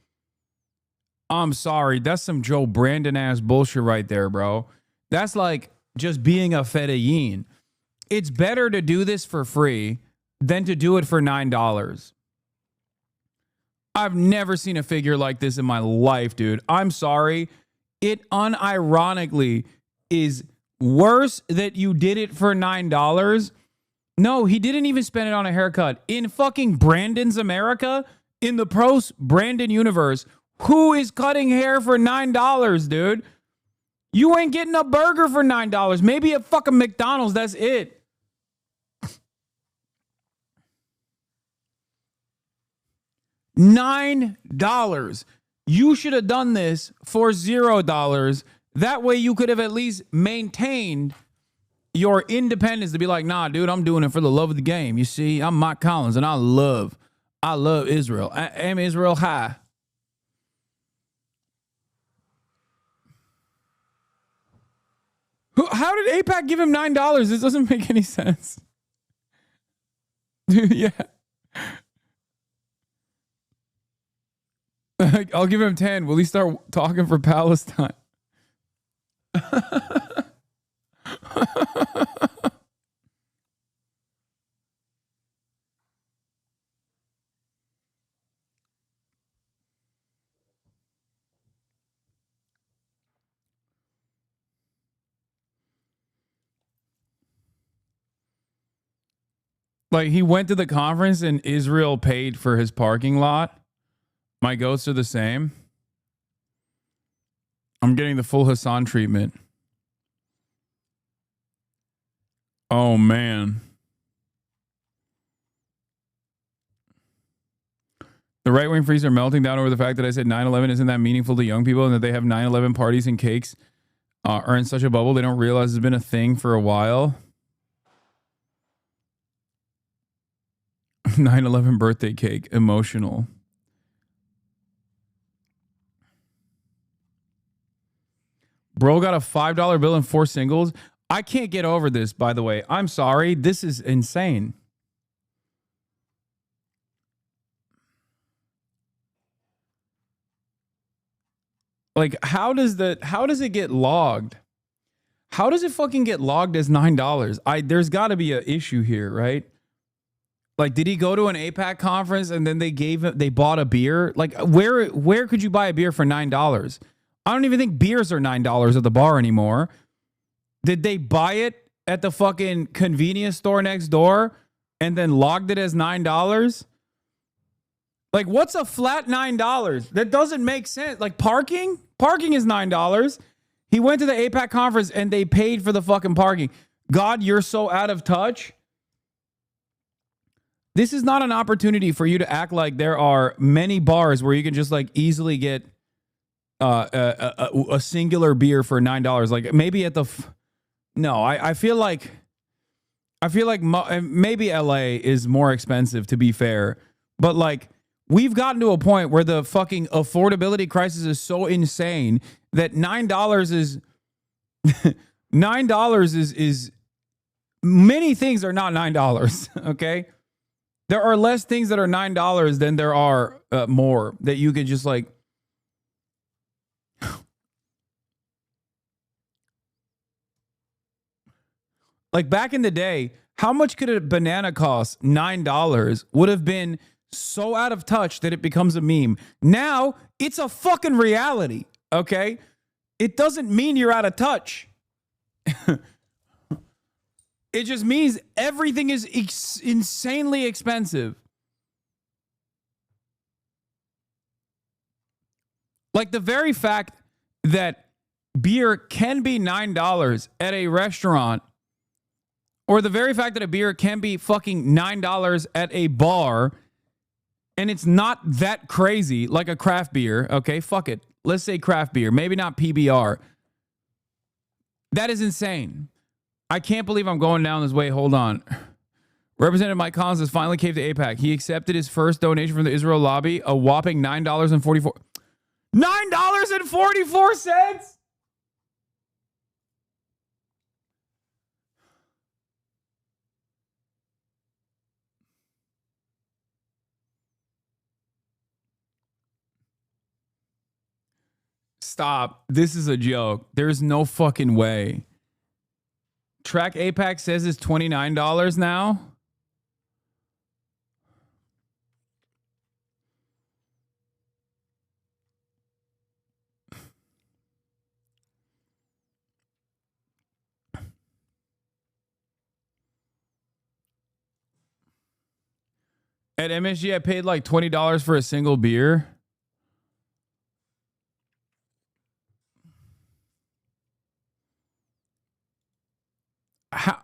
I'm sorry. That's some Joe Brandon ass bullshit right there, bro. That's like just being a fedayeen. It's better to do this for free than to do it for $9. I've never seen a figure like this in my life, dude. I'm sorry. It unironically is worse that you did it for $9. No, he didn't even spend it on a haircut. In fucking Brandon's America, in the post-Brandon universe, who is cutting hair for $9, dude? You ain't getting a burger for $9. Maybe at fucking McDonald's, that's it. $9. You should have done this for $0. That way you could have at least maintained your independence to be like, nah, dude, I'm doing it for the love of the game. You see, I'm Mike Collins and I love Israel. I am Israel high. How did AIPAC give him $9? This doesn't make any sense. Dude, yeah. I'll give him 10. Will he start talking for Palestine? Like, he went to the conference and Israel paid for his parking lot. My goats are the same. I'm getting the full Hasan treatment. Oh, man. The right-wing freaks are melting down over the fact that I said 9/11 isn't that meaningful to young people and that they have 9/11 parties and cakes are in such a bubble they don't realize it's been a thing for a while. 9/11 birthday cake, emotional. Bro got a $5 bill and 4 singles. I can't get over this, by the way. I'm sorry. This is insane. Like, how does it get logged? How does it fucking get logged as $9? There's got to be an issue here, right? Like, did he go to an AIPAC conference and then they bought a beer? Like, where could you buy a beer for $9? I don't even think beers are $9 at the bar anymore. Did they buy it at the fucking convenience store next door and then logged it as $9? Like, what's a flat $9? That doesn't make sense. Like, parking? Parking is $9. He went to the AIPAC conference and they paid for the fucking parking. God, you're so out of touch. This is not an opportunity for you to act like there are many bars where you can just like easily get a singular beer for $9. Like maybe at the... No, I feel like maybe LA is more expensive, to be fair. But like, we've gotten to a point where the fucking affordability crisis is so insane that $9 is $9 is many things are not $9. Okay, there are less things that are $9 than there are more that you could just like. Like back in the day, how much could a banana cost? $9 would have been so out of touch that it becomes a meme. Now it's a fucking reality, okay? It doesn't mean you're out of touch. It just means everything is insanely expensive. Like the very fact that beer can be $9 at a restaurant, or the very fact that a beer can be fucking $9 at a bar, and it's not that crazy like a craft beer. Okay, fuck it. Let's say craft beer, maybe not PBR. That is insane. I can't believe I'm going down this way. Hold on. Representative Mike Collins has finally caved to AIPAC. He accepted his first donation from the Israel lobby, a whopping $9.44. $9.44? Stop. This is a joke. There's no fucking way. Track AIPAC says it's $29 now. At MSG, I paid like $20 for a single beer. How?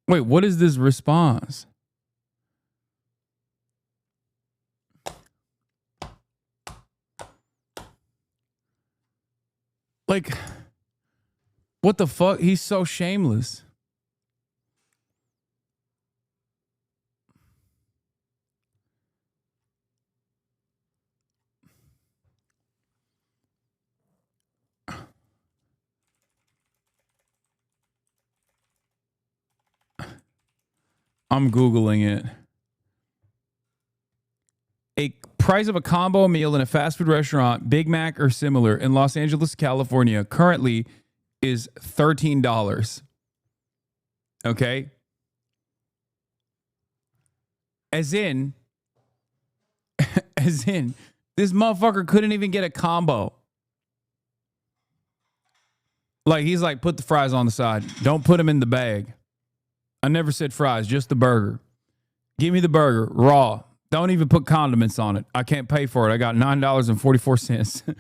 Wait, what is this response? Like, what the fuck? He's so shameless. I'm Googling it. A price of a combo meal in a fast food restaurant, Big Mac or similar, in Los Angeles, California, currently is $13. Okay? As in, this motherfucker couldn't even get a combo. Like, he's like, put the fries on the side. Don't put them in the bag. I never said fries, just the burger. Give me the burger, raw. Don't even put condiments on it. I can't pay for it. I got $9.44.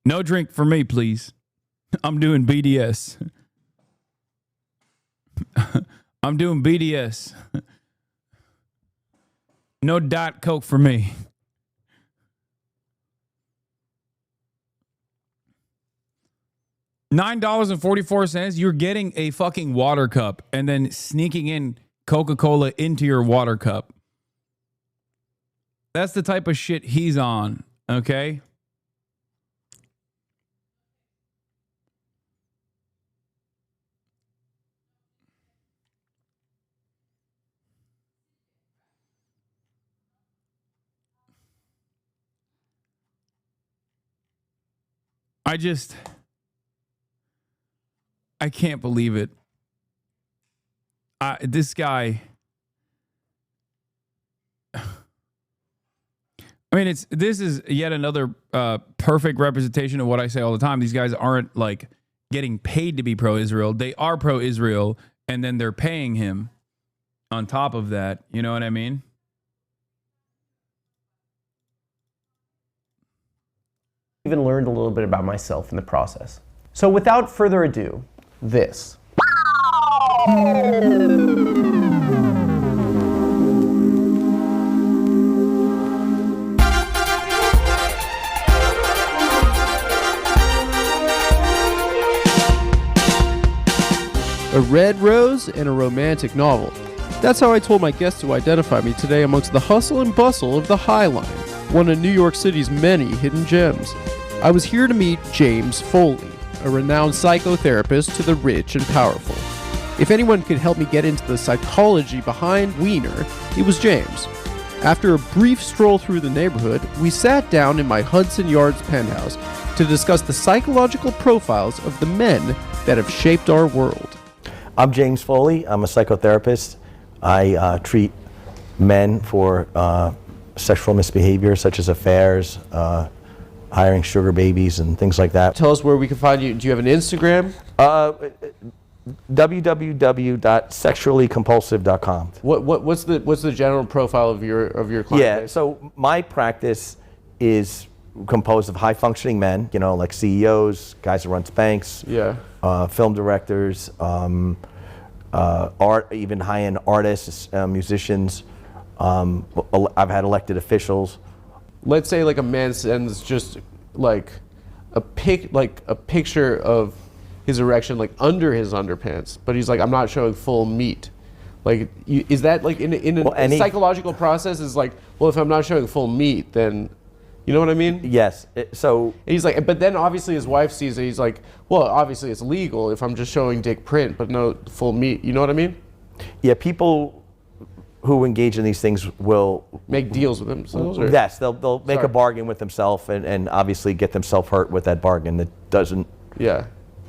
No drink for me, please. I'm doing BDS. I'm doing BDS. No Diet Coke for me. $9.44. You're getting a fucking water cup and then sneaking in Coca-Cola into your water cup. That's the type of shit he's on, okay? I can't believe it. This guy. I mean, this is yet another perfect representation of what I say all the time. These guys aren't like getting paid to be pro-Israel. They are pro-Israel, and then they're paying him on top of that. You know what I mean? Even learned a little bit about myself in the process. So without further ado, this. A red rose and a romantic novel. That's how I told my guests to identify me today amongst the hustle and bustle of the High Line, one of New York City's many hidden gems. I was here to meet James Foley, a renowned psychotherapist to the rich and powerful. If anyone could help me get into the psychology behind Weiner, it was James. After a brief stroll through the neighborhood, we sat down in my Hudson Yards penthouse to discuss the psychological profiles of the men that have shaped our world. I'm James Foley. I'm a psychotherapist. I treat men for sexual misbehavior, such as affairs, hiring sugar babies, and things like that. Tell us where we can find you. Do you have an Instagram? www.sexuallycompulsive.com. What's the general profile of your client Yeah, base? so my practice is composed of high-functioning men, you know, like CEOs, guys that run banks, film directors, even high-end artists, musicians. I've had elected officials. Let's say like a man sends just like a picture of his erection like under his underpants, but he's like, I'm not showing full meat. Like, is that like in a psychological process? Is like, well, if I'm not showing full meat, then, you know what I mean? Yes. So he's like, but then obviously his wife sees it. He's like, well, obviously it's legal if I'm just showing dick print, but no full meat. You know what I mean? Yeah, people who engage in these things will make deals with themselves. Or? Yes, they'll make a bargain with themselves and obviously get themselves hurt with that bargain. That doesn't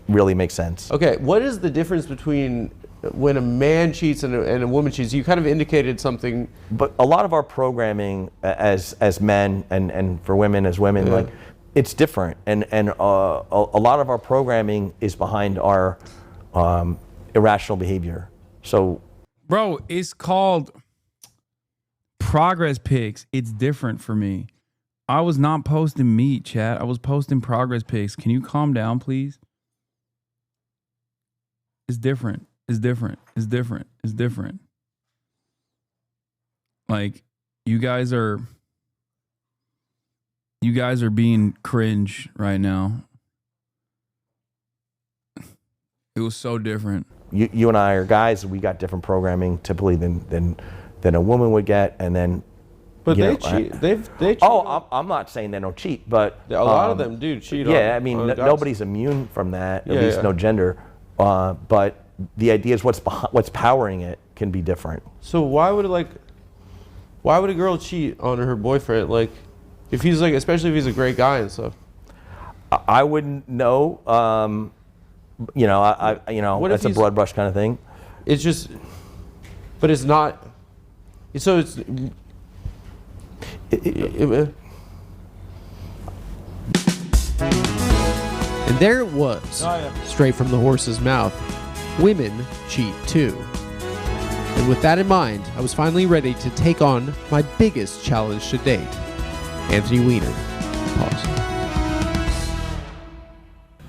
really make sense. Okay, what is the difference between when a man cheats and a woman cheats? You kind of indicated something. But a lot of our programming as men and for women as women, like, it's different. And a lot of our programming is behind our irrational behavior. So, bro, it's called progress pics. It's different for me. I was not posting meat, chat. I was posting progress pics. Can you calm down, please? It's different. It's different. It's different. It's different. Like, you guys are being cringe right now. It was so different. You and I are guys. We got different programming typically than a woman would get, and then. But they cheat. They cheat. Oh, I'm not saying they don't cheat, but a lot of them do cheat. Yeah, I mean, nobody's immune from that. At least no gender. But the idea is what's powering it can be different. So why would a girl cheat on her boyfriend? Like, if he's like, especially if he's a great guy and stuff. I wouldn't know. You know, that's a broad brush kind of thing. It's just, but it's not. So it's. And there it was, straight from the horse's mouth. Women cheat too. And with that in mind, I was finally ready to take on my biggest challenge to date. Anthony Weiner. Pause.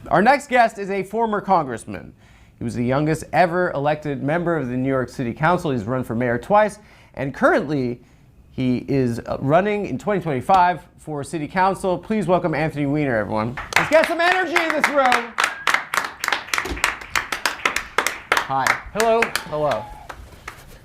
Our next guest is a former congressman. He was the youngest ever elected member of the New York City Council. He's run for mayor twice, and currently he is running in 2025 for city council. Please welcome Anthony Weiner, everyone. Let's get some energy in this room. Hi. Hello. Hello.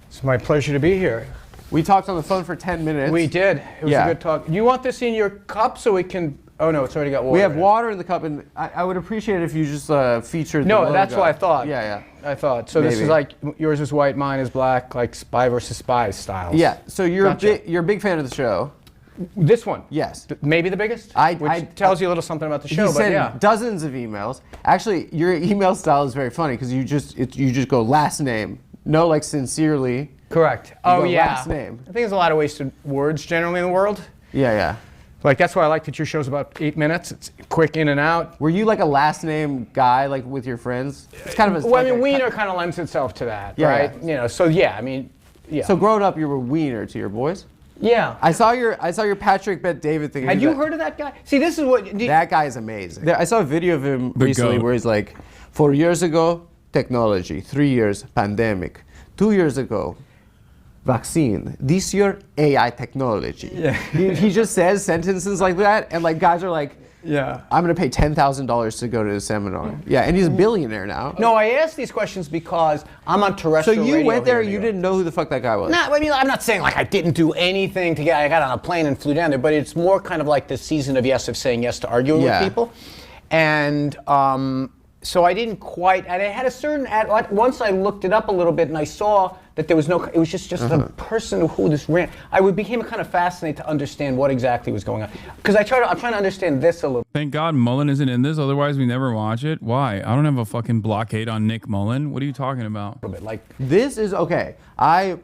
It's my pleasure to be here. We talked on the phone for 10 minutes. We did. It was a good talk. Do you want this in your cup so we can... Oh, no, it's already got water. We have water in the cup, and I would appreciate it if you just featured the logo. That's what I thought. Yeah. I thought. So this is like, yours is white, mine is black, like Spy versus Spy styles. Yeah, so you're a big fan of the show. This one? Yes. Maybe the biggest? Which tells you a little something about the show, he sent dozens of emails. Actually, your email style is very funny because you just go last name. No, like sincerely. Correct. Last name. I think there's a lot of wasted words generally in the world. Yeah. Like, that's why I like that your show's about 8 minutes. It's quick in and out. Were you like a last name guy, like with your friends? It's kind of a... Well, I mean, Weiner kind of lends itself to that, right? You know, so yeah, I mean, yeah. So growing up, you were Weiner to your boys? Yeah. I saw your Patrick Bet David thing. Had you heard of that guy? See, this is what... That guy is amazing. I saw a video of him recently where he's like, 4 years ago, technology. 3 years, pandemic. 2 years ago, vaccine. This year, AI technology. Yeah. he just says sentences like that, and like guys are like, yeah, I'm gonna pay $10,000 to go to the seminar. Yeah, and he's a billionaire now. No, I asked these questions because I'm on terrestrial radio. So you went there, you didn't know who the fuck that guy was? No, I mean, I'm not saying like I didn't do anything to I got on a plane and flew down there, but it's more kind of like the season of saying yes to arguing with people. And so I didn't quite, and I had a certain, once I looked it up a little bit and I saw that there was no, it was just the person who this ran. became kind of fascinated to understand what exactly was going on. Because I'm trying to understand this a little. Thank God Mullen isn't in this, otherwise we never watch it. Why? I don't have a fucking blockade on Nick Mullen. What are you talking about? Like, this is okay. You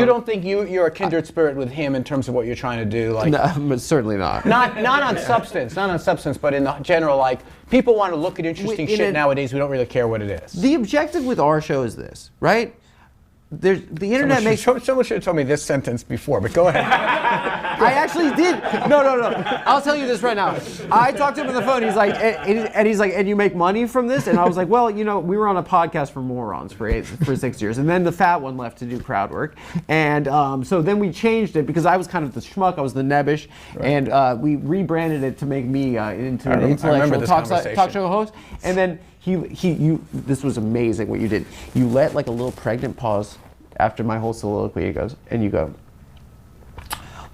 don't think you're a kindred spirit with him in terms of what you're trying to do? Like, no, certainly not. Not on substance, but in the general, like, people want to look at interesting shit nowadays. We don't really care what it is. The objective with our show is this, right? The internet makes. Someone should have told me this sentence before, but go ahead. I actually did. No. I'll tell you this right now. I talked to him on the phone. He's like, and he's like, and you make money from this? And I was like, well, you know, we were on a podcast for morons for 6 years, and then the fat one left to do crowd work, and so then we changed it because I was kind of the schmuck, I was the nebbish, and we rebranded it to make me into an intellectual talk show host, and then. This was amazing what you did. You let like a little pregnant pause after my whole soliloquy. He goes, and you go,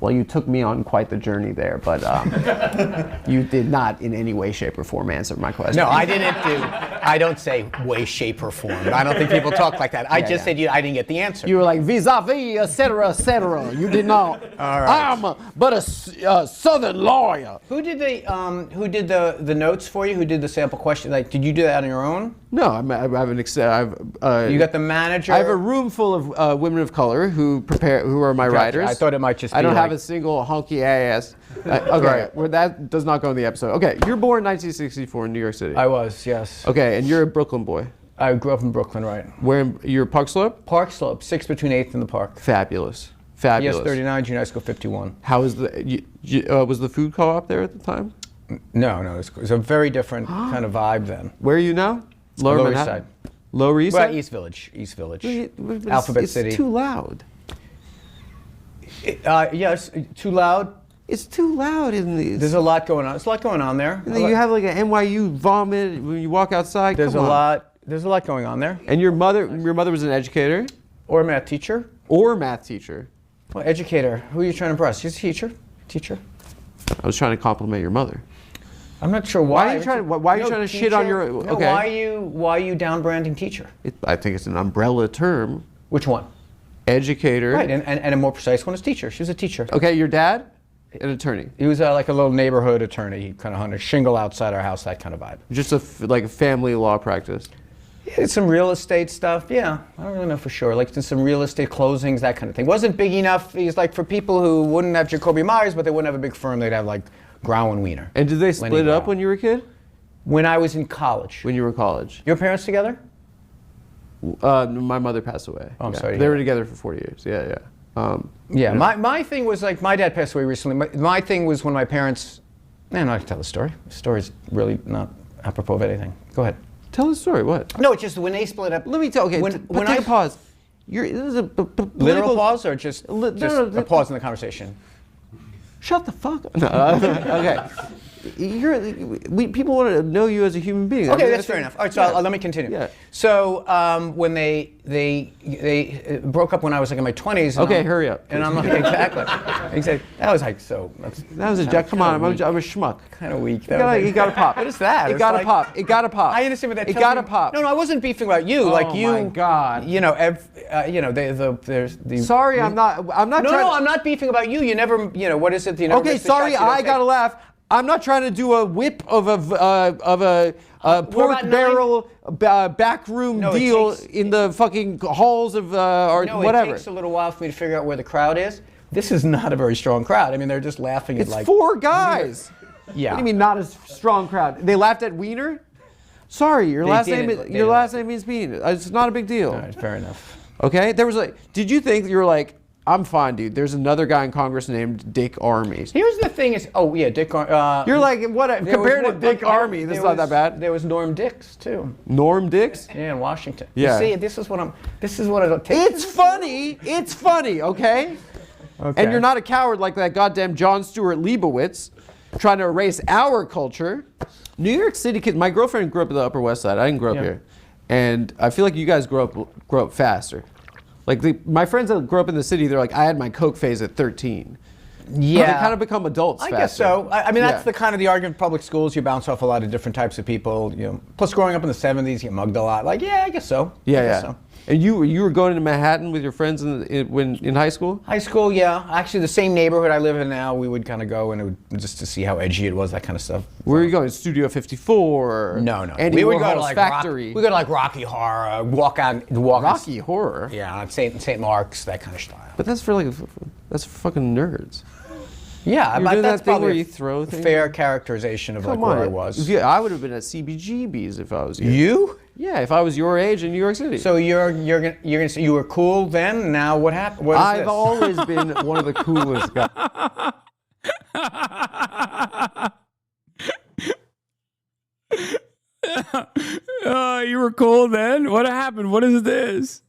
well, you took me on quite the journey there, but you did not in any way, shape, or form answer my question. No, I don't say way, shape, or form. I don't think people talk like that. I just said I didn't get the answer. You were like, vis-a-vis, et cetera, You did not. All right. I'm but a Southern lawyer. Who did the notes for you? Who did the sample question? Like, did you do that on your own? No, I have an you got the manager. I have a room full of women of color who are my writers. I thought it might just be I don't have a single honky ass. Okay, well, that does not go in the episode. Okay, you're born in 1964 in New York City. I was, yes. Okay, and you're a Brooklyn boy. I grew up in Brooklyn, right. Where you're Park Slope? Park Slope, 6 between 8th and the Park. Fabulous. Yes, 39, junior high school 51. How was was the food co-op there at the time? No, it was a very different kind of vibe then. Where are you now? Lower East Side. Lower East Side? Well, East Village. Alphabet City. It's too loud. Yes, too loud. It's too loud in these. There's a lot going on. There's a lot going on there. And then you have like an NYU vomit when you walk outside. There's a lot going on there. And your mother was an educator? Or a math teacher. Well, educator. Who are you trying to impress? She's a teacher. I was trying to compliment your mother. I'm not sure why. Why are you trying to shit on your? Okay. Why are you down branding teacher? I think it's an umbrella term. Which one? Educator. Right, and a more precise one is teacher. She was a teacher. Okay, your dad, an attorney. He was like a little neighborhood attorney. He kind of hung a shingle outside our house, that kind of vibe. Just like a family law practice. Yeah, some real estate stuff. Yeah, I don't really know for sure. Like some real estate closings, that kind of thing. Wasn't big enough. He's like for people who wouldn't have Jacoby Myers, but they wouldn't have a big firm. They'd have like Grau and Weiner. And did they split up when you were a kid? When I was in college. When you were in college. Your parents together? My mother passed away. Oh, I'm sorry. They were together for 40 years. Yeah. My thing was like my dad passed away recently. My thing was when my parents. Man, I can tell the story. The story's really not apropos of anything. Go ahead. Tell the story. What? No, it's just when they split up. Let me tell. Okay. When I pause. This is a literal pause or just a pause in the conversation. Shut the fuck up. No, okay. People want to know you as a human being. Okay, that's fair enough. All right, so let me continue. Yeah. So when they broke up when I was like in my 20s. Okay, hurry up. And I'm like, exactly. That was like so. That was a joke. Come on, I'm a schmuck. Kind of weak. You got to pop. What is that? It got to pop. It got to pop. I understand what that. It got to pop. No, I wasn't beefing about you. Oh my God. You know, there's the. Sorry, I'm not. No, I'm not beefing about you. You never. You know, what is it? You never. Okay, sorry, I got to laugh. I'm not trying to do a whip of a pork barrel backroom deal in the fucking halls of or whatever. It takes a little while for me to figure out where the crowd is. This is not a very strong crowd. I mean, they're just laughing at like. It's 4 guys. Yeah. What do you mean not a strong crowd? They laughed at Weiner? Sorry, your last name means mean. It's not a big deal. All right, fair enough. Okay, there was like. Did you think you were like? I'm fine, dude. There's another guy in Congress named Dick Armey. Here's the thing is, Dick Armey. You're like, what? Compared to Dick Armey, this is not that bad. There was Norm Dix, too. Norm Dix? Yeah, in Washington. Yeah. You see, this is what it'll take. It's funny, okay? And you're not a coward like that goddamn John Stewart Leibowitz trying to erase our culture. New York City kids, my girlfriend grew up in the Upper West Side. I didn't grow up here. And I feel like you guys grow up faster. Like my friends that grew up in the city, they're like, I had my coke phase at 13. They kind of become adults. I faster. guess so. I mean, that's Yeah. the kind of the argument. Public schools, you bounce off a lot of different types of people. You know, plus growing up in the '70s, you get mugged a lot. Like, yeah, I guess so. Yeah, I guess yeah. so. And you were going to Manhattan with your friends in high school? High school, yeah. Actually, the same neighborhood I live in now, we would kind of go and it would, just to see how edgy it was, that kind of stuff. Where are you going? Studio 54? No. Andy We would go to Warhol's like Factory. we go to like Rocky Horror, Rocky Horror? Yeah, on St. Mark's, that kind of style. But that's for fucking nerds. Yeah, You're but doing that's that thing probably where a you throw things. fair characterization of like where I was. Yeah, I would have been at CBGB's if I was you. You? Yeah, if I was your age in New York City. So you're gonna say you were cool then. Now what happened? What is I've this? always been one of the coolest guys. You were cool then? What happened? What is this?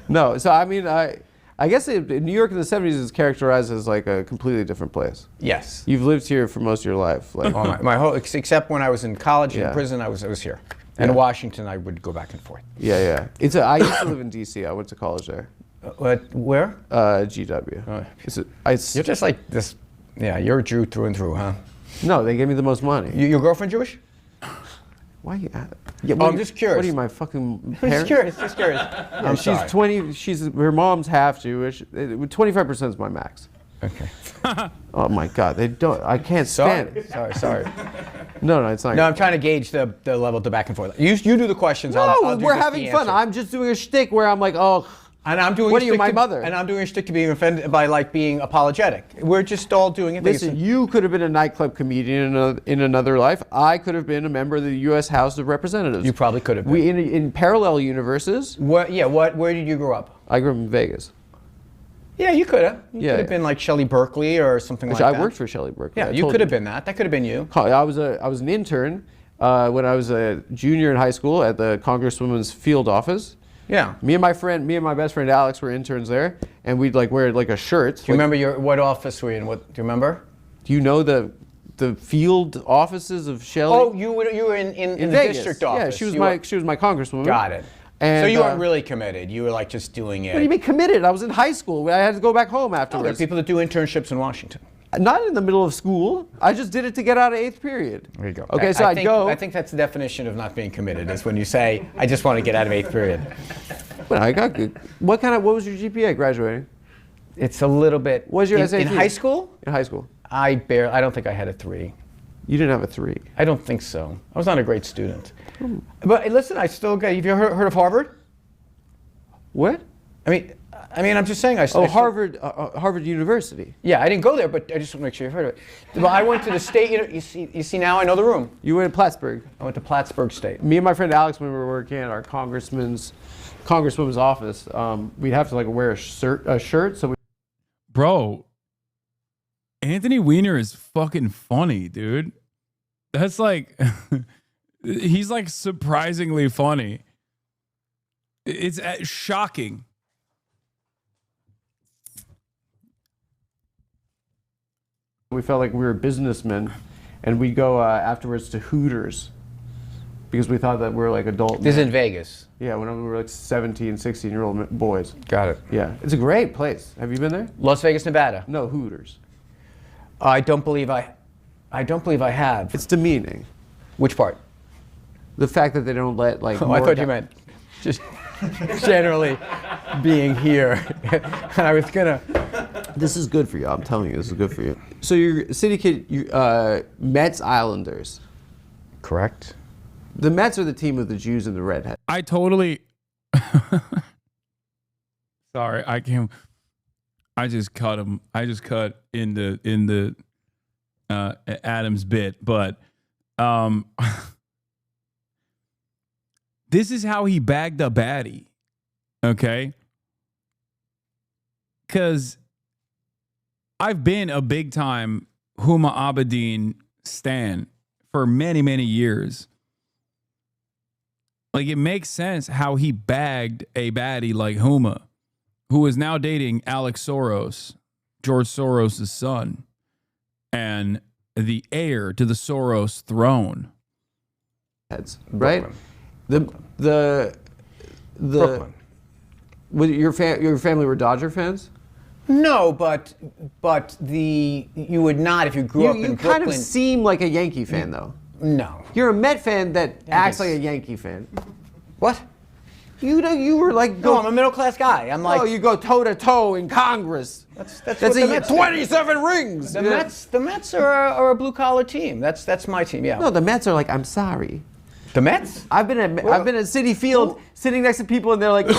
No, so I mean, I guess New York in the 70s is characterized as like a completely different place. Yes. You've lived here for most of your life. Like, My whole, except when I was in college and Yeah. in prison, I was here. And in Washington, I would go back and forth. Yeah. I used to live in D.C. I went to college there. Where? GW. You're just like this. Yeah, you're a Jew through and through, huh? No, they gave me the most money. Your girlfriend Jewish? Why? Yeah, I'm just curious. What are you, my fucking parents? Just curious. I'm she's sorry. 20. Her mom's half Jewish. 25% is my max. Okay. Oh my God, they don't. I can't stand it. Sorry. No, it's not. No, I'm trying to gauge the level of the back and forth. You do the questions. No, I'll do we're just having the fun. answer. I'm just doing a shtick where I'm like, oh. And I'm doing. What a are you, shtick my to- mother? And I'm doing a shtick to being offended by like being apologetic. We're just all doing it. Listen, you could have been a nightclub comedian in another life. I could have been a member of the U.S. House of Representatives. You probably could have been. We in parallel universes. Where did you grow up? I grew up in Vegas. Yeah, you could have. You Yeah, could have been like Shelley Berkeley or something like I that. worked for Shelley Berkeley. Yeah, I you told could have been that. That could have been you. I was an intern when I was a junior in high school at the Congresswoman's field office. Yeah. Me and my best friend Alex were interns there, and we'd like wear like a shirt. Do you remember what office were you in? Do you remember? Do you know the field offices of Shelley? Oh, you were in the Vegas. district office. Yeah, she was my congresswoman. Got it. And, so you weren't really committed. You were like just doing it. What do you mean committed? I was in high school. I had to go back home Oh, there afterwards. are people that do internships in Washington. Not in the middle of school. I just did it to get out of 8th period. There you go. Okay, so I'd go. I think that's the definition of not being committed, is when you say, I just want to get out of 8th period. But I got good. What was your GPA graduating? It's a little bit. What was your SAT? In high school? In high school. I don't think I had a 3. You didn't have a 3? I don't think so. I was not a great student. But listen, I still got. Have you heard of Harvard? What? I mean, I'm just saying. Harvard University. Yeah, I didn't go there, but I just want to make sure you've heard of it. Well, I went to the state. You see now I know the room. You went to Plattsburgh. I went to Plattsburgh State. Me and my friend Alex, when we were working at our congresswoman's office, we'd have to like wear a shirt. So Bro, Anthony Weiner is fucking funny, dude. That's like, he's like surprisingly funny. It's shocking. we felt like we were businessmen, and we'd go afterwards to Hooters because we thought that we were like adult. This is in Vegas. Yeah, when we were like 17, 16-year-old boys. Got it. Yeah, it's a great place. Have you been there? Las Vegas, Nevada. No, Hooters. I don't believe I have. It's demeaning. Which part? The fact that they don't let like. Oh, I thought you meant just generally being here. And I was gonna. This is good for you. I'm telling you, this is good for you. So you're a city kid. Mets Islanders. Correct. The Mets are the team of the Jews and the redhead. I totally. Sorry, I can't. I just cut him. I just cut in the Adam's bit, but this is how he bagged a baddie, okay? Because I've been a big time Huma Abedin stan for many, many years. Like, it makes sense how he bagged a baddie like Huma, who is now dating Alex Soros, George Soros' son, and the heir to the Soros throne. Right? Brooklyn. Your family were Dodger fans? No, but you would not if you grew up in You Brooklyn. kind of seem like a Yankee fan, though. No. You're a Met fan that acts like a Yankee fan. What? You were like... No, I'm a middle-class guy. I'm like... Oh, you go toe-to-toe in Congress. That's what the a Mets 27 rings. The Mets are a blue-collar team. That's my team, yeah. No, the Mets are like, I'm sorry. The Mets? I've been at Citi Field sitting next to people and they're like,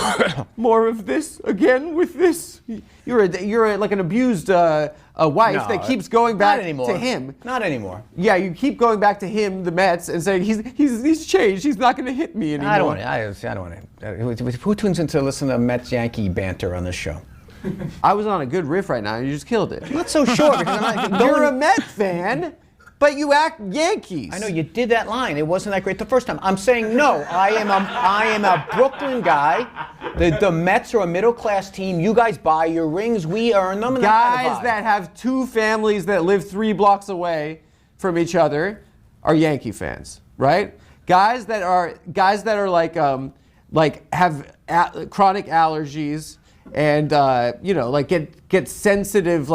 more of this again with this. You're like an abused wife that keeps going back to him. Not anymore. Yeah, you keep going back to him, the Mets, and saying he's changed. He's not going to hit me anymore. I don't want to. Who tunes in to listen to Mets Yankee banter on this show? I was on a good riff right now. You just killed it. I'm not so sure because I'm not. You're a Met fan. But you act Yankees. I know you did that line. It wasn't that great the first time. I'm saying no. I am a Brooklyn guy. The Mets are a middle class team. You guys buy your rings. We earn them. And guys that have two families that live 3 blocks away from each other are Yankee fans, right? Guys that are like have chronic allergies and get sensitive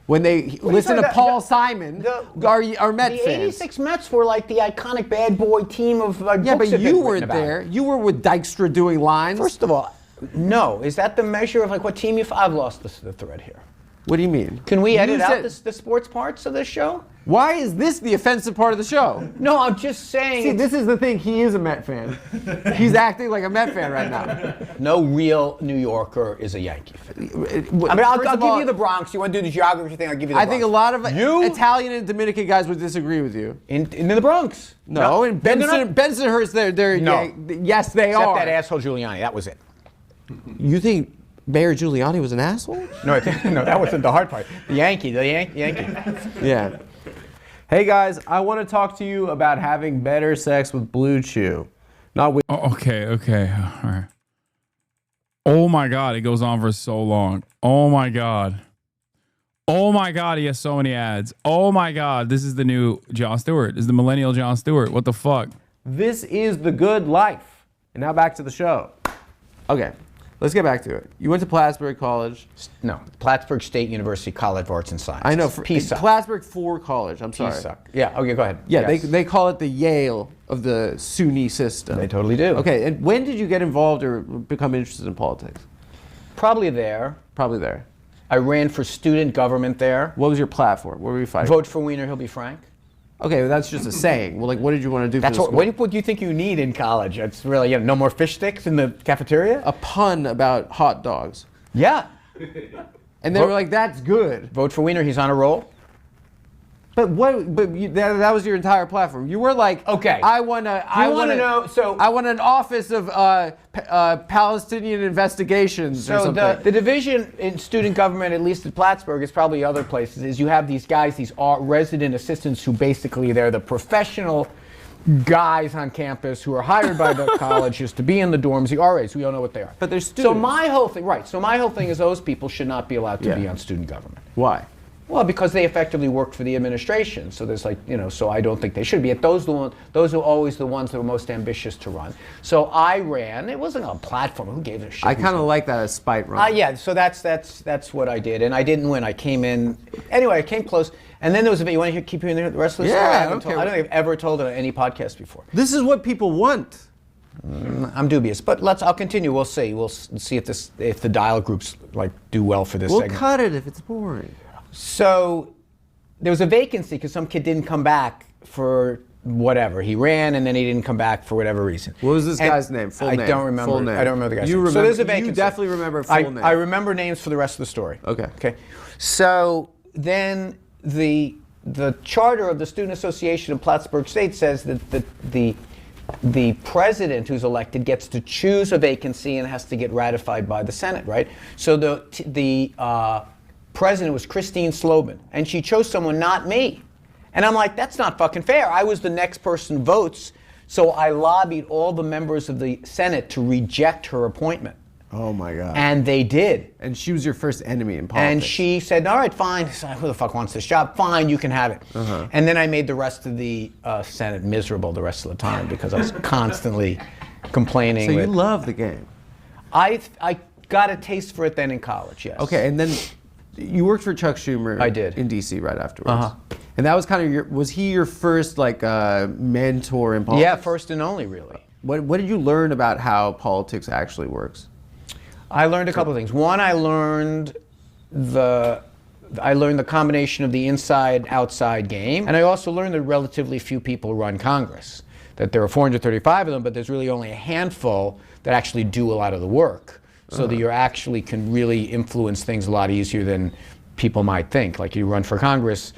when they listen to Paul Simon, are Met fans. The 86 Mets were like the iconic bad boy team of yeah, but you weren't there. You were with Dykstra doing lines. First of all, no. Is that the measure of like what team I've lost the thread here. What do you mean? Can we edit out the sports parts of this show? Why is this the offensive part of the show? No, I'm just saying. See, this is the thing. He is a Met fan. He's acting like a Met fan right now. No real New Yorker is a Yankee fan. I mean, I'll give you the Bronx. You want to do the geography thing? I'll give you the Bronx. I think a lot of Italian and Dominican guys would disagree with you. In the Bronx? No, in Bensonhurst, they're no. Yes, they Except are. that asshole Giuliani. That was it. You think Mayor Giuliani was an asshole? No, no, that wasn't the hard part. The Yankee. Yeah. Hey guys, I want to talk to you about having better sex with Blue Chew. Not with. Oh, okay, all right. Oh my God, it goes on for so long. Oh my God, he has so many ads. Oh my God, this is the new Jon Stewart. This is the millennial Jon Stewart. What the fuck? This is the good life. And now back to the show. Okay. Let's get back to it. You went to Plattsburgh College. No, Plattsburgh State University College of Arts and Sciences. I know. PSUC. Plattsburgh 4 College. I'm sorry. PSUC. Yeah. Okay. Go ahead. Yeah. Yes. They call it the Yale of the SUNY system. They totally do. Okay. And when did you get involved or become interested in politics? Probably there. I ran for student government there. What was your platform? What were you fighting? Vote for Weiner. He'll be frank. Okay, well, that's just a saying. Well, like, what did you want to do? That's for the what do you think you need in college? It's really no more fish sticks in the cafeteria. A pun about hot dogs. Yeah. And they were like, "That's good." Vote for Weiner. He's on a roll. But what? But that was your entire platform. You were like, okay, I want an office of Palestinian investigations or so something. the division in student government, at least at Plattsburgh, is probably other places, is you have these guys, these resident assistants who basically they're the professional guys on campus who are hired by the colleges to be in the dorms, the RAs, we all know what they are. But they're students. So my whole thing is those people should not be allowed to be on student government. Why? Well, because they effectively worked for the administration. So there's so I don't think they should be. Those are always the ones that were most ambitious to run. So I ran. It wasn't a platform. Who gave a shit? I kind of like that as spite run. Yeah, so that's what I did. And I didn't win. I came in. Anyway, I came close. And then there was a bit. You want to keep hearing the rest of the story? Yeah, I don't think I've ever told it on any podcast before. This is what people want. I'm dubious, but I'll continue. We'll see. We'll see if the dial groups do well for this. We'll segment. cut it if it's boring. So there was a vacancy because some kid didn't come back for whatever. He ran and then he didn't come back for whatever reason. What was this guy's name? I don't remember. Full name. I don't remember the guy's name. Remember, so there's a vacancy. You definitely remember full name. I remember names for the rest of the story. Okay. So then the charter of the Student Association of Plattsburgh State says that the president who's elected gets to choose a vacancy and has to get ratified by the Senate, right? So the president was Christine Slobin, and she chose someone, not me. And I'm like, that's not fucking fair. I was the next person votes, so I lobbied all the members of the Senate to reject her appointment. Oh my God. And they did. And she was your first enemy in politics. And she said, all right, fine. Who the fuck wants this job? Fine, you can have it. Uh-huh. And then I made the rest of the Senate miserable the rest of the time because I was constantly complaining. So you love the game. got a taste for it then in college, yes. Okay, and then you worked for Chuck Schumer. I did. In D.C. right afterwards. And that was kind of was he your first like mentor in politics? Yeah, first and only, really. What did you learn about how politics actually works? I learned a couple of things. One, I learned the combination of the inside-outside game, and I also learned that relatively few people run Congress. That there are 435 of them, but there's really only a handful that actually do a lot of the work, so that you actually can really influence things a lot easier than people might think. Like you run for Congress,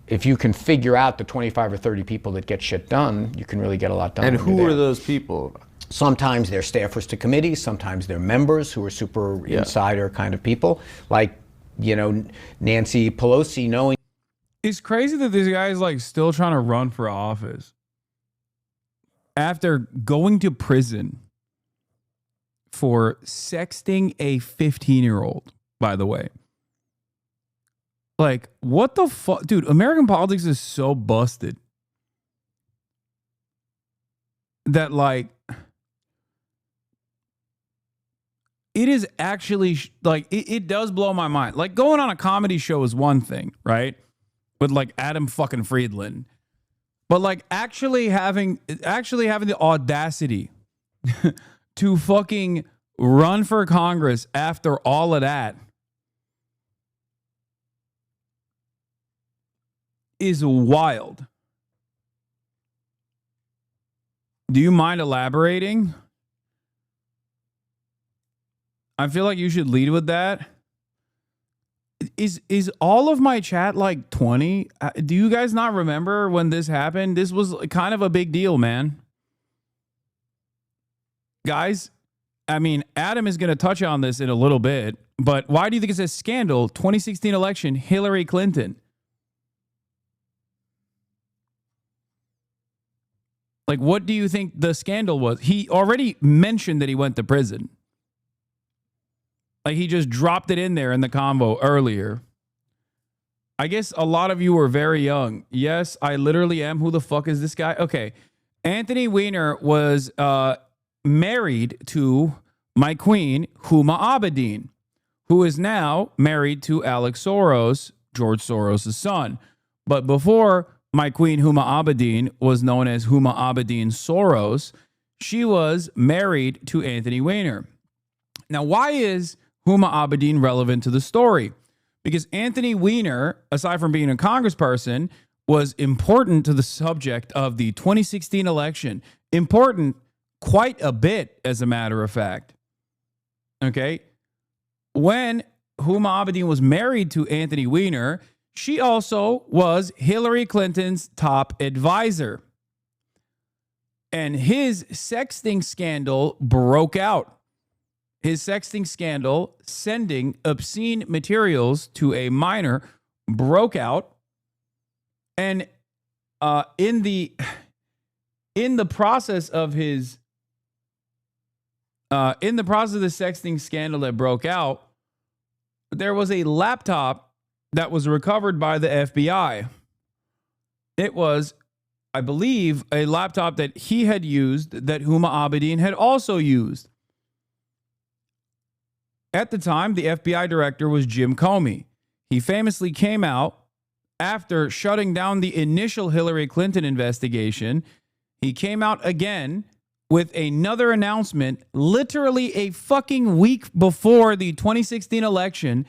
if you can figure out the 25 or 30 people that get shit done, you can really get a lot done. And when you're who are there. those people? Sometimes they're staffers to committees, sometimes they're members who are super insider kind of people, like, you know, Nancy Pelosi knowing. It's crazy that this guy is like still trying to run for office after going to prison for sexting a 15-year-old, by the way. Like, what the fuck? Dude, American politics is so busted that, like, it is actually, like, it does blow my mind. Like, going on a comedy show is one thing, right? With, like, Adam fucking Friedland. But, like, actually having the audacity to fucking run for Congress after all of that is wild. Do you mind elaborating? I feel like you should lead with that. Is all of my chat like 20? Do you guys not remember when this happened? This was kind of a big deal, man. Guys, I mean, Adam is going to touch on this in a little bit, but why do you think it's a scandal? 2016 election, Hillary Clinton. Like, what do you think the scandal was? He already mentioned that he went to prison. Like, he just dropped it in there in the convo earlier. I guess a lot of you were very young. Yes, I literally am. Who the fuck is this guy? Okay. Anthony Weiner was married to my queen, Huma Abedin, who is now married to Alex Soros, George Soros' son. But before my queen, Huma Abedin, was known as Huma Abedin Soros, she was married to Anthony Weiner. Now, why is Huma Abedin relevant to the story? Because Anthony Weiner, aside from being a congressperson, was important to the subject of the 2016 election. Important quite a bit, as a matter of fact. Okay? When Huma Abedin was married to Anthony Weiner, she also was Hillary Clinton's top advisor. And his sexting scandal broke out. His sexting scandal, sending obscene materials to a minor, broke out. And in the process of his in the process of the sexting scandal that broke out, there was a laptop that was recovered by the FBI. It was, I believe, a laptop that he had used that Huma Abedin had also used. At the time, the FBI director was Jim Comey. He famously came out after shutting down the initial Hillary Clinton investigation. He came out again with another announcement literally a fucking week before the 2016 election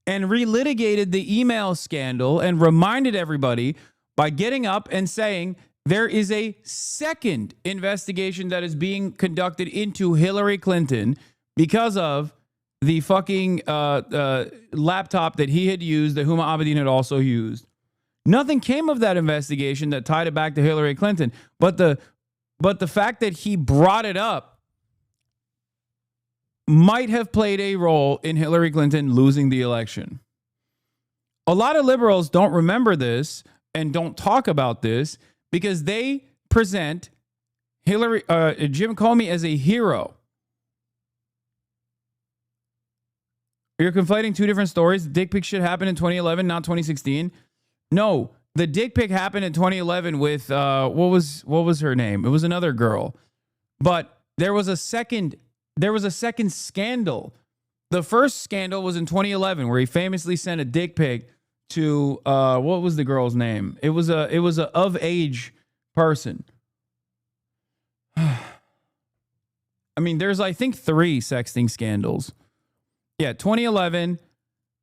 and relitigated the email scandal and reminded everybody by getting up and saying there is a second investigation that is being conducted into Hillary Clinton because of the fucking laptop that he had used, that Huma Abedin had also used. Nothing came of that investigation that tied it back to Hillary Clinton. But the fact that he brought it up might have played a role in Hillary Clinton losing the election. A lot of liberals don't remember this and don't talk about this because they present Jim Comey as a hero. You're conflating two different stories. The dick pic shit happened in 2011, not 2016. No, the dick pic happened in 2011 with what was her name? It was another girl. But there was a second scandal The first scandal was in 2011, where he famously sent a dick pic to what was the girl's name? It was a of age person. I mean, there's I think 3 sexting scandals. Yeah, 2011.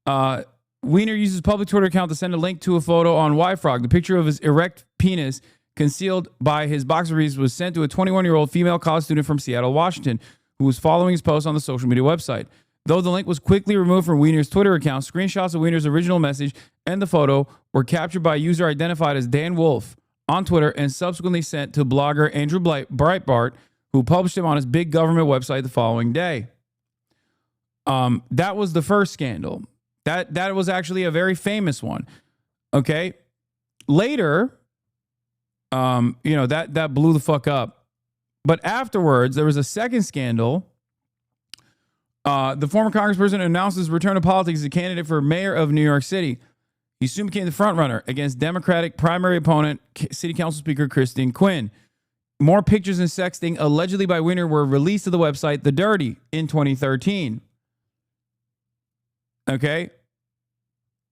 Weiner uses public Twitter account to send a link to a photo on YFrog. The picture of his erect penis concealed by his boxer briefs was sent to a 21-year-old female college student from Seattle, Washington, who was following his post on the social media website. Though the link was quickly removed from Weiner's Twitter account, screenshots of Weiner's original message and the photo were captured by a user identified as Dan Wolf on Twitter and subsequently sent to blogger Andrew Breitbart, who published him on his big government website the following day. That was the first scandal. That was actually a very famous one. Okay. Later, that blew the fuck up. But afterwards, there was a second scandal. The former congressperson announced his return to politics as a candidate for mayor of New York City. He soon became the frontrunner against Democratic primary opponent, City Council Speaker Christine Quinn. More pictures and sexting allegedly by Weiner were released to the website The Dirty in 2013. Okay.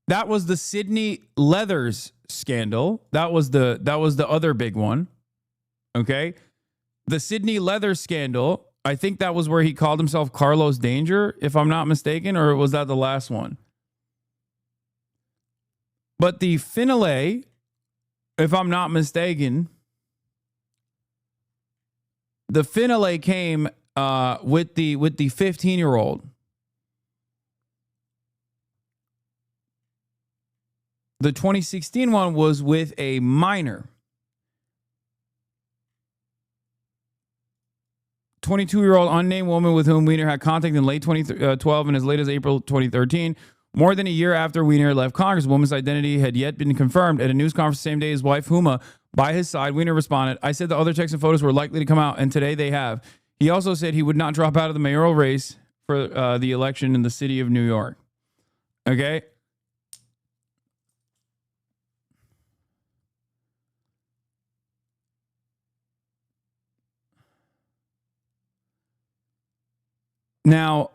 That was the Sydney Leathers scandal. That was the other big one. Okay. The Sydney Leathers scandal, I think that was where he called himself Carlos Danger, if I'm not mistaken, or was that the last one? But the finale, if I'm not mistaken, the finale came with the 15-year-old. The 2016 one was with a minor. 22-year-old unnamed woman with whom Weiner had contact in late 2012 and as late as April 2013. More than a year after Weiner left Congress, the woman's identity had yet been confirmed. At a news conference the same day, his wife, Huma, by his side, Weiner responded, "I said the other texts and photos were likely to come out, and today they have." He also said he would not drop out of the mayoral race for the election in the city of New York. Okay? Now,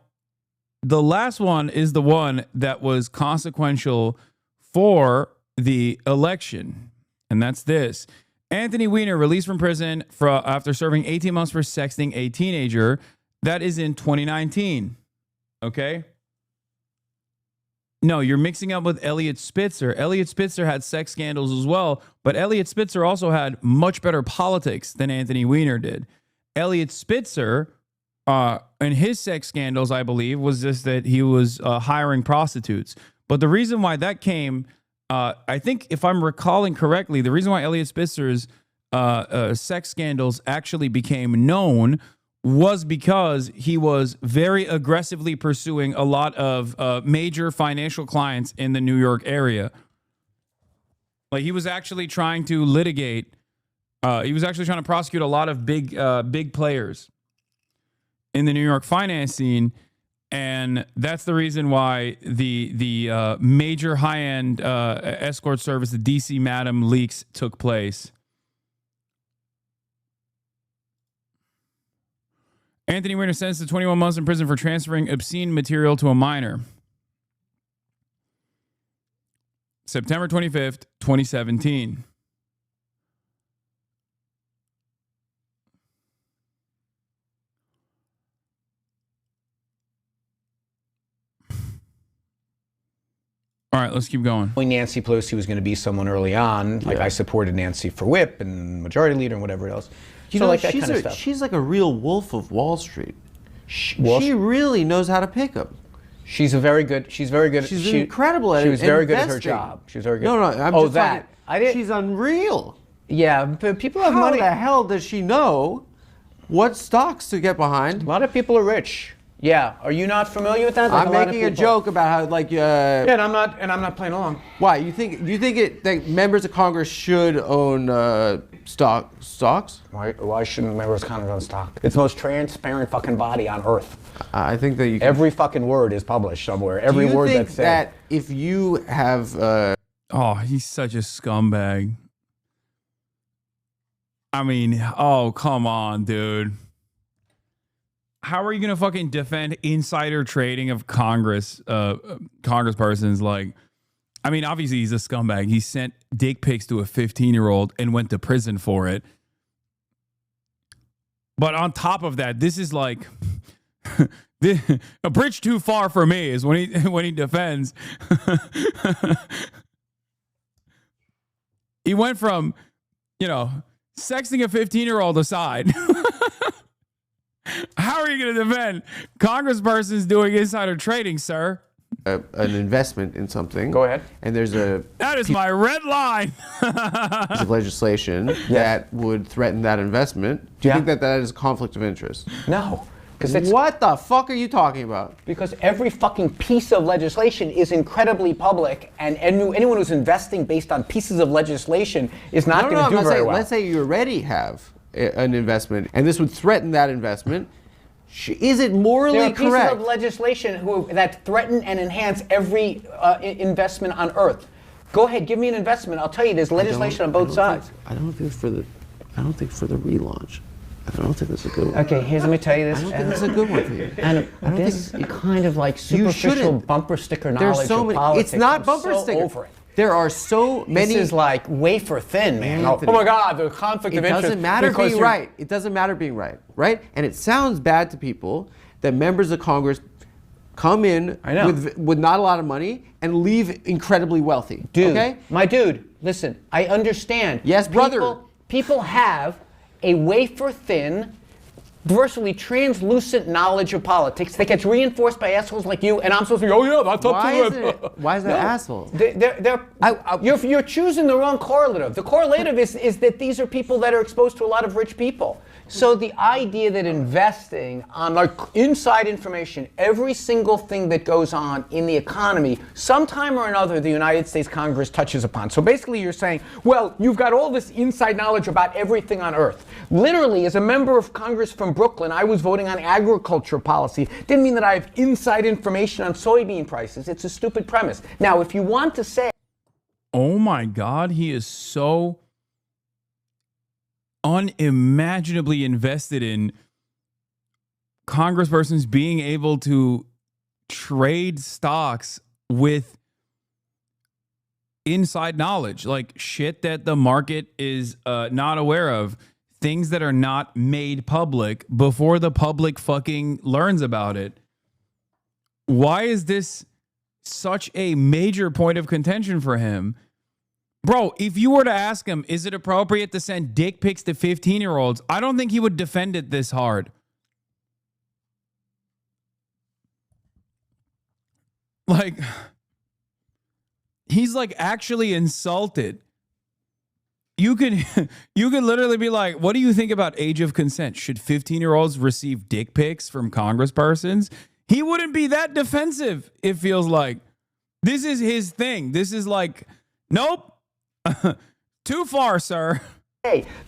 the last one is the one that was consequential for the election, and that's this. Anthony Weiner released from prison after serving 18 months for sexting a teenager. That is in 2019, okay? No, you're mixing up with Elliot Spitzer. Elliot Spitzer had sex scandals as well, but Elliot Spitzer also had much better politics than Anthony Weiner did. Elliot Spitzer... and his sex scandals, I believe, was just that he was hiring prostitutes. But the reason why that came, I think, if I'm recalling correctly, the reason why Elliot Spitzer's sex scandals actually became known was because he was very aggressively pursuing a lot of major financial clients in the New York area. Like, he was actually trying to litigate. He was actually trying to prosecute a lot of big players in the New York finance scene, and that's the reason why the major high-end escort service, the DC Madam leaks, took place. Anthony Weiner sentenced to 21 months in prison for transferring obscene material to a minor. September 25th, 2017. All right, let's keep going. Nancy Pelosi was going to be someone early on. Like, I supported Nancy for whip and majority leader and whatever else. You so know, like that kind of stuff. She's like a real wolf of Wall Street. She really knows how to pick them. She's very good. She's incredible at it. She was very good at her job. She was very good. No, I'm just talking, she's unreal. Yeah, but people have money. How the hell does she know what stocks to get behind? A lot of people are rich. Yeah, are you not familiar with that? Like I'm making a joke about how, like, yeah, and I'm not playing along. Why? You think that members of Congress should own stocks? Why shouldn't members of Congress own stock? It's the most transparent fucking body on earth. I think that you can... Every fucking word is published somewhere. Every word that's said. That if you have oh, he's such a scumbag. I mean, oh, come on, dude. how are you going to fucking defend insider trading of congresspersons? Like, I mean, obviously he's a scumbag. He sent dick pics to a 15-year-old and went to prison for it. But on top of that, this is like a bridge too far for me is when he defends. He went from, sexting a 15-year-old aside. How are you going to defend congresspersons doing insider trading, sir? An investment in something. Go ahead. And there's that is my red line. piece of legislation that would threaten that investment. Do you think that is a conflict of interest? No. What the fuck are you talking about? Because every fucking piece of legislation is incredibly public, and anyone who's investing based on pieces of legislation is not going to do very well. Let's say you already have an investment, and this would threaten that investment. Is it morally correct? There are pieces of legislation that threaten and enhance every investment on Earth. Go ahead, give me an investment. I'll tell you, there's legislation on both sides. I don't think for the relaunch. I don't think that's a good one. Okay, let me tell you this. I don't think that's a good one for you. And this kind of like superficial bumper sticker knowledge of politics. It's not bumper sticker. Over it. There are so many. This is like wafer thin, man. Oh my God, the conflict of interest. It doesn't matter being right. It doesn't matter being right? And it sounds bad to people that members of Congress come in with not a lot of money and leave incredibly wealthy. Dude, okay? My dude, listen, I understand. Yes, brother. People have a wafer thin, virtually translucent knowledge of politics that gets reinforced by assholes like you, and I'm supposed to go, oh yeah, that's up to them. Why is that asshole? You're choosing the wrong correlative. The correlative is that these are people that are exposed to a lot of rich people. So the idea that investing on like inside information, every single thing that goes on in the economy, sometime or another the United States Congress touches upon. So basically you're saying, well, you've got all this inside knowledge about everything on Earth. Literally, as a member of Congress from Brooklyn, I was voting on agriculture policy. Didn't mean that I have inside information on soybean prices. It's a stupid premise. Now, if you want to say... Oh my God, he is so unimaginably invested in congresspersons being able to trade stocks with inside knowledge, like shit that the market is not aware of, things that are not made public before the public fucking learns about it. Why is this such a major point of contention for him? Bro, if you were to ask him, is it appropriate to send dick pics to 15-year-olds? I don't think he would defend it this hard. Like, he's like actually insulted. You can literally be like, what do you think about age of consent? Should 15-year-olds receive dick pics from congresspersons? He wouldn't be that defensive, it feels like. This is his thing. This is like, nope. Too far, sir.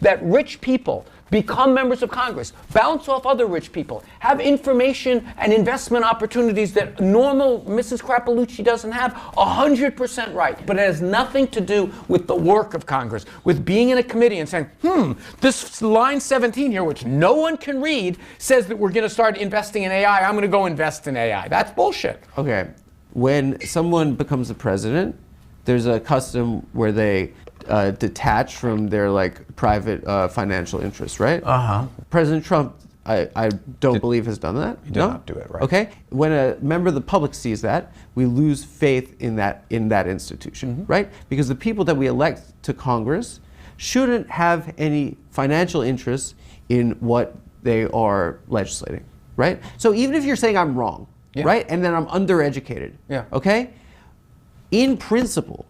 That rich people become members of Congress, bounce off other rich people, have information and investment opportunities that normal Mrs. Crappalucci doesn't have, 100% right. But it has nothing to do with the work of Congress, with being in a committee and saying, this line 17 here, which no one can read, says that we're going to start investing in AI. I'm going to go invest in AI. That's bullshit. Okay. When someone becomes the president, there's a custom where they detach from their like private financial interests, right? President Trump, I don't believe has done that. He did not do it, right? Okay. When a member of the public sees that, we lose faith in that institution, right? Because the people that we elect to Congress shouldn't have any financial interest in what they are legislating, right? So even if you're saying I'm wrong, right, and then I'm undereducated, okay. In principle,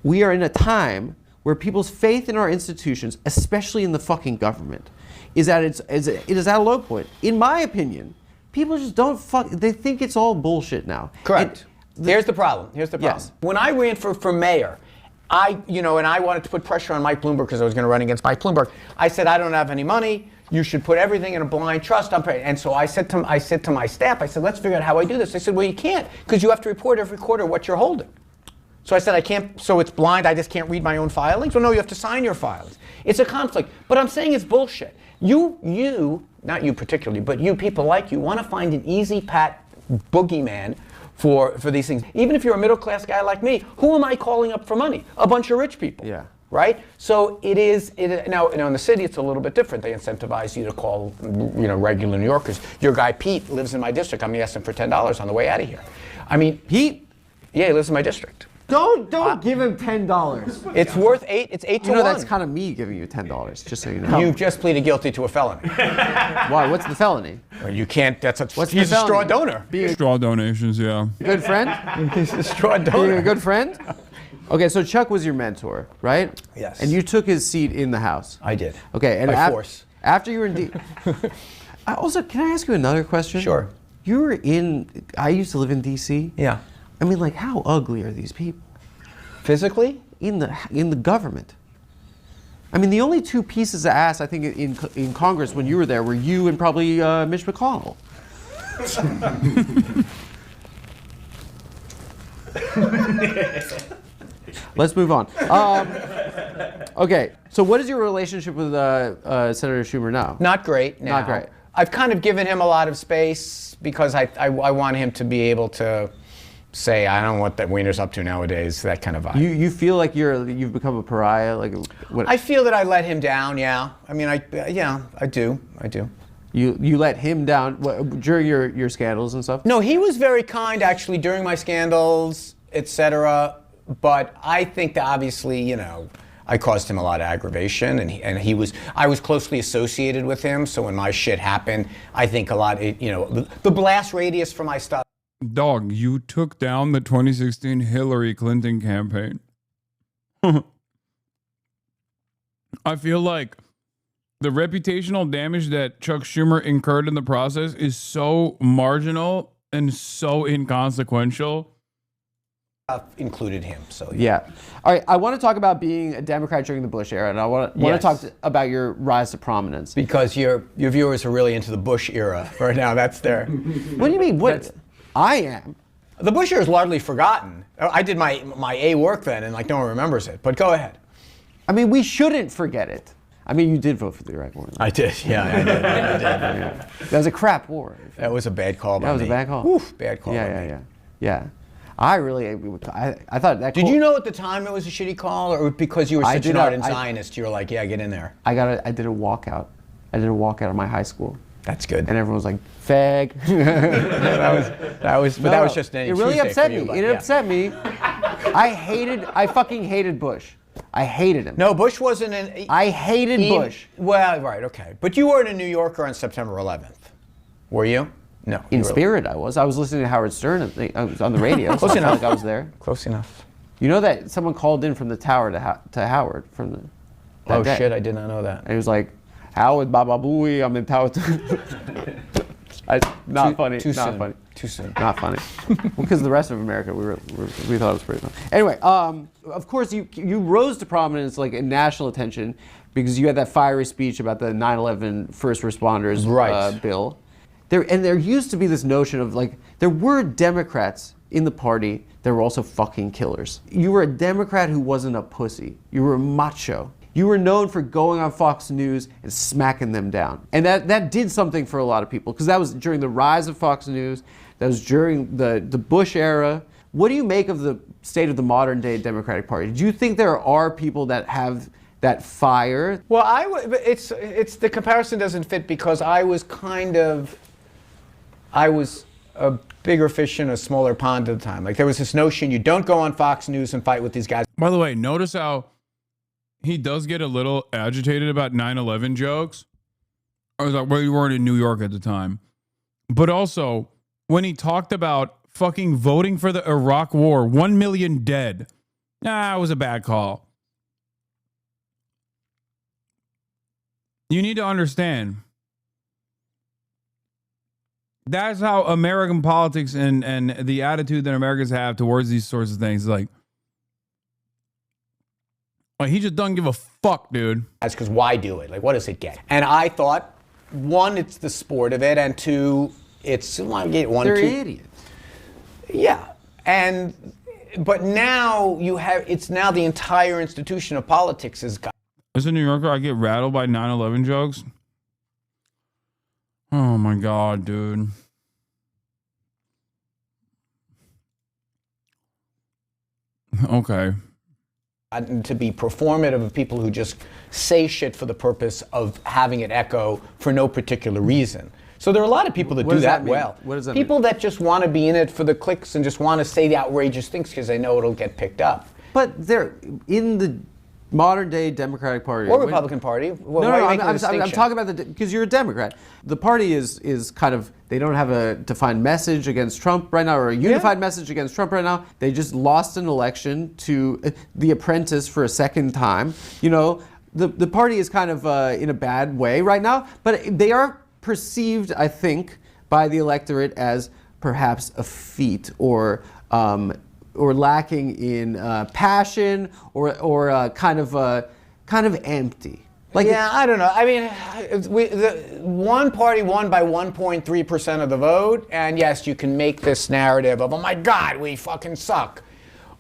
we are in a time where people's faith in our institutions, especially in the fucking government, is at it is at a low point. In my opinion, people just don't they think it's all bullshit now. Correct. Here's the problem. Yes. When I ran for mayor, I wanted to put pressure on Mike Bloomberg because I was going to run against Mike Bloomberg. I said, I don't have any money. You should put everything in a blind trust. And so I said to my staff, I said, let's figure out how I do this. They said, well, you can't because you have to report every quarter what you're holding. So I said, I can't, so it's blind, I just can't read my own filings? Well, no, you have to sign your filings. It's a conflict. But I'm saying it's bullshit. You, not you particularly, but you people like you, want to find an easy pat boogeyman for these things. Even if you're a middle class guy like me, who am I calling up for money? A bunch of rich people. Yeah. Right? So now in the city it's a little bit different. They incentivize you to call, regular New Yorkers. Your guy Pete lives in my district. I'm gonna ask him for $10 on the way out of here. I mean, Pete? Yeah, he lives in my district. Don't give him $10. It's worth it's 8 to 1. That's kind of me giving you $10, just so you know. You've just pleaded guilty to a felony. Why? What's the felony? Well, you can't. He's a straw donor. Straw donations, yeah. Good friend? He's a straw donor. Being a good friend? Okay, so Chuck was your mentor, right? Yes. And you took his seat in the House. I did. Okay, and by force. After you were in also, can I ask you another question? Sure. I used to live in D.C. Yeah. I mean, like, how ugly are these people? Physically? In the government. I mean, the only two pieces of ass I think in Congress when you were there were you and probably Mitch McConnell. Let's move on. Okay, so what is your relationship with Senator Schumer now? Not great now. Not great. I've kind of given him a lot of space because I want him to be able to say, I don't know what that Weiner's up to nowadays, that kind of vibe. You feel like you've become a pariah? Like what? I feel that I let him down, yeah. I mean, I do. You let him down during your scandals and stuff? No, he was very kind actually during my scandals, etc. But I think that obviously, I caused him a lot of aggravation, and I was closely associated with him. So when my shit happened, I think a lot, the blast radius for my stuff. Dog, you took down the 2016 Hillary Clinton campaign. I feel like the reputational damage that Chuck Schumer incurred in the process is so marginal and so inconsequential. Included him, so yeah. All right, I want to talk about being a Democrat during the Bush era, and I want to talk about your rise to prominence. Because your viewers are really into the Bush era right now. That's their. What do you mean? What? I am. The Bush era is largely forgotten. I did my A work then, and no one remembers it. But go ahead. I mean, we shouldn't forget it. I mean, you did vote for the Iraq War. I did. Yeah, I did. Yeah. That was a crap war. That was a bad call by me. That was a bad call. Oof, bad call. Yeah. I thought that. Did you know at the time it was a shitty call, or because you were such an ardent Zionist, you were like, yeah, get in there? I did a walkout. I did a walkout of my high school. That's good. And everyone was like, fag. that was just an It really upset me. It upset me. I fucking hated Bush. I hated him. No, Bush wasn't I hated Bush. Well, right, okay. But you weren't in New Yorker on September 11th, were you? No. In spirit, I was. I was listening to Howard Stern. I was on the radio. Close enough. Like I was there. Close enough. You know that someone called in from the tower to Howard from the. Oh shit! I did not know that. And he was like, "Howard, Baba Booey, I'm in tower." Not funny. Too not soon. funny. Too soon. Not funny. Because the rest of America, we thought it was pretty funny. Anyway, of course, you rose to prominence in national attention because you had that fiery speech about the 9/11 first responders bill. There used to be this notion of there were Democrats in the party that were also fucking killers. You were a Democrat who wasn't a pussy. You were a macho. You were known for going on Fox News and smacking them down. And that did something for a lot of people because that was during the rise of Fox News. That was during the Bush era. What do you make of the state of the modern day Democratic Party? Do you think there are people that have that fire? Well, it's the comparison doesn't fit because I was a bigger fish in a smaller pond at the time. There was this notion you don't go on Fox News and fight with these guys. By the way, notice how he does get a little agitated about 9/11 jokes. I was like, well, you weren't in New York at the time. But also, when he talked about fucking voting for the Iraq War, 1 million dead. It was a bad call. You need to understand. That's how American politics and the attitude that Americans have towards these sorts of things. He just doesn't give a fuck, dude. That's because why do it? What does it get? And I thought, one, it's the sport of it, and two, it's They're idiots. Yeah, and but now you have, it's now the entire institution of politics is got. As a New Yorker, I get rattled by 9/11 jokes. Oh my God, dude. Okay. To be performative of people who just say shit for the purpose of having it echo for no particular reason. So there are a lot of people that What do does that that mean? well. What does that people that just want to be in it for the clicks and just want to say the outrageous things because they know it'll get picked up. But they're in the modern day Democratic Party Or Republican Party. Why are you making the I'm distinction? talking about because you're a Democrat. The party is kind of, they don't have a defined message against Trump right now, or a unified message against Trump right now. They just lost an election to The Apprentice for a second time. You know, the party is kind of in a bad way right now, but they are perceived, I think, by the electorate as perhaps effete or lacking in passion or kind of empty. Like, yeah, I don't know. I mean, one party won by 1.3% of the vote, and yes, you can make this narrative of, oh my God, we fucking suck.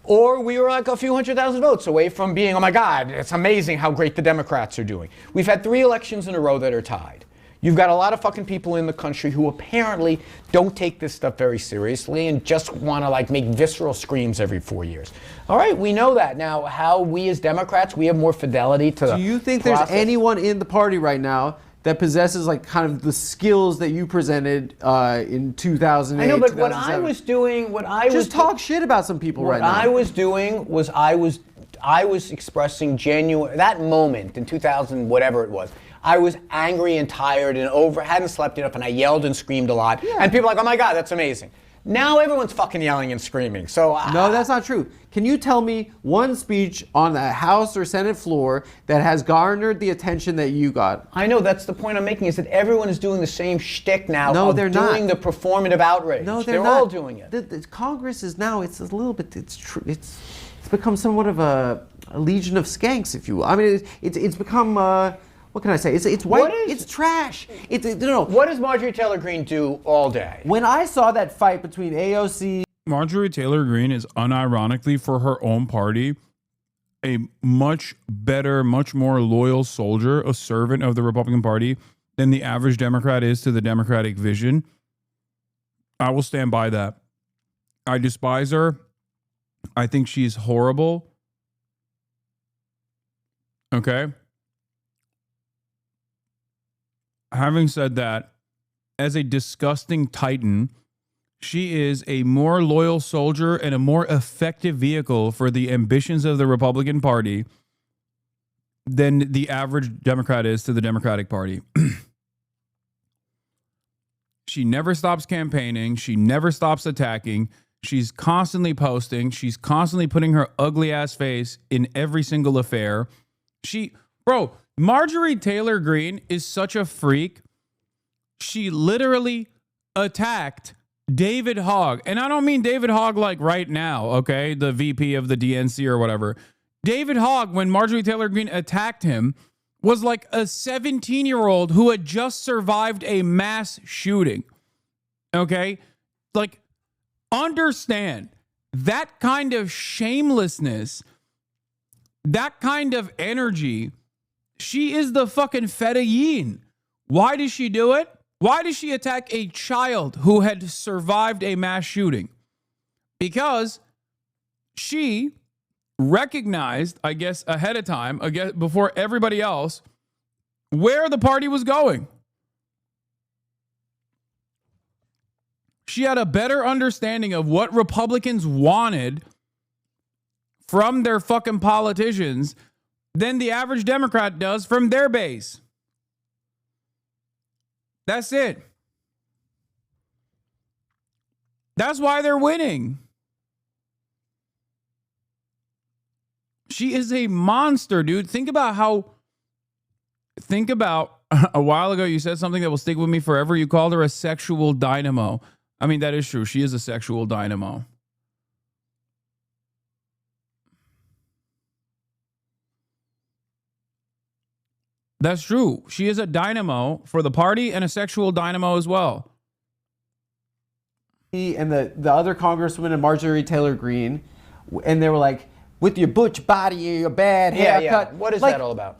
Or we were like a few 100,000 votes away from being, oh my God, it's amazing how great the Democrats are doing. We've had 3 elections in a row that are tied. You've got a lot of fucking people in the country who apparently don't take this stuff very seriously and just want to like make visceral screams every 4 years. All right, we know that. Now, how we as Democrats, we have more fidelity to the Do you think process. there's anyone in the party right now that possesses like kind of the skills that you presented in 2008? I know, but what 2007? I was doing, Just talk shit about some people right now. What I was doing was I was expressing genuine, that moment in 2000, whatever it was, I was angry and tired and hadn't slept enough, and I yelled and screamed a lot. Yeah. And people are like, oh my God, that's amazing. Now everyone's fucking yelling and screaming. So no, that's not true. Can you tell me one speech on the House or Senate floor that has garnered the attention that you got? I know, that's the point I'm making, is that everyone is doing the same shtick now No, of they're doing not. the performative outrage. No, they're not. all doing it. The Congress is now, it's a little bit, it's become somewhat of a legion of skanks, if you will. I mean, it's become, what can I say? It's white, it's trash. No. What does Marjorie Taylor Greene do all day? When I saw that fight between AOC... Marjorie Taylor Greene is unironically, for her own party, a much better, much more loyal soldier, a servant of the Republican Party than the average Democrat is to the Democratic vision. I will stand by that. I despise her. I think she's horrible. Okay? Having said that, as a disgusting titan, she is a more loyal soldier and a more effective vehicle for the ambitions of the Republican Party than the average Democrat is to the Democratic Party. She never stops campaigning. She never stops attacking. She's constantly posting. She's constantly putting her ugly ass face in every single affair. Marjorie Taylor Greene is such a freak. She literally attacked David Hogg. And I don't mean David Hogg like right now, okay? The VP of the DNC or whatever. David Hogg, when Marjorie Taylor Greene attacked him, was like a 17-year-old who had just survived a mass shooting. Okay? Like, understand that kind of shamelessness, that kind of energy. She is the fucking Fedayeen. Why does she do it? Why does she attack a child who had survived a mass shooting? Because she recognized, I guess, ahead of time, before everybody else, where the party was going. She had a better understanding of what Republicans wanted from their fucking politicians than the average Democrat does from their base. That's it. That's why they're winning. She is a monster, dude. Think about a while ago you said something that will stick with me forever. You called her a sexual dynamo. I mean, that is true. She is a sexual dynamo. That's true. She is a dynamo for the party and a sexual dynamo as well. And the other Congresswoman and Marjorie Taylor Greene and they were like, with your butch body and your bad haircut. What is like, that all about?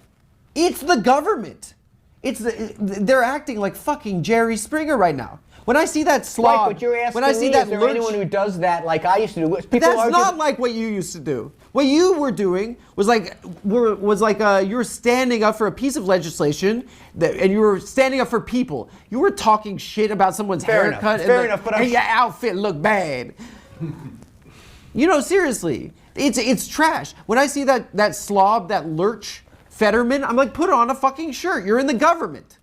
It's the government. They're acting like fucking Jerry Springer right now. When I see that slob, Right, but you're asking when I see me, that is there lurch, anyone who does that like I used to do? People that's argue- not like what you used to do. What you were doing was like you were standing up for a piece of legislation and you were standing up for people. You were talking shit about someone's haircut and your outfit looked bad. You know, seriously, it's trash. When I see that slob, that lurch Fetterman, I'm like, put on a fucking shirt. You're in the government.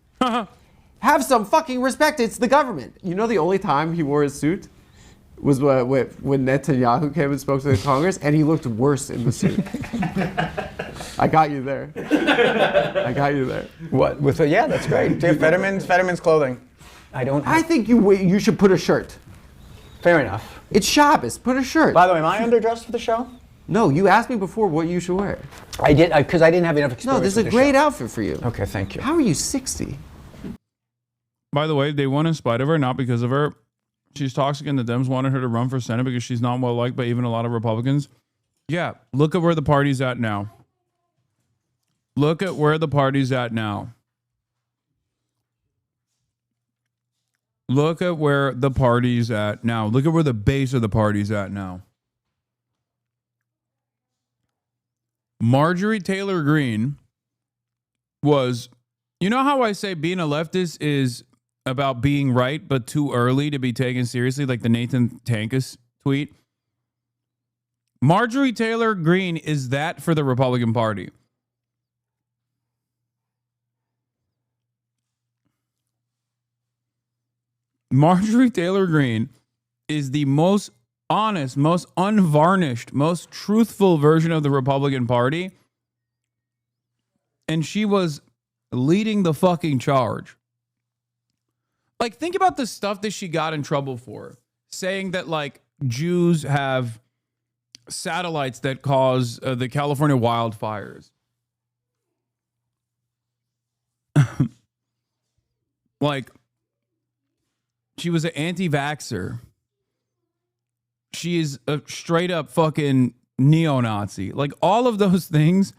Have some fucking respect. It's the government. You know, the only time he wore his suit was when Netanyahu came and spoke to the Congress, and he looked worse in the suit. I got you there. I got you there. What? Yeah, that's great. Do you have Fetterman's clothing? I think you should put a shirt. Fair enough. It's Shabbos. Put a shirt. By the way, am I underdressed for the show? No, you asked me before what you should wear. I did, because I didn't have enough experience. No, this is a great outfit for you. Okay, thank you. How are you 60? By the way, they won in spite of her, not because of her. She's toxic and the Dems wanted her to run for Senate because she's not well liked by even a lot of Republicans. Yeah, look at where the party's at now. Look at where the party's at now. Look at where the party's at now. Look at where the base of the party's at now. Marjorie Taylor Greene was, you know how I say being a leftist is about being right, but too early to be taken seriously, like the Nathan Tankus tweet? Marjorie Taylor Greene is that for the Republican Party. Marjorie Taylor Greene is the most honest, most unvarnished, most truthful version of the Republican Party. And she was leading the fucking charge. Like, think about the stuff that she got in trouble for. Saying that, like, Jews have satellites that cause the California wildfires. Like, she was an anti-vaxxer. She is a straight up fucking neo-Nazi. Like, all of those things,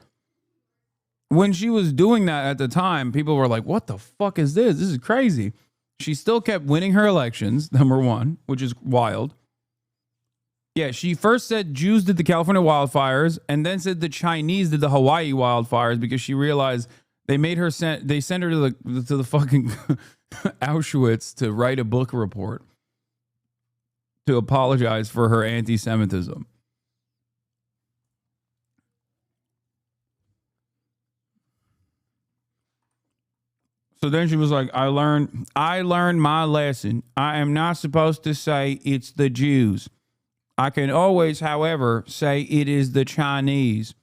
when she was doing that at the time, people were like, what the fuck is this? This is crazy. She still kept winning her elections, number one, which is wild. Yeah, she first said Jews did the California wildfires and then said the Chinese did the Hawaii wildfires because she realized they made her they sent her to the fucking Auschwitz to write a book report to apologize for her anti-Semitism. So then she was like, I learned my lesson. I am not supposed to say it's the Jews. I can always, however, say it is the Chinese.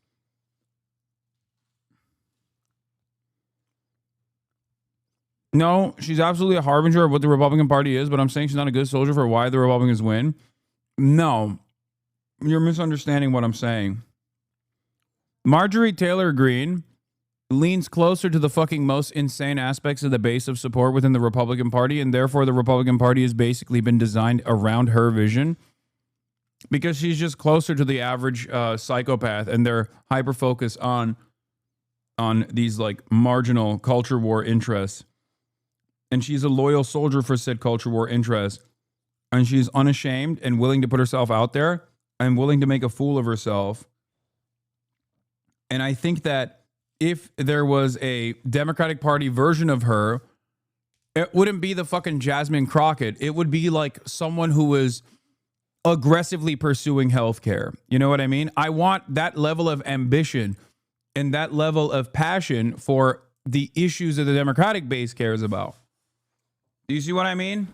No, she's absolutely a harbinger of what the Republican Party is, but I'm saying she's not a good soldier for why the Republicans win. No, you're misunderstanding what I'm saying. Marjorie Taylor Greene leans closer to the fucking most insane aspects of the base of support within the Republican Party, and therefore the Republican Party has basically been designed around her vision because she's just closer to the average psychopath, and they're hyper-focused on these like marginal culture war interests. And she's a loyal soldier for said culture war interests, and she's unashamed and willing to put herself out there and willing to make a fool of herself. And I think that if there was a Democratic Party version of her, it wouldn't be the fucking Jasmine Crockett. It would be like someone who was aggressively pursuing healthcare. You know what I mean? I want that level of ambition and that level of passion for the issues that the Democratic base cares about. Do you see what I mean?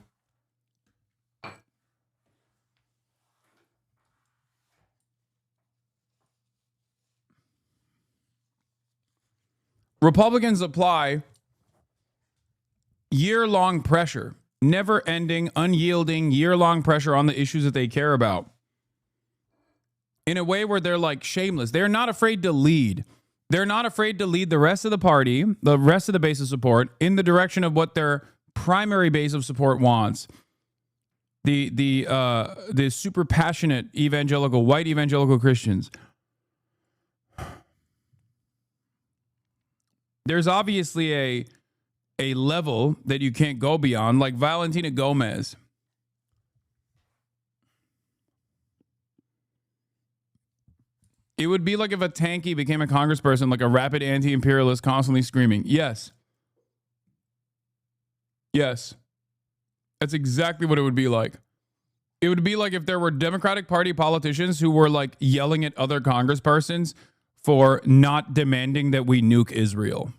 Republicans apply year-long pressure, never-ending, unyielding, year-long pressure on the issues that they care about in a way where they're like shameless. They're not afraid to lead. They're not afraid to lead the rest of the party, the rest of the base of support, in the direction of what their primary base of support wants. the super passionate white evangelical Christians. There's obviously a level that you can't go beyond, like Valentina Gomez. It would be like if a tanky became a congressperson, like a rapid anti-imperialist constantly screaming, yes. Yes. That's exactly what it would be like. It would be like if there were Democratic Party politicians who were like yelling at other congresspersons for not demanding that we nuke Israel.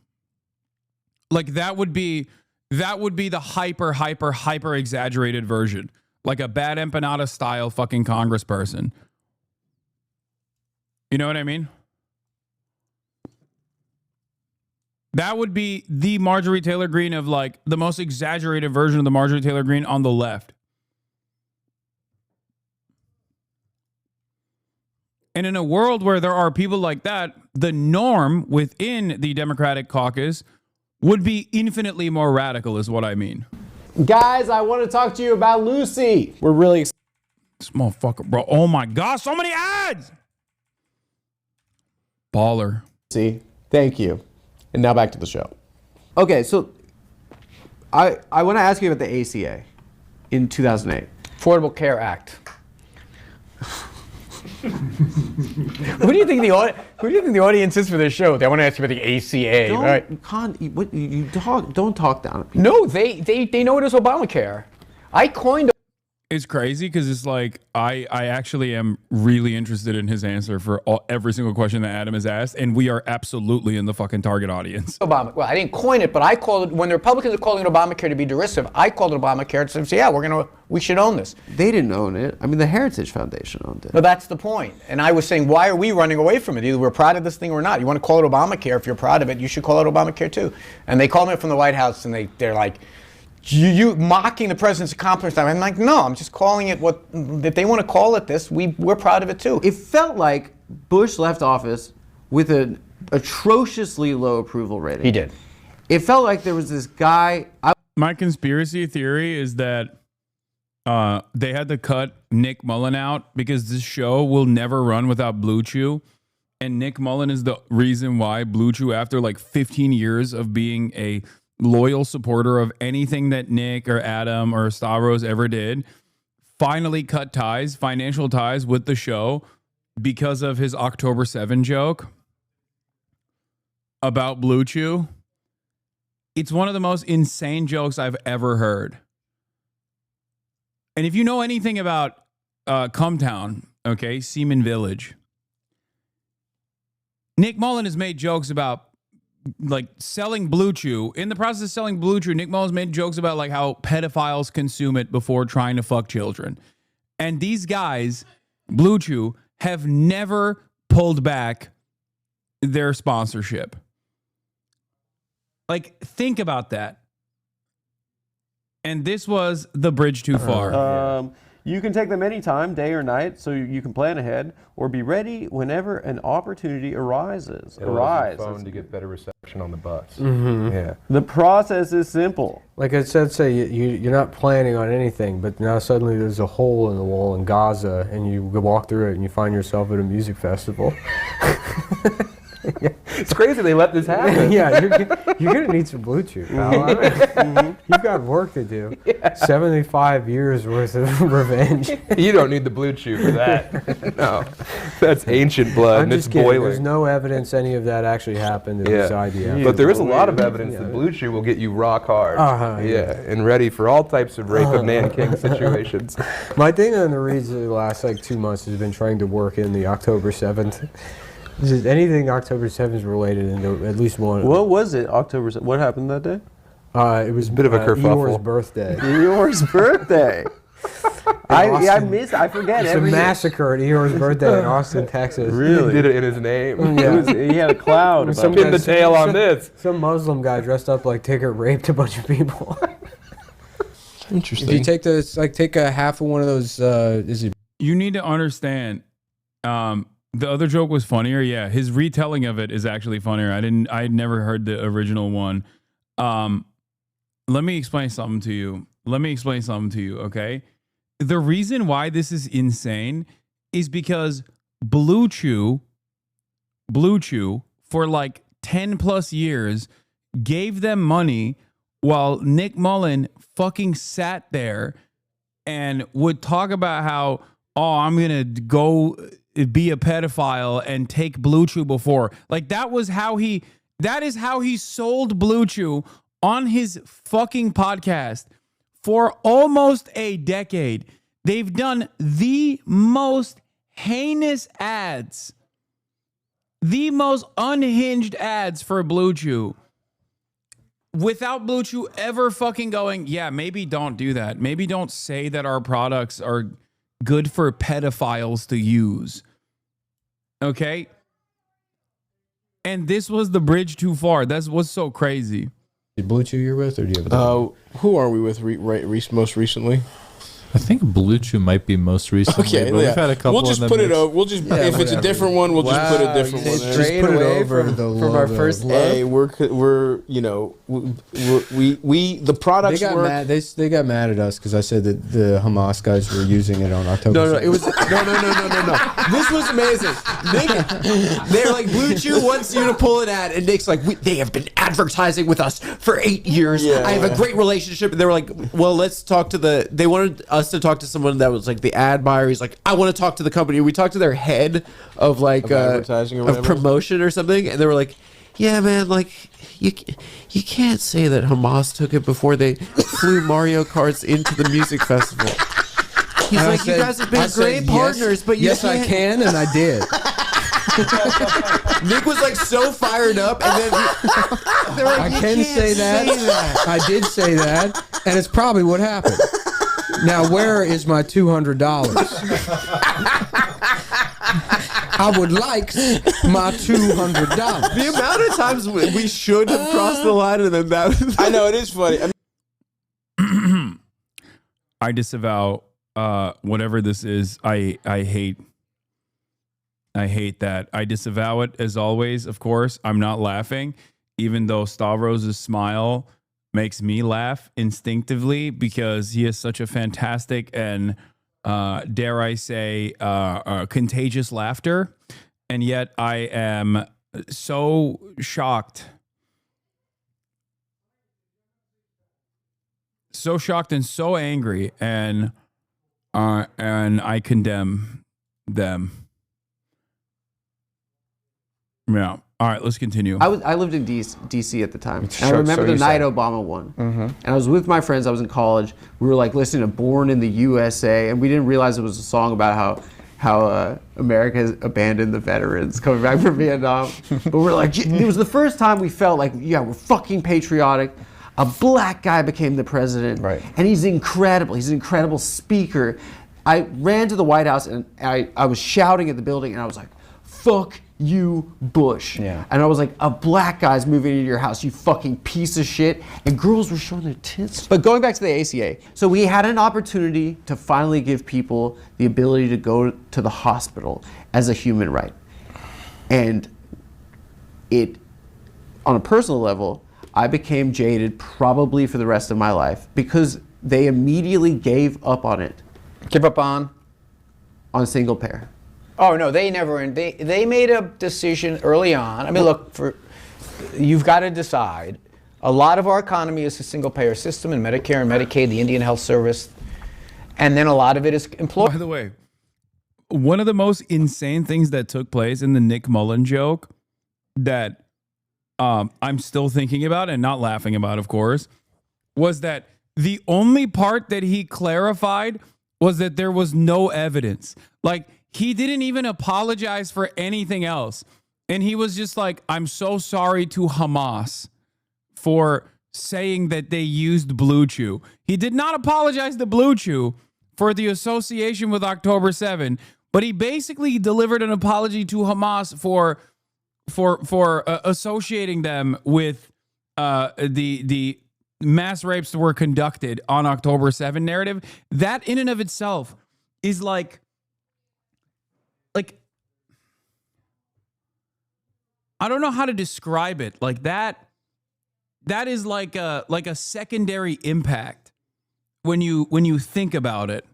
Like that would be the hyper exaggerated version. Like a bad empanada style fucking congressperson. You know what I mean? That would be the Marjorie Taylor Greene of like the most exaggerated version of the Marjorie Taylor Greene on the left. And in a world where there are people like that, the norm within the Democratic caucus would be infinitely more radical, is what I mean. Guys, I want to talk to you about Lucy. We're really excited. This motherfucker, bro. Oh my gosh, so many ads. Baller. See, thank you. And now back to the show. Okay, so I want to ask you about the ACA in 2008. Affordable Care Act. Who do you think the audience is for this show? They want to ask you about the ACA, right? Don't talk down. No, they know it as Obamacare. I coined. It's crazy because it's like I actually am really interested in his answer for every single question that Adam has asked, and we are absolutely in the fucking target audience. Well, I didn't coin it, but I called it when the Republicans are calling it Obamacare to be derisive. I called it Obamacare to say, yeah, we should own this. They didn't own it. I mean, the Heritage Foundation owned it. But that's the point. And I was saying, why are we running away from it? Either we're proud of this thing or not. You want to call it Obamacare? If you're proud of it, you should call it Obamacare too. And they called me from the White House, and they're like, you mocking the president's accomplishment. I'm like, no, I'm just calling it what, if they want to call it this, we're proud of it too. It felt like Bush left office with an atrociously low approval rating. He did. It felt like there was this guy. My conspiracy theory is that they had to cut Nick Mullen out because this show will never run without Blue Chew. And Nick Mullen is the reason why Blue Chew, after like 15 years of being a loyal supporter of anything that Nick or Adam or Stavros ever did, finally cut ties, financial ties with the show because of his October 7 joke about Blue Chew. It's one of the most insane jokes I've ever heard. And if you know anything about Cumtown, okay, Seaman Village, Nick Mullen has made jokes about like selling Blue Chew. In the process of selling Blue Chew, Nick Mullen's made jokes about like how pedophiles consume it before trying to fuck children. And these guys, Blue Chew, have never pulled back their sponsorship. Like, think about that. And this was the bridge too far. You can take them anytime, day or night, so you can plan ahead or be ready whenever an opportunity arises. It allows your phone to get better reception on the bus. Mhm. Yeah. The process is simple. Like I said, say you're not planning on anything, but now suddenly there's a hole in the wall in Gaza, and you walk through it, and you find yourself at a music festival. It's crazy they let this happen. Yeah, you're gonna need some Blue Chew, pal. I mean, you've got work to do. Yeah. 75 years worth of revenge. You don't need the Blue Chew for that. No, that's ancient blood, and it's boiling. There's no evidence any of that actually happened in this idea. But there is a lot of evidence that Blue Chew will get you rock hard. And ready for all types of rape of man-king situations. My thing on the reads of the last like 2 months has been trying to work in the October 7th. Is anything October 7th related into at least one? What was it, October 7th? What happened that day? It was a bit of a kerfuffle. Eeyore's birthday. Eeyore's birthday. I forget. It's a massacre at Eeyore's birthday in Austin, Texas. Really? He did it in his name. Yeah. He had a cloud. Pin the tail on this. Some Muslim guy dressed up like Tigger raped a bunch of people. Interesting. If you take this, like, take a half of one of those. You need to understand. The other joke was funnier. Yeah, his retelling of it is actually funnier. I had never heard the original one. Let me explain something to you. Okay? the reason why this is insane is because Blue Chew for like 10 plus years gave them money while Nick Mullen fucking sat there and would talk about how, oh, I'm going to go be a pedophile and take Blue Chew before. Like that is how he sold Blue Chew on his fucking podcast for almost a decade. They've done the most heinous ads, the most unhinged ads for Blue Chew, without Blue Chew ever fucking going, yeah, maybe don't do that. Maybe don't say that our products are good for pedophiles to use. Okay? And this was the bridge too far. That's what's so crazy. Did Blue Chew you're with, or do you have who are we with most recently? I think Blue Chew might be most recently. Okay, but we've had a couple. We'll just put it over. We'll just if it's a different one, we'll just put a different one. Just put it over from our first. Hey, we're you know we the products. They got mad at us because I said that the Hamas guys were using it on October. No, it was no. This was amazing. They're like, Blue Chew wants you to pull an ad, and Nick's like, they have been advertising with us for 8 years. Yeah, I have a great relationship, and they were like, well, let's talk to they wanted us to talk to someone that was like the ad buyer. He's like, I want to talk to the company. We talked to their head of like advertising or of promotion or something, and they were like, yeah, man, like you can't say that Hamas took it before they flew Mario Karts into the music festival. He's and like, you guys have been great partners, but yes, I can, and I did. Nick was like so fired up, and then they're like, I can say that. I did say that, and it's probably what happened. Now, where is my $200? I would like my $200. The amount of times we should have crossed the line, and then that. I know, it is funny. I disavow whatever this is. I hate that. I disavow it as always. Of course, I'm not laughing, even though Stavros's smile makes me laugh instinctively because he has such a fantastic and dare I say contagious laughter, and yet I am so shocked and so angry, and I condemn them. Yeah. All right, let's continue. I lived in D.C. at the time. And I remember the night Obama won. Mm-hmm. And I was with my friends. I was in college. We were like listening to Born in the USA, and we didn't realize it was a song about how America has abandoned the veterans coming back from Vietnam. But we're like, it was the first time we felt like, yeah, we're fucking patriotic. A black guy became the president, right? And he's incredible. He's an incredible speaker. I ran to the White House, and I was shouting at the building, and I was like, fuck you, Bush. Yeah. And I was like, a black guy's moving into your house, you fucking piece of shit. And girls were showing their tits. But going back to the ACA, so we had an opportunity to finally give people the ability to go to the hospital as a human right. And it, on a personal level, I became jaded probably for the rest of my life because they immediately gave up on it. Give up on? On single payer. Oh no, they never. They made a decision early on. I mean, look, you've got to decide. A lot of our economy is a single-payer system, and Medicare and Medicaid, the Indian Health Service, and then a lot of it is employed. By the way, one of the most insane things that took place in the Nick Mullen joke that I'm still thinking about and not laughing about, of course, was that the only part that he clarified was that there was no evidence. Like, he didn't even apologize for anything else. And he was just like, I'm so sorry to Hamas for saying that they used Blue Chew. He did not apologize to Blue Chew for the association with October 7, but he basically delivered an apology to Hamas for associating them with the mass rapes that were conducted on October 7 narrative. That in and of itself is like I don't know how to describe it. Like that is like a secondary impact when you think about it.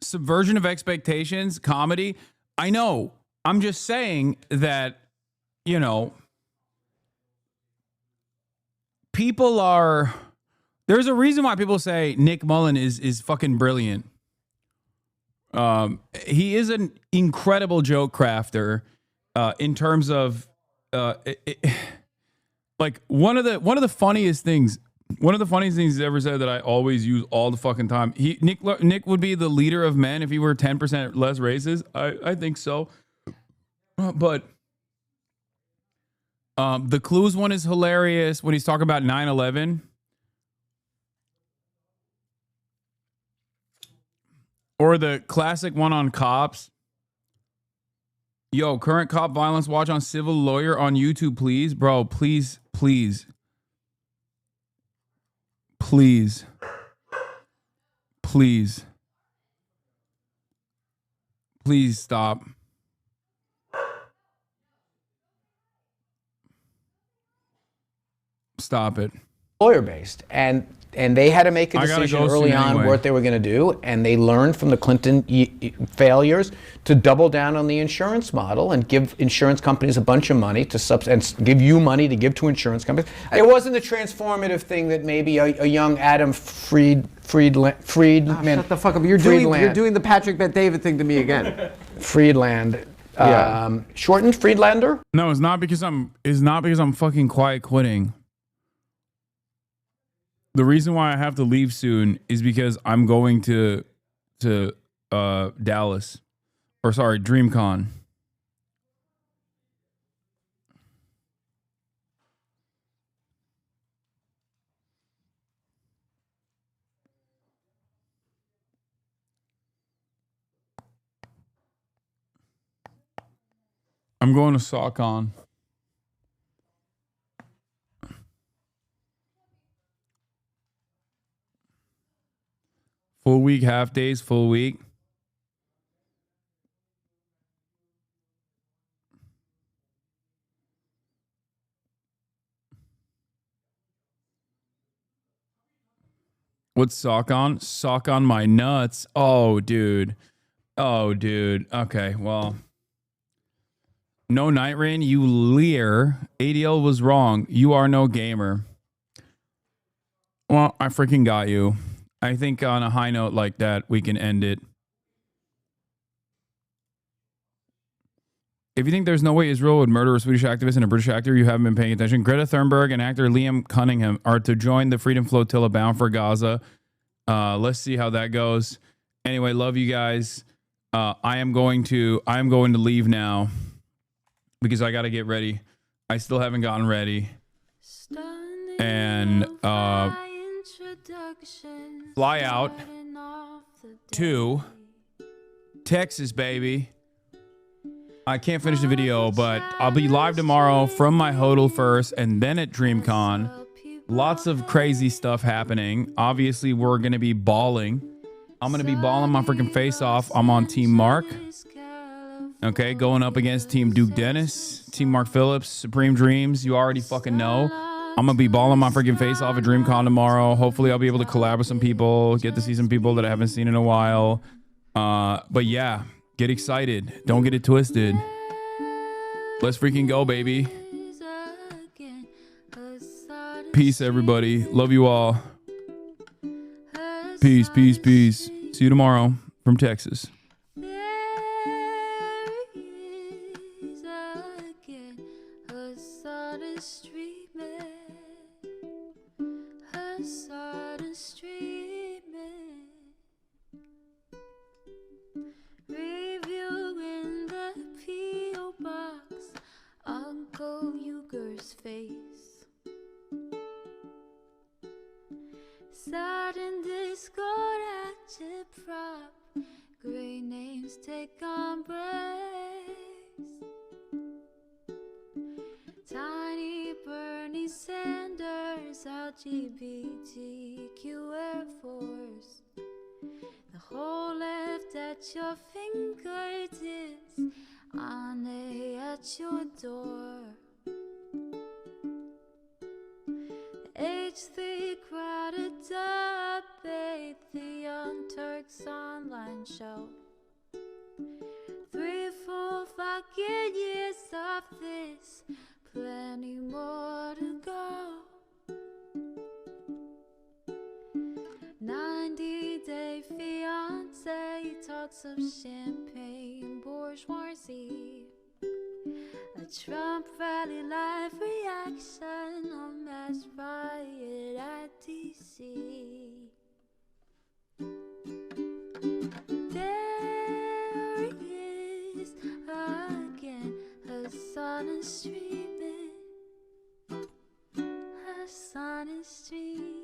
subversion of expectations, comedy. I know. I'm just saying that, you know, people are. There's a reason why people say Nick Mullen is fucking brilliant. He is an incredible joke crafter in terms of like one of the funniest things. One of the funniest things he's ever said that I always use all the fucking time. Nick would be the leader of men if he were 10% less racist. I think so. But the clues one is hilarious when he's talking about 9/11. Or the classic one on cops. Yo, current cop violence watch on civil lawyer on YouTube, please. Bro, please, please. Please. Please. Please stop. Stop it. Lawyer based, and they had to make a decision early on what they were going to do, and they learned from the Clinton failures to double down on the insurance model and give insurance companies a bunch of money to and give you money to give to insurance companies. It wasn't the transformative thing that maybe a young Adam Friedman. Shut the fuck up! You're doing the Patrick Bet-David thing to me again. Friedland. Shortened Friedlander? No, it's not because I'm fucking quiet quitting. The reason why I have to leave soon is because I'm going to Dallas, or sorry, DreamCon. I'm going to SOCON. Full week, half days, full week. What's sock on? Sock on my nuts. Oh, dude. Oh, dude. Okay, well. No NIGHTREIGN, you leer. ADL was wrong. You are no gamer. Well, I freaking got you. I think on a high note like that, we can end it. If you think there's no way Israel would murder a Swedish activist and a British actor, you haven't been paying attention. Greta Thunberg and actor Liam Cunningham are to join the Freedom Flotilla bound for Gaza. Let's see how that goes. Anyway, love you guys. I am going to leave now because I got to get ready. I still haven't gotten ready. And fly out to Texas, baby. I can't finish the video, but I'll be live tomorrow from my hotel first and then at DreamCon. Lots of crazy stuff happening. Obviously, we're going to be balling. I'm going to be balling my freaking face off. I'm on Team Mark. Okay, going up against Team Duke Dennis, Team Mark Phillips, Supreme Dreams. You already fucking know. I'm going to be balling my freaking face off at DreamCon tomorrow. Hopefully, I'll be able to collab with some people, get to see some people that I haven't seen in a while. But yeah, get excited. Don't get it twisted. Let's freaking go, baby. Peace, everybody. Love you all. Peace, peace, peace. See you tomorrow from Texas. Uncle Uger's face. Sudden discord at your prop. Great names take embrace. Tiny Bernie Sanders, LGBTQ Air Force. The whole left at your fingertips. Ane at your door. The H3 crowded up. upbeat, the Young Turks online show. 3 full fucking years of this, plenty more to go. 90-day fiance talks of champagne bourgeoisie. A Trump rally live reaction on mass riot at DC. There he is again, Hasan is streaming. Hasan is streaming.